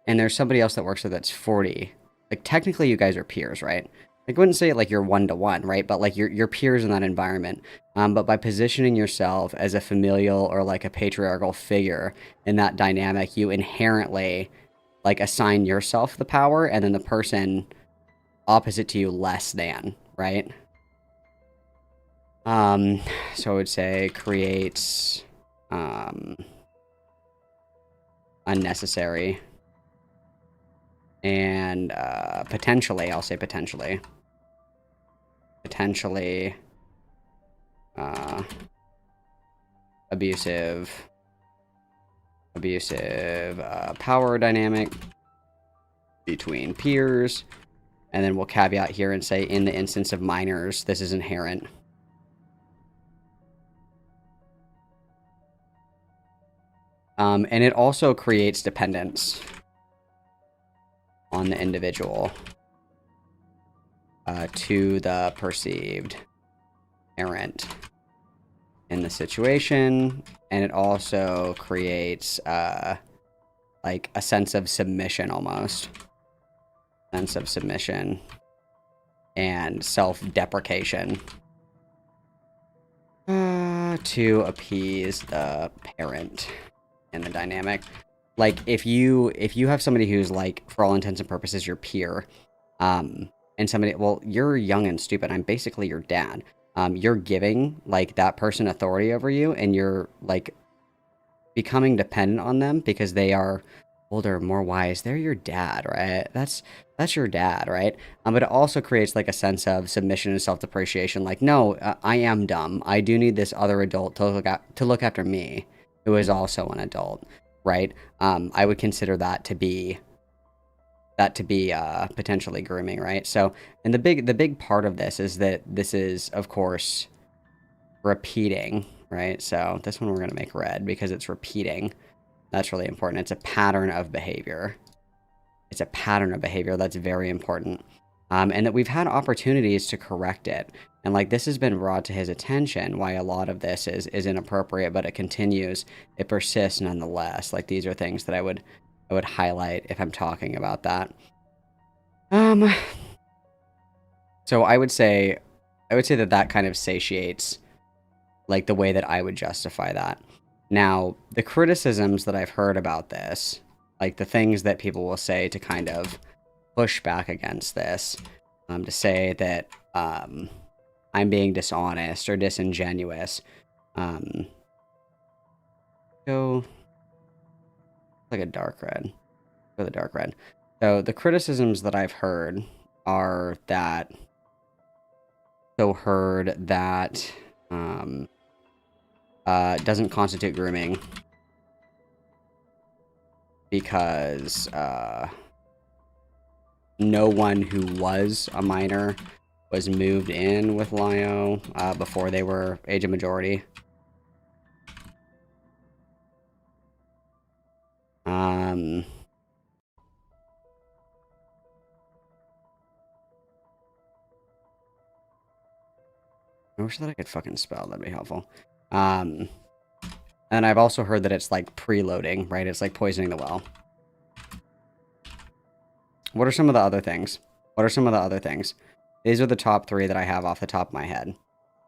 and there's somebody else that works there that's 40, like technically you guys are peers, right? Like, I wouldn't say like you're one-to-one, right? But like you're peers in that environment. But by positioning yourself as a familial or like a patriarchal figure in that dynamic, you inherently like assign yourself the power, and then the person opposite to you less than, right? So I would say creates unnecessary and potentially, I'll say potentially abusive power dynamic between peers. And then we'll caveat here and say, in the instance of minors, this is inherent. And it also creates dependence on the individual to the perceived parent in the situation. And it also creates like a sense of submission almost. Sense of submission and self-deprecation to appease the parent in the dynamic. Like if you have somebody who's like, for all intents and purposes, your peer, and somebody, well, you're young and stupid, I'm basically your dad. You're giving like that person authority over you, and you're like becoming dependent on them because they are older, more wise. They're your dad, right? That's your dad, right? But it also creates like a sense of submission and self-depreciation. Like, no, I am dumb. I do need this other adult to look after me, who is also an adult, right? I would consider that to be potentially grooming, right? So, and the big part of this is that this is, of course, repeating, right? So this one we're going to make red because it's repeating. That's really important. It's a pattern of behavior. It's a pattern of behavior that's very important. And that we've had opportunities to correct it. And like this has been brought to his attention, why a lot of this is inappropriate, but it continues. It persists nonetheless. Like these are things that I would highlight if I'm talking about that. So I would say that kind of satiates like the way that I would justify that. Now, the criticisms that I've heard about this, like the things that people will say to kind of push back against this, to say that I'm being dishonest or disingenuous. Go like a dark red. Go the dark red. So the criticisms that I've heard are that doesn't constitute grooming because no one who was a minor was moved in with Lio before they were age of majority. I wish that I could fucking spell. That'd be helpful. And I've also heard that it's like preloading, right? It's like poisoning the well. What are some of the other things? These are the top 3 that I have off the top of my head.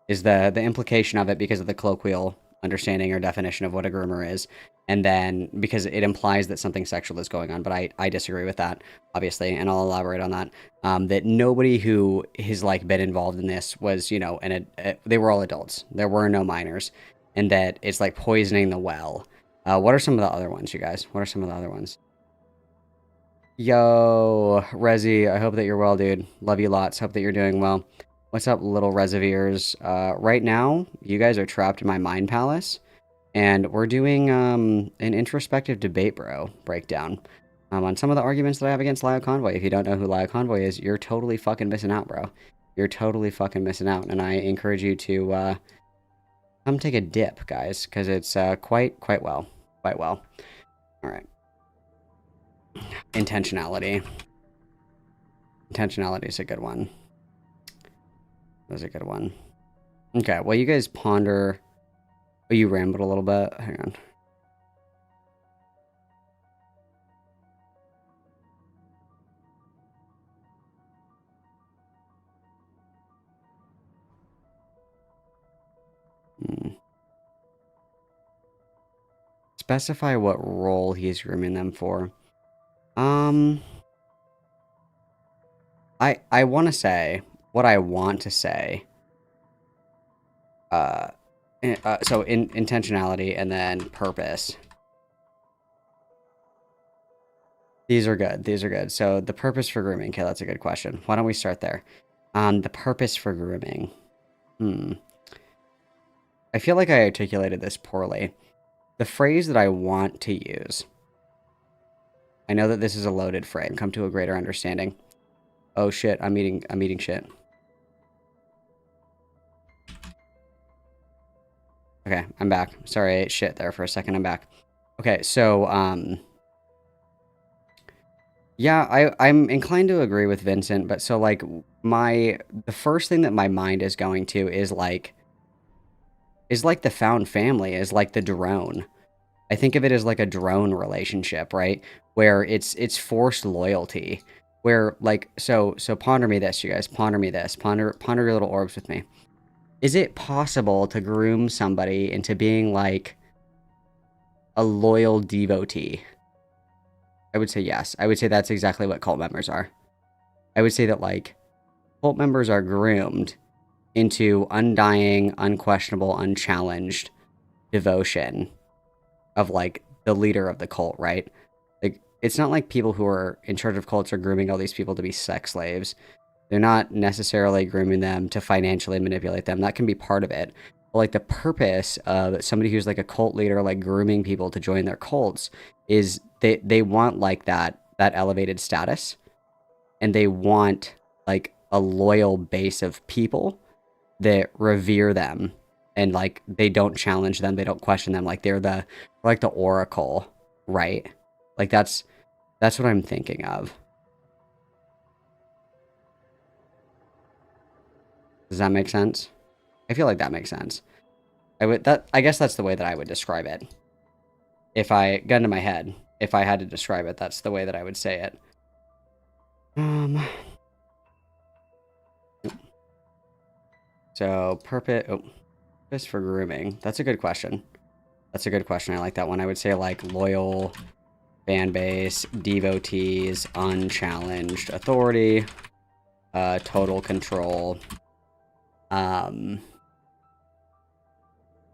Is the implication of it because of the colloquial understanding or definition of what a groomer is, and then because it implies that something sexual is going on, but I disagree with that, obviously, and I'll elaborate on that. That nobody who has like been involved in this was, you know, they were all adults. There were no minors, and that it's like poisoning the well. What are some of the other ones, you guys? What are some of the other ones? Yo, Rezi, I hope that you're well, dude. Love you lots. Hope that you're doing well. What's up, little Reserviers? Right now, you guys are trapped in my mind palace, and we're doing an introspective debate, bro, breakdown on some of the arguments that I have against Lio Convoy. If you don't know who Lio Convoy is, you're totally fucking missing out, bro. You're totally fucking missing out, and I encourage you to come take a dip, guys, because it's quite well. All right. Intentionality. Intentionality is a good one. That's a good one. Okay, well, you guys ponder. Oh, you rambled a little bit. Hang on. Specify what role he's grooming them for. I want to say what I want to say. So intentionality and then purpose. These are good. These are good. So the purpose for grooming. Okay, that's a good question. Why don't we start there? The purpose for grooming. I feel like I articulated this poorly. The phrase that I want to use. I know that this is a loaded phrase. Come to a greater understanding. Oh shit, I'm eating shit. Okay, I'm back. Sorry, I ate shit there for a second. I'm back. Okay, so, yeah, I'm inclined to agree with Vincent, but so, like, the first thing that my mind is going to is like the found family, is like the drone. I think of it as like a drone relationship, right? Where it's forced loyalty. Where, like, so ponder me this, you guys. Ponder me this. Ponder your little orbs with me. Is it possible to groom somebody into being, like, a loyal devotee? I would say yes. I would say that's exactly what cult members are. I would say that, like, cult members are groomed into undying, unquestionable, unchallenged devotion of, like, the leader of the cult, right? Like, it's not like people who are in charge of cults are grooming all these people to be sex slaves. They're not necessarily grooming them to financially manipulate them. That can be part of it. But, like, the purpose of somebody who's like a cult leader, like, grooming people to join their cults is they want, like, that elevated status. And they want, like, a loyal base of people that revere them. And, like, they don't challenge them. They don't question them. Like, they're like the oracle, right? Like, that's what I'm thinking of. Does that make sense? I feel like that makes sense. I guess that's the way that I would describe it. If I gun to my head, if I had to describe it, that's the way that I would say it. So purpose for grooming. That's a good question. That's a good question. I like that one. I would say, like, loyal fan base, devotees, unchallenged authority, total control,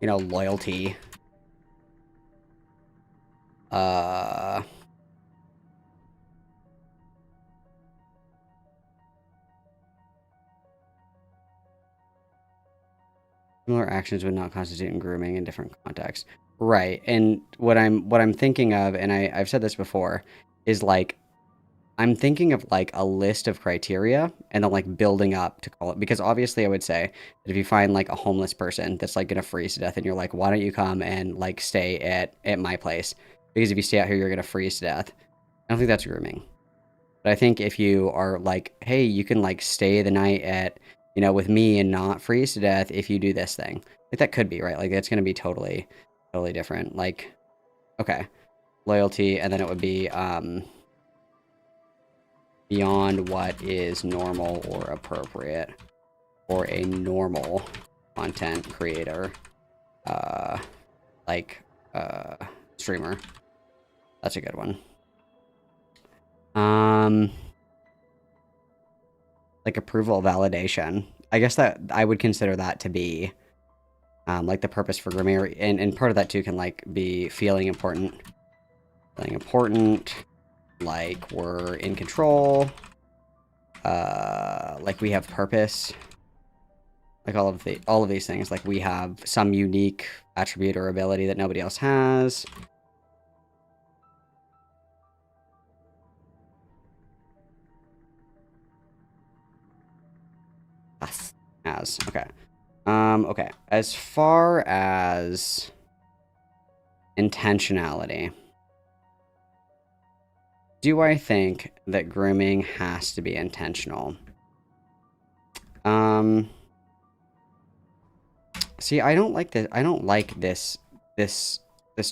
loyalty. Similar actions would not constitute grooming in different contexts. Right. And what I'm thinking of, and I've said this before, is, like, I'm thinking of, like, a list of criteria and then, like, building up to call it. Because obviously I would say that if you find, like, a homeless person that's, like, going to freeze to death and you're like, why don't you come and, like, stay at my place? Because if you stay out here, you're going to freeze to death. I don't think that's grooming. But I think if you are like, hey, you can, like, stay the night at, with me and not freeze to death if you do this thing. Like, that could be, right? Like, that's going to be totally different. Like, okay. Loyalty, and then it would be, beyond what is normal or appropriate for a normal content creator, streamer. That's a good one. Like, approval validation. I guess that I would consider that to be, like, the purpose for grooming, and part of that too can, like, be feeling important. Feeling important. Like, we're in control, like, we have purpose, like, all of these things, like, we have some unique attribute or ability that nobody else has. Okay. Okay. As far as intentionality, do I think that grooming has to be intentional? See, I don't like this. I don't like this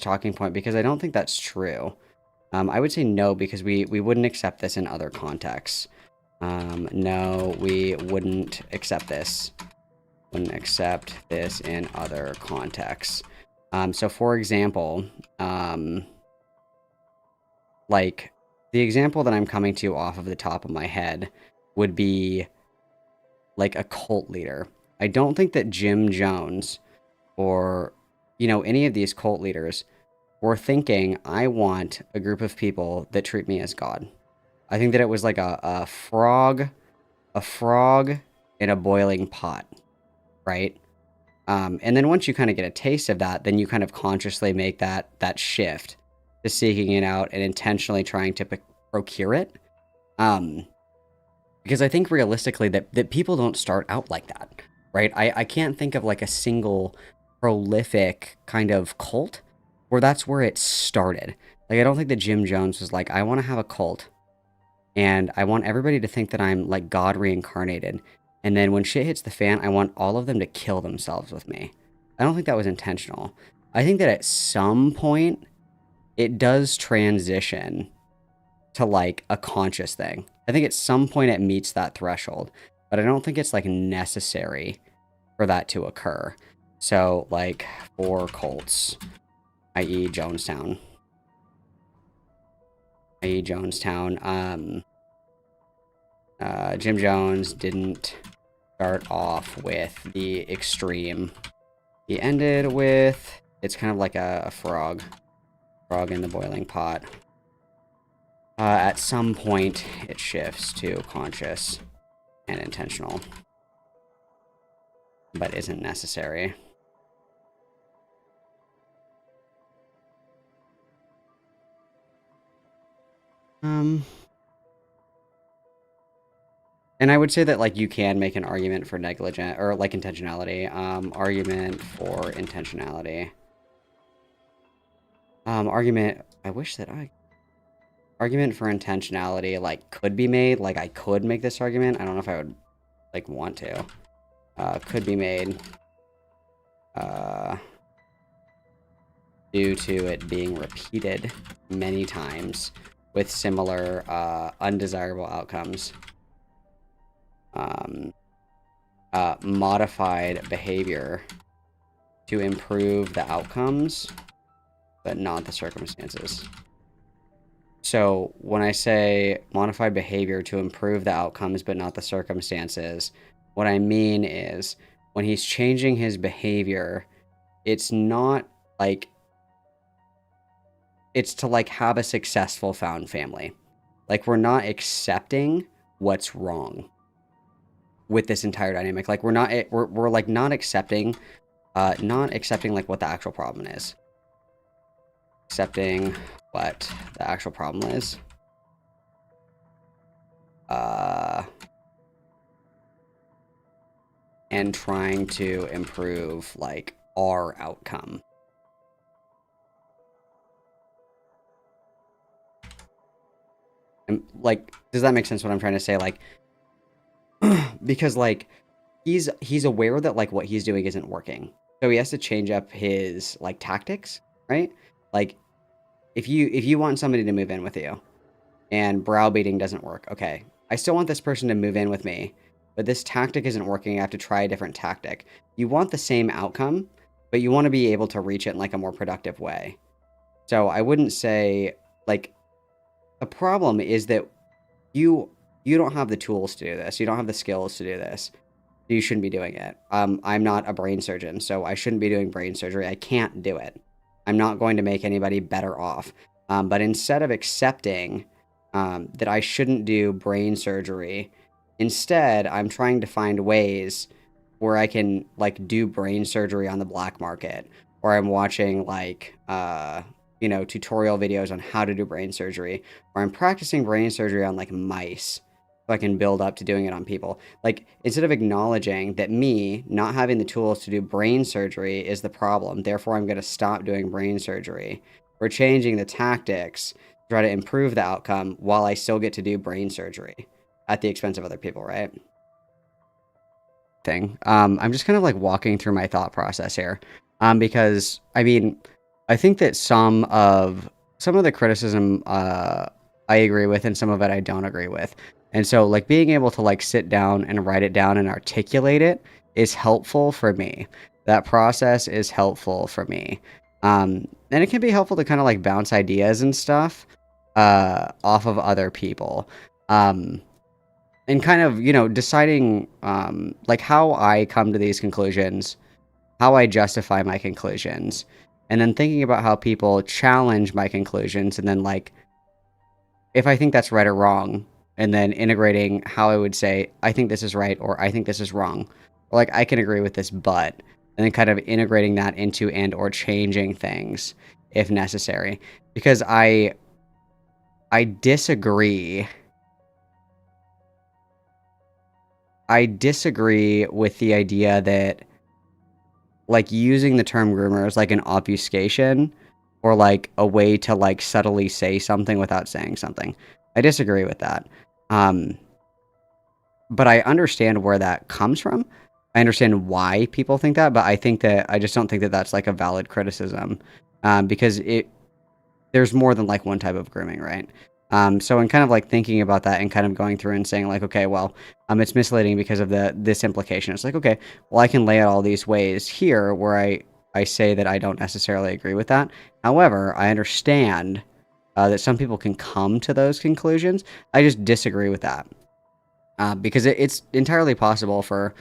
talking point because I don't think that's true. I would say no because we wouldn't accept this in other contexts. No, we wouldn't accept this. Wouldn't accept this in other contexts. So for example, like the example that I'm coming to off of the top of my head would be like a cult leader. I don't think that Jim Jones or, you know, any of these cult leaders were thinking, I want a group of people that treat me as God. I think that it was like a frog in a boiling pot, right? And then once you kind of get a taste of that, then you kind of consciously make that shift to seeking it out and intentionally trying to procure it. Because I think realistically that people don't start out like that, right? I can't think of like a single prolific kind of cult where that's where it started. Like, I don't think that Jim Jones was like, I want to have a cult and I want everybody to think that I'm like God reincarnated. And then when shit hits the fan, I want all of them to kill themselves with me. I don't think that was intentional. I think that at some point, it does transition to like a conscious thing. I think at some point it meets that threshold, but I don't think it's like necessary for that to occur. So like for cults, i.e. Jonestown. Jim Jones didn't start off with the extreme. He ended with, it's kind of like a frog in the boiling pot. At some point, it shifts to conscious and intentional, but isn't necessary. And I would say that, like, you can make an argument for negligent, or, like, intentionality. Argument for intentionality. Argument for intentionality, like, could be made. Like, I could make this argument. I don't know if I would, like, want to. Could be made. Due to it being repeated many times with similar, undesirable outcomes. Modified behavior to improve the outcomes, but not the circumstances. So when I say modified behavior to improve the outcomes, but not the circumstances, what I mean is when he's changing his behavior, it's not like, it's to like have a successful found family. Like, we're not accepting what's wrong with this entire dynamic. Like, we're like not accepting like what the actual problem is. Accepting what the actual problem is. And trying to improve like our outcome. And like, does that make sense what I'm trying to say? Like, because like he's aware that like what he's doing isn't working. So he has to change up his like tactics, right? Like if you want somebody to move in with you and browbeating doesn't work, okay, I still want this person to move in with me, but this tactic isn't working. I have to try a different tactic. You want the same outcome, but you want to be able to reach it in like a more productive way. So I wouldn't say like the problem is that you don't have the tools to do this. You don't have the skills to do this. You shouldn't be doing it. I'm not a brain surgeon, so I shouldn't be doing brain surgery. I can't do it. I'm not going to make anybody better off. But instead of accepting that I shouldn't do brain surgery, instead I'm trying to find ways where I can like do brain surgery on the black market, or I'm watching like tutorial videos on how to do brain surgery, or I'm practicing brain surgery on like mice so I can build up to doing it on people. Like, instead of acknowledging that me not having the tools to do brain surgery is the problem, therefore I'm going to stop doing brain surgery, we're changing the tactics to try to improve the outcome while I still get to do brain surgery at the expense of other people, right? thing. I'm just kind of like walking through my thought process here. Because I mean, I think that some of the criticism I agree with and some of it I don't agree with. And so like being able to like sit down and write it down and articulate it is helpful for me. That process is helpful for me. And it can be helpful to kind of like bounce ideas and stuff off of other people. And kind of, you know, deciding like how I come to these conclusions, how I justify my conclusions, and then thinking about how people challenge my conclusions, and then like if I think that's right or wrong, and then integrating how I would say I think this is right or I think this is wrong, or like I can agree with this but, and then kind of integrating that into and or changing things if necessary, because I disagree. I disagree with the idea that like using the term groomer as like an obfuscation or like a way to like subtly say something without saying something. I disagree with that. But I understand where that comes from. I understand why people think that, but I just don't think that that's like a valid criticism, because there's more than like one type of grooming, right? So in kind of like thinking about that and kind of going through and saying like, okay, well, it's misleading because of this implication. It's like, okay, well, I can lay out all these ways here where I say that I don't necessarily agree with that. However, I understand that some people can come to those conclusions. I just disagree with that. Because it's entirely possible for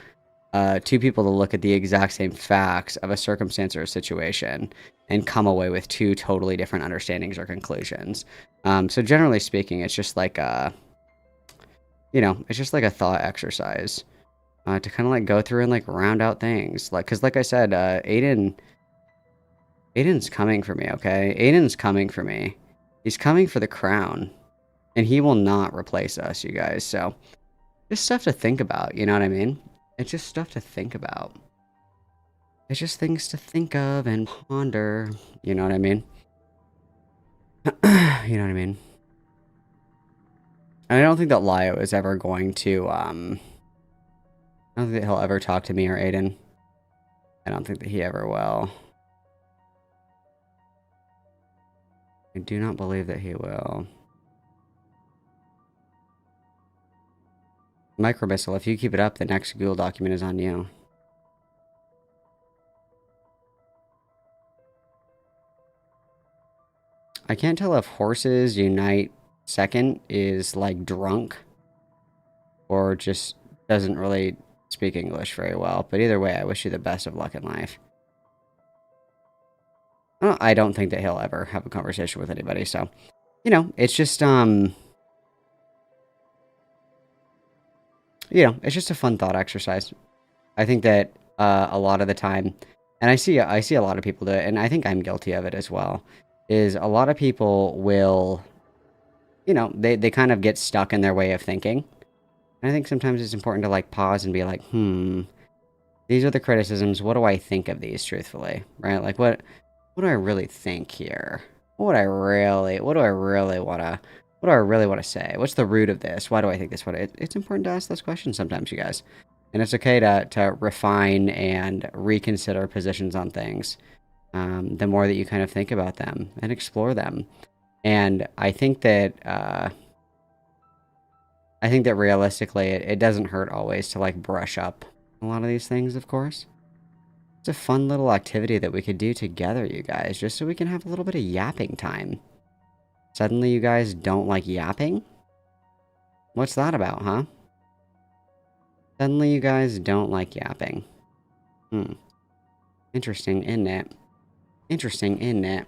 two people to look at the exact same facts of a circumstance or a situation and come away with two totally different understandings or conclusions. So generally speaking, it's just like it's just like a thought exercise to kind of like go through and like round out things. Like, because like I said, Aiden's coming for me, okay? Aiden's coming for me. He's coming for the crown. And he will not replace us, you guys. So, just stuff to think about, you know what I mean? It's just stuff to think about. It's just things to think of and ponder, you know what I mean? You know what I mean? And I don't think that Lio is ever going to, I don't think that he'll ever talk to me or Aiden. I don't think that he ever will. I do not believe that he will. Micromissile, if you keep it up, the next Google document is on you. I can't tell if Horses Unite second is like drunk or just doesn't really speak English very well. But either way, I wish you the best of luck in life. Well, I don't think that he'll ever have a conversation with anybody. So, you know, it's just, it's just a fun thought exercise. I think that a lot of the time, and I see a lot of people do it, and I think I'm guilty of it as well, is a lot of people will, they kind of get stuck in their way of thinking. And I think sometimes it's important to like pause and be like, these are the criticisms. What do I think of these, truthfully? Right? Like, what do I really think here? What do I really want to say? What's the root of this? Why do I think this? It's important to ask those questions sometimes, you guys. And it's okay to refine and reconsider positions on things. The more that you kind of think about them and explore them. And I think that realistically, it doesn't hurt always to like brush up a lot of these things, of course. It's a fun little activity that we could do together, you guys, just so we can have a little bit of yapping time. Suddenly you guys don't like yapping? What's that about, huh? Suddenly you guys don't like yapping. Interesting, isn't it? Interesting, isn't it?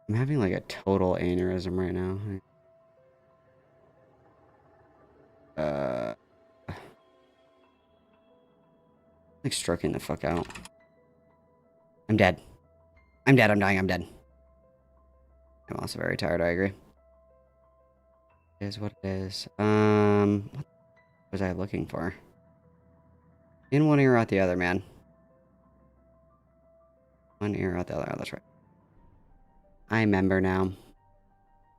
I'm having like a total aneurysm right now. Like stroking the fuck out. I'm dead. I'm dead. I'm dying. I'm dead. I'm also very tired. I agree. It is what it is. What was I looking for? In one ear, out the other, man. One ear, out the other. Oh, that's right. I remember now.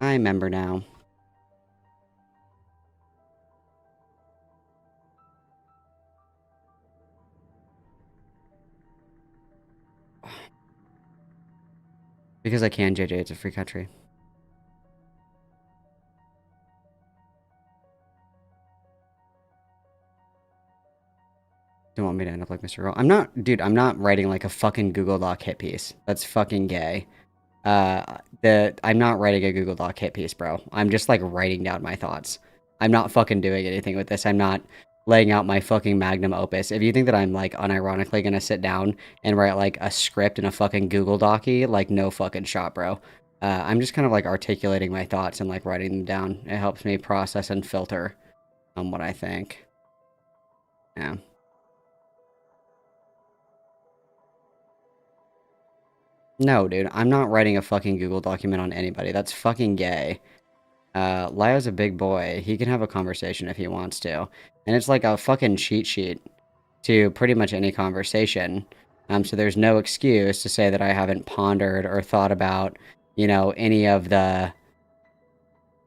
I remember now. Because I can, JJ. It's a free country. Don't want me to end up like Mr. Girl. I'm not, dude, I'm not writing like a fucking Google Doc hit piece. That's fucking gay. I'm not writing a Google Doc hit piece, bro. I'm just like writing down my thoughts. I'm not fucking doing anything with this. I'm not laying out my fucking magnum opus. If you think that I'm like unironically gonna sit down and write like a script in a fucking Google Docy, like no fucking shot, bro. I'm just kind of like articulating my thoughts and like writing them down. It helps me process and filter on what I think. Yeah. No, dude, I'm not writing a fucking Google document on anybody. That's fucking gay. Lio's a big boy. He can have a conversation if he wants to. And it's like a fucking cheat sheet to pretty much any conversation. So there's no excuse to say that I haven't pondered or thought about, you know, any of the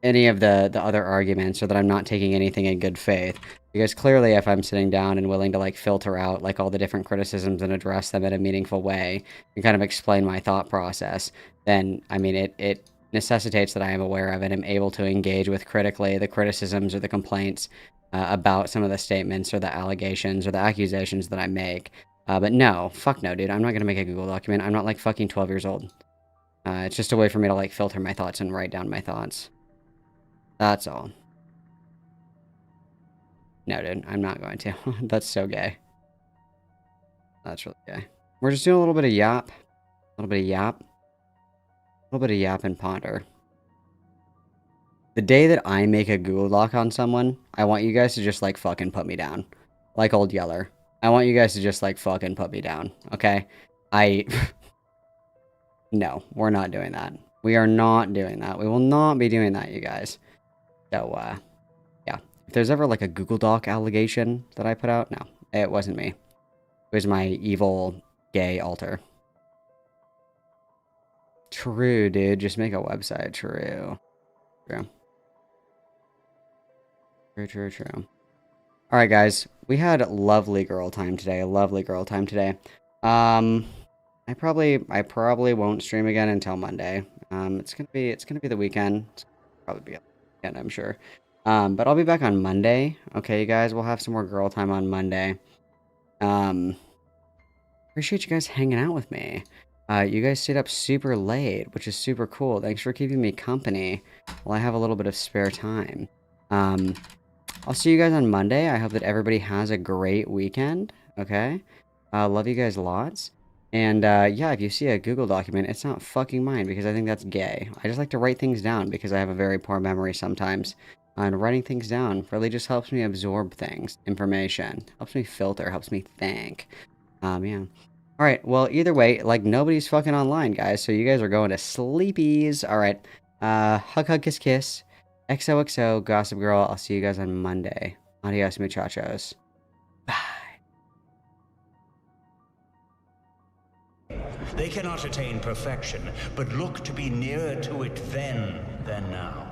other arguments, or that I'm not taking anything in good faith. Because clearly if I'm sitting down and willing to like filter out like all the different criticisms and address them in a meaningful way and kind of explain my thought process, then I mean it necessitates that I am aware of it and am able to engage with critically the criticisms or the complaints about some of the statements or the allegations or the accusations that I make. But no, fuck no, dude. I'm not gonna make a Google document. I'm not like fucking 12 years old. It's just a way for me to like filter my thoughts and write down my thoughts. That's all. No, dude, I'm not going to. That's so gay. That's really gay. We're just doing a little bit of yap. A little bit of yap. A little bit of yap and ponder. The day that I make a Google Doc on someone, I want you guys to just, like, fucking put me down. Like Old Yeller. I want you guys to just, like, fucking put me down. Okay? No, we're not doing that. We are not doing that. We will not be doing that, you guys. So, yeah. If there's ever, like, a Google Doc allegation that I put out, no. It wasn't me. It was my evil, gay alter. True, dude. Just make a website. True. True. True. Alright, guys. We had lovely girl time today. Lovely girl time today. I probably won't stream again until Monday. It's gonna be the weekend. It's probably be a weekend, I'm sure. But I'll be back on Monday. Okay, you guys, we'll have some more girl time on Monday. Appreciate you guys hanging out with me. You guys stayed up super late, which is super cool. Thanks for keeping me company while I have a little bit of spare time. I'll see you guys on Monday. I hope that everybody has a great weekend. Okay? Love you guys lots. And, yeah, if you see a Google document, it's not fucking mine, because I think that's gay. I just like to write things down, because I have a very poor memory sometimes. And writing things down really just helps me absorb things, information. Helps me filter, helps me think. Yeah. Alright, well, either way, like, nobody's fucking online, guys, so you guys are going to sleepies. Alright, hug, kiss, kiss. XOXO, Gossip Girl. I'll see you guys on Monday. Adios, muchachos. They cannot attain perfection, but look to be nearer to it then than now.